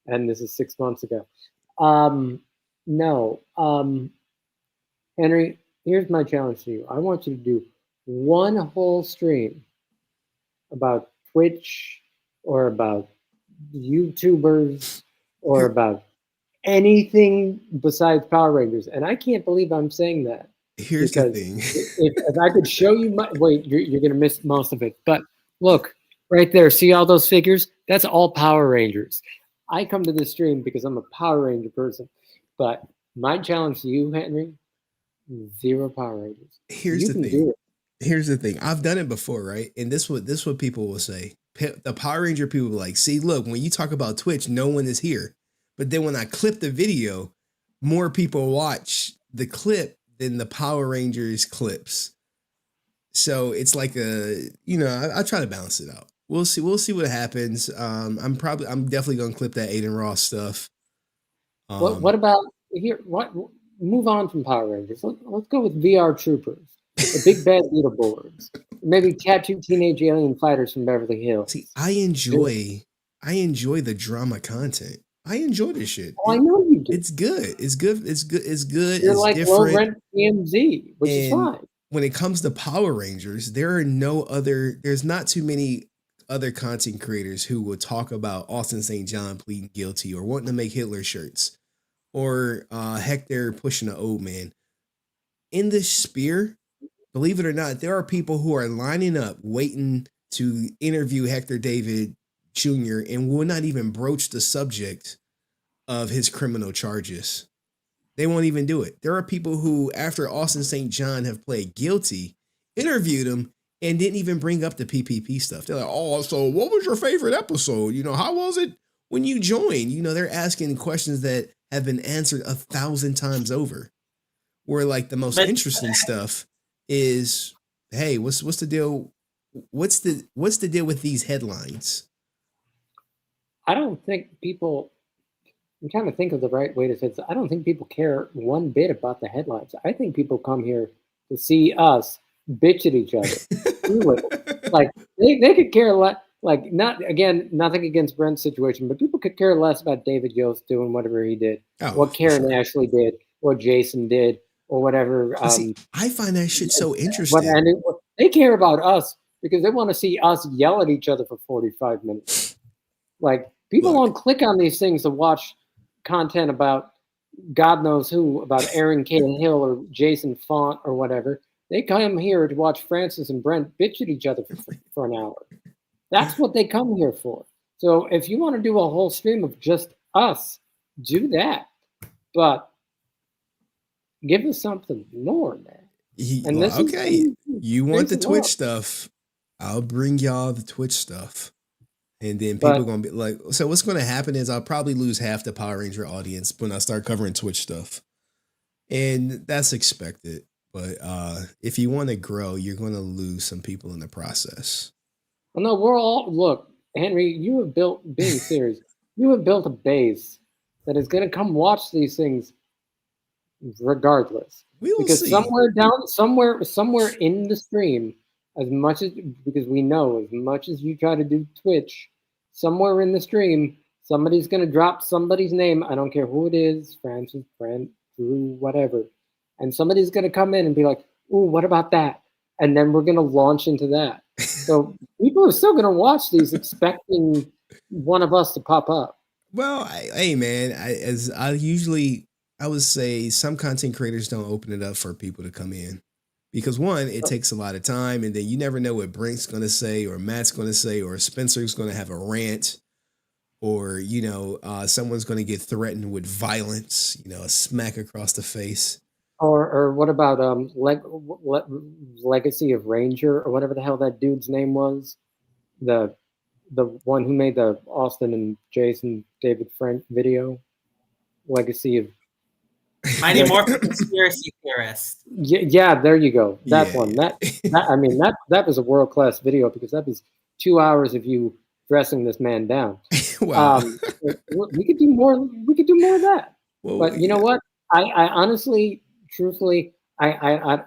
Speaker 17: And this is 6 months ago. Henry, here's my challenge to you. I want you to do one whole stream about Twitch or about YouTubers or about anything besides Power Rangers. And I can't believe I'm saying that.
Speaker 2: Here's the thing.
Speaker 17: if I could show you wait, you're going to miss most of it. But look, right there. See all those figures? That's all Power Rangers. I come to this stream because I'm a Power Ranger person. But my challenge to you, Henry, 0 Power Rangers.
Speaker 2: Here's the thing. I've done it before, right? And this what people will say. The Power Ranger people will like, see, look, when you talk about Twitch, no one is here. But then when I clip the video, more people watch the clip than the Power Rangers clips. So it's like I try to balance it out. We'll see what happens. I'm definitely gonna clip that Adin Ross stuff.
Speaker 17: What about here, what? Move on from Power Rangers. Let's go with VR Troopers, the Big Bad Beetleborgs, maybe Tattoo Teenage Alien Fighters from Beverly Hills.
Speaker 2: See, I enjoy the drama content. I enjoy this shit.
Speaker 17: Oh, I know you do.
Speaker 2: It's good. It's good. It's good. It's good.
Speaker 17: You're
Speaker 2: it's
Speaker 17: like low rent TMZ, which is
Speaker 2: And
Speaker 17: fine.
Speaker 2: when it comes to Power Rangers, there's not too many other content creators who will talk about Austin St. John pleading guilty or wanting to make Hitler shirts or Hector pushing an old man. In this sphere, believe it or not, there are people who are lining up waiting to interview Hector David Jr. and will not even broach the subject of his criminal charges. They won't even do it. There are people who, after Austin St. John have pled guilty, interviewed him and didn't even bring up the PPP stuff. They're like, oh, so what was your favorite episode? How was it when you joined? They're asking questions that have been answered 1,000 times over. Where like the most interesting stuff is, hey, what's the deal? What's the deal with these headlines?
Speaker 17: I don't think people. I'm trying to think of the right way to say this. I don't think people care one bit about the headlines. I think people come here to see us bitch at each other. Like they could care less. Like nothing against Brent's situation, but people could care less about David Yost doing whatever he did, what Karen Ashley did, what Jason did, or whatever.
Speaker 2: See, I find that shit so interesting.
Speaker 17: They care about us because they want to see us yell at each other for 45 minutes. Like people won't click on these things to watch content about God knows who, about Aaron Cahill or Jason Font or whatever. They come here to watch Francis and Brent bitch at each other for an hour. That's what they come here for. So if you want to do a whole stream of just us, do that. But give us something more, man.
Speaker 2: Okay, you want the Twitch stuff? I'll bring y'all the Twitch stuff. And then people are going to be like, so what's going to happen is I'll probably lose half the Power Ranger audience when I start covering Twitch stuff. And that's expected. But if you want to grow, you're going to lose some people in the process.
Speaker 17: Well, no, look, Henry, you have built, being serious, you have built a base that is going to come watch these things regardless. Because somewhere in the stream, because we know as much as you try to do Twitch, somewhere in the stream, somebody's going to drop somebody's name. I don't care who it is, Francis, Brent, Drew, whatever. And somebody's going to come in and be like, ooh, what about that? And then we're going to launch into that. So people are still going to watch these expecting one of us to pop up.
Speaker 2: Well, hey, man, I would say some content creators don't open it up for people to come in. Because one, it takes a lot of time, and then you never know what Brent's going to say, or Matt's going to say, or Spenser's going to have a rant, or someone's going to get threatened with violence, a smack across the face.
Speaker 17: Or what about Legacy of Ranger, or whatever the hell that dude's name was, the one who made the Austin and Jason David Frank video, Legacy of.
Speaker 10: Mighty Morphin Conspiracy Theorist.
Speaker 17: Yeah, there you go. That one. That was a world-class video because that was 2 hours of you dressing this man down.
Speaker 2: Wow.
Speaker 17: We could do more. We could do more of that. Well, but you know what? I honestly, truthfully, I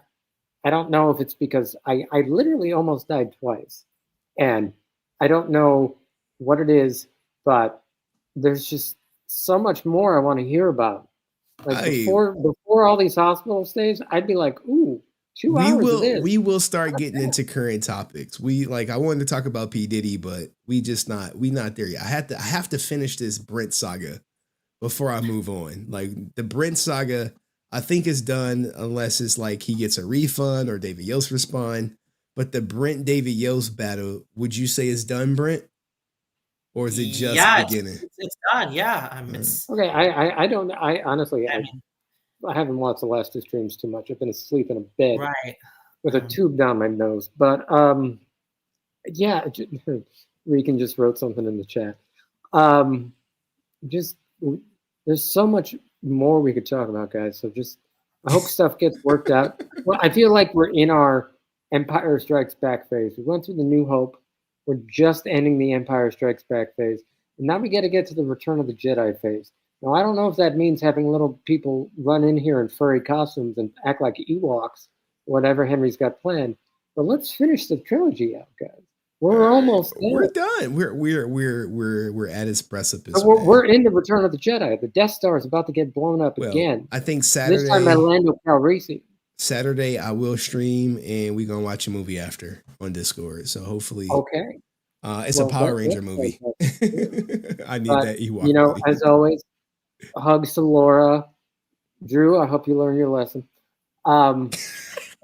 Speaker 17: don't know if it's because I literally almost died twice, and I don't know what it is, but there's just so much more I want to hear about. Like before all these hospital stays, I'd be like, ooh, 2 hours of this.
Speaker 2: We will start getting into current topics. I wanted to talk about P. Diddy, but we not there yet. I have to finish this Brent saga before I move on. Like the Brent saga, I think is done unless it's like he gets a refund or David Yost respond. But the Brent David Yost battle, would you say is done, Brent? Or is it just beginning?
Speaker 10: It's done. Yeah.
Speaker 17: Okay. I honestly, I haven't watched the last two streams too much. I've been asleep in a bed with a tube down my nose. But yeah, Regan just wrote something in the chat. There's so much more we could talk about, guys. So I hope stuff gets worked out. Well, I feel like we're in our Empire Strikes Back phase. We went through the New Hope. We're just ending the Empire Strikes Back phase. And now we got to get to the Return of the Jedi phase. Now, I don't know if that means having little people run in here in furry costumes and act like Ewoks, whatever Henry's got planned. But let's finish the trilogy out, guys. We're almost there.
Speaker 2: We're done. We're at its precipice.
Speaker 17: So we're into Return of the Jedi. The Death Star is about to get blown up again.
Speaker 2: I think
Speaker 17: This time by Lando Calrissian.
Speaker 2: Saturday I will stream and we're gonna watch a movie after on Discord. So hopefully,
Speaker 17: okay.
Speaker 2: It's a Power Ranger movie. I need that Ewok.
Speaker 17: You know,
Speaker 2: movie.
Speaker 17: as always, hugs to Laura, Drew. I hope you learn your lesson.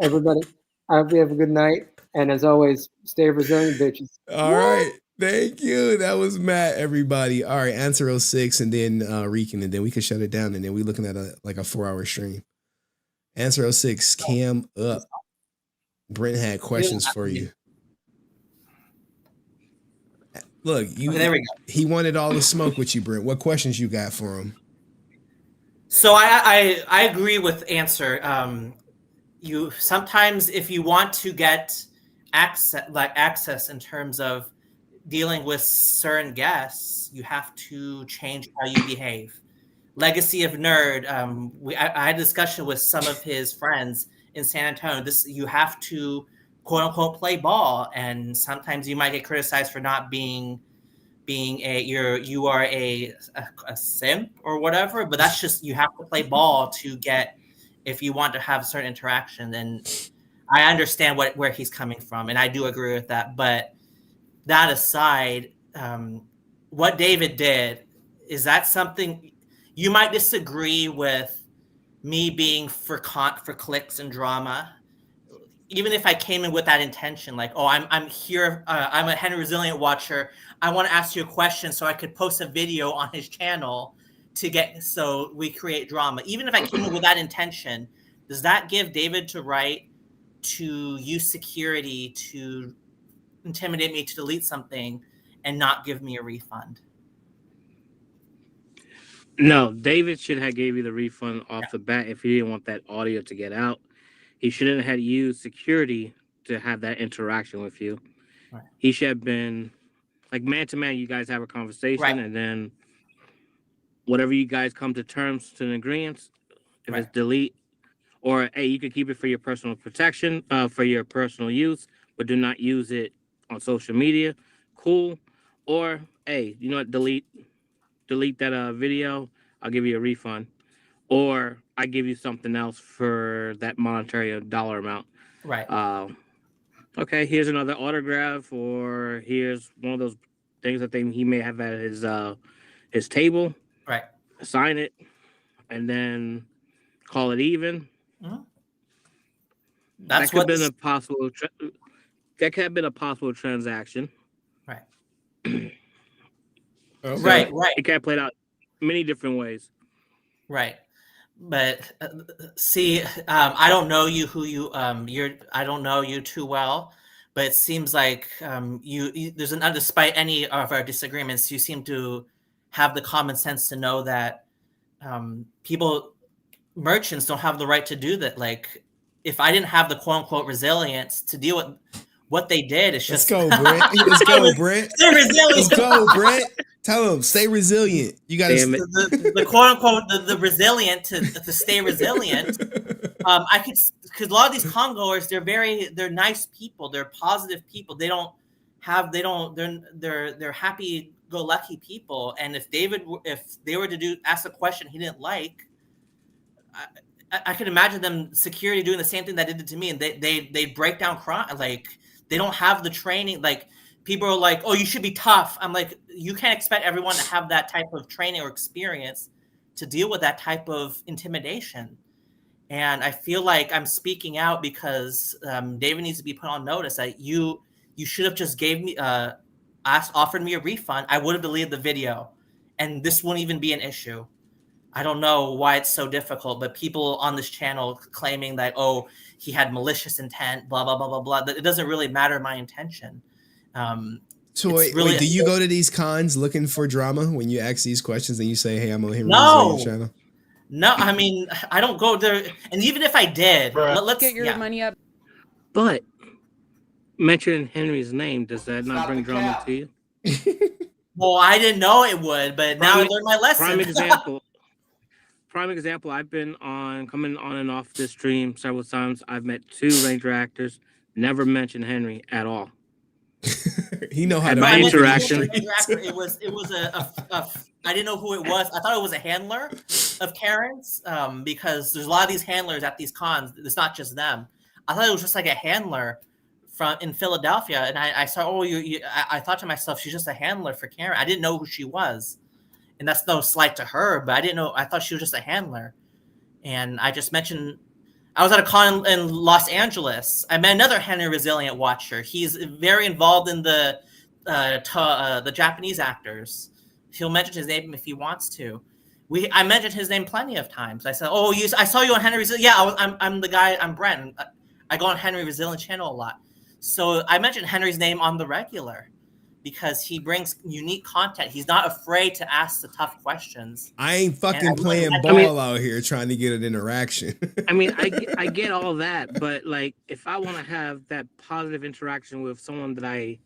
Speaker 17: Everybody, I hope you have a good night. And as always, stay resilient, bitches.
Speaker 2: All right. Thank you. That was Matt, everybody. All right. Answer 06 and then Reekin, and then we can shut it down. And then we're looking at a 4-hour stream. Answer 06, cam up. Brent had questions for you. Look,
Speaker 10: there we go.
Speaker 2: He wanted all the smoke with you, Brent. What questions you got for him?
Speaker 10: So I agree with Answer. You sometimes, if you want to get access in terms of dealing with certain guests, you have to change how you behave. Legacy of Nerd. I had a discussion with some of his friends in San Antonio. You have to quote unquote play ball, and sometimes you might get criticized for not being you are a simp or whatever. But that's just, you have to play ball to get, if you want to have a certain interaction. And I understand where he's coming from, and I do agree with that. But that aside, what David did, is that something you might disagree with me being for clicks and drama? Even if I came in with that intention, like, oh, I'm here, I'm a Henry Resilient watcher, I want to ask you a question so I could post a video on his channel so we create drama. Even if I came in with that intention, does that give David the right to use security to intimidate me to delete something and not give me a refund?
Speaker 8: No, David should have gave you the refund off the bat if he didn't want that audio to get out. He shouldn't have had used security to have that interaction with you.
Speaker 10: Right.
Speaker 8: He should have been like man to man. You guys have a conversation, and then whatever you guys come to terms to an agreement. If it's delete, or hey, you can keep it for your personal protection, for your personal use, but do not use it on social media. Cool. Or hey, you know what? Delete that video. I'll give you a refund. Or I give you something else for that monetary dollar amount.
Speaker 10: Right.
Speaker 8: Okay, here's another autograph, or here's one of those things that he may have at his table.
Speaker 10: Right.
Speaker 8: Sign it, and then call it even.
Speaker 10: Mm-hmm.
Speaker 8: That could have been a possible. That could have been a possible transaction.
Speaker 10: Right.
Speaker 2: Okay.
Speaker 10: Right.
Speaker 8: It can play out many different ways.
Speaker 10: Right. But see, I don't know you, I don't know you too well, but it seems like despite any of our disagreements, you seem to have the common sense to know that merchants don't have the right to do that. Like, if I didn't have the quote unquote resilience to deal with what they did, it's just
Speaker 2: Let's go, Brent. Let's go, Brent.
Speaker 10: Stay resilient.
Speaker 2: Let's go, Brent. Tell them, stay resilient. You got to
Speaker 10: the quote unquote the resilient to stay resilient. Because a lot of these congoers, they're nice people. They're positive people. They're happy go lucky people. And if they were to ask a question he didn't like, I could imagine them security doing the same thing that did it to me, and they break down crime. Like, they don't have the training. Like, people are like, oh, you should be tough. I'm like, you can't expect everyone to have that type of training or experience to deal with that type of intimidation. And I feel like I'm speaking out because David needs to be put on notice that you should have just offered me a refund. I would have deleted the video, and this wouldn't even be an issue. I don't know why it's so difficult, but people on this channel claiming that, oh, he had malicious intent, blah, blah, blah, blah, blah. It doesn't really matter my intention.
Speaker 2: So wait, do you go to these cons looking for drama when you ask these questions and you say, hey, I'm on Henry Resilient channel?
Speaker 10: No, I mean, I don't go there. And even if I did, let's
Speaker 6: get your money up.
Speaker 8: But mentioning Henry's name, does that not bring drama to you?
Speaker 10: Well, I didn't know it would, but now I learned my lesson.
Speaker 8: prime example, I've been coming on and off this stream several times. I've met 2 Ranger actors, never mentioned Henry at all.
Speaker 2: He know how
Speaker 8: Had
Speaker 2: to
Speaker 8: my
Speaker 2: move in the
Speaker 8: interaction.
Speaker 2: streets.
Speaker 10: It was I didn't know who it was. I thought it was a handler of Karen's because there's a lot of these handlers at these cons. It's not just them. I thought it was just like a handler in Philadelphia, and I saw, I thought to myself, she's just a handler for Karen. I didn't know who she was, and that's no slight to her, but I didn't know. I thought she was just a handler, and I just mentioned. I was at a con in Los Angeles. I met another HenryResilient watcher. He's very involved in the Japanese actors. He'll mention his name if he wants to. I mentioned his name plenty of times. I said, "Oh, I saw you on HenryResilient." Yeah, I'm the guy. I'm Brent. I go on HenryResilient channel a lot, so I mentioned Henry's name on the regular because he brings unique content. He's not afraid to ask the tough questions.
Speaker 2: I ain't fucking playing ball out here trying to get an interaction.
Speaker 8: I mean, I get all that, but like, if I want to have that positive interaction with someone that I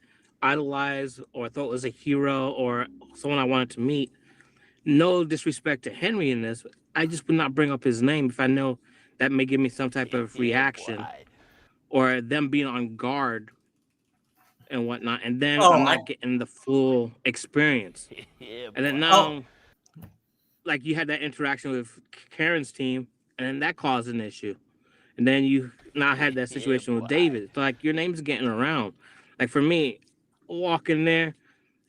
Speaker 8: idolize or thought was a hero or someone I wanted to meet, no disrespect to Henry in this, I just would not bring up his name if I know that may give me some type of reaction or them being on guard and whatnot, and then I'm not getting the full experience. And then now, like, you had that interaction with Karen's team, and then that caused an issue. And then you now had that situation with David. So, like, your name's getting around. Like, for me, walk in there,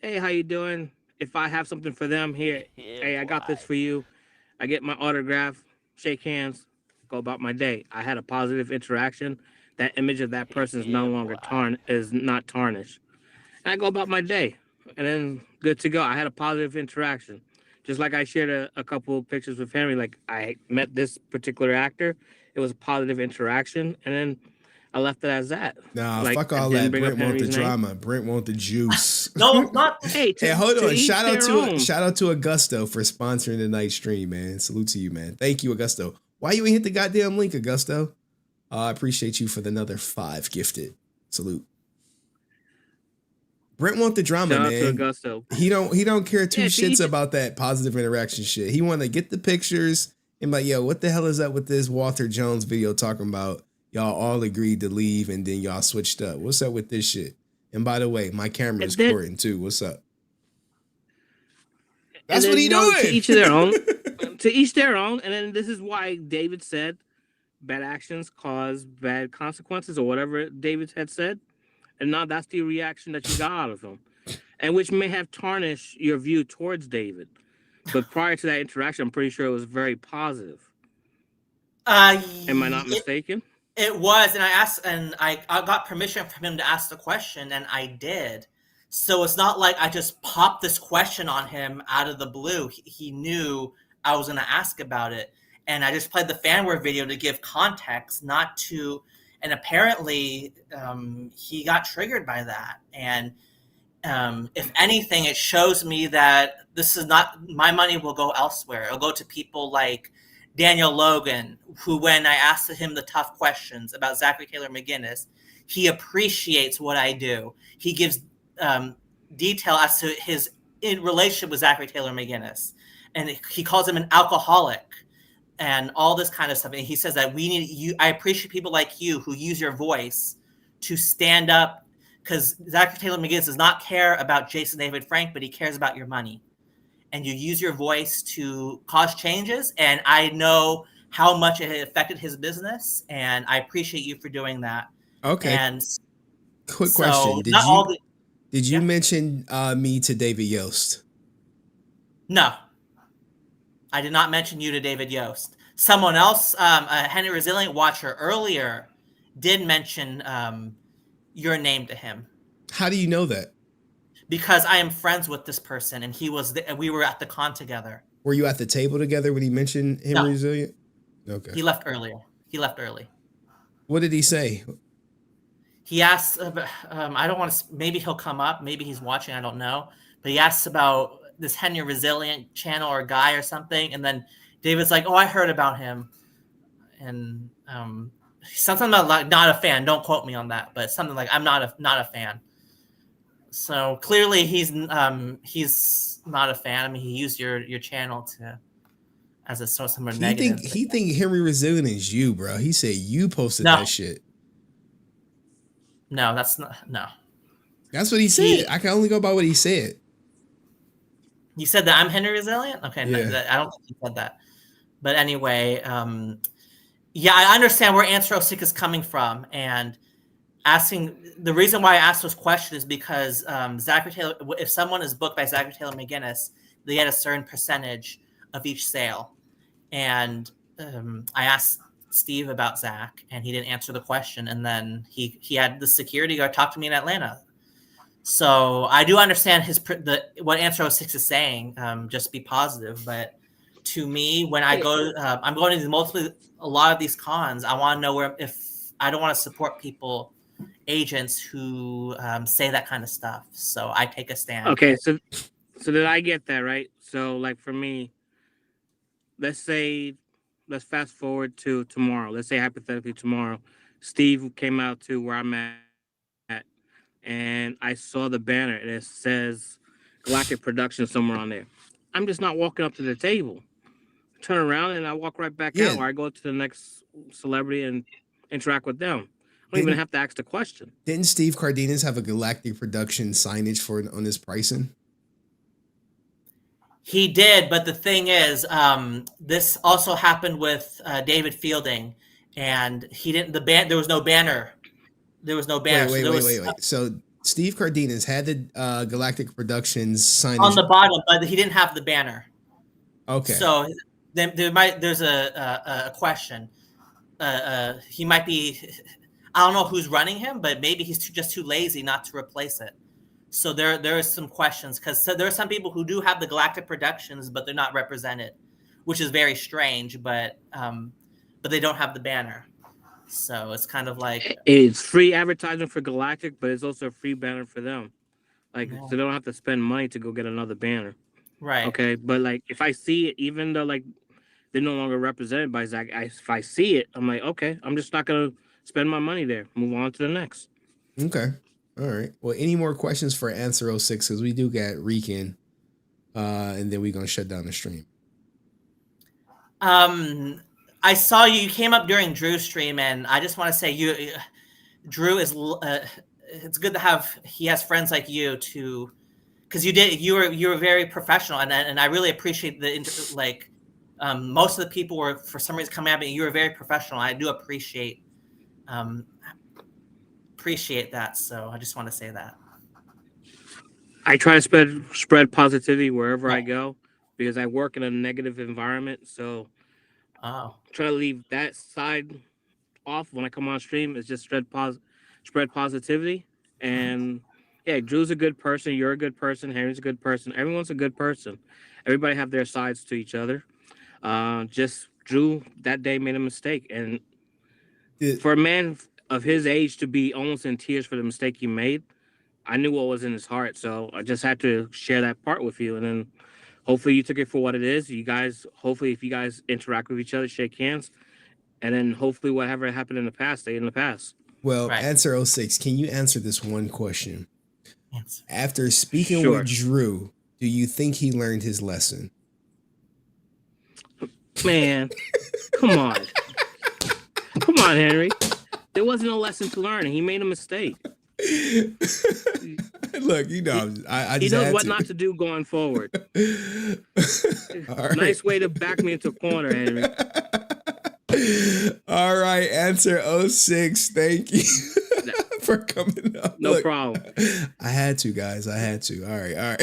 Speaker 8: hey, how you doing? If I have something for them, here, hey, I got this for you. I get my autograph, shake hands, go about my day. I had a positive interaction. That image of that person is no longer not tarnished. And I go about my day, and then good to go. I had a positive interaction. Just like I shared a couple of pictures with Henry, like I met this particular actor. It was a positive interaction, and then I left it as that.
Speaker 2: Nah,
Speaker 8: like,
Speaker 2: fuck all that. Brent want the drama. Brent want the juice.
Speaker 10: No, not.
Speaker 8: Hey,
Speaker 2: hold on. Shout out to
Speaker 8: own.
Speaker 2: Augusto for sponsoring tonight's stream, man. Salute to you, man. Thank you, Augusto. Why you ain't hit the goddamn link, Augusto? I appreciate you for the another 5 gifted. Salute. Brent want the drama,
Speaker 8: Shout out to
Speaker 2: man.
Speaker 8: Augusto.
Speaker 2: He don't care two shits about that positive interaction shit. He want to get the pictures and be like, yo, what the hell is up with this Walter Jones video talking about? Y'all all agreed to leave and then y'all switched up. What's up with this shit? And by the way, my camera is recording too. What's up? That's what he doing.
Speaker 8: To each their own. To each their own. And then this is why David said bad actions cause bad consequences, or whatever David had said. And now that's the reaction that you got out of him, and which may have tarnished your view towards David. But prior to that interaction, I'm pretty sure it was very positive. Am I not mistaken?
Speaker 10: It was, and I asked, and I got permission from him to ask the question, and I did. So it's not like I just popped this question on him out of the blue. He knew I was going to ask about it, and I just played the fanware video to give context, not to. And apparently, he got triggered by that. And if anything, it shows me that this is not, my money will go elsewhere. It'll go to people like Daniel Logan, who, when I asked him the tough questions about Zachary Taylor McGinnis, he appreciates what I do. He gives detail as to his relationship with Zachary Taylor McGinnis. And he calls him an alcoholic and all this kind of stuff. And he says that we need you. I appreciate people like you who use your voice to stand up, because Zachary Taylor McGinnis does not care about Jason David Frank, but he cares about your money. And you use your voice to cause changes. And I know how much it affected his business. And I appreciate you for doing that.
Speaker 2: Okay.
Speaker 10: And
Speaker 2: quick
Speaker 10: so
Speaker 2: question. Did you mention me to David Yost?
Speaker 10: No. I did not mention you to David Yost. Someone else, a HenryResilient watcher earlier, did mention your name to him.
Speaker 2: How do you know that?
Speaker 10: Because I am friends with this person, and we were at the con together.
Speaker 2: Were you at the table together when he mentioned HenryResilient? No. Okay.
Speaker 10: He left earlier.
Speaker 2: What did he say?
Speaker 10: He asked, I don't want to, maybe he'll come up. Maybe he's watching. I don't know. But he asked about this HenryResilient channel or guy or something. And then David's like, oh, I heard about him. And something about like, not a fan. Don't quote me on that. But something like, I'm not a fan. So clearly he's not a fan. I mean, he used your channel to, as a source of more
Speaker 2: He
Speaker 10: negative.
Speaker 2: think Henry Resilient is you, bro. He said you posted
Speaker 10: No.
Speaker 2: that shit.
Speaker 10: No, that's not. No.
Speaker 2: That's what he said. I can only go by what he said.
Speaker 10: You said that I'm Henry Resilient? Okay, no,
Speaker 2: Yeah.
Speaker 10: I don't think you said that. But anyway, yeah, I understand where Answer 06 is coming from. And the reason why I asked those questions is because Zachary Taylor, if someone is booked by Zachary Taylor McGinnis, they get a certain percentage of each sale. And I asked Steve about Zach, and he didn't answer the question. And then he had the security guard talk to me in Atlanta. So I do understand what Answer 06 is saying. Just be positive, but to me, when I go, I'm going to a lot of these cons. I want to know if I don't want to support agents who say that kind of stuff. So I take a stand.
Speaker 8: Okay, so did I get that right? So like for me, let's fast forward to tomorrow. Let's say hypothetically tomorrow, Steve came out to where I'm at, and I saw the banner and it says Galactic Productions somewhere on there. I'm just not walking up to the table. Turn around and I walk right back out, or I go to the next celebrity and interact with them. I don't even have to ask the question.
Speaker 2: Didn't Steve Cardenas have a Galactic Production signage on his pricing?
Speaker 10: He did, but the thing is, this also happened with David Fielding, and he didn't. There was no banner. There was no banner.
Speaker 2: Wait. So Steve Cardenas had the Galactic Productions signage
Speaker 10: on the bottom, but he didn't have the banner.
Speaker 2: Okay.
Speaker 10: So there's a question. He might be. I don't know who's running him, but maybe he's just too lazy not to replace it. So there is some questions because there are some people who do have the Galactic Productions, but they're not represented, which is very strange. But they don't have the banner. So it's kind of like
Speaker 8: it's free advertising for Galactic, but it's also a free banner for them. Like so they don't have to spend money to go get another banner.
Speaker 10: Right.
Speaker 8: Okay, but like if I see it, even though like they're no longer represented by Zach, if I see it, I'm like, okay, I'm just not gonna spend my money there. Move on to the next.
Speaker 2: Okay. All right. Well, any more questions for Answer 06? Because we do get Rican, and then we're gonna shut down the stream.
Speaker 10: I saw you came up during Drew's stream, and I just want to say Drew is. It's good to have. He has friends like you to, because you were very professional, and I really appreciate most of the people were for some reason coming at me. You were very professional. I do appreciate that. So I just want to say that.
Speaker 8: I try to spread positivity wherever I go because I work in a negative environment. So try to leave that side off when I come on stream. It's just spread positivity. And yeah, Drew's a good person. You're a good person. Henry's a good person. Everyone's a good person. Everybody have their sides to each other. Just Drew that day made a mistake. And for a man of his age to be almost in tears for the mistake he made, I knew what was in his heart. So I just had to share that part with you. And then hopefully you took it for what it is. You guys, hopefully if you guys interact with each other, shake hands, and then hopefully whatever happened in the past, stay in the past.
Speaker 2: Well, Answer 06, can you answer this one question? After speaking with Drew, do you think he learned his lesson?
Speaker 8: Man, come on. Come on, Henry. There wasn't a lesson to learn, and he made a mistake.
Speaker 2: Look, you know, I
Speaker 8: he
Speaker 2: just
Speaker 8: knows what not to do going forward. Nice way to back me into a corner, Henry.
Speaker 2: All right, Answer 06. Thank you for coming up.
Speaker 8: No problem.
Speaker 2: I had to, guys. I had to. All right.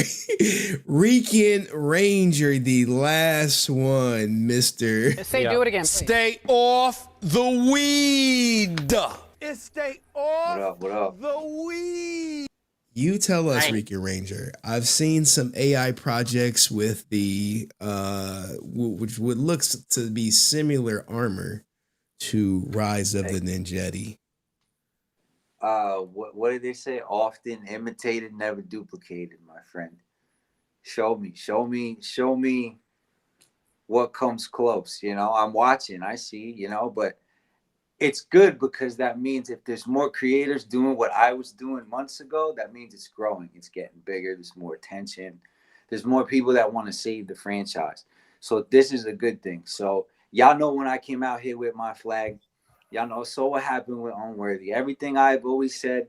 Speaker 2: Rican Ranger, the last one, Mr.
Speaker 6: Say do it again.
Speaker 12: Stay off the weed.
Speaker 7: Stay off
Speaker 12: What up?
Speaker 7: the weed.
Speaker 2: You tell us, Rican Ranger. I've seen some AI projects with the which would looks to be similar armor to Rise of the Ninjetti.
Speaker 18: What did they say? Often imitated, never duplicated, my friend. Show me what comes close. You know, I'm watching, I see, you know, but it's good because that means if there's more creators doing what I was doing months ago, that means it's growing. It's getting bigger. There's more attention. There's more people that want to save the franchise. So this is a good thing. So y'all know when I came out here with my flag, y'all know. So what happened with Unworthy? Everything I've always said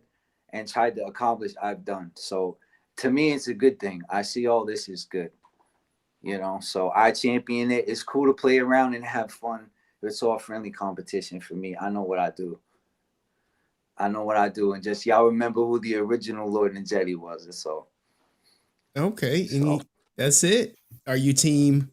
Speaker 18: and tried to accomplish, I've done. So to me, it's a good thing. I see all this is good. You know, so I champion it. It's cool to play around and have fun. It's all friendly competition for me. I know what I do. I know what I do. And just y'all remember who the original Lord and Jetty was. That's all.
Speaker 2: Okay. That's it. Are you team?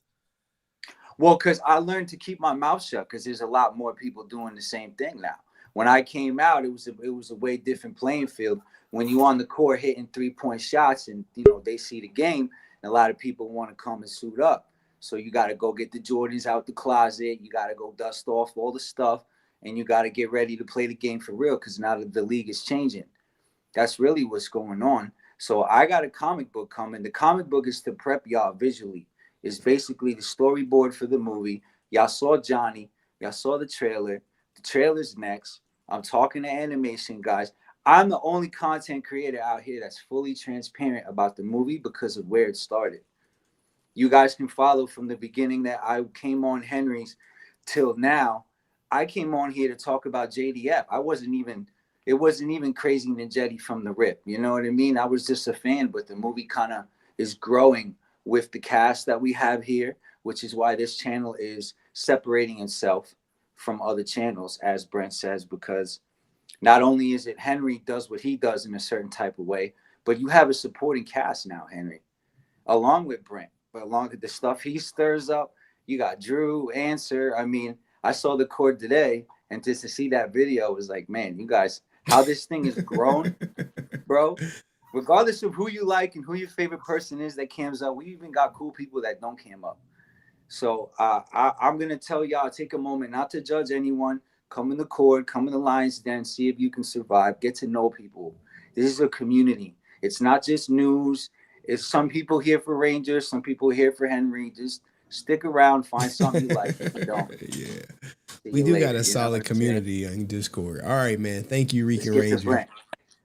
Speaker 18: Well, because I learned to keep my mouth shut because there's a lot more people doing the same thing now. When I came out, it was a way different playing field. When you on the court hitting 3-point shots and, you know, they see the game, and a lot of people want to come and suit up. So you got to go get the Jordans out the closet. You got to go dust off all the stuff, and you got to get ready to play the game for real because now the league is changing. That's really what's going on. So I got a comic book coming. The comic book is to prep y'all visually. It's basically the storyboard for the movie. Y'all saw Johnny. Y'all saw the trailer. The trailer's next. I'm talking to animation guys. I'm the only content creator out here that's fully transparent about the movie because of where it started. You guys can follow from the beginning that I came on Henry's till now. I came on here to talk about JDF. It wasn't even Crazy Ninjetti from the rip. You know what I mean? I was just a fan, but the movie kind of is growing with the cast that we have here, which is why this channel is separating itself from other channels, as Brent says, because not only is it Henry does what he does in a certain type of way, but you have a supporting cast now, Henry, along with Brent. But along with the stuff he stirs up, you got Drew, Answer. I mean, I saw the cord today, and just to see that video was like, man, you guys, how this thing has grown, bro. Regardless of who you like and who your favorite person is that cams up, we even got cool people that don't cam up. So I'm going to tell y'all, take a moment not to judge anyone. Come in the court, come in the lion's den, see if you can survive. Get to know people. This is a community. It's not just news. It's some people here for Rangers, some people here for Henry. Just stick around, find something you like. If you don't,
Speaker 2: We do got a solid community on Discord. All right, man. Thank you, Rican Ranger.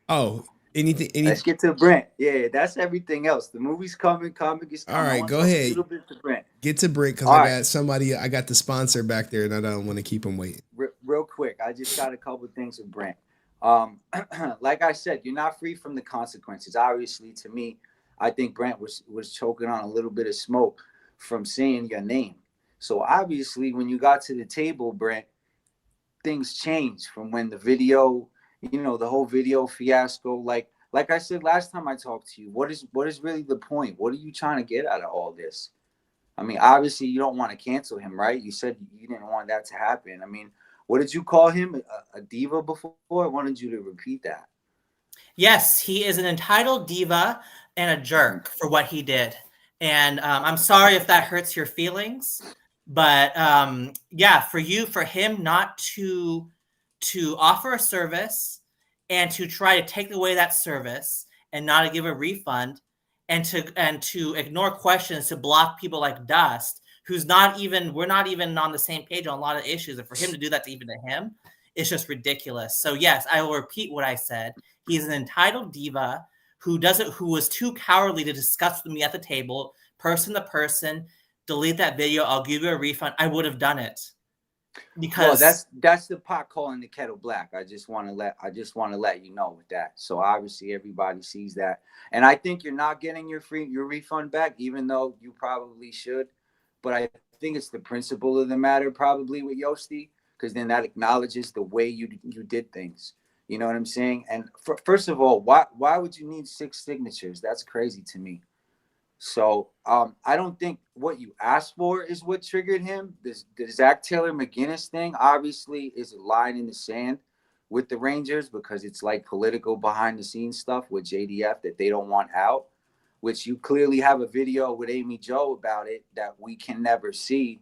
Speaker 2: Oh, anything?
Speaker 18: Let's get to Brent. Yeah, that's everything else. The movie's coming, comic is coming.
Speaker 2: All right, go ahead. A little bit to Brent. Get to Brent because I got the sponsor back there, and I don't want to keep him waiting.
Speaker 18: Real quick, I just got a couple of things with Brent. Like I said, you're not free from the consequences. Obviously, to me, I think Brent was choking on a little bit of smoke from saying your name. So obviously, when you got to the table, Brent, things changed from when the video, you know, the whole video fiasco. Like I said last time I talked to you, what is really the point? What are you trying to get out of all this? I mean, obviously, you don't want to cancel him, right? You said you didn't want that to happen. I mean, what did you call him? A diva before? I wanted you to repeat that.
Speaker 10: Yes, he is an entitled diva and a jerk for what he did. And I'm sorry if that hurts your feelings, but yeah, for him not to offer a service and to try to take away that service and not to give a refund and to ignore questions, to block people like Dust, we're not even on the same page on a lot of issues. And for him to do that to him, it's just ridiculous. So yes, I will repeat what I said. He's an entitled diva who was too cowardly to discuss with me at the table, person to person. Delete that video. I'll give you a refund. I would have done it. Because
Speaker 18: that's the pot calling the kettle black. I just want to let you know with that. So obviously everybody sees that, and I think you're not getting your refund back, even though you probably should. But I think it's the principle of the matter, probably with Yosty, because then that acknowledges the way you did things. You know what I'm saying? And first of all, why would you need 6 signatures? That's crazy to me. So I don't think what you asked for is what triggered him. The Zach Taylor McGinnis thing obviously is a line in the sand with the Rangers because it's like political behind the scenes stuff with JDF that they don't want out, which you clearly have a video with Amy Jo about it that we can never see.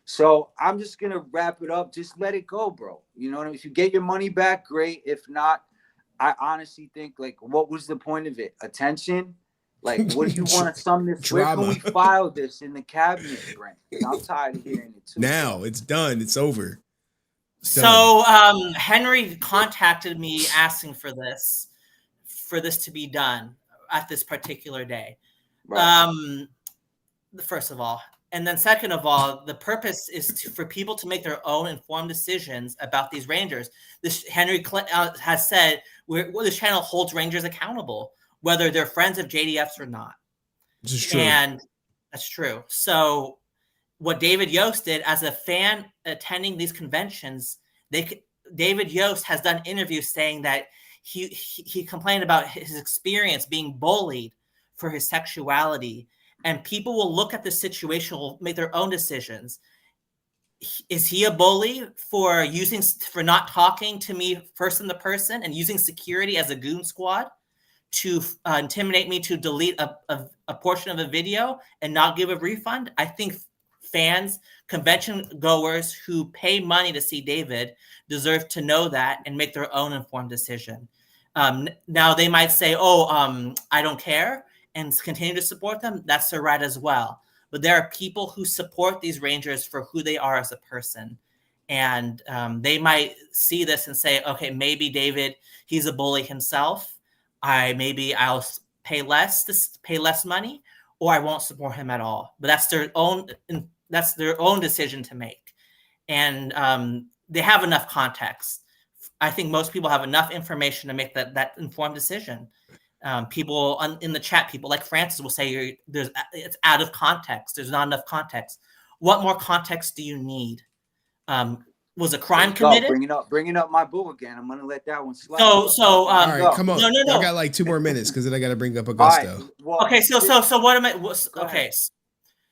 Speaker 18: So I'm just going to wrap it up. Just let it go, bro. You know what I mean? If you get your money back, great. If not, I honestly think, like, what was the point of it? Attention? Like, what do you want to sum this? Where can we file this in the cabinet, Brent? I'm tired of hearing it too.
Speaker 2: Now it's done. It's over.
Speaker 10: So Henry contacted me asking for this to be done at this particular day. Right. First of all, And then second of all, the purpose is for people to make their own informed decisions about these rangers. Henry has said this channel holds rangers accountable, whether they're friends of JDFs or not.
Speaker 2: This is true.
Speaker 10: And that's true. So what David Yost did as a fan attending these conventions, David Yost has done interviews saying that he complained about his experience being bullied for his sexuality. And people will look at the situation, will make their own decisions. Is he a bully for not talking to me first in the person and using security as a goon squad to intimidate me to delete a portion of a video and not give a refund? I think fans, convention goers who pay money to see David deserve to know that and make their own informed decision. Now they might say, I don't care, and continue to support them. That's their right as well. But there are people who support these rangers for who they are as a person. And they might see this and say, okay, maybe David, he's a bully himself. I'll pay less money, or I won't support him at all. But that's their own decision to make. And they have enough context. I think most people have enough information to make that informed decision. People in the chat, people like Francis will say it's out of context. There's not enough context. What more context do you need? Was a crime committed?
Speaker 18: Bringing up my boo again. I'm gonna let that one slide.
Speaker 2: All right, come on. No. I got like 2 more minutes because then I got to bring up Augusto.
Speaker 18: Right, well,
Speaker 10: okay, so what am I? Okay,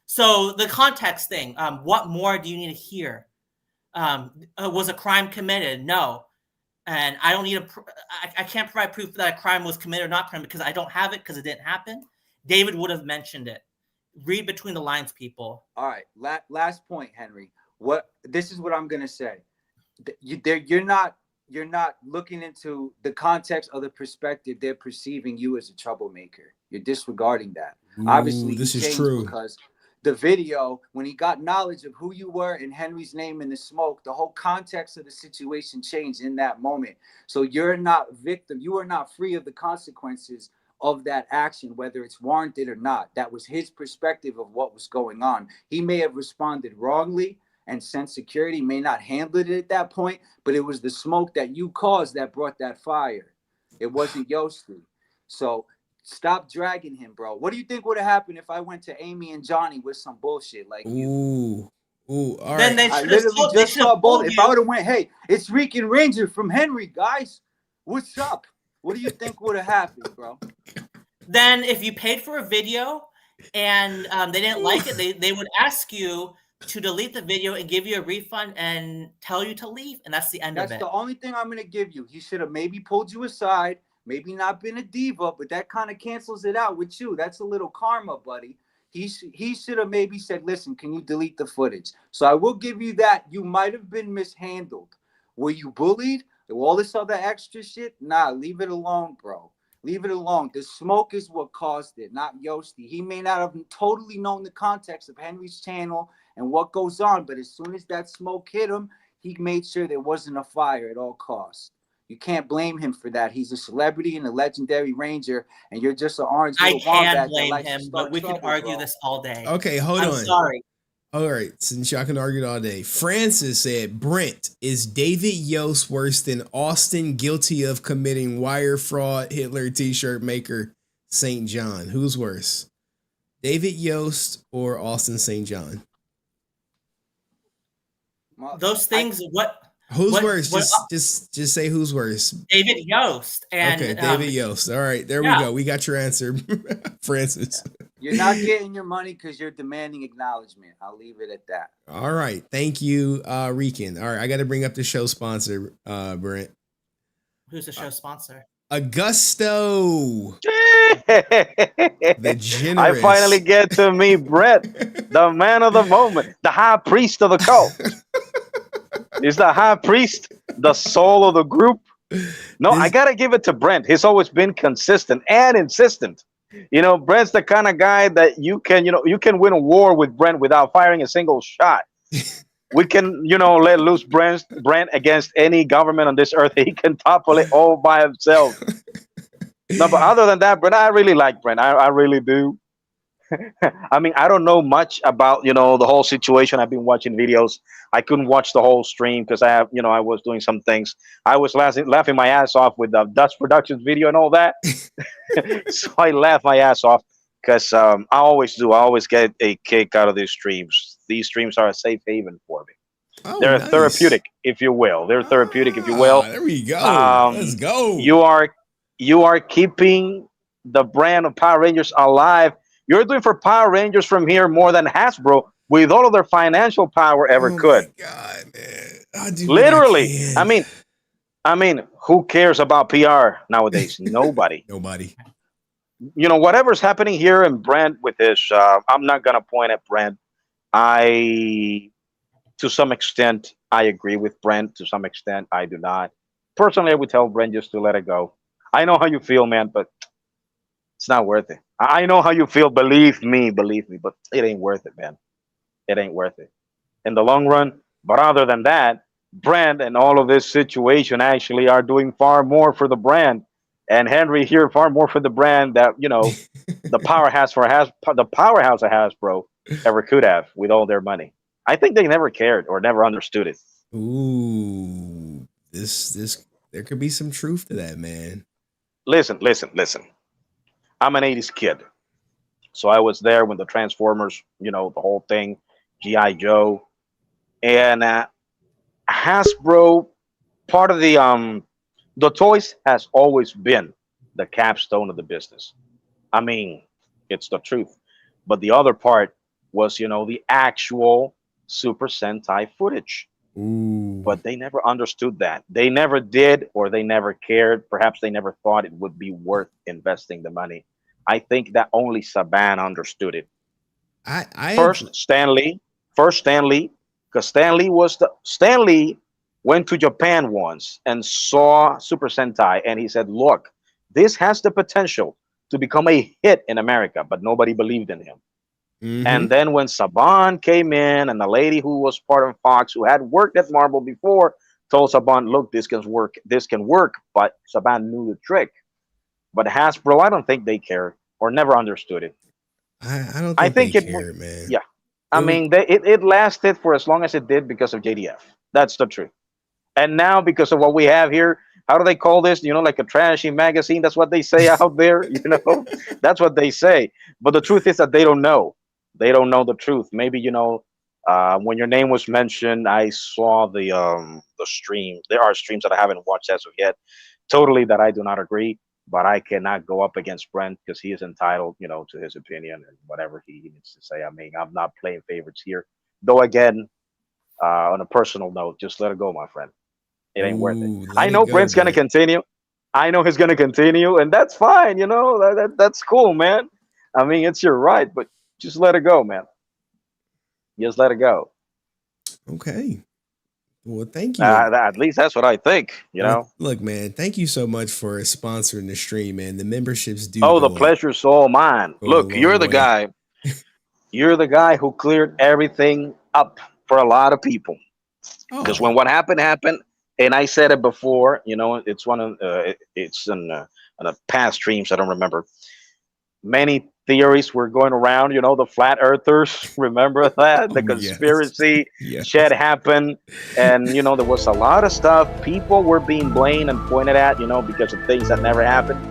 Speaker 10: so the context thing. What more do you need to hear? Was a crime committed? No. And I don't need I can't provide proof that a crime was committed or not committed because I don't have it because it didn't happen. David would have mentioned it. Read between the lines, people.
Speaker 18: All right. Last point, Henry. This is what I'm gonna say. You're not looking into the context or the perspective. They're perceiving you as a troublemaker. You're disregarding that.
Speaker 2: Ooh,
Speaker 18: Obviously,
Speaker 2: this is true
Speaker 18: because the video, when he got knowledge of who you were and Henry's name in the smoke, the whole context of the situation changed in that moment. So you're not victim. You are not free of the consequences of that action, whether it's warranted or not. That was his perspective of what was going on. He may have responded wrongly and sent security, may not handle it at that point, but it was the smoke that you caused that brought that fire. It wasn't Yosti. So stop dragging him, bro. What do you think would have happened if I went to Amy and Johnny with some bullshit like you?
Speaker 2: All right.
Speaker 18: Then I literally just saw both. If I would have went, hey, it's Rican Ranger from Henry, guys. What's up? What do you think would have happened, bro?
Speaker 10: Then if you paid for a video and they didn't like it, they would ask you to delete the video and give you a refund and tell you to leave. And that's the end of it.
Speaker 18: That's the only thing I'm going to give you. He should have maybe pulled you aside. Maybe not been a diva, but that kind of cancels it out with you. That's a little karma, buddy. He should have maybe said, listen, can you delete the footage? So I will give you that. You might have been mishandled. Were you bullied? All this other extra shit? Nah, leave it alone, bro. Leave it alone. The smoke is what caused it, not Yosti. He may not have totally known the context of Henry's channel and what goes on, but as soon as that smoke hit him, he made sure there wasn't a fire at all costs. You can't blame him for that. He's a celebrity and a legendary ranger, and you're just an orange little wombat.
Speaker 10: I can blame him, but we can argue this all day.
Speaker 2: Okay, hold on.
Speaker 10: I'm sorry.
Speaker 2: All right, since y'all can argue it all day. Francis said, Brent, is David Yost worse than Austin guilty of committing wire fraud, Hitler t-shirt maker, St. John? Who's worse? David Yost or Austin St. John?
Speaker 10: Those things,
Speaker 2: Who's worse? Just say who's worse.
Speaker 10: David Yost. And,
Speaker 2: okay, David Yost. All right, there we go. We got your answer, Francis.
Speaker 18: You're not getting your money because you're demanding acknowledgement. I'll leave it at that.
Speaker 2: All right. Thank you, Rican. All right, I got to bring up the show sponsor, Brent.
Speaker 10: Who's the show sponsor?
Speaker 2: Augusto. The generous.
Speaker 19: I finally get to meet Brent, the man of the moment, the high priest of the cult. Is the high priest the soul of the group? No, I gotta give it to Brent. He's always been consistent and insistent. You know, Brent's the kind of guy that you can win a war with Brent without firing a single shot. We can, let loose Brent against any government on this earth. He can topple it all by himself. No, but other than that, Brent, I really like Brent. I really do. I mean, I don't know much about the whole situation. I've been watching videos. I couldn't watch the whole stream because I was doing some things. I was laughing my ass off with the DustProductions video and all that. So I laughed my ass off because I always do. I always get a kick out of these streams. These streams are a safe haven for me.
Speaker 2: Oh,
Speaker 19: They're
Speaker 2: nice.
Speaker 19: therapeutic, if you will. They're therapeutic, if you will.
Speaker 2: There we go. Let's go.
Speaker 19: You are keeping the brand of Power Rangers alive. You're doing for Power Rangers from here more than Hasbro with all of their financial power ever could.
Speaker 2: My God, man. I do
Speaker 19: Literally. I mean, who cares about PR nowadays? Nobody.
Speaker 2: Nobody.
Speaker 19: Whatever's happening here in Brent with this, I'm not gonna point at Brent. To some extent, I agree with Brent. To some extent, I do not. Personally, I would tell Brent just to let it go. I know how you feel, man, but it's not worth it. I know how you feel. Believe me, but it ain't worth it, man. It ain't worth it in the long run. But other than that, Brent and all of this situation actually are doing far more for the brand, and Henry here far more for the brand that the powerhouse of Hasbro ever could have with all their money. I think they never cared or never understood it.
Speaker 2: Ooh, this there could be some truth to that, man.
Speaker 19: Listen. I'm an 80s kid. So I was there when the Transformers, the whole thing, G.I. Joe. And Hasbro, part of the toys has always been the capstone of the business. I mean, it's the truth. But the other part was, the actual Super Sentai footage.
Speaker 2: Ooh.
Speaker 19: But they never understood that. They never did, or they never cared. Perhaps they never thought it would be worth investing the money. I think that only Saban understood it. First Stan Lee, because Stan Lee went to Japan once and saw Super Sentai, and he said, "Look, this has the potential to become a hit in America," but nobody believed in him.
Speaker 2: Mm-hmm.
Speaker 19: And then when Saban came in, and the lady who was part of Fox, who had worked at Marvel before, told Saban, "Look, this can work." But Saban knew the trick. But Hasbro, I don't think they care or never understood it.
Speaker 2: I think they cared, man.
Speaker 19: Yeah, I mean, it lasted for as long as it did because of JDF. That's the truth. And now, because of what we have here, how do they call this? Like a trashy magazine. That's what they say out there. That's what they say. But the truth is that they don't know. They don't know the truth. Maybe when your name was mentioned, I saw the stream. There are streams that I haven't watched as of yet. Totally, that I do not agree. But I cannot go up against Brent because he is entitled, to his opinion and whatever he needs to say. I mean, I'm not playing favorites here. Though, again, on a personal note, just let it go, my friend. It ain't worth it. I know Brent's going to continue. I know he's going to continue, and that's fine, that's cool, man. I mean, it's your right, but just let it go, man. Just let it go.
Speaker 2: Okay. Well, thank you.
Speaker 19: At least that's what I think,
Speaker 2: Look, man, thank you so much for sponsoring the stream, man. The memberships do.
Speaker 19: Oh, the pleasure's all mine. Look, you're the guy. You're the guy who cleared everything up for a lot of people. Because when what happened, and I said it before, it's it's in a past streams, I don't remember. Many theories were going around, the flat earthers, remember that? The conspiracy shit happened. And, there was a lot of stuff. People were being blamed and pointed at, because of things that never happened.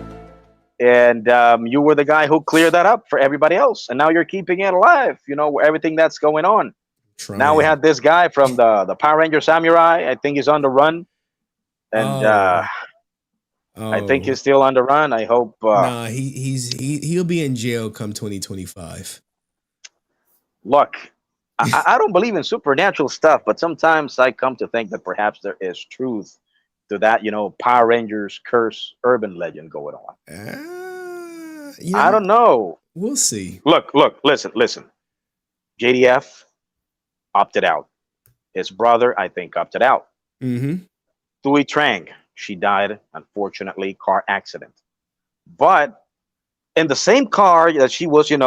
Speaker 19: And you were the guy who cleared that up for everybody else. And now you're keeping it alive, everything that's going on. Now we have this guy from the Power Ranger Samurai. I think he's on the run. And I think he's still on the run. I hope.
Speaker 2: Nah, he'll be in jail come 2025.
Speaker 19: Look, I don't believe in supernatural stuff, but sometimes I come to think that perhaps there is truth to that. Power Rangers curse urban legend going on. I don't know.
Speaker 2: We'll see.
Speaker 19: Look, listen. JDF opted out. His brother, I think, opted out.
Speaker 2: Mm-hmm.
Speaker 19: Thuy Trang. She died, unfortunately, car accident. But in the same car that she was, in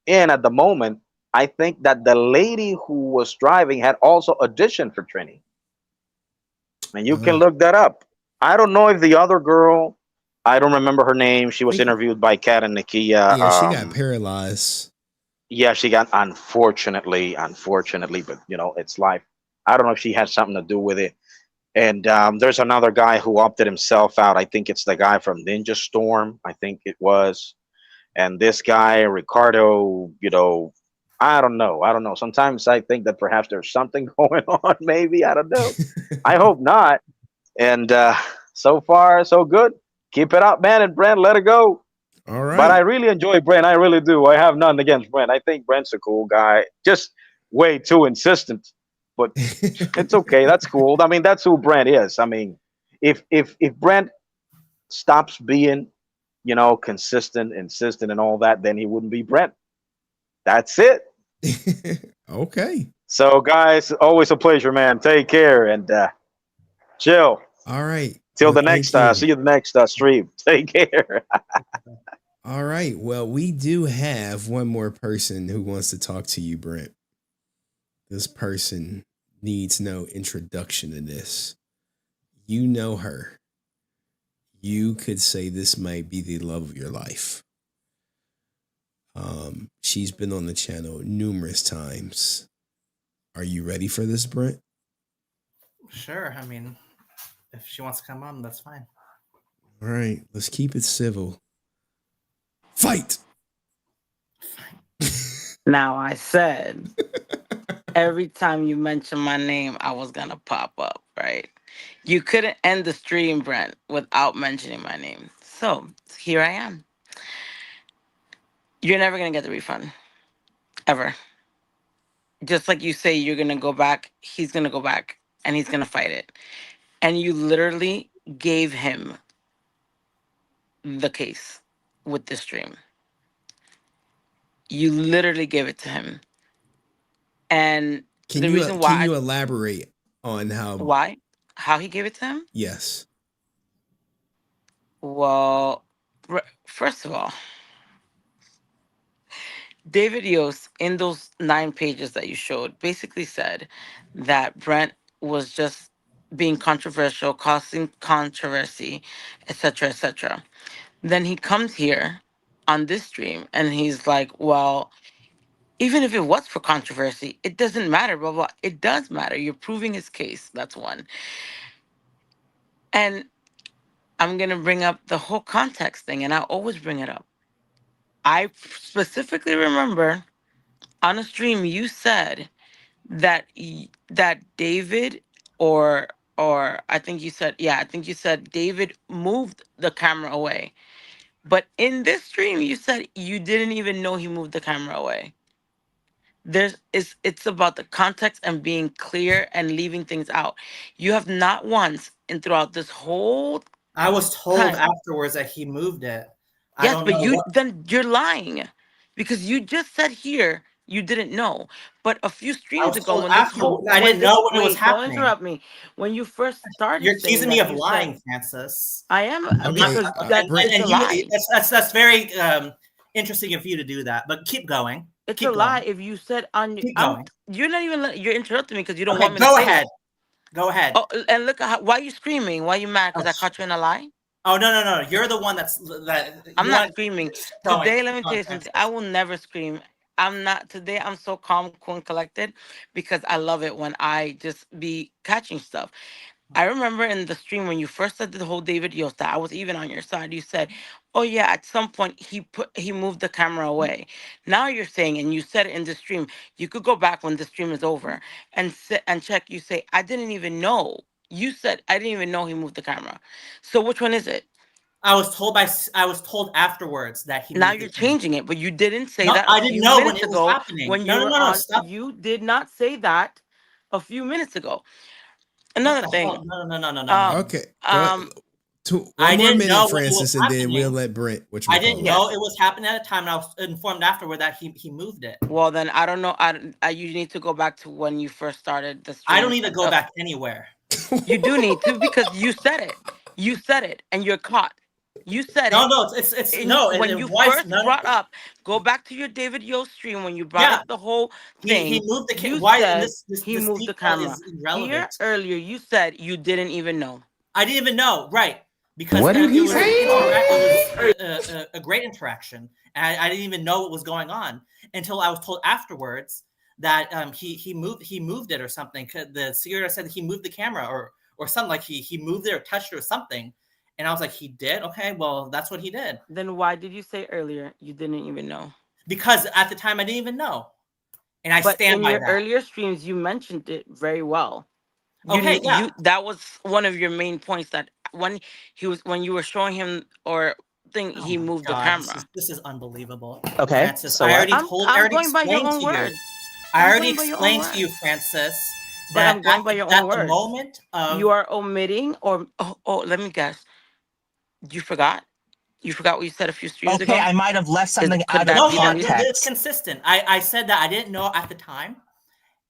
Speaker 19: at the moment, I think that the lady who was driving had also auditioned for Trini. And you can look that up. I don't know if the other girl, I don't remember her name. She was interviewed by Kat and Nakia.
Speaker 2: Yeah, she got paralyzed.
Speaker 19: Yeah, she got unfortunately, but you know, it's life. I don't know if she had something to do with it. And there's another guy who opted himself out. I think it's the guy from Ninja Storm. I think it was. And this guy, Ricardo, you know, I don't know. I don't know. Sometimes I think that perhaps there's something going on. Maybe. I don't know. I hope not. And so far, so good. Keep it up, man. And Brent, let it go.
Speaker 2: All right.
Speaker 19: But I really enjoy Brent. I really do. I have nothing against Brent. I think Brent's a cool guy. Just way too insistent. But it's okay. That's cool. I mean, that's who Brent is. I mean, if Brent stops being, you know, consistent, insistent, and all that, then he wouldn't be Brent. That's it.
Speaker 2: Okay.
Speaker 19: So, guys, always a pleasure, man. Take care and chill.
Speaker 2: All right.
Speaker 19: Till the next see you the next stream. Take care.
Speaker 2: All right. Well, we do have one more person who wants to talk to you, Brent. This person needs no introduction to this. You know her. You could say this might be the love of your life. She's been on the channel numerous times. Are you ready for this, Brent?
Speaker 10: Sure. I mean, if she wants to come on, that's fine.
Speaker 2: All right. Let's keep it civil. Fight!
Speaker 20: Now, I said every time you mention my name, I was going to pop up, right? You couldn't end the stream, Brent, without mentioning my name. So here I am. You're never going to get the refund. Ever. Just like you say, you're going to go back. He's going to go back and he's going to fight it. And you literally gave him the case with the stream. You literally gave it to him. And
Speaker 2: Can
Speaker 20: the
Speaker 2: you
Speaker 20: reason why
Speaker 2: can you elaborate on
Speaker 20: how he gave it to him?
Speaker 2: Yes.
Speaker 20: Well, first of all, David Yost, in those 9 pages that you showed, basically said that Brent was just being controversial, causing controversy, etc., etc. Then he comes here on this stream and he's like, well, even if it was for controversy, it doesn't matter, blah, blah. It does matter. You're proving his case. That's one. And I'm going to bring up the whole context thing, and I always bring it up. I specifically remember on a stream you said that that David or I think you said David moved the camera away. But in this stream you said you didn't even know he moved the camera away. It's about the context and being clear and leaving things out. You have not once and throughout this whole
Speaker 10: I was told
Speaker 20: time,
Speaker 10: afterwards that he moved it.
Speaker 20: yes, but then you're lying because you just said here you didn't know. But a few streams ago, when this whole
Speaker 10: I didn't know when it was happening.
Speaker 20: Don't interrupt me. When you first started,
Speaker 10: You're accusing me of
Speaker 20: you
Speaker 10: lying,
Speaker 20: said,
Speaker 10: Francis.
Speaker 20: I am
Speaker 10: I'm
Speaker 20: because it's a lie.
Speaker 10: That's very interesting of you to do that. But keep going.
Speaker 20: It's
Speaker 10: keep
Speaker 20: a lie if you said on. You're not even. You're interrupting me because you don't want me to
Speaker 10: go
Speaker 20: say
Speaker 10: ahead.
Speaker 20: it.
Speaker 10: Go ahead.
Speaker 20: Oh, and look at why are you screaming? Why are you mad? Because I caught you in a lie.
Speaker 10: Oh no! You're the one that.
Speaker 20: I'm not screaming today. Let me tell you something. I will never scream. I'm not today. I'm so calm, cool, and collected because I love it when I just be catching stuff. I remember in the stream when you first said the whole David Yost, I was even on your side. You said, "Oh yeah, at some point he moved the camera away." Now you're saying, and you said it in the stream. You could go back when the stream is over and check. You say, "I didn't even know." You said, "I didn't even know he moved the camera." So which one is it?
Speaker 10: I was told afterwards that he.
Speaker 20: Now you're changing it, but you didn't say
Speaker 10: No,
Speaker 20: that.
Speaker 10: I didn't know when it was happening.
Speaker 20: When you were on, you did not say that a few minutes ago. Another thing.
Speaker 10: No.
Speaker 2: Okay.
Speaker 10: I
Speaker 2: One more
Speaker 10: didn't
Speaker 2: minute,
Speaker 10: know when it
Speaker 2: Francis,
Speaker 10: was
Speaker 2: and then
Speaker 10: happening.
Speaker 2: we'll let Brent.
Speaker 10: I didn't know it was happening at a time, and I was informed afterward that he moved it.
Speaker 20: Well, then I don't know. You need to go back to when you first started the stream.
Speaker 10: I don't need to go back anywhere.
Speaker 20: You do need to because you said it. You said it, and you're caught. You said
Speaker 10: no,
Speaker 20: it.
Speaker 10: No, it's no.
Speaker 20: When you first brought up, go back to your David Yost stream when you brought up the whole thing.
Speaker 10: He moved the camera.
Speaker 20: Why
Speaker 10: he
Speaker 20: moved the camera? Here earlier, you said you didn't even know.
Speaker 10: I didn't even know, right? because
Speaker 2: What did
Speaker 10: it
Speaker 2: he
Speaker 10: was,
Speaker 2: say?
Speaker 10: it was a great interaction, and I didn't even know what was going on until I was told afterwards that he moved it or something. The security said he moved the camera or something, like he moved it or touched it or something, and I was like, he did? Okay, well, that's what he did.
Speaker 20: Then why did you say earlier you didn't even know?
Speaker 10: Because at the time I didn't even know, and I
Speaker 20: But
Speaker 10: stand
Speaker 20: in
Speaker 10: by
Speaker 20: your
Speaker 10: that.
Speaker 20: earlier streams, you mentioned it very well.
Speaker 10: Okay, yeah.
Speaker 20: That was one of your main points, that when you were showing him or thing, he moved the camera.
Speaker 10: This is unbelievable.
Speaker 13: Okay,
Speaker 10: Francis,
Speaker 13: so
Speaker 10: I
Speaker 13: what?
Speaker 10: already
Speaker 20: I'm going by your
Speaker 10: explained
Speaker 20: own
Speaker 10: to you.
Speaker 20: words.
Speaker 10: I
Speaker 20: I'm
Speaker 10: already
Speaker 20: going by your own
Speaker 10: explained to you,
Speaker 20: words.
Speaker 10: Francis,
Speaker 20: But
Speaker 10: that
Speaker 20: I'm going by your
Speaker 10: at
Speaker 20: own
Speaker 10: the
Speaker 20: words.
Speaker 10: moment of
Speaker 20: You are omitting, or let me guess. You forgot? You forgot what you said a few streams ago?
Speaker 13: Okay, I might have left something
Speaker 20: Could
Speaker 13: out
Speaker 20: that
Speaker 13: of
Speaker 20: be the reason?
Speaker 13: context.
Speaker 10: it's consistent. I said that I didn't know at the time,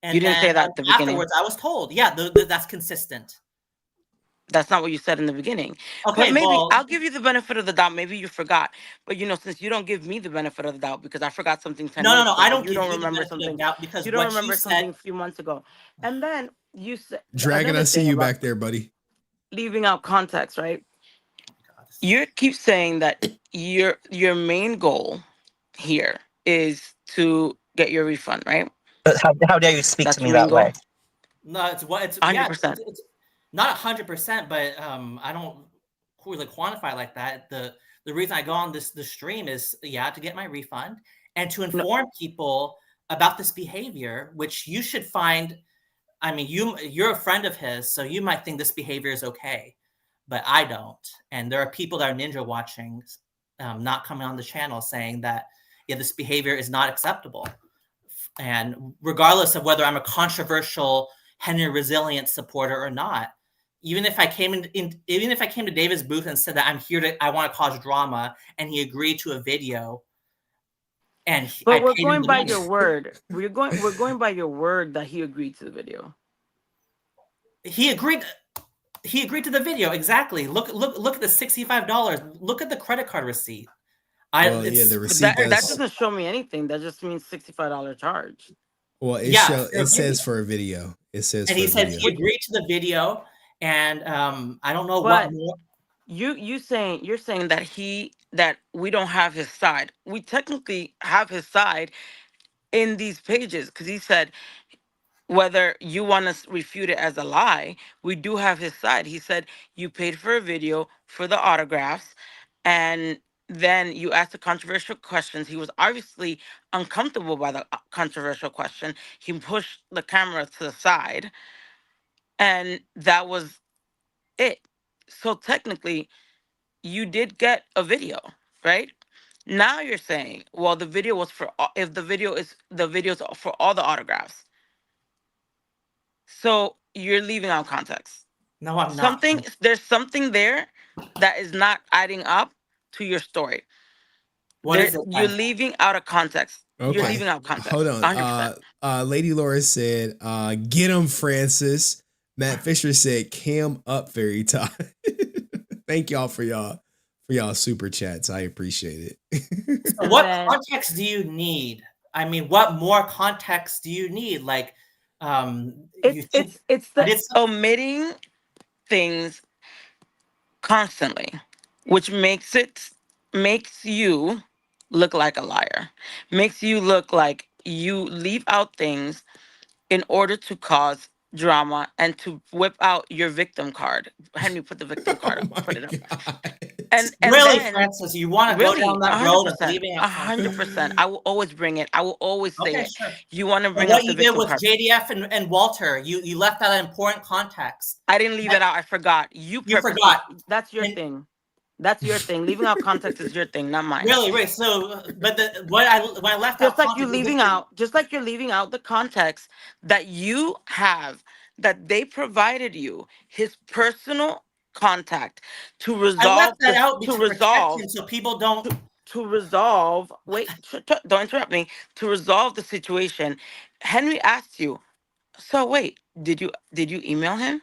Speaker 10: and
Speaker 20: You didn't
Speaker 10: then
Speaker 20: say that at the beginning.
Speaker 10: afterwards I was told. Yeah, that's consistent.
Speaker 20: That's not what you said in the beginning.
Speaker 10: Okay,
Speaker 20: But maybe
Speaker 10: well,
Speaker 20: I'll give you the benefit of the doubt. Maybe you forgot. But since you don't give me the benefit of the doubt because I forgot something 10
Speaker 10: no,
Speaker 20: minutes ago,
Speaker 10: I don't
Speaker 20: you
Speaker 10: give
Speaker 20: don't
Speaker 10: you the
Speaker 20: remember
Speaker 10: benefit of
Speaker 20: something.
Speaker 10: doubt because
Speaker 20: You don't
Speaker 10: what
Speaker 20: remember
Speaker 10: you said.
Speaker 20: something a few months ago. And then you said
Speaker 2: Dragon, I see you back there, buddy.
Speaker 20: leaving out context, right? You keep saying that your main goal here is to get your refund, right?
Speaker 13: How dare you speak
Speaker 20: That's
Speaker 13: to me
Speaker 20: your main
Speaker 13: that
Speaker 20: goal?
Speaker 13: way?
Speaker 10: No, it's
Speaker 20: 100%.
Speaker 10: It's not 100%, but I don't really quantify it like that. The reason I go on the stream is to get my refund and to inform people about this behavior, which you should find. I mean, you're a friend of his, so you might think this behavior is okay, but I don't. And there are people that are ninja watching, not coming on the channel, saying that this behavior is not acceptable. And regardless of whether I'm a controversial HenryResilient supporter or not, even if I came even if I came to David's booth and said that I want to cause drama, and he agreed to a video, and
Speaker 20: But we're going by your word. We're going by your word that he agreed to the video.
Speaker 10: He agreed to the video, exactly. Look at the $65. Look at the credit card receipt.
Speaker 2: The receipt
Speaker 20: that doesn't show me anything. That just means $65 charge.
Speaker 2: Well, it says for a video. It says,
Speaker 10: and
Speaker 2: for
Speaker 10: he
Speaker 2: a
Speaker 10: said
Speaker 2: video.
Speaker 10: he agreed to the video, and I don't know
Speaker 20: But
Speaker 10: what more.
Speaker 20: You're saying that we don't have his side. We technically have his side in these pages because he said whether you want to refute it as a lie, we do have his side. He said you paid for a video for the autographs, and then you asked the controversial questions. He was obviously uncomfortable by the controversial question. He pushed the camera to the side, and that was it. So technically, you did get a video, right? Now you're saying, well, the video was for if the video's for all the autographs. So you're leaving out context.
Speaker 10: No, I'm not.
Speaker 20: There's something there that is not adding up to your story.
Speaker 10: What is it?
Speaker 20: You're leaving out of context.
Speaker 2: Okay.
Speaker 20: You're leaving out context.
Speaker 2: Hold on.
Speaker 20: 100%.
Speaker 2: Lady Laura said, get him, Francis. Matt Fisher said, cam up, Fairy Time. Thank y'all for y'all super chats. I appreciate it.
Speaker 10: So what context do you need? I mean, what more context do you need? Like,
Speaker 20: it's the omitting things constantly, which makes you look like a liar. Makes you look like you leave out things in order to cause drama and to whip out your victim card. Henry, put the victim card up. Put it up. And
Speaker 10: really,
Speaker 20: then,
Speaker 10: Francis, you want to go down that road of
Speaker 20: 100%,
Speaker 10: leaving out
Speaker 20: 100%. I will always bring it. I will always say it.
Speaker 10: Sure.
Speaker 20: You want to bring
Speaker 10: what
Speaker 20: up the
Speaker 10: you did
Speaker 20: victim
Speaker 10: with
Speaker 20: card.
Speaker 10: JDF and Walter, you left out an important context.
Speaker 20: I didn't leave it out. I forgot. You
Speaker 10: forgot.
Speaker 20: That's your thing. That's your thing. Leaving out context is your thing, not mine.
Speaker 10: Really, right? So, but when I left
Speaker 20: just
Speaker 10: out,
Speaker 20: like you're leaving out the context that you have, that they provided you his personal contact to resolve.
Speaker 10: I left that out to resolve, so people don't.
Speaker 20: To resolve. Wait, don't interrupt me. To resolve the situation, Henry asked you. So wait, did you email him?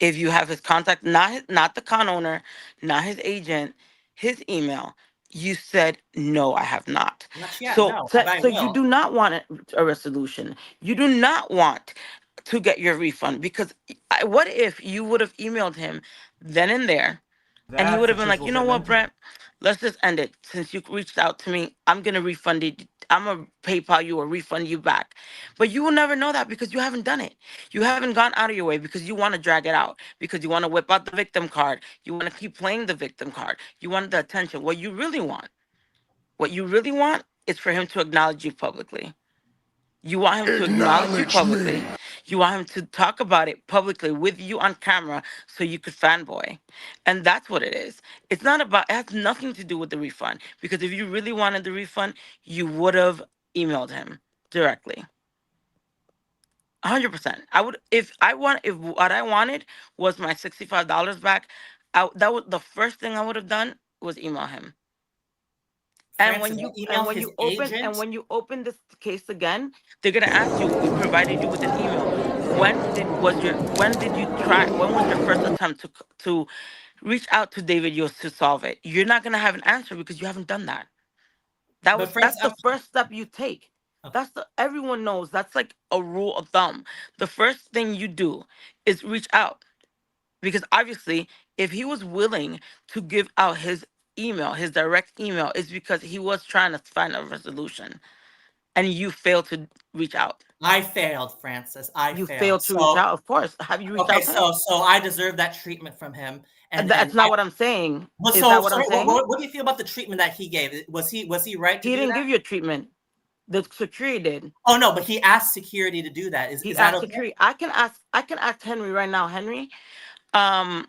Speaker 20: If you have his contact, not the con owner, not his agent, his email, you said no, I have not.
Speaker 10: Not yet,
Speaker 20: So,
Speaker 10: no,
Speaker 20: so you do not want a resolution. You do not want to get your refund because what if you would have emailed him then and there, And he
Speaker 10: That's
Speaker 20: would
Speaker 10: the
Speaker 20: have been like,
Speaker 10: truthful
Speaker 20: you know what,
Speaker 10: statement.
Speaker 20: Brent? Let's just end it. Since you reached out to me, I'm gonna refund it. I'm gonna PayPal you or refund you back. But you will never know that because you haven't done it. You haven't gone out of your way because you want to drag it out, because you want to whip out the victim card. You want to keep playing the victim card. You want the attention. What you really want is for him to acknowledge you publicly. You want him to acknowledge you publicly. You want him to talk about it publicly with you on camera so you could fanboy. And that's what it is. It's not about, it has nothing to do with the refund. Because if you really wanted the refund, you would have emailed him directly. 100%. If what I wanted was my $65 back, that was the first thing I would have done was email him. And
Speaker 10: Francis,
Speaker 20: when you open this case again, they're gonna ask you. We provided you with an email. When was your first attempt to reach out to David Yost to solve it? You're not gonna have an answer because you haven't done that. That's the first step you take. Everyone knows that's like a rule of thumb. The first thing you do is reach out. Because obviously, if he was willing to give out his email, his direct email, is because he was trying to find a resolution. And you failed to reach out.
Speaker 10: I failed, Francis.
Speaker 20: You failed to reach out, of course. Have you reached out to him?
Speaker 10: So I deserve that treatment from him.
Speaker 20: And that's not what I'm saying.
Speaker 10: What do you feel about the treatment that he gave? Was he right to do that?
Speaker 20: He didn't give you a treatment. The security did.
Speaker 10: Oh no, but he asked security to do that. Is that okay?
Speaker 20: Security. I can ask Henry right now. Henry, I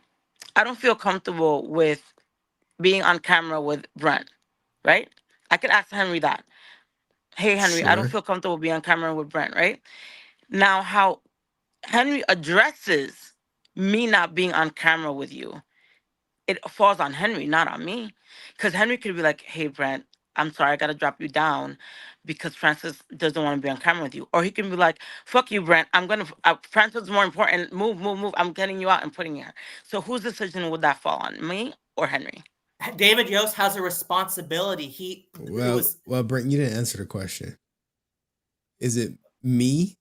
Speaker 20: don't feel comfortable with being on camera with Brent, right? I could ask Henry that. Hey, Henry, I don't feel comfortable being on camera with Brent, right? Now, how Henry addresses me not being on camera with you, it falls on Henry, not on me. Because Henry could be like, hey, Brent, I'm sorry, I got to drop you down because Francis doesn't want to be on camera with you. Or he can be like, fuck you, Brent. Francis is more important. Move. I'm getting you out and putting you here. So whose decision would that fall on, me or Henry?
Speaker 10: David Yost has a responsibility.
Speaker 2: Well, Brent, you didn't answer the question. Is it me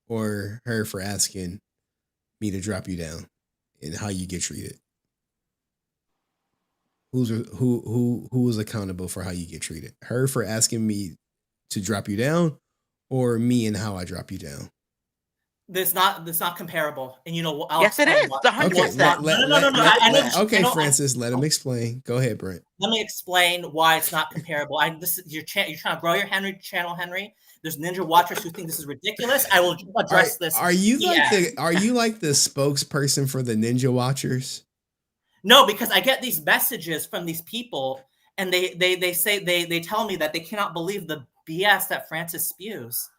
Speaker 2: or her for asking me to drop you down and how you get treated? Who was accountable for how you get treated? Her for asking me to drop you down, or me and how I drop you down?
Speaker 10: That's not comparable. And you know,
Speaker 20: yes, it is.
Speaker 10: 100%.
Speaker 2: Okay, Francis, let him explain. Go ahead, Brent.
Speaker 10: Let me explain why it's not comparable. You're trying to grow your channel, Henry. There's ninja watchers who think this is ridiculous. I will address this.
Speaker 2: Are you like the spokesperson for the ninja watchers?
Speaker 10: No, because I get these messages from these people, and they tell me that they cannot believe the BS that Francis spews.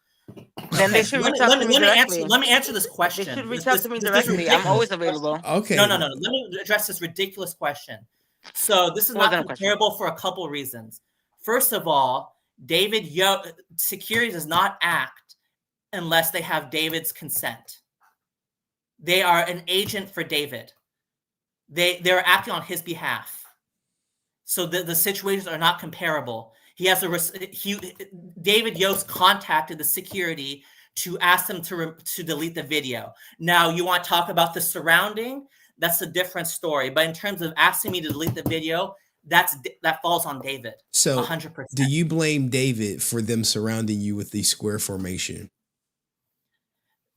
Speaker 20: Then they should reach out to me directly.
Speaker 10: Let me answer this question.
Speaker 20: They should reach out to me directly. I'm always available.
Speaker 2: Okay.
Speaker 10: No. Let me address this ridiculous question. So this is not comparable for a couple reasons. First of all, security does not act unless they have David's consent. They are an agent for David. They're acting on his behalf. So the situations are not comparable. David Yost contacted the security to ask them to delete the video. Now, you want to talk about the surrounding? That's a different story. But in terms of asking me to delete the video, that falls on David.
Speaker 2: So
Speaker 10: 100%.
Speaker 2: Do you blame David for them surrounding you with the square formation?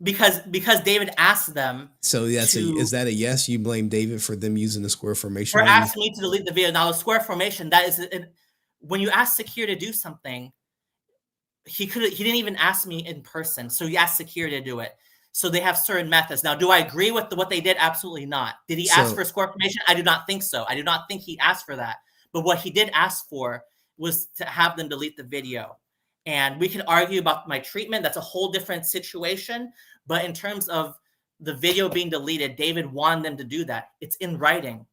Speaker 10: Because David asked them.
Speaker 2: So is that a yes? You blame David for them using the square formation?
Speaker 10: For asking me to delete the video. Now, the square formation, when you ask security to do something, he didn't even ask me in person. So he asked security to do it. So they have certain methods. Now, do I agree with what they did? Absolutely not. Did he ask for square formation? I do not think so. I do not think he asked for that. But what he did ask for was to have them delete the video. And we can argue about my treatment. That's a whole different situation. But in terms of the video being deleted, David wanted them to do that. It's in writing.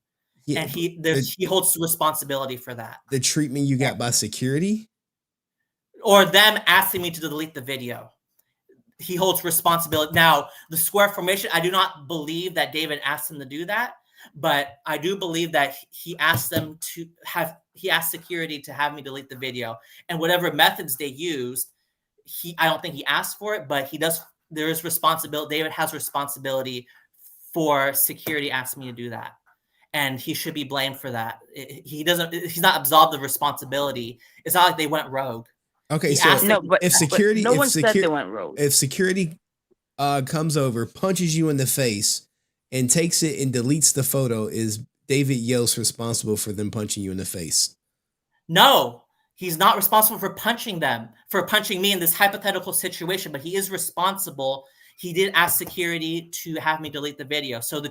Speaker 10: Yeah, and he holds responsibility for that.
Speaker 2: The treatment you got by security?
Speaker 10: Or them asking me to delete the video. He holds responsibility. Now, the square formation, I do not believe that David asked him to do that, but I do believe that he asked security to have me delete the video. And whatever methods they used, I don't think he asked for it, but there is responsibility. David has responsibility for security asking me to do that. and he should be blamed for that. He's not absolved of responsibility. It's not like they went rogue.
Speaker 2: Okay,
Speaker 10: He
Speaker 2: so
Speaker 10: asked them-
Speaker 2: if security,
Speaker 20: no one said they went rogue.
Speaker 2: If security comes over, punches you in the face, and takes it and deletes the photo, is David Yost responsible for them punching you in the face?
Speaker 10: No, he's not responsible for punching me in this hypothetical situation, but he is responsible. He did ask security to have me delete the video. So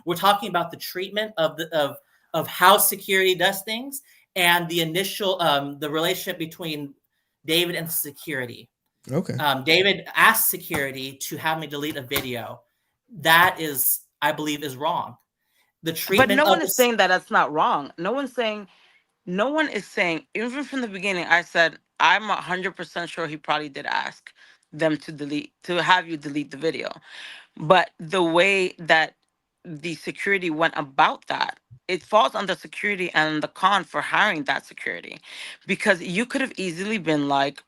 Speaker 10: we're talking about the treatment of how security does things and the initial the relationship between David and security.
Speaker 2: Okay.
Speaker 10: David asked security to have me delete a video. That is, I believe, is wrong. The treatment.
Speaker 20: But no one is saying that that's not wrong. No one is saying, even from the beginning, I said, I'm 100% sure he probably did ask them to have you delete the video. But the way that the security went about that, it falls under security and the con for hiring that security. Because you could have easily been like,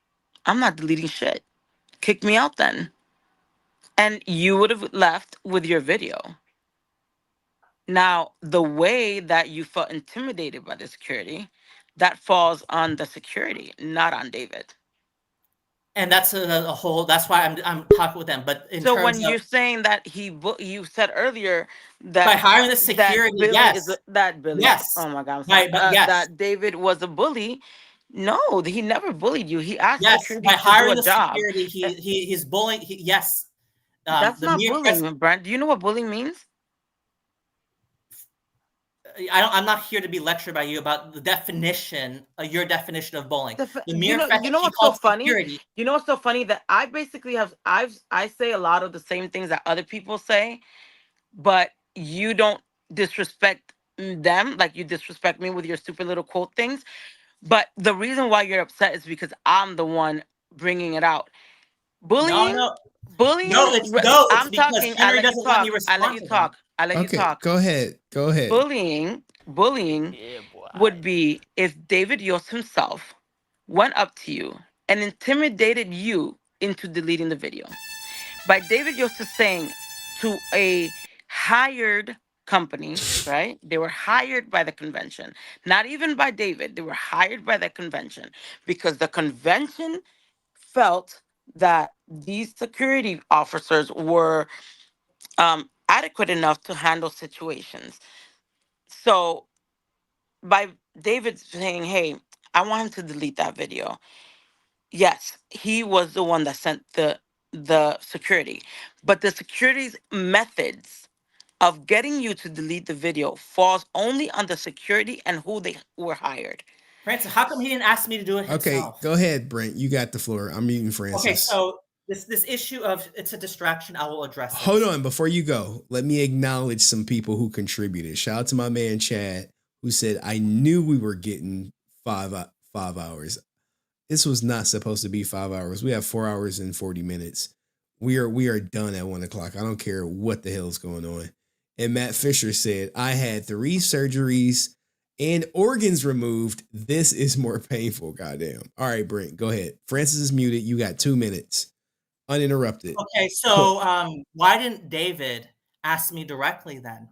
Speaker 20: I'm not deleting shit. Kick me out then. And you would have left with your video. Now, the way that you felt intimidated by the security, that falls on the security, not on David.
Speaker 10: And that's a whole. That's why I'm talking with them. But in
Speaker 20: So
Speaker 10: terms
Speaker 20: when
Speaker 10: of,
Speaker 20: you're saying that you said earlier that
Speaker 10: by hiring the security,
Speaker 20: Billy
Speaker 10: yes,
Speaker 20: Billy.
Speaker 10: yes.
Speaker 20: Oh my God, I'm sorry.
Speaker 10: But yes,
Speaker 20: that David was a bully. No, he never bullied you. He asked
Speaker 10: yes.
Speaker 20: security
Speaker 10: By
Speaker 20: to
Speaker 10: hiring
Speaker 20: do a
Speaker 10: the
Speaker 20: job.
Speaker 10: security, he's bullying. Yes,
Speaker 20: That's
Speaker 10: the
Speaker 20: not
Speaker 10: mere
Speaker 20: bullying, Brent. Do you know what bullying means?
Speaker 10: I'm not here to be lectured by you about the definition, your definition of bullying. The mere fact
Speaker 20: You
Speaker 10: that
Speaker 20: know
Speaker 10: he
Speaker 20: what's so
Speaker 10: called
Speaker 20: funny?
Speaker 10: security.
Speaker 20: You know what's so funny that I basically I say a lot of the same things that other people say, but you don't disrespect them like you disrespect me with your stupid little quote things. But the reason why you're upset is because I'm the one bringing it out. Bullying, bullying.
Speaker 10: It's
Speaker 20: I'm
Speaker 10: because
Speaker 20: talking. I
Speaker 10: Henry
Speaker 20: let you
Speaker 10: doesn't let me
Speaker 20: talk. I let
Speaker 10: respond
Speaker 20: you
Speaker 10: to them.
Speaker 20: talk. I let you
Speaker 2: Okay,
Speaker 20: talk.
Speaker 2: go ahead.
Speaker 20: Bullying would be if David Yost himself went up to you and intimidated you into deleting the video. By David Yost is saying to a hired company, right? They were hired by the convention, not even by David. They were hired by the convention because the convention felt that these security officers were adequate enough to handle situations. So by David saying, hey, I want him to delete that video. Yes, he was the one that sent the security. But the security's methods of getting you to delete the video falls only on the security and who they were hired.
Speaker 10: Francis, how come he didn't ask me to do it
Speaker 2: Okay,
Speaker 10: himself?
Speaker 2: go ahead, Brent. You got the floor. I'm muting Francis.
Speaker 10: Okay, so this issue of it's a distraction, I will address it.
Speaker 2: Hold on, before you go, let me acknowledge some people who contributed. Shout out to my man Chad, who said, I knew we were getting 5 hours. This was not supposed to be 5 hours. We have 4 hours and 40 minutes. We are done at 1 o'clock. I don't care what the hell is going on. And Matt Fisher said, I had 3 surgeries and organs removed. This is more painful. Goddamn. All right, Brent, go ahead. Francis is muted. You got 2 minutes. Uninterrupted.
Speaker 10: Okay, so why didn't David ask me directly then?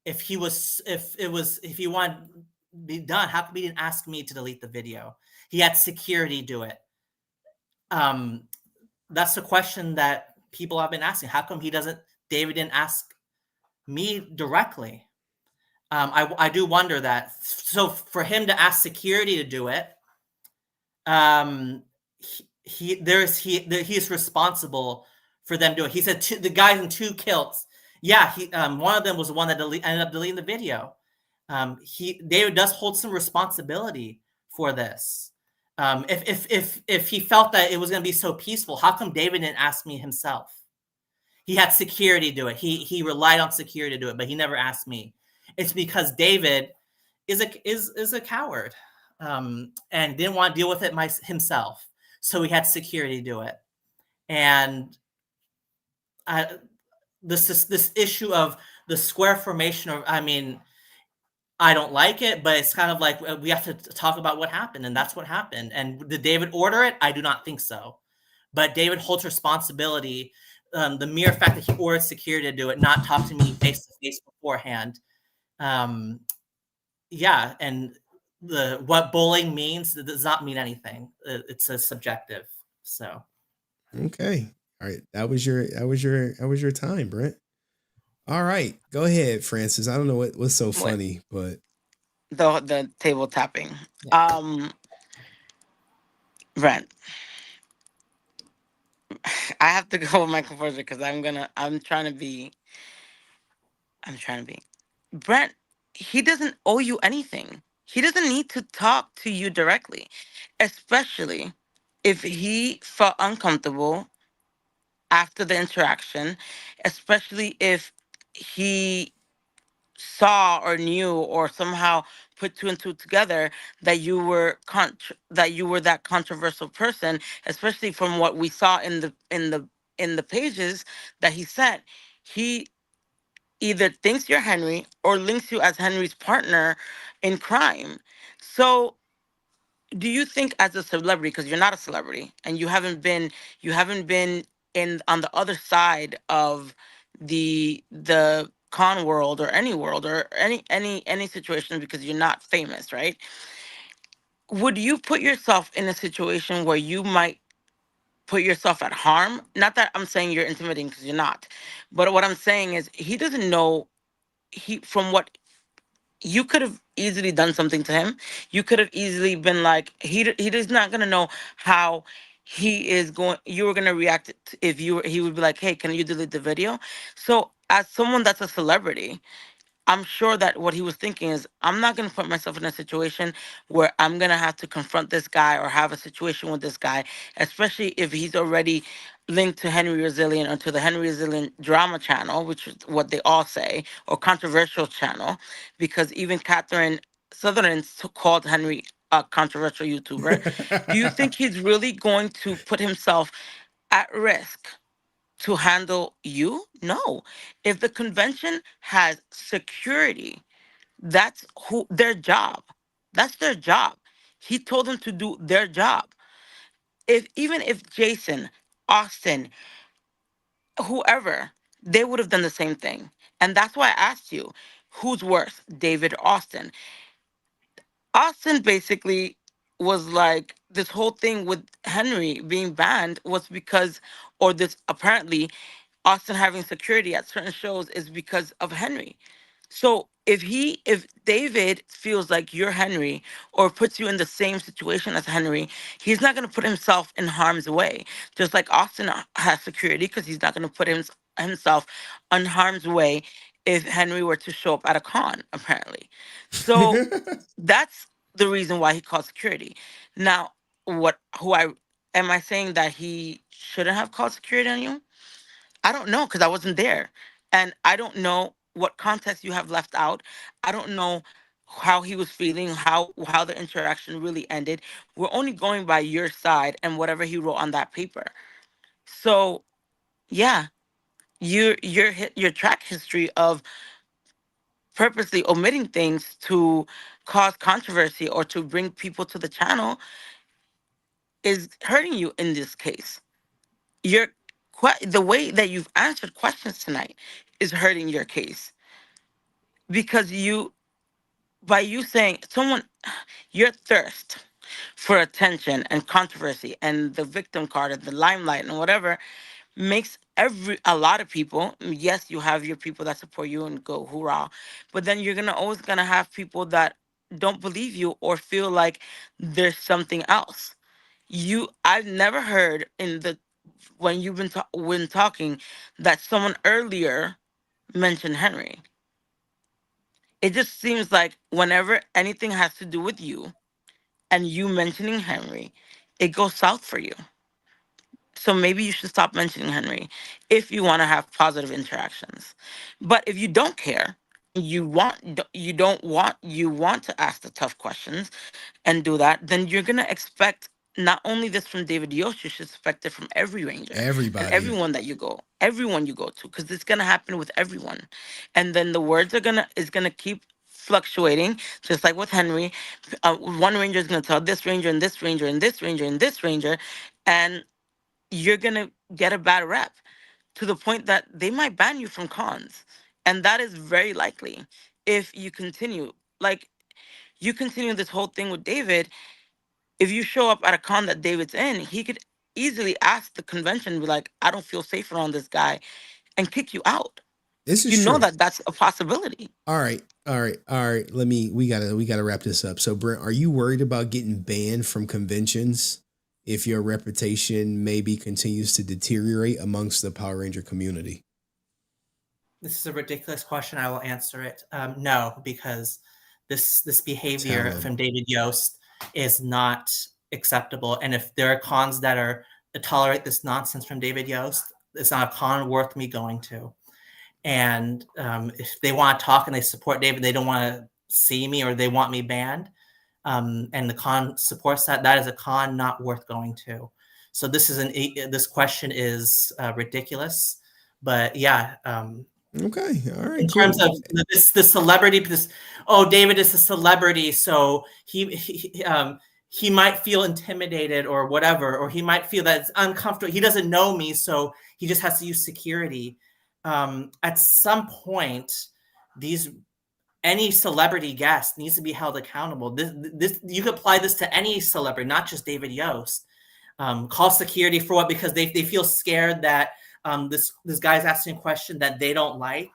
Speaker 10: If he wanted to be done, how come he didn't ask me to delete the video? He had security do it. That's the question that people have been asking. How come David didn't ask me directly? I do wonder that. So for him to ask security to do it, he is responsible for them doing it. He said the guys in 2 kilts. Yeah, one of them was the one that ended up deleting the video. David does hold some responsibility for this. If he felt that it was going to be so peaceful, how come David didn't ask me himself? He had security do it. He relied on security to do it, but he never asked me. It's because David is a coward and didn't want to deal with it himself. So he had security do it. And this issue of the square formation of, I don't like it, but it's kind of like we have to talk about what happened, and that's what happened. And did David order it? I do not think so. But David holds responsibility. The mere fact that he ordered security to do it, not talk to me face to face beforehand, yeah, and what bullying means, it does not mean anything. It's a subjective. So
Speaker 2: Okay. All right. That was your time, Brent. All right. Go ahead, Francis. I don't know what's so funny, but
Speaker 20: The table tapping. Brent, I have to go with my composure because I'm trying to be. Brent, he doesn't owe you anything. He doesn't need to talk to you directly, especially if he felt uncomfortable after the interaction, especially if he saw or knew or somehow put two and two together that you were that controversial person, especially from what we saw in the pages that he sent. He either thinks you're Henry or links you as Henry's partner in crime. So do you think as a celebrity, because you're not a celebrity and you haven't been in on the other side of the con world or any world or any situation because you're not famous, right? Would you put yourself in a situation where you might put yourself at harm? Not that I'm saying you're intimidating because you're not, but what I'm saying is he doesn't know. He from what you could have easily done something to him. You could have easily been like, he is not gonna know how he is going. You were gonna react if you were. He would be like, hey, can you delete the video? So as someone that's a celebrity, I'm sure that what he was thinking is, I'm not going to put myself in a situation where I'm going to have to confront this guy or have a situation with this guy, especially if he's already linked to Henry Resilient or to the Henry Resilient drama channel, which is what they all say, or controversial channel, because even Catherine Sutherland called Henry a controversial YouTuber. Do you think he's really going to put himself at risk to handle you? No. If the convention has security, that's who their job. That's their job. He told them to do their job. If even if Jason, Austin, whoever, they would have done the same thing. And that's why I asked you, who's worse, David or Austin? Austin basically was like, this whole thing with Henry being banned was because, or this apparently Austin having security at certain shows is because of Henry. So if David feels like you're Henry or puts you in the same situation as Henry, he's not going to put himself in harm's way. Just like Austin has security because he's not going to put himself in harm's way if Henry were to show up at a con, apparently. So that's the reason why he called security. Now, who I am I saying that he shouldn't have called security on you? I don't know because I wasn't there. And I don't know what context you have left out. I don't know how he was feeling, how the interaction really ended. We're only going by your side and whatever he wrote on that paper. So yeah, your track history of purposely omitting things to cause controversy or to bring people to the channel is hurting you in this case. Your the way that you've answered questions tonight is hurting your case because by you saying someone your thirst for attention and controversy and the victim card and the limelight and whatever makes a lot of people, yes, you have your people that support you and go hoorah, but then you're always gonna have people that don't believe you or feel like there's something else. I've never heard in the when you've been when talking that someone earlier mentioned Henry. It just seems like whenever anything has to do with you and you mentioning Henry, it goes south for you. So maybe you should stop mentioning Henry if you want to have positive interactions. But if you don't care, you want to ask the tough questions and do that, then you're gonna expect not only this from David Yost, you should expect it from every ranger and
Speaker 2: everybody.
Speaker 20: everyone you go to, because it's gonna happen with everyone. And then the words is gonna keep fluctuating, just like with Henry. One ranger is gonna tell this ranger and this ranger and this ranger and this ranger, and you're gonna get a bad rep to the point that they might ban you from cons. And that is very likely if you continue. Like, you continue this whole thing with David. If you show up at a con that David's in, he could easily ask the convention, be like, I don't feel safe around this guy, and kick you out.
Speaker 2: This is
Speaker 20: You know
Speaker 2: true.
Speaker 20: that that's a possibility.
Speaker 2: All right. We gotta wrap this up. So Brent, are you worried about getting banned from conventions if your reputation maybe continues to deteriorate amongst the Power Ranger community?
Speaker 10: This is a ridiculous question. I will answer it. No, because this behavior
Speaker 2: Tell 'em.
Speaker 10: from David Yost is not acceptable. And if there are cons that tolerate this nonsense from David Yost, it's not a con worth me going to. And if they want to talk and they support David, they don't want to see me or they want me banned, and the con supports that is a con not worth going to. So this question is ridiculous. But yeah.
Speaker 2: Okay. All right.
Speaker 10: In terms of the celebrity, David is a celebrity, so he might feel intimidated or whatever, or he might feel that it's uncomfortable. He doesn't know me, so he just has to use security. At some point, any celebrity guest needs to be held accountable. This you could apply this to any celebrity, not just David Yost. Call security for what? Because they feel scared that this guy's asking a question that they don't like.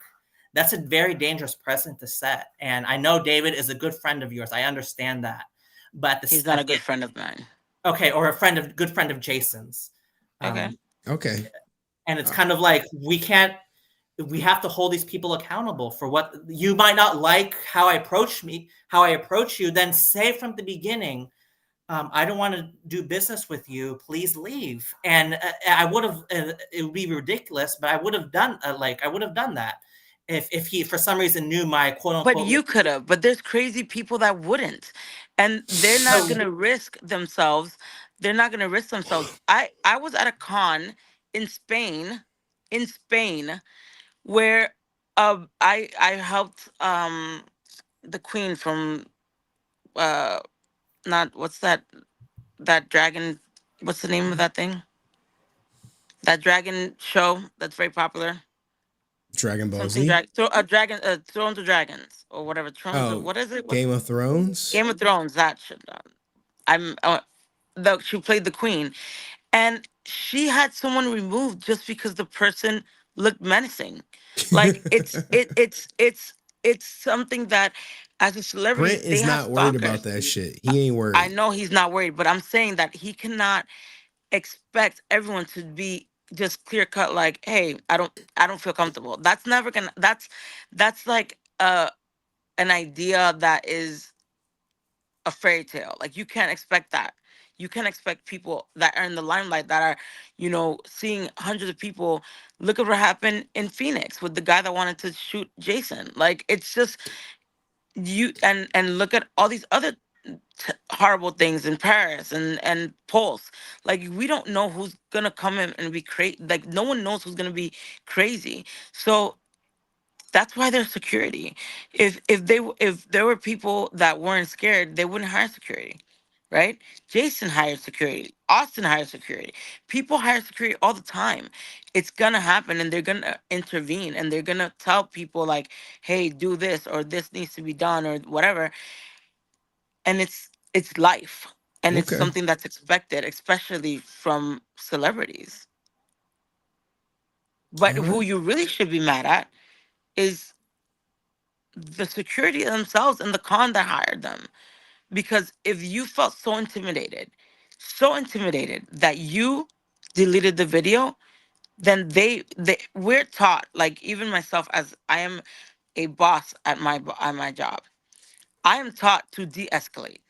Speaker 10: That's a very dangerous precedent to set. And I know David is a good friend of yours. I understand that, but
Speaker 20: he's not a good friend of mine.
Speaker 10: Okay, or a good friend of Jason's.
Speaker 20: Okay.
Speaker 2: Okay.
Speaker 10: And it's kind of like we have to hold these people accountable for what you might not like how I approach you, then say from the beginning, I don't want to do business with you. Please leave. And I would have. It would be ridiculous, but I would have done that if he for some reason knew my quote unquote.
Speaker 20: But you could have. But there's crazy people that wouldn't, and they're not going to risk themselves. They're not going to risk themselves. I was at a con in Spain, where I helped the queen from not what's that dragon, what's the name of that thing, that dragon show that's very popular,
Speaker 2: Dragon Ball
Speaker 20: something
Speaker 2: Z.
Speaker 20: Thrown to Dragons or whatever. What is it?
Speaker 2: Game of Thrones.
Speaker 20: Game of Thrones. That shit. She played the queen, and she had someone removed just because the person looked menacing. Like it's something that as a celebrity
Speaker 2: Brent is not worried about that shit. He ain't worried.
Speaker 20: I know he's not worried, but I'm saying that he cannot expect everyone to be just clear cut like, hey, I don't feel comfortable. That's never gonna that's like an idea that is a fairy tale. Like you can't expect that. You can't expect people that are in the limelight that are, seeing hundreds of people. Look at what happened in Phoenix with the guy that wanted to shoot Jason. Like it's just and look at all these other horrible things in Paris and Pulse. Like we don't know who's gonna come in and be crazy. Like no one knows who's gonna be crazy. So that's why there's security. If there were people that weren't scared, they wouldn't hire security, right? Jason hired security. Austin hired security. People hire security all the time. It's gonna happen, and they're gonna intervene, and they're gonna tell people like, "Hey, do this, or this needs to be done, or whatever." And it's life, and it's something that's expected, especially from celebrities. But who you really should be mad at is the security themselves and the con that hired them. Because if you felt so intimidated that you deleted the video, then we're taught, like even myself, as I am a boss at my job, I am taught to de-escalate.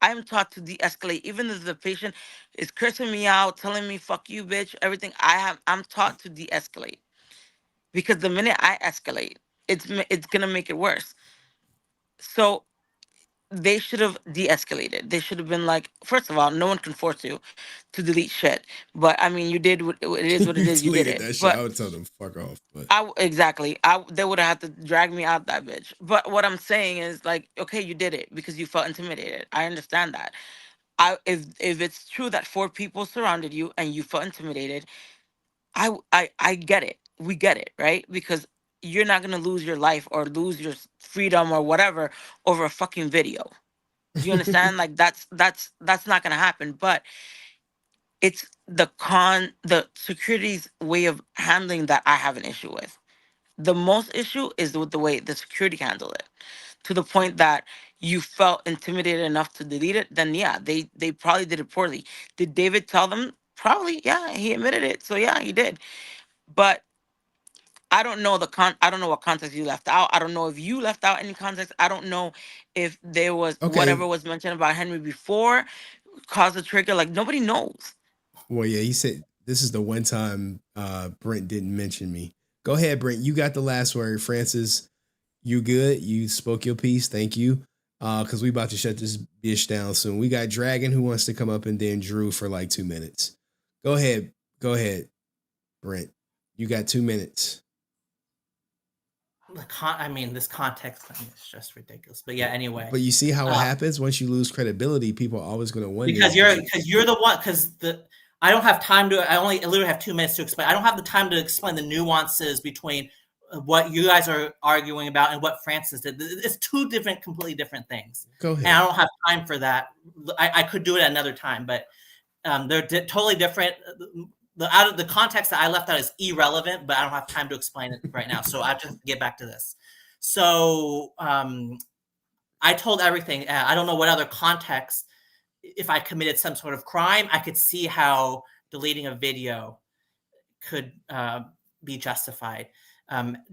Speaker 20: I am taught to de-escalate, even if the patient is cursing me out, telling me "fuck you, bitch," everything. I'm taught to de-escalate, because the minute I escalate, it's gonna make it worse. So they should have de-escalated. They should have been like, first of all, no one can force you to delete shit. But I mean, you did what it is. What it is. You did
Speaker 2: deleted
Speaker 20: it.
Speaker 2: that shit.
Speaker 20: But
Speaker 2: I would tell them fuck off. But
Speaker 20: exactly. They would have had to drag me out that bitch. But what I'm saying is like, okay, you did it because you felt intimidated. I understand that. If it's true that 4 people surrounded you and you felt intimidated, I get it. We get it, right? Because you're not gonna lose your life or lose your freedom or whatever over a fucking video. Do you understand? Like that's not gonna happen. But it's the security's way of handling that I have an issue with. The most issue is with the way the security handled it, to the point that you felt intimidated enough to delete it. Then yeah, they probably did it poorly. Did David tell them? Probably, yeah, he admitted it. So yeah, he did. But I don't know I don't know what context you left out. I don't know if you left out any context. I don't know if there was whatever was mentioned about Henry before caused the trigger. Like nobody knows.
Speaker 2: Well, yeah, he said this is the one time Brent didn't mention me. Go ahead, Brent. You got the last word. Francis, you good? You spoke your piece. Thank you. Because we about to shut this bitch down soon. We got Dragon who wants to come up and then Drew for like 2 minutes. Go ahead. Go ahead, Brent. You got 2 minutes.
Speaker 10: I mean, this context thing is just ridiculous. But yeah, anyway.
Speaker 2: But you see how it happens once you lose credibility. People are always going to wonder
Speaker 10: because you're the one. Because I don't have time to. I literally have 2 minutes to explain. I don't have the time to explain the nuances between what you guys are arguing about and what Francis did. It's two completely different things.
Speaker 2: Go ahead.
Speaker 10: And I don't have time for that. I could do it at another time, but they're totally different. The context that I left out is irrelevant, but I don't have time to explain it right now. So I have to get back to this. So I told everything. I don't know what other context. If I committed some sort of crime, I could see how deleting a video could be justified.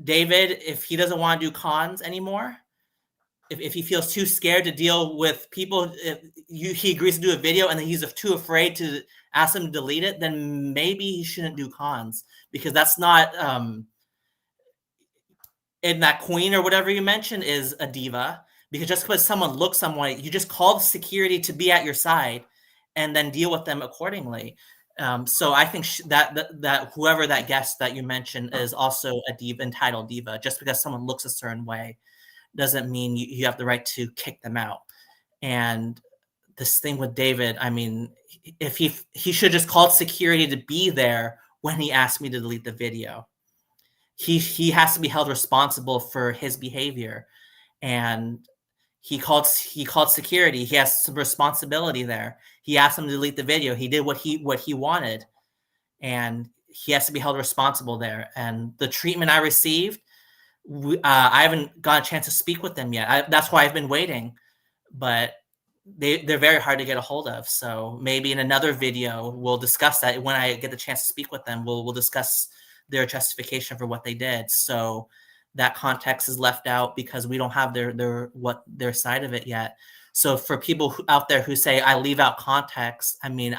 Speaker 10: David, if he doesn't want to do cons anymore, if he feels too scared to deal with people, he agrees to do a video and then he's too afraid to ask them to delete it, then maybe he shouldn't do cons, because that's not and that queen or whatever you mentioned is a diva. Because just because someone looks someone, you just call the security to be at your side and then deal with them accordingly. So I think that whoever that guest that you mentioned is also a diva, entitled diva. Just because someone looks a certain way doesn't mean you have the right to kick them out. And this thing with David, I mean, if he should just called security to be there when he asked me to delete the video. He has to be held responsible for his behavior, and he called security. He has some responsibility there. He asked him to delete the video. He did what he wanted, and he has to be held responsible there. And the treatment I received, I haven't got a chance to speak with them yet. That's why I've been waiting, but they're very hard to get a hold of. So maybe in another video we'll discuss that. When I get the chance to speak with them, we'll discuss their justification for what they did. So that context is left out because we don't have their side of it yet. So for people out there who say I leave out context, I mean,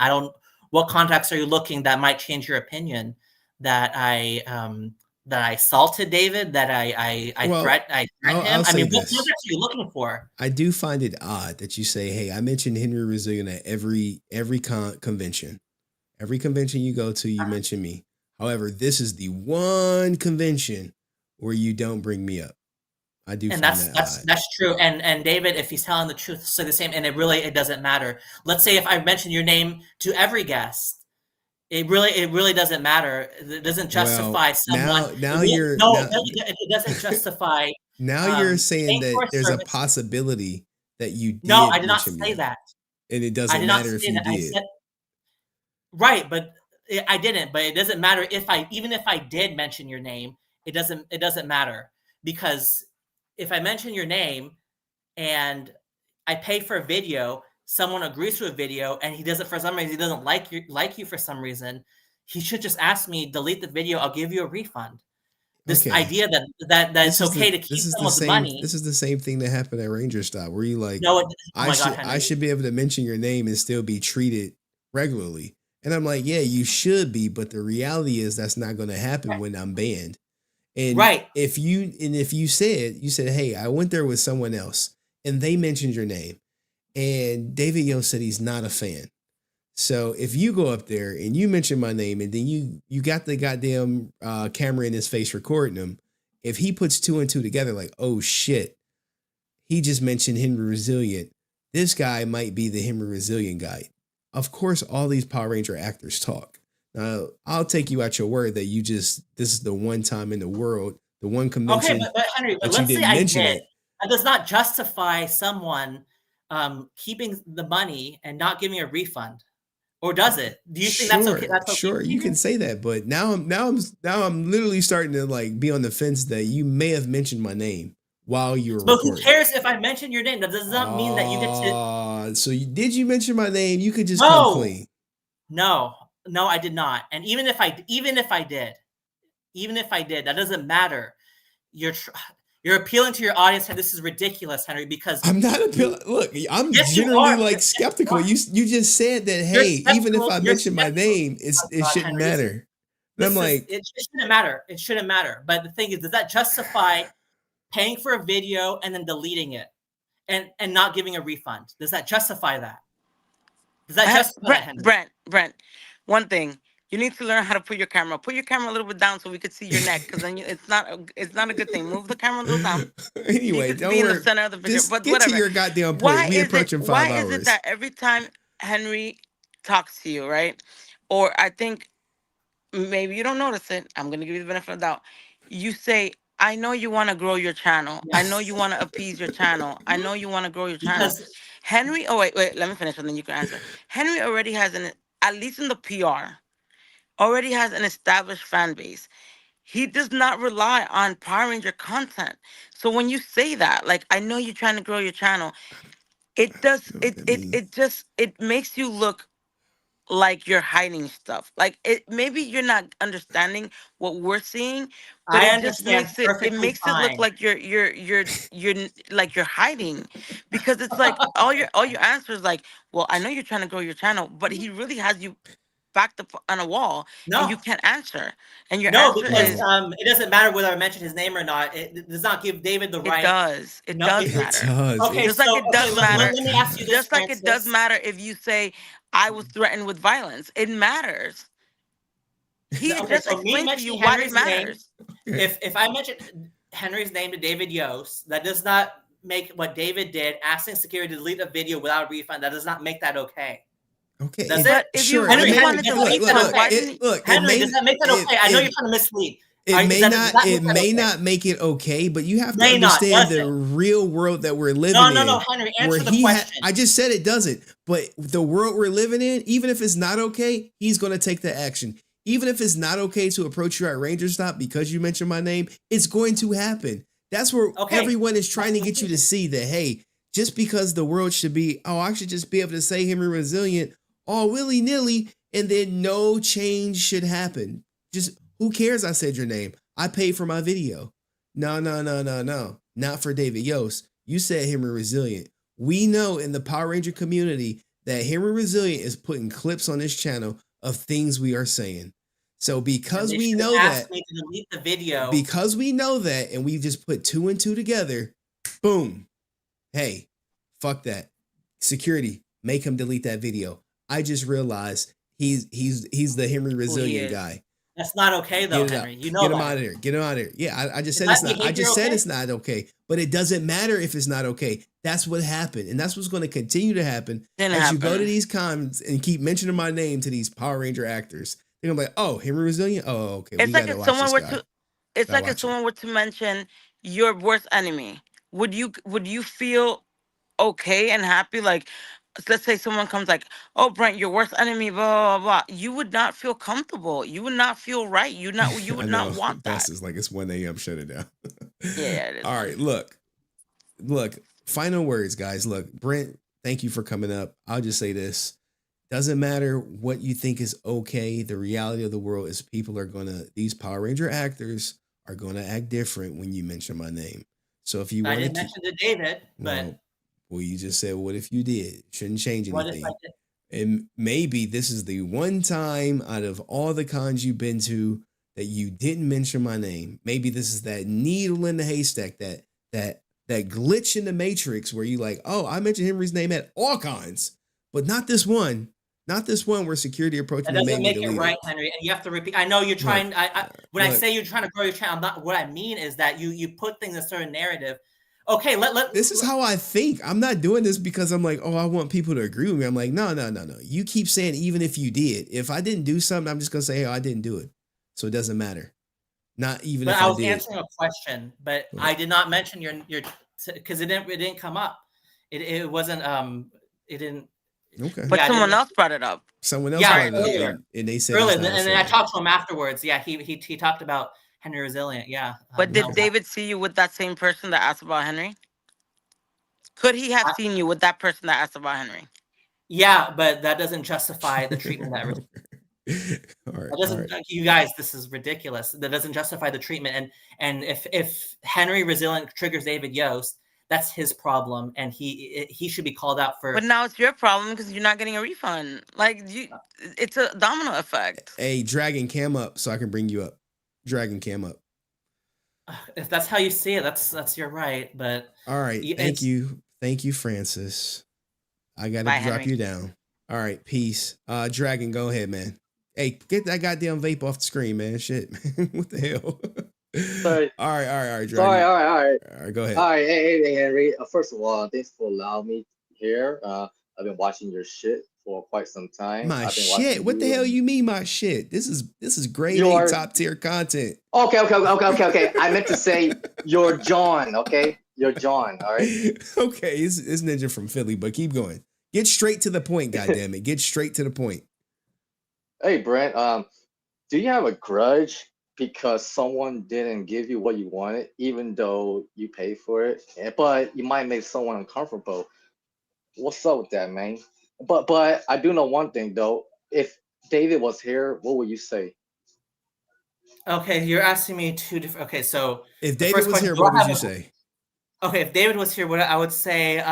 Speaker 10: what context are you looking that might change your opinion? That I assaulted David, that I threatened him. I mean, what context are you looking for?
Speaker 2: I do find it odd that you say, hey, I mentioned HenryResilient at every convention. Every convention you go to, you mention me. However, this is the one convention where you don't bring me up. I do, and
Speaker 10: that's true. And David, if he's telling the truth, say the same. And it doesn't matter. Let's say if I mention your name to every guest, it really doesn't matter. It doesn't justify someone. It doesn't justify.
Speaker 2: Now you're saying that there's a possibility that you did.
Speaker 10: No, I did not say that.
Speaker 2: And it doesn't matter if you did.
Speaker 10: Right, but I didn't. But it doesn't matter even if I did mention your name. It doesn't matter, because if I mention your name and I pay for a video, someone agrees to a video and he does it for some reason, he doesn't like you for some reason, he should just ask me, delete the video, I'll give you a refund. This idea that it's okay to keep someone's money.
Speaker 2: This is the same thing that happened at Ranger Stop, where you like,
Speaker 10: no,
Speaker 2: I should be able to mention your name and still be treated regularly. And I'm like, yeah, you should be, but the reality is that's not going to happen when I'm banned. And if you said, hey, I went there with someone else and they mentioned your name, and David Yost said he's not a fan. So if you go up there and you mention my name and then you got the goddamn camera in his face recording him, if he puts two and two together, like, oh shit, he just mentioned HenryResilient, this guy might be the HenryResilient guy. Of course, all these Power Ranger actors talk. Now, I'll take you at your word that this is the one time in the world The one convention.
Speaker 10: Okay, but Henry, but
Speaker 2: but you
Speaker 10: let's say
Speaker 2: didn't
Speaker 10: I
Speaker 2: mention
Speaker 10: did.
Speaker 2: it.
Speaker 10: That does not justify someone keeping the money and not giving a refund, or does it? Do you think that's okay? That's okay?
Speaker 2: Sure, you can say that, but now I'm literally starting to like be on the fence that you may have mentioned my name while you were
Speaker 10: But who
Speaker 2: recording.
Speaker 10: cares if I mention your name? That does not mean that you get to.
Speaker 2: So did you mention my name? You could just come clean.
Speaker 10: No, I did not. And even if I did, that doesn't matter. You're appealing to your audience, and this is ridiculous, Henry. Because
Speaker 2: I'm not appealing. Look, I'm
Speaker 10: Yes, you
Speaker 2: generally
Speaker 10: are.
Speaker 2: like
Speaker 10: Yes,
Speaker 2: skeptical. You just said that,
Speaker 10: You're
Speaker 2: hey, even if
Speaker 10: skeptical.
Speaker 2: I
Speaker 10: You're
Speaker 2: mention my name, it shouldn't
Speaker 10: Henry.
Speaker 2: matter. And I'm like,
Speaker 10: it shouldn't matter. It shouldn't matter. But the thing is, does that justify paying for a video and then deleting it and not giving a refund? Does that justify that? Does that justify that, Henry?
Speaker 20: Brent, one thing. You need to learn how to put your camera. Put your camera a little bit down so we could see your neck, because then it's not a good thing. Move the camera a little down.
Speaker 2: Anyway,
Speaker 20: you could
Speaker 2: don't
Speaker 20: be
Speaker 2: worry.
Speaker 20: in the center of the video.
Speaker 2: Just
Speaker 20: But
Speaker 2: get
Speaker 20: whatever.
Speaker 2: to your goddamn point. We approaching 5 hours.
Speaker 20: Why is it that every time Henry talks to you, right? Or I think maybe you don't notice it. I'm gonna give you the benefit of the doubt. You say, I know you want to grow your channel. I know you want to appease your channel. I know you want to grow your channel. Henry, oh wait, let me finish and then you can answer. Henry already has at least in the PR, already has an established fan base. He does not rely on Power Ranger content. So when you say that, like, I know you're trying to grow your channel, it does, it makes you look like you're hiding stuff. Like, maybe you're not understanding what we're seeing, but
Speaker 10: I
Speaker 20: it just
Speaker 10: understand
Speaker 20: makes it
Speaker 10: perfectly
Speaker 20: it look
Speaker 10: fine.
Speaker 20: like you're like you're hiding, because it's like all your answers like, well, I know you're trying to grow your channel, but he really has you backed up on a wall and you can't answer. And your
Speaker 10: No,
Speaker 20: answer
Speaker 10: because
Speaker 20: is
Speaker 10: it doesn't matter whether I mention his name or not. It does not give David the right.
Speaker 20: it does. It
Speaker 10: No,
Speaker 20: does matter.
Speaker 10: Okay,
Speaker 20: Just like
Speaker 10: so
Speaker 20: it does matter.
Speaker 10: let me ask you this,
Speaker 20: Just like it does
Speaker 10: Francis.
Speaker 20: matter if you say I was threatened with violence. It matters. He
Speaker 10: Okay,
Speaker 20: just
Speaker 10: so me
Speaker 20: explained to you
Speaker 10: mentioning
Speaker 20: why it
Speaker 10: Henry's name.
Speaker 20: matters.
Speaker 10: If I mention Henry's name to David Yost, that does not make what David did, asking security to delete a video without a refund. That does not make that okay.
Speaker 2: Okay,
Speaker 10: Does
Speaker 20: but
Speaker 10: it?
Speaker 20: if you
Speaker 10: Henry,
Speaker 20: really
Speaker 10: Henry,
Speaker 20: wanted
Speaker 10: does
Speaker 20: to
Speaker 10: that
Speaker 20: delete
Speaker 10: make that
Speaker 20: them,
Speaker 10: okay?
Speaker 20: why didn't
Speaker 10: Henry, does that make that okay? I know you're trying to mislead.
Speaker 2: It may not make it okay, but you have to understand the real world that we're living in.
Speaker 10: No, Henry, answer the question.
Speaker 2: I just said it doesn't, but the world we're living in, even if it's not okay, he's going to take the action. Even if it's not okay to approach you at Ranger Stop because you mentioned my name, it's going to happen. That's where everyone is trying to get you to see that, hey, just because the world should be, oh, I should just be able to say HenryResilient all willy-nilly, and then no change should happen. Just, who cares I said your name? I paid for my video. No. Not for David Yost. You said HenryResilient. We know in the Power Ranger community that HenryResilient is putting clips on this channel of things we are saying. So because we know that,
Speaker 10: me to delete the video.
Speaker 2: because we know that, and we just put 2 and 2 together, boom. Hey, fuck that. Security, make him delete that video. I just realized he's the HenryResilient guy.
Speaker 10: That's not okay though, Henry. You know
Speaker 2: Get him
Speaker 10: that.
Speaker 2: out of there. Get him out of there. Yeah, I just said
Speaker 10: Is
Speaker 2: it's
Speaker 10: that
Speaker 2: not. I just
Speaker 10: behavior
Speaker 2: said
Speaker 10: okay?
Speaker 2: it's not okay. But it doesn't matter if it's not okay. That's what happened, and that's what's going to continue to happen as you go to these cons and keep mentioning my name to these Power Ranger actors. They're gonna be like, "Oh, HenryResilient. Oh, okay."
Speaker 20: It's like if someone were to if someone were to mention your worst enemy, would you feel okay and happy? Like, let's say someone comes like, oh, Brent, your worst enemy, blah, blah, blah. You would not feel comfortable. You would not feel right. You would not want that.
Speaker 2: That's just like it's 1 a.m. Shut it down.
Speaker 20: Yeah, it is.
Speaker 2: All right, look. Final words, guys. Look, Brent, thank you for coming up. I'll just say this. Doesn't matter what you think is okay. The reality of the world is these Power Ranger actors are gonna act different when you mention my name. So if you want
Speaker 10: I didn't mention to David, but
Speaker 2: well, you just said, what if you did? Shouldn't change
Speaker 10: what if
Speaker 2: anything.
Speaker 10: I did?
Speaker 2: And maybe this is the one time out of all the cons you've been to that you didn't mention my name. Maybe this is that needle in the haystack, that glitch in the matrix where you like, oh, I mentioned Henry's name at all cons, but not this one. Not this one where security approached
Speaker 10: That
Speaker 2: me and
Speaker 10: doesn't
Speaker 2: made me
Speaker 10: make it
Speaker 2: delete
Speaker 10: right, Henry. And you have to repeat. I know you're trying. When I
Speaker 2: look.
Speaker 10: say you're trying to grow your channel, not what I mean is that you put things in a certain narrative. Okay,
Speaker 2: This is how I think. I'm not doing this because I'm like, oh, I want people to agree with me. I'm like, no. You keep saying even if you did. If I didn't do something, I'm just gonna say, oh, I didn't do it. So it doesn't matter. Not even
Speaker 10: But
Speaker 2: if
Speaker 10: I
Speaker 2: I
Speaker 10: was
Speaker 2: did.
Speaker 10: answering a question, but I did not mention your because it didn't come up. It wasn't it didn't.
Speaker 2: Okay.
Speaker 20: But
Speaker 10: Yeah,
Speaker 20: someone else brought it up.
Speaker 2: Someone else brought it up,
Speaker 10: earlier.
Speaker 2: and they said
Speaker 10: Earlier,
Speaker 2: it's not
Speaker 10: and
Speaker 2: a
Speaker 10: then I
Speaker 2: fan.
Speaker 10: talked to him afterwards. Yeah, he talked about Henry Resilient. Yeah.
Speaker 20: But did David see you with that same person that asked about Henry? Could he have seen you with that person that asked about Henry?
Speaker 10: Yeah, but that doesn't justify the treatment that.
Speaker 2: All right,
Speaker 10: That doesn't, you guys, this is ridiculous. That doesn't justify the treatment. And if Henry Resilient triggers David Yost, that's his problem, and he should be called out for.
Speaker 20: But now it's your problem because you're not getting a refund. Like it's a domino effect.
Speaker 2: Hey, Dragon Cam up so I can bring you up. Dragon Cam up.
Speaker 10: If that's how you see it, that's your right. But
Speaker 2: all right, thank you, Francis. I gotta drop
Speaker 20: Henry.
Speaker 2: you down. All right, peace. Dragon, go ahead, man. Hey, get that goddamn vape off the screen, man. Shit, what the hell?
Speaker 11: Sorry.
Speaker 2: All right, Dragon.
Speaker 11: Sorry, all right.
Speaker 2: All right, go ahead.
Speaker 11: All right, hey, Henry. First of all, thanks for allowing me here. I've been watching your shit for quite some time.
Speaker 2: My shit? What the hell you mean, my shit? This is grade A top tier content.
Speaker 11: Okay. I meant to say your John. Okay, your John. All right.
Speaker 2: Okay, it's Ninja from Philly, but keep going. Get straight to the point, goddammit. Get straight to the point.
Speaker 11: Hey, Brent. Do you have a grudge because someone didn't give you what you wanted, even though you paid for it? But you might make someone uncomfortable. What's up with that, man? But I do know one thing though. If David was here, what would you say?
Speaker 10: Okay, you're asking me two different. Okay, so
Speaker 2: if David was here, what would you say?
Speaker 10: Okay, if David was here, what I would say.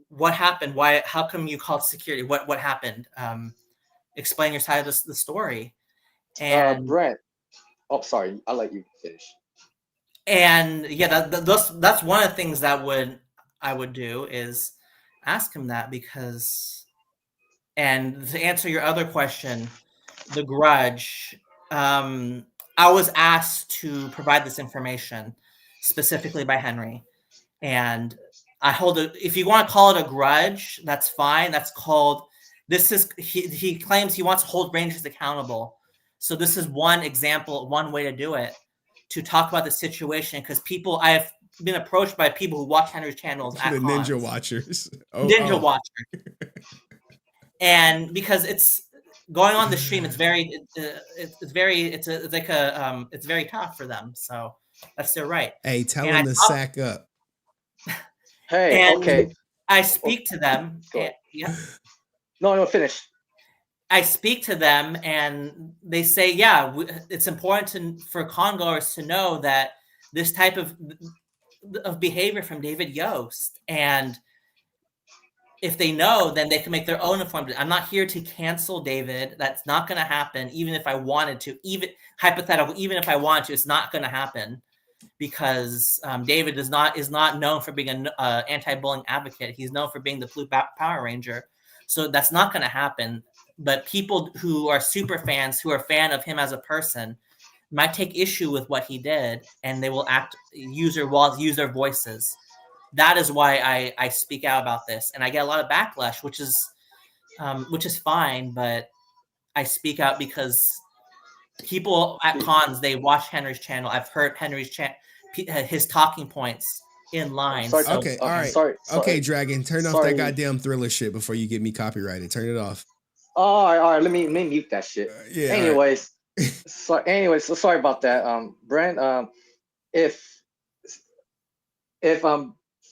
Speaker 10: What happened? Why? How come you called security? What happened? Explain your side of the story. And
Speaker 11: Brent. Oh, sorry. I'll let you finish.
Speaker 10: And yeah, that's one of the things that I would do is ask him that, because. And to answer your other question, the grudge. I was asked to provide this information specifically by Henry, and I hold it. If you want to call it a grudge, that's fine. That's called. This is he claims he wants to hold Rangers accountable. So this is one example, one way to do it, to talk about the situation, because I have been approached by people who watch Henry's channels at
Speaker 2: the
Speaker 10: cons.
Speaker 2: Ninja Watchers.
Speaker 10: Watcher. And because it's going on the stream, it's very tough for them. So that's their right.
Speaker 2: Hey, tell them to sack up.
Speaker 11: Hey, okay.
Speaker 10: I speak to them. Yeah.
Speaker 11: No, finish.
Speaker 10: I speak to them, and they say, yeah, it's important for congoers to know that this type of behavior from David Yost, and if they know, then they can make their own informed. I'm not here to cancel David. That's not going to happen. Even if I wanted to, even hypothetical, even if I wanted to, it's not going to happen, because David is not known for being an anti-bullying advocate. He's known for being the Blue Power Ranger. So that's not going to happen. But people who are super fans, who are a fan of him as a person, might take issue with what he did, and they will use their voices. That is why I speak out about this, and I get a lot of backlash, which is fine. But I speak out because people at cons, they watch Henry's channel. I've heard Henry's his talking points in line.
Speaker 2: Okay, all right. Sorry. Okay, Dragon, turn off that goddamn Thriller shit before you get me copyrighted. Turn it off.
Speaker 11: All right. Let me mute that shit.
Speaker 2: Yeah.
Speaker 11: Anyways, so sorry about that. Brent, if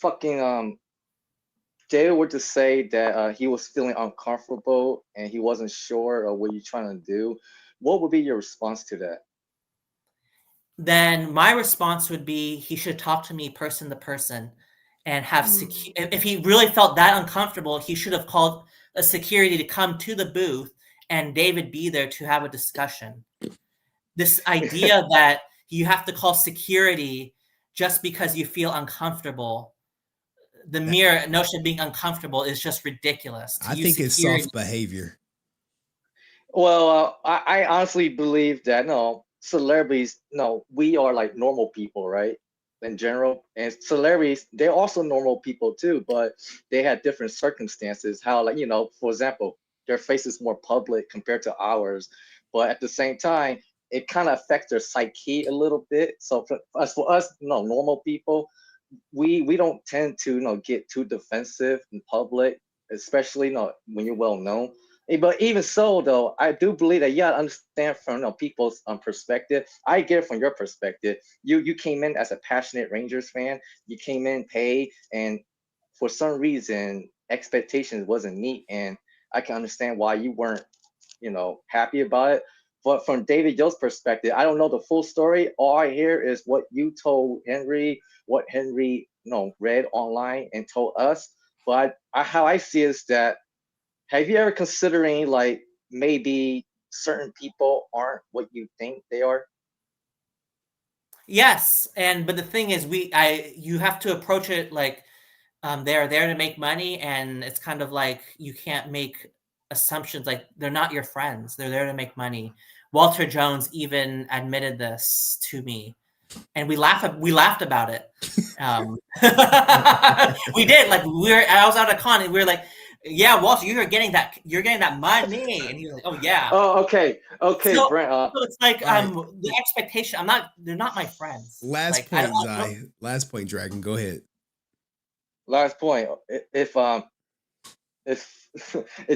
Speaker 11: fucking David were to say that he was feeling uncomfortable and he wasn't sure of what you're trying to do, what would be your response to that?
Speaker 10: Then my response would be he should talk to me person to person, and have if he really felt that uncomfortable, he should have called a security to come to the booth and David be there to have a discussion. This idea that you have to call security just because you feel uncomfortable, the mere notion of being uncomfortable, is just ridiculous.
Speaker 2: I think it's soft behavior.
Speaker 11: Well, I honestly believe that celebrities, we are like normal people, right? In general, and celebrities, they're also normal people too, but they had different circumstances. How, like, for example, their face is more public compared to ours, but at the same time, it kind of affects their psyche a little bit. So for us, normal people, we don't tend to get too defensive in public, especially when you're well known. But even so, though, I do believe that you gotta understand from people's perspective. I get it from your perspective. You came in as a passionate Rangers fan. You came in paid, and for some reason expectations wasn't meet, and I can understand why you weren't happy about it. But from David Yost's perspective, I don't know the full story. All I hear is what you told Henry, what Henry read online and told us. But how I see it is that, have you ever considering like maybe certain people aren't what you think they are?
Speaker 10: Yes, but the thing is, you have to approach it like they're there to make money, and it's kind of like you can't make assumptions. Like, they're not your friends; they're there to make money. Walter Jones even admitted this to me, and we laughed about it. We did. Like, I was at a con, and we were like, "Yeah, Walter, you're getting that money," and he was like, "Oh yeah."
Speaker 11: Oh, okay,
Speaker 10: So,
Speaker 11: Brent.
Speaker 10: so it's like
Speaker 2: right.
Speaker 10: the expectation. They're not my friends.
Speaker 2: Last
Speaker 10: Like,
Speaker 2: point, Zai. Last point, Dragon. Go ahead.
Speaker 11: Last point. If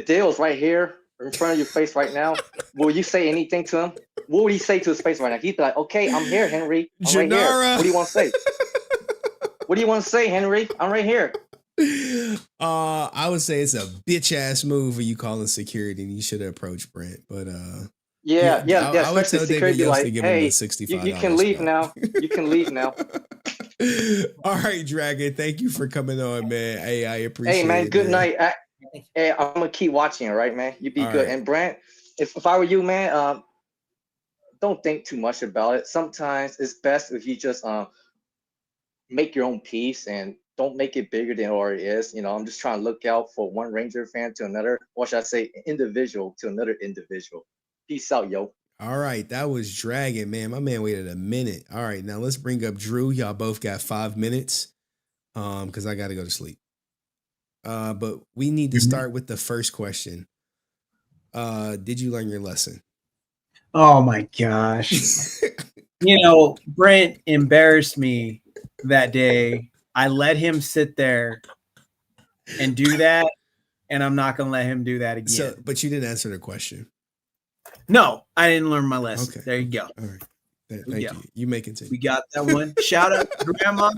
Speaker 11: Dale was right here in front of your face right now, will you say anything to him? What would he say to his face right now? He'd be like, "Okay, I'm here, Henry. I'm right here. What do you want to say? What do you want to say, Henry? I'm right here."
Speaker 2: I would say it's a bitch ass move for you calling security, and you should have approached Brent. But
Speaker 11: yeah.
Speaker 2: I would tell
Speaker 11: security
Speaker 2: David Yost
Speaker 11: like,
Speaker 2: to give him
Speaker 11: "Hey,
Speaker 2: the $65.
Speaker 11: you can leave now. You can leave now."
Speaker 2: All right, Dragon. Thank you for coming on, man. Hey, I appreciate it.
Speaker 11: Hey, man. Good
Speaker 2: man.
Speaker 11: night. I'm gonna keep watching, right, man? You be
Speaker 2: All
Speaker 11: good.
Speaker 2: right.
Speaker 11: And Brent, if I were you, man, don't think too much about it. Sometimes it's best if you just make your own peace and don't make it bigger than it already is. I'm just trying to look out for one Ranger fan to another, or should I say individual to another individual. Peace out, yo.
Speaker 2: All right, that was Dragon, man. My man waited a minute. All right, now let's bring up Drew. Y'all both got 5 minutes, because I got to go to sleep. But we need to start with the first question. Did you learn your lesson?
Speaker 4: Oh my gosh! Brent embarrassed me that day. I let him sit there and do that, and I'm not gonna let him do that again.
Speaker 2: So, but you didn't answer the question.
Speaker 4: No, I didn't learn my lesson.
Speaker 2: Okay.
Speaker 4: There you go.
Speaker 2: All right. Thank you. You may continue.
Speaker 4: We got that one. Shout out to Grandma.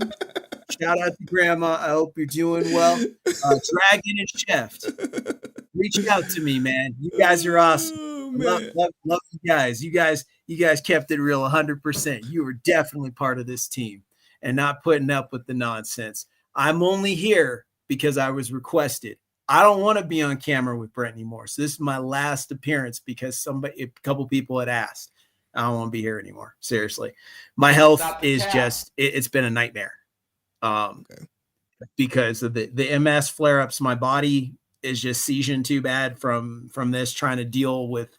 Speaker 4: Shout out to Grandma. I hope you're doing well. Dragon and Chef, reach out to me, man. You guys are awesome. Love you guys. You guys kept it real 100%. You were definitely part of this team and not putting up with the nonsense. I'm only here because I was requested. I don't want to be on camera with Brent anymore. So this is my last appearance because a couple people had asked. I don't want to be here anymore. Seriously. My health is just, it's been a nightmare. Because of the MS flare-ups. My body is just seizing too bad from this, trying to deal with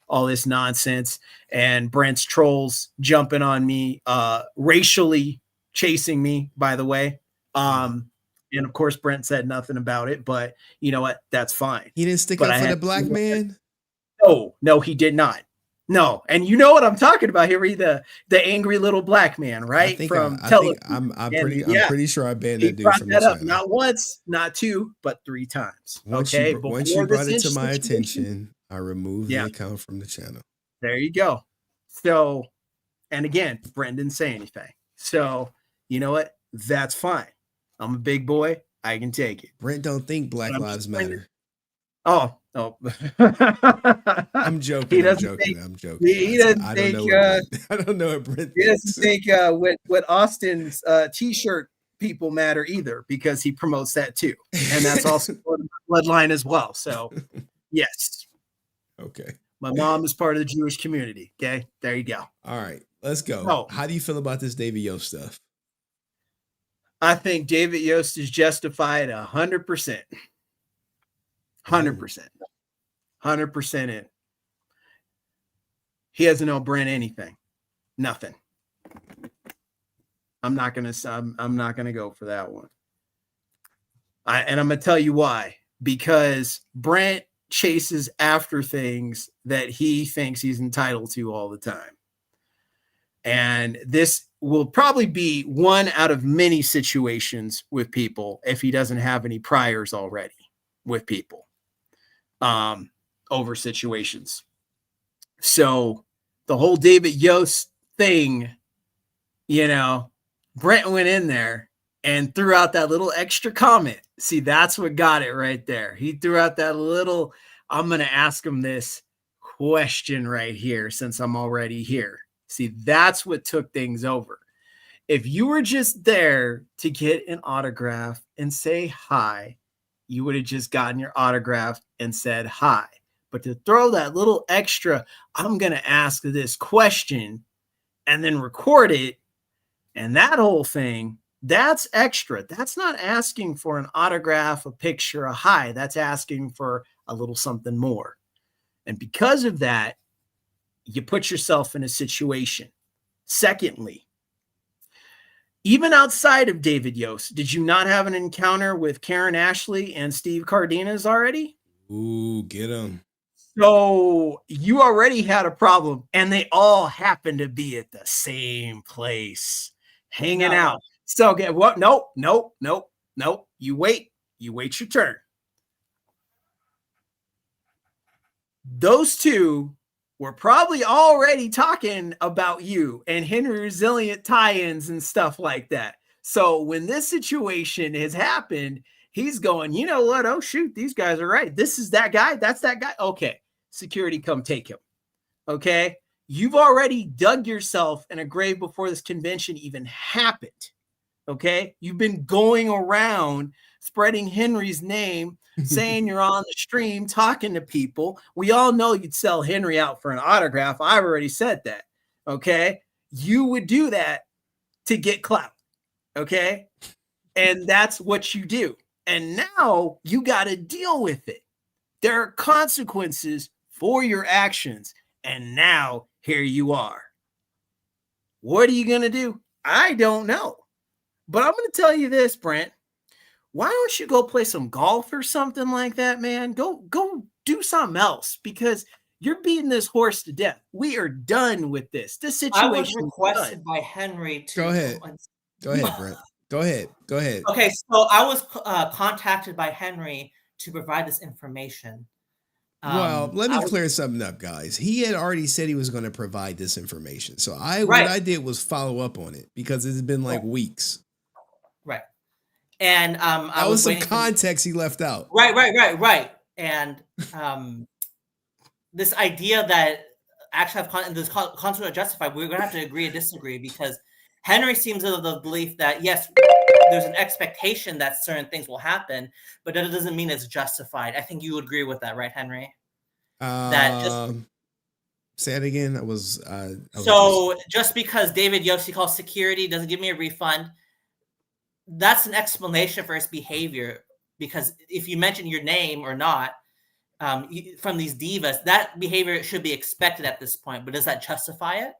Speaker 4: all this nonsense, and Brent's trolls jumping on me, racially chasing me, by the way. And of course, Brent said nothing about it, but you know what? That's fine.
Speaker 2: He didn't stick up for the black man?
Speaker 4: No, he did not. No, and you know what I'm talking about here, the angry little black man, right?
Speaker 2: I'm pretty sure I banned that dude from the channel.
Speaker 4: Not once, not two, but 3 times.
Speaker 2: Once you brought it to my attention, I removed the account from the channel.
Speaker 4: There you go. So, and again, Brent didn't say anything. So, you know what? That's fine. I'm a big boy. I can take it.
Speaker 2: Brent don't think Black Lives Matter.
Speaker 4: Oh.
Speaker 2: I'm joking. I'm joking.
Speaker 4: He doesn't think.
Speaker 2: I don't know what Brent.
Speaker 4: He doesn't think what Austin's T-shirt people matter either, because he promotes that too, and that's also part of the bloodline as well. So, yes.
Speaker 2: Okay.
Speaker 4: My mom is part of the Jewish community. Okay, there you go.
Speaker 2: All right, let's go.
Speaker 4: Oh.
Speaker 2: How do you feel about this David Yost stuff?
Speaker 4: I think David Yost is justified 100%. 100%. 100% in. He doesn't know Brent anything. Nothing. I'm not gonna go for that one. And I'm gonna tell you why. Because Brent chases after things that he thinks he's entitled to all the time. And this will probably be one out of many situations with people if he doesn't have any priors already with people over situations. So the whole David Yost thing, you know, Brent went in there and threw out that little extra comment. See, that's what got it right there. He threw out that little, I'm going to ask him this question right here since I'm already here. See, that's what took things over. If you were just there to get an autograph and say hi, you would have just gotten your autograph and said hi. But to throw that little extra, I'm going to ask this question and then record it, and that whole thing, that's extra. That's not asking for an autograph, a picture, a hi. That's asking for a little something more. And because of that, you put yourself in a situation. Secondly, even outside of David Yost, did you not have an encounter with Karen Ashley and Steve Cardenas already?
Speaker 2: Ooh, get him.
Speaker 4: So you already had a problem, and they all happen to be at the same place, hanging out. So okay, what? Nope. You wait your turn. Those two were probably already talking about you and Henry Resilient tie-ins and stuff like that. So when this situation has happened, he's going, you know what? Oh, shoot, these guys are right. This is that guy. That's that guy. Okay, security, come take him. Okay, you've already dug yourself in a grave before this convention even happened. Okay, you've been going around spreading Henry's name, saying you're on the stream talking to people. We all know you'd sell Henry out for an autograph. I've already said that. Okay, you would do that to get clout. Okay, and that's what you do. And now you got to deal with it. There are consequences for your actions. And now here you are. What are you going to do? I don't know. But I'm going to tell you this, Brent. Why don't you go play some golf or something like that, man? Go do something else, because you're beating this horse to death. We are done with this. This situation.
Speaker 10: I was requested by Henry to
Speaker 2: Go ahead, Brent. Go ahead.
Speaker 10: Okay, so I was contacted by Henry to provide this information.
Speaker 2: Well, let me clear something up, guys. He had already said he was going to provide this information. So what I did was follow up on it because it's been like weeks.
Speaker 10: Right. And
Speaker 2: that was some context he left out.
Speaker 10: Right. And this idea that actually have this concept justified, we're going to have to agree or disagree, because Henry seems of the belief that, yes, there's an expectation that certain things will happen, but that doesn't mean it's justified. I think you would agree with that, right, Henry?
Speaker 2: Say it again.
Speaker 10: Just because David Yost calls security doesn't give me a refund, that's an explanation for his behavior. Because if you mention your name or not from these divas, that behavior should be expected at this point. But does that justify it?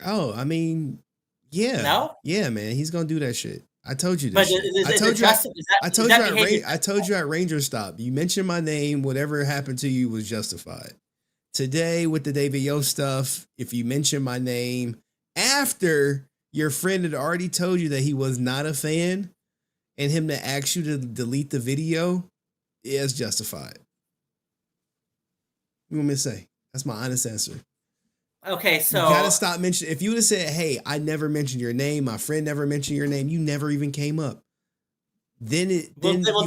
Speaker 2: Oh, I mean, yeah.
Speaker 10: No?
Speaker 2: Yeah, man. He's going to do that shit. I told you
Speaker 10: this.
Speaker 2: I told you at Ranger Stop. You mentioned my name. Whatever happened to you was justified. Today with the David Yost stuff, if you mention my name after your friend had already told you that he was not a fan and him to ask you to delete the video, it's justified. You want me to say? That's my honest answer.
Speaker 10: Okay, so
Speaker 2: you gotta stop mentioning. If you would have said, "Hey, I never mentioned your name. My friend never mentioned your name. You never even came up." Then
Speaker 10: the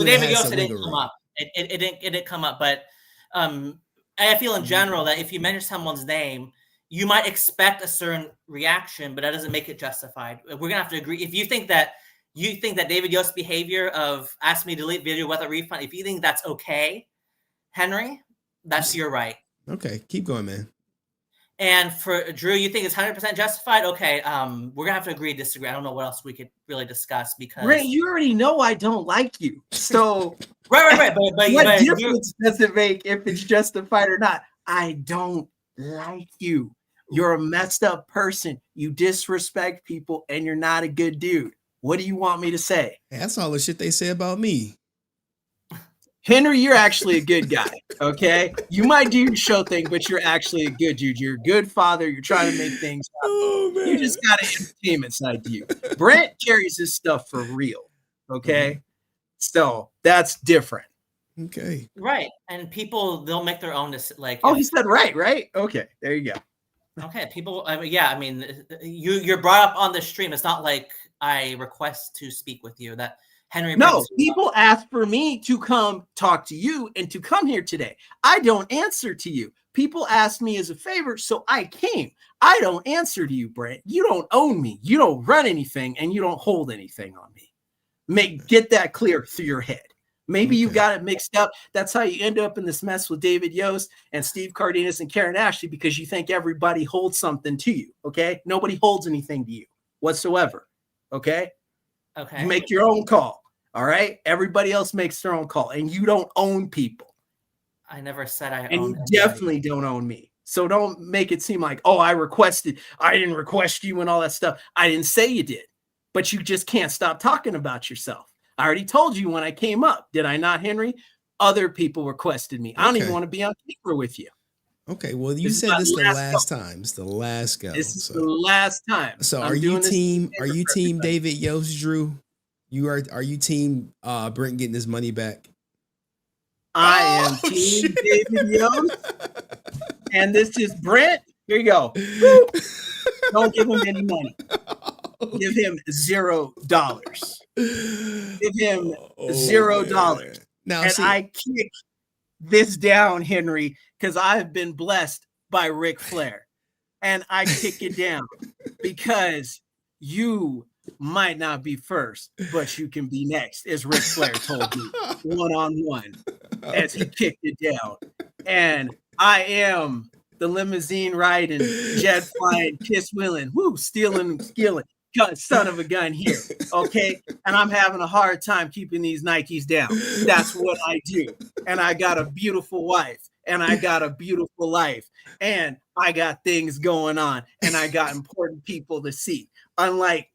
Speaker 10: David Yost didn't come up. It didn't come up. But I feel in general that if you mention someone's name, you might expect a certain reaction, but that doesn't make it justified. We're gonna have to agree. If you think that David Yost's behavior of asking me to delete video with a refund, if you think that's okay, Henry, that's your right.
Speaker 2: Okay, keep going, man.
Speaker 10: And for Drew, you think it's 100% justified? Okay, we're gonna have to agree, disagree. I don't know what else we could really discuss because
Speaker 4: Ray, you already know I don't like you. So
Speaker 10: right. But
Speaker 4: what difference does it make if it's justified or not? I don't like you. You're a messed up person. You disrespect people, and you're not a good dude. What do you want me to say?
Speaker 2: Hey, that's all the shit they say about me.
Speaker 4: Henry, you're actually a good guy. Okay, you might do your show thing, but you're actually a good dude. You're a good father. You're trying to make things happen.
Speaker 2: Oh,
Speaker 4: You just got an entertainment side to you. Brent carries his stuff for real. Okay, so that's different.
Speaker 2: Okay.
Speaker 10: Right, and people they'll make their own like.
Speaker 4: Oh, he said right. Okay, there you go.
Speaker 10: Okay, people. I mean, yeah, I mean, you're brought up on the stream. It's not like I request to speak with you. That Henry.
Speaker 4: No, people ask for me to come talk to you and to come here today. I don't answer to you. People ask me as a favor, so I came. I don't answer to you, Brent. You don't own me. You don't run anything, and you don't hold anything on me. Get that clear through your head. Maybe you got it mixed up. That's how you end up in this mess with David Yost and Steve Cardenas and Karen Ashley, because you think everybody holds something to you. Okay, nobody holds anything to you whatsoever. Okay.
Speaker 10: Okay.
Speaker 4: You make your own call. All right. Everybody else makes their own call, and you don't own people.
Speaker 10: I never said I
Speaker 4: and
Speaker 10: owned
Speaker 4: you definitely don't own me. So don't make it seem like, oh, I didn't request you and all that stuff. I didn't say you did, but you just can't stop talking about yourself. I already told you when I came up, did I not, Henry? Other people requested me. I don't even want to be on camera with you.
Speaker 2: Okay, well, you said this the last time. It's the last go.
Speaker 4: This is the last time.
Speaker 2: So are you team David Yost, Drew? Are you team Brent getting his money back?
Speaker 4: I am team David Yost. And this is Brent. Here you go. Don't give him any money. Give him $0. Give him $0.
Speaker 2: Now,
Speaker 4: and I kick this down, Henry, because I've been blessed by Ric Flair. And I kick it down because you might not be first, but you can be next, as Ric Flair told me, one-on-one, as he kicked it down. And I am the limousine riding, jet flying, kiss willing, stealing and skilling, son of a gun here, okay? And I'm having a hard time keeping these Nikes down. That's what I do. And I got a beautiful wife, and I got a beautiful life, and I got things going on, and I got important people to see. Unlike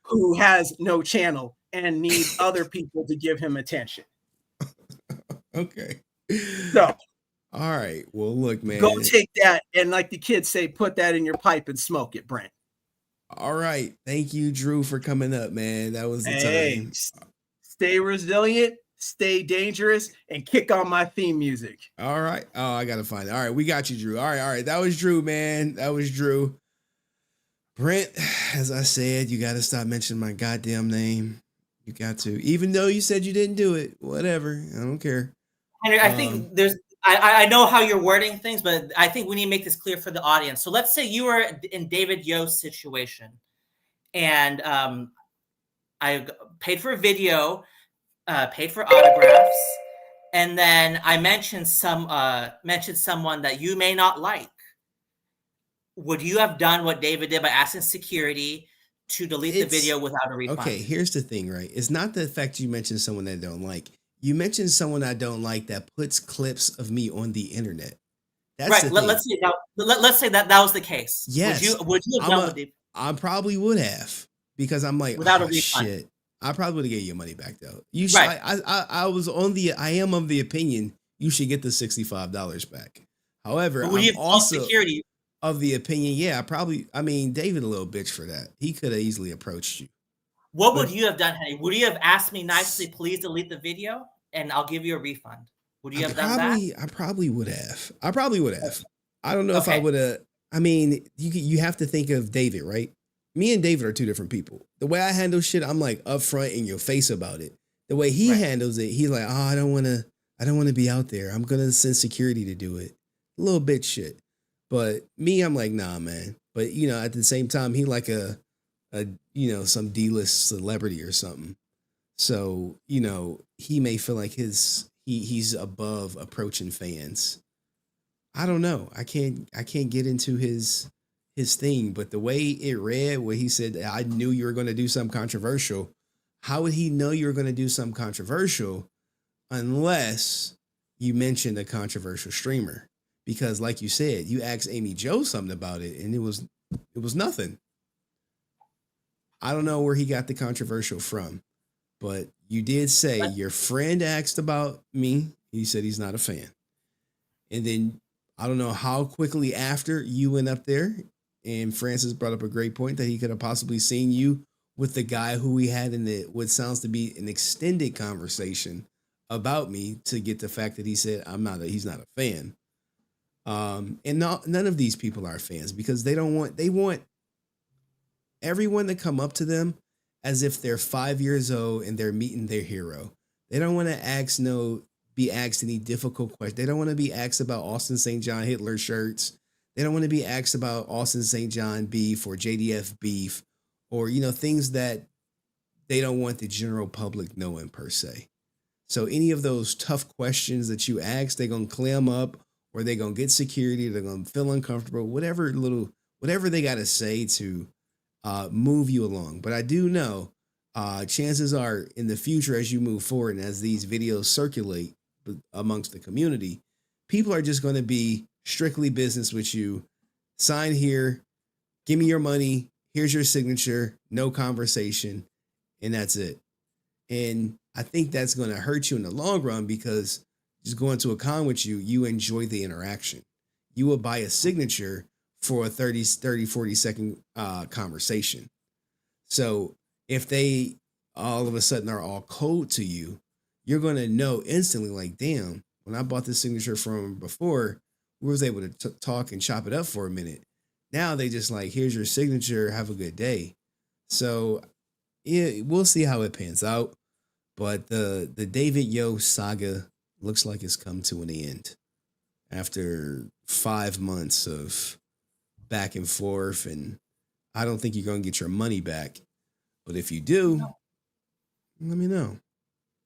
Speaker 4: who has no channel and needs other people to give him attention.
Speaker 2: Okay.
Speaker 4: So,
Speaker 2: all right. Well, look, man.
Speaker 4: Go take that and, like the kids say, put that in your pipe and smoke it, Brent.
Speaker 2: All right. Thank you, Drew, for coming up, man. That was the time.
Speaker 4: Stay resilient, stay dangerous, and kick on my theme music.
Speaker 2: All right. Oh, I got to find it. All right. We got you, Drew. All right. That was Drew, man. That was Drew. Brent, as I said, you got to stop mentioning my goddamn name. You got to. Even though you said you didn't do it. Whatever. I don't care.
Speaker 10: Henry, I think I know how you're wording things, but I think we need to make this clear for the audience. So let's say you were in David Yost's situation, and I paid for a video, paid for autographs, and then I mentioned someone that you may not like. Would you have done what David did by asking security to delete the video without a refund?
Speaker 2: Okay, here's the thing, right? It's not the fact you mentioned someone that I don't like. You mentioned someone I don't like that puts clips of me on the internet. That's
Speaker 10: right.
Speaker 2: The thing.
Speaker 10: Let's say that was the case.
Speaker 2: Yes.
Speaker 10: Would you have done what David?
Speaker 2: I probably would have, because I'm like,
Speaker 10: without a refund.
Speaker 2: Shit. I probably would have gave you money back though. You should.
Speaker 10: Right.
Speaker 2: I am of the opinion you should get the $65 back. However, I'm also
Speaker 10: security
Speaker 2: of the opinion, David a little bitch for that. He could have easily approached you.
Speaker 10: What would you have done, Henry? Would you have asked me nicely, please delete the video, and I'll give you a refund? Would you have done that?
Speaker 2: I probably would have. I don't know if I would have. I mean, you have to think of David, right? Me and David are two different people. The way I handle shit, I'm like upfront in your face about it. The way he handles it, he's like, oh, I don't want to be out there. I'm going to send security to do it. A little bit shit. But me, I'm like, nah, man. But, at the same time, he like some D-list celebrity or something. So, he may feel like he's above approaching fans. I don't know. I can't get into his thing, but the way it read, where he said, I knew you were going to do something controversial. How would he know you were going to do something controversial unless you mentioned a controversial streamer? Because like you said, you asked Amy Jo something about it and it was nothing. I don't know where he got the controversial from, but you did say your friend asked about me. He said he's not a fan. And then I don't know how quickly after you went up there, and Francis brought up a great point that he could have possibly seen you with the guy who we had in the what sounds to be an extended conversation about me to get the fact that he said he's not a fan. And none of these people are fans because they want everyone to come up to them as if they're 5 years old and they're meeting their hero. They don't want to be asked any difficult questions. They don't want to be asked about Austin St. John Hitler shirts. They don't want to be asked about Austin St. John beef or JDF beef or, things that they don't want the general public knowing per se. So any of those tough questions that you ask, they're going to clam up or they're going to get security. They're going to feel uncomfortable, whatever they got to say to move you along. But I do know chances are in the future, as you move forward and as these videos circulate amongst the community, people are just going to be strictly business with you. Sign here, give me your money. Here's your signature, no conversation. And that's it. And I think that's going to hurt you in the long run because just going to a con with you enjoy the interaction. You will buy a signature for a 30, 40 second conversation. So if they all of a sudden are all cold to you, you're going to know instantly like, damn, when I bought this signature from before, we was able to talk and chop it up for a minute. Now they just like, here's your signature. Have a good day. So yeah, we'll see how it pans out. But the David Yost saga looks like it's come to an end after 5 months of back and forth. And I don't think you're going to get your money back. But if you do, let me know.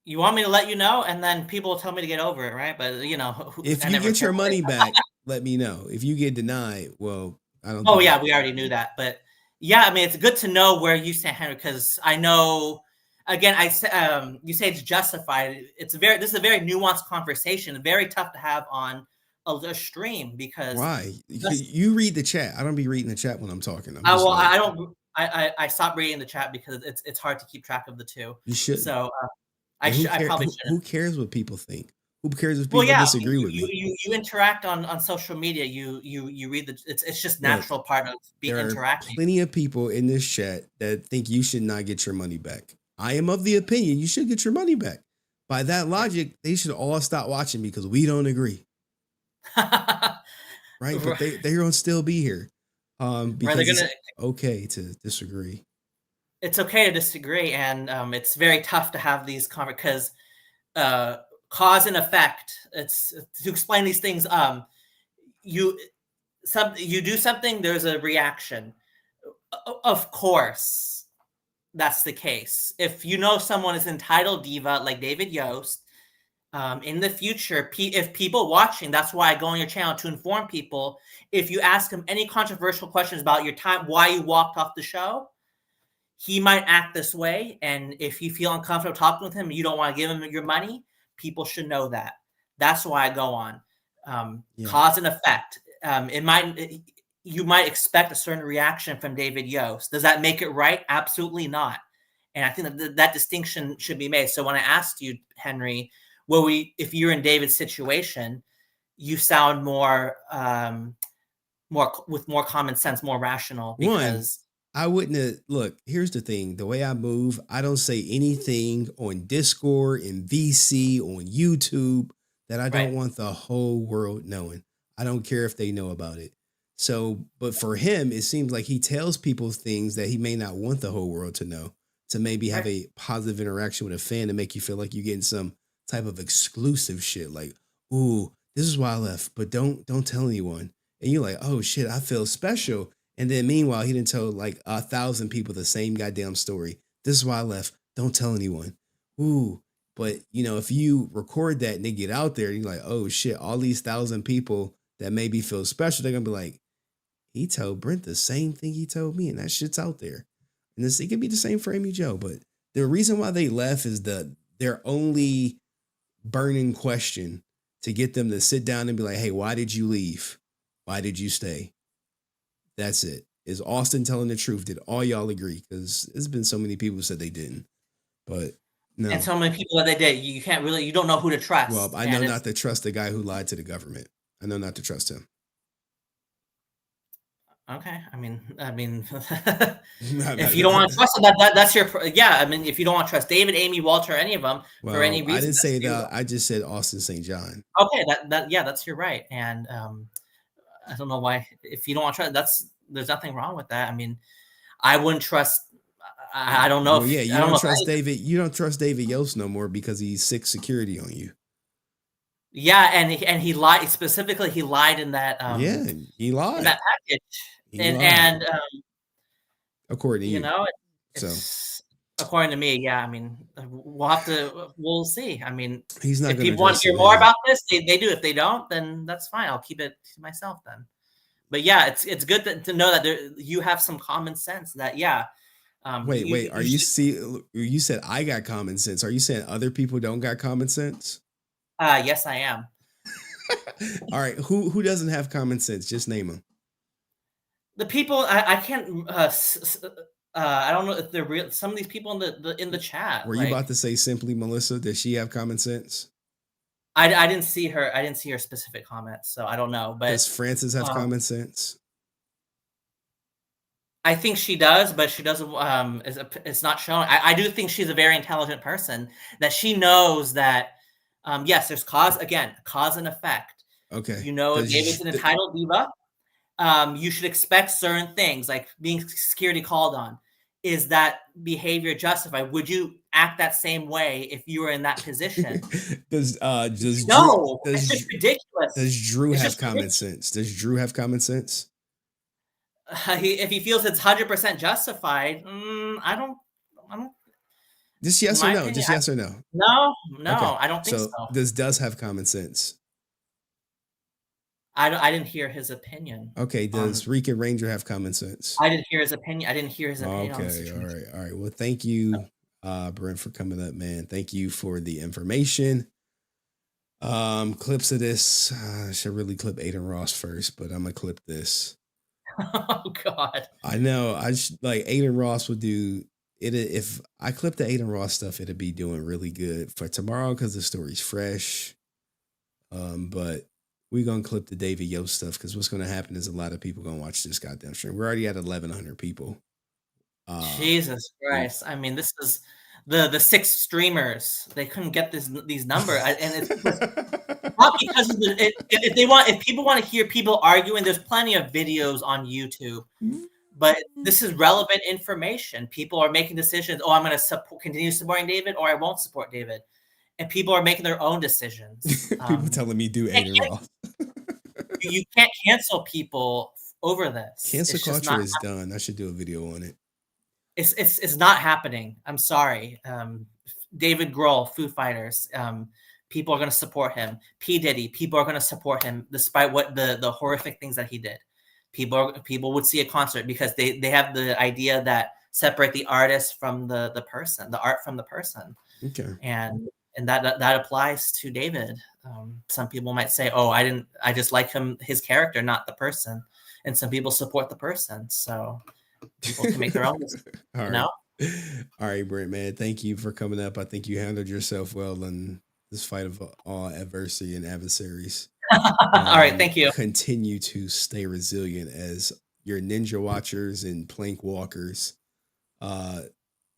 Speaker 10: You want me to let you know, and then people will tell me to get over it, right? But
Speaker 2: if you get your money back, let me know. If you get denied, well, I don't.
Speaker 10: Oh yeah, we already knew that. But yeah, I mean, it's good to know where you stand, Henry, because I know. Again, you say it's justified. This is a very nuanced conversation, very tough to have on a stream because
Speaker 2: why? You read the chat. I don't be reading the chat when I'm talking.
Speaker 10: I don't. I stopped reading the chat because it's hard to keep track of the two.
Speaker 2: You should.
Speaker 10: So I probably shouldn't.
Speaker 2: Who cares what people think? Who cares if people disagree with me?
Speaker 10: You interact on social media. You read it's just natural part of being interacting.
Speaker 2: Plenty of people in this chat that think you should not get your money back. I am of the opinion you should get your money back. By that logic, they should all stop watching because we don't agree. Right? But they're going to still be here. Because it's okay to disagree.
Speaker 10: It's okay to disagree. And it's very tough to have these because cause and effect. It's to explain these things. You do something, there's a reaction. Of course. That's the case. If you know someone is entitled diva like David Yost, in the future, if people watching, that's why I go on your channel to inform people. If you ask him any controversial questions about your time, why you walked off the show, he might act this way. And if you feel uncomfortable talking with him, you don't want to give him your money, people should know that. That's why I go on. Cause and effect. You might expect a certain reaction from David Yost. Does that make it right? Absolutely not. And I think that distinction should be made. So when I asked you, Henry, if you're in David's situation, you sound more with more common sense, more rational. Because
Speaker 2: I wouldn't have, look, here's the thing. The way I move, I don't say anything on Discord, in VC, on YouTube that I don't want the whole world knowing. I don't care if they know about it. So, but for him, it seems like he tells people things that he may not want the whole world to know, to maybe have a positive interaction with a fan to make you feel like you're getting some type of exclusive shit. Like, ooh, this is why I left, but don't tell anyone. And you're like, oh shit, I feel special. And then meanwhile, he didn't tell like 1,000 people the same goddamn story. This is why I left. Don't tell anyone. Ooh. But if you record that and they get out there, you're like, oh shit, all these 1,000 people that maybe feel special, they're gonna be like, he told Brent the same thing he told me, and that shit's out there. And it can be the same for Amy Joe, but the reason why they left is their only burning question to get them to sit down and be like, hey, why did you leave? Why did you stay? That's it. Is Austin telling the truth? Did all y'all agree? Because there's been so many people who said they didn't. But No.
Speaker 10: And so many people that they did, you don't know who to trust.
Speaker 2: Well, I know not to trust the guy who lied to the government. I know not to trust him.
Speaker 10: Okay, I mean, if you don't want to trust them, that's your I mean, if you don't want to trust David, Amy, Walter, any of them for any reason,
Speaker 2: I didn't say that. I just said Austin St. John.
Speaker 10: Okay, that's your right, and I don't know why. If you don't want to trust, there's nothing wrong with that. I mean, I wouldn't trust. I don't know.
Speaker 2: Well, you don't trust David. You don't trust David Yost no more because he's sick security on you.
Speaker 10: Yeah, and he lied specifically. He lied in that.
Speaker 2: He lied
Speaker 10: in that package, and
Speaker 2: according to you,
Speaker 10: according to me, I mean, we'll see. I mean,
Speaker 2: he's not.
Speaker 10: If people want to hear more about this, they do. If they don't, then that's fine. I'll keep it to myself then. But yeah, it's good to know that you have some common sense. That
Speaker 2: wait. Are you you said I got common sense? Are you saying other people don't got common sense?
Speaker 10: Yes, I am.
Speaker 2: All right. Who doesn't have common sense? Just name them.
Speaker 10: The people I can't. I don't know if they're real. Some of these people in the chat.
Speaker 2: Were you about to say simply Melissa? Does she have common sense?
Speaker 10: I didn't see her. I didn't see her specific comments, so I don't know. But
Speaker 2: does Francis have common sense?
Speaker 10: I think she does, but she doesn't. It's not shown. I do think she's a very intelligent person. That she knows that. Yes, there's cause and effect.
Speaker 2: Okay.
Speaker 10: David's an entitled diva. You should expect certain things like being security called on. Is that behavior justified? Would you act that same way if you were in that position?
Speaker 2: It's just ridiculous. Does Drew have common sense? Does Drew have common sense?
Speaker 10: If he feels it's 100% justified, I don't.
Speaker 2: Just yes or no. Just yes or no.
Speaker 10: No, okay. I don't think so.
Speaker 2: Does have common sense?
Speaker 10: I didn't hear his opinion.
Speaker 2: Okay. Does Rican Ranger have common sense?
Speaker 10: I didn't hear his opinion.
Speaker 2: Okay. All right. Well, thank you, Brent, for coming up, man. Thank you for the information. Clips of this. I should really clip Adin Ross first, but I'm gonna clip this.
Speaker 10: Oh God.
Speaker 2: I know. Like Adin Ross would do. If I clip the Adin Ross stuff, it'd be doing really good for tomorrow because the story's fresh. But we're gonna clip the David Yost stuff because what's gonna happen is a lot of people gonna watch this goddamn stream. We're already at 1,100 people.
Speaker 10: Jesus Christ! I mean, this is the 6 streamers. They couldn't get these numbers, and it's not because of if people want to hear people arguing. There's plenty of videos on YouTube. But this is relevant information. People are making decisions. Oh, I'm going to continue supporting David, or I won't support David. And people are making their own decisions.
Speaker 2: People telling me do Adin Ross.
Speaker 10: You can't cancel people over this.
Speaker 2: Cancel culture is done. I should do a video on it.
Speaker 10: It's not happening. I'm sorry. David Grohl, Foo Fighters. People are going to support him. P. Diddy. People are going to support him despite what the horrific things that he did. People would see a concert because they have the idea that separate the artist from the person, the art from the person.
Speaker 2: Okay.
Speaker 10: And that applies to David. Some people might say, "Oh, I just like his character, not the person." And some people support the person. So people can make their own.
Speaker 2: All right, Brent, man. Thank you for coming up. I think you handled yourself well in this fight of all adversity and adversaries.
Speaker 10: All right, thank you.
Speaker 2: Continue to stay resilient as your ninja watchers and plank walkers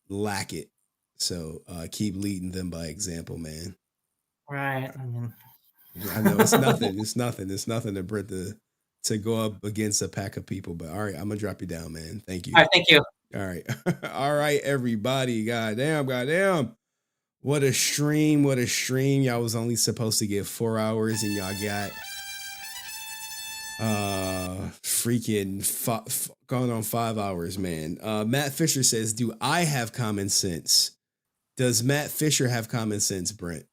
Speaker 2: lack it. So keep leading them by example, man.
Speaker 10: Right.
Speaker 2: I know it's nothing. It's nothing to Brent to go up against a pack of people. But all right, I'm gonna drop you down, man. Thank you.
Speaker 10: All right, thank you.
Speaker 2: All right. All right, everybody. Goddamn. What a stream. Y'all was only supposed to get 4 hours and y'all got freaking going on 5 hours, man. Matt Fisher says, do I have common sense? Does Matt Fisher have common sense, Brent?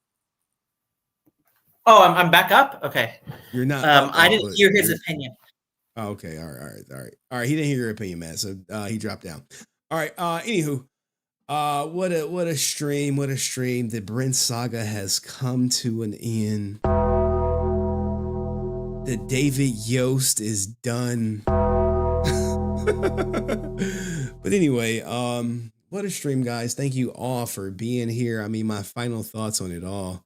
Speaker 10: Oh, I'm back up? Okay.
Speaker 2: You're not.
Speaker 10: I didn't hear his opinion.
Speaker 2: Oh, okay. All right. He didn't hear your opinion, Matt. So he dropped down. All right. Anywho. What a stream. The Brent saga has come to an end. The David Yost is done. But anyway, What a stream, guys. Thank you all for being here. I mean, my final thoughts on it all.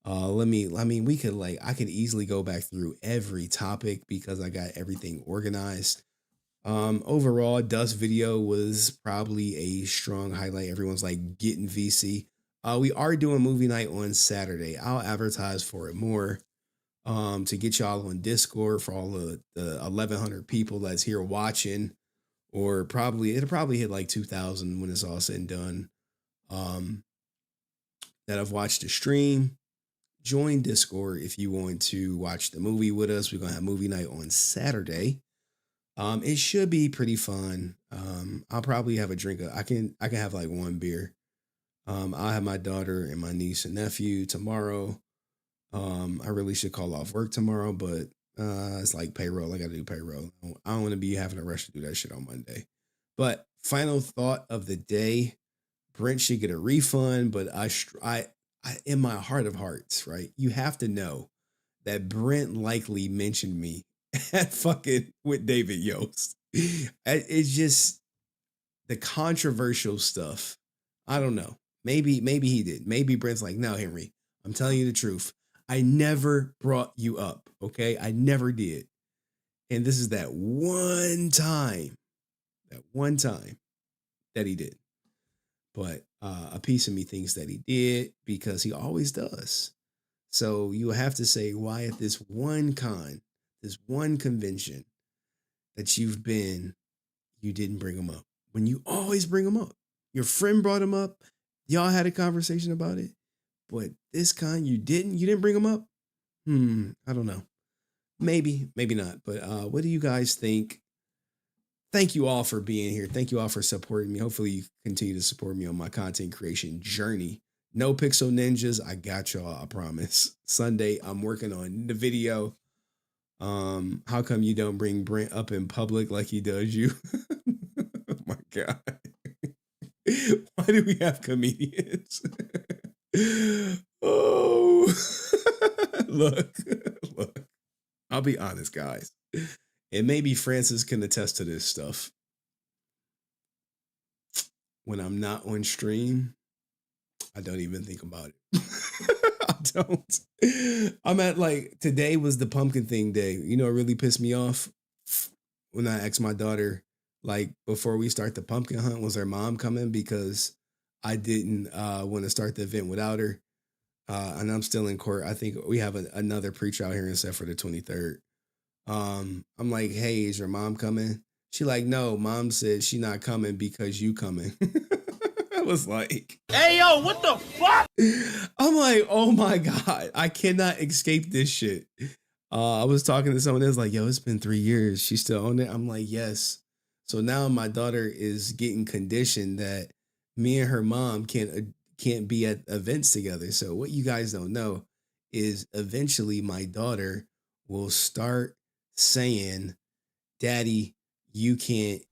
Speaker 2: We could I could easily go back through every topic because I got everything organized. Overall, Dust video was probably a strong highlight. Everyone's like getting VC. We are doing movie night on Saturday. I'll advertise for it more. To get y'all on Discord for all of the 1,100 people that's here watching, or it'll probably hit like 2,000 when it's all said and done. That have watched the stream. Join Discord if you want to watch the movie with us. We're gonna have movie night on Saturday. It should be pretty fun. I'll probably have a drink. I can have like one beer. I'll have my daughter and my niece and nephew tomorrow. I really should call off work tomorrow, but it's like payroll. I gotta do payroll. I don't want to be having a rush to do that shit on Monday. But final thought of the day: Brent should get a refund, but I in my heart of hearts, right? You have to know that Brent likely mentioned me at fucking with David Yost. It's just the controversial stuff. I don't know. Maybe he did. Maybe Brent's like, no, Henry, I'm telling you the truth. I never brought you up. Okay. I never did. And this is that one time that he did. But a piece of me thinks that he did because he always does. So you have to say why at this one convention that you've been, you didn't bring him up. When you always bring him up. Your friend brought him up. Y'all had a conversation about it. But this con, you didn't bring him up? I don't know. Maybe not. But what do you guys think? Thank you all for being here. Thank you all for supporting me. Hopefully you continue to support me on my content creation journey. No Pixel Ninjas. I got y'all, I promise. Sunday, I'm working on the video. How come you don't bring Brent up in public like he does you? Oh my God. Why do we have comedians? Oh, look. I'll be honest, guys. And maybe Francis can attest to this stuff. When I'm not on stream, I don't even think about it. I don't. I'm at today was the pumpkin thing day. You know, it really pissed me off when I asked my daughter, before we start the pumpkin hunt, was her mom coming? Because I didn't want to start the event without her. And I'm still in court. I think we have another pretrial hearing set for the 23rd. I'm like, hey, is your mom coming? She like, no, mom said she not coming because you coming. I was like,
Speaker 12: Hey, yo, what the fuck?
Speaker 2: I'm like, oh my God, I cannot escape this shit. I was talking to someone that's like, yo, it's been 3 years. She's still on it. I'm like, yes. So now my daughter is getting conditioned that me and her mom can't be at events together. So what you guys don't know is eventually my daughter will start saying, Daddy, you can't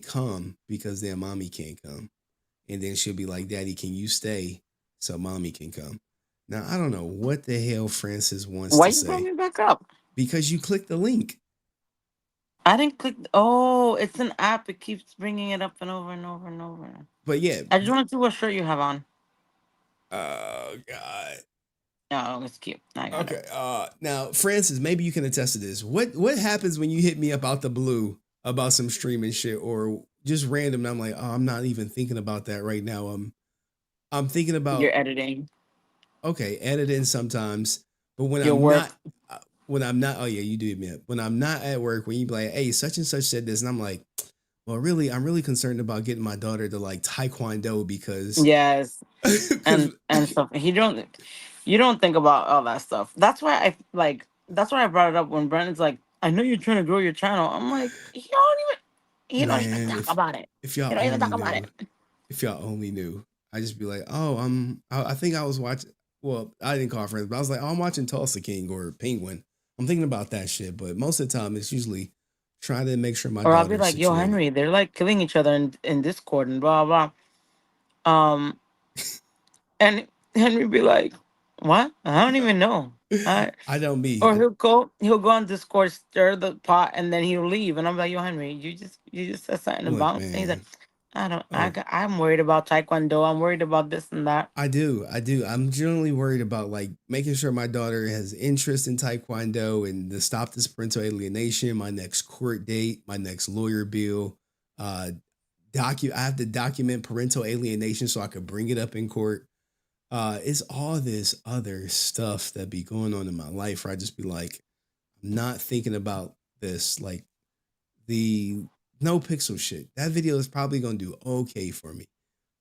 Speaker 2: come because then mommy can't come. And then she'll be like, Daddy, can you stay so mommy can come? Now, I don't know what the hell Francis wants
Speaker 20: Why
Speaker 2: to
Speaker 20: you brought
Speaker 2: say.
Speaker 20: me back up?
Speaker 2: Because you clicked the link.
Speaker 20: I didn't click. Oh, it's an app. It keeps bringing it up and over and over and over.
Speaker 2: But yeah.
Speaker 20: I just want to see what shirt you have on.
Speaker 2: Oh, God.
Speaker 20: Oh, it's cute. I got
Speaker 2: Okay.
Speaker 20: it.
Speaker 2: Now, Francis, maybe you can attest to this. What happens when you hit me up out the blue about some streaming shit or just random? And I'm like, oh, I'm not even thinking about that right now. I'm thinking about
Speaker 20: You're editing.
Speaker 2: Okay, editing sometimes, but when
Speaker 20: Your
Speaker 2: I'm
Speaker 20: work.
Speaker 2: not, oh yeah, you do hit me up. When I'm not at work, when you be like, hey, such and such said this, and I'm like, well, really, I'm really concerned about getting my daughter to like Taekwondo because
Speaker 20: Yes. and stuff. You don't think about all that stuff. That's why I brought it up when Brandon's like, I know you're trying to grow your channel. I'm like, you don't even talk about it.
Speaker 2: If
Speaker 20: You
Speaker 2: y'all
Speaker 20: don't even
Speaker 2: only
Speaker 20: talk about
Speaker 2: knew,
Speaker 20: it.
Speaker 2: if y'all only knew, I just be like, oh, I think I was watching. Well, I didn't call friends, but I was like, oh, I'm watching Tulsa King or Penguin. I'm thinking about that shit, but most of the time it's usually trying to make sure my
Speaker 20: Or I'll be
Speaker 2: daughter's
Speaker 20: like, yo,
Speaker 2: situated.
Speaker 20: Henry, they're like killing each other in Discord and blah blah. And Henry be like, what? I don't even know.
Speaker 2: I don't be.
Speaker 20: Or he'll go on Discord, stir the pot, and then he'll leave. And I'm like, yo, Henry, you just said something
Speaker 2: Look,
Speaker 20: about me. And he's like,
Speaker 2: man.
Speaker 20: I don't.
Speaker 2: Oh.
Speaker 20: I'm worried about Taekwondo. I'm worried about this and that.
Speaker 2: I do. I'm generally worried about like making sure my daughter has interest in Taekwondo and to stop this parental alienation, my next court date, my next lawyer bill. I have to document parental alienation so I could bring it up in court. It's all this other stuff that be going on in my life where I just be like, I'm not thinking about this. Like the no pixel shit. That video is probably gonna do okay for me.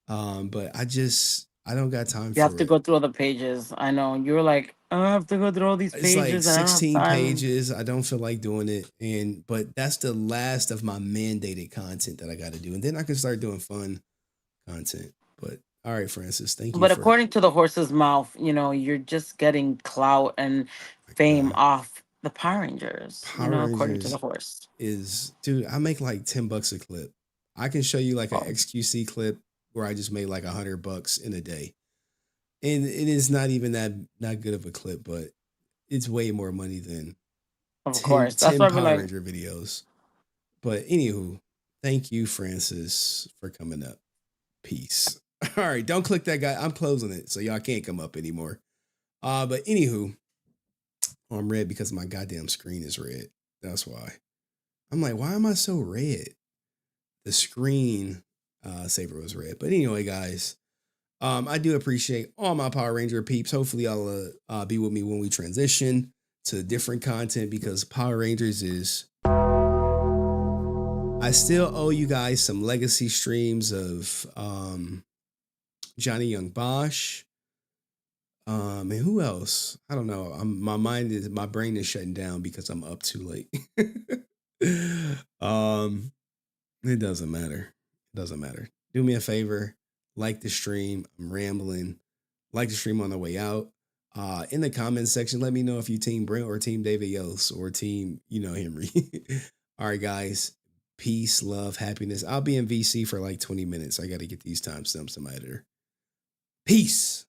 Speaker 2: But I don't got time
Speaker 20: You have
Speaker 2: for
Speaker 20: to
Speaker 2: it.
Speaker 20: go through all the pages. I know. You're like, I have to go through all these
Speaker 2: It's like
Speaker 20: pages. And I don't have
Speaker 2: 16
Speaker 20: time.
Speaker 2: pages. I don't feel like doing it. But that's the last of my mandated content that I got to do. And then I can start doing fun content. But all right, Francis, thank you
Speaker 20: But
Speaker 2: for
Speaker 20: according to the horse's mouth, you're just getting clout and fame off the Power Rangers.
Speaker 2: Power
Speaker 20: According to
Speaker 2: Rangers
Speaker 20: the horse.
Speaker 2: dude, I make like $10 a clip. I can show you like an XQC clip where I just made like $100 in a day. And it is not even that good of a clip, but it's way more money than
Speaker 20: Of course. That's
Speaker 2: 10
Speaker 20: why I'd be
Speaker 2: Power
Speaker 20: like,
Speaker 2: Ranger videos. But anywho, thank you, Francis, for coming up. Peace. All right, don't click that guy. I'm closing it, so y'all can't come up anymore. But anywho, I'm red because my goddamn screen is red. That's why. I'm like, why am I so red? The screen saver was red. But anyway, guys, I do appreciate all my Power Ranger peeps. Hopefully, y'all be with me when we transition to different content because Power Rangers is. I still owe you guys some legacy streams of Johnny Young Bosch. And who else? I don't know. My brain is shutting down because I'm up too late. It doesn't matter. It doesn't matter. Do me a favor, like the stream. I'm rambling. Like the stream on the way out. In the comments section, let me know if you team Brent or team David Yost or team, Henry. All right, guys. Peace, love, happiness. I'll be in VC for like 20 minutes. I got to get these timestamps to my editor. Peace.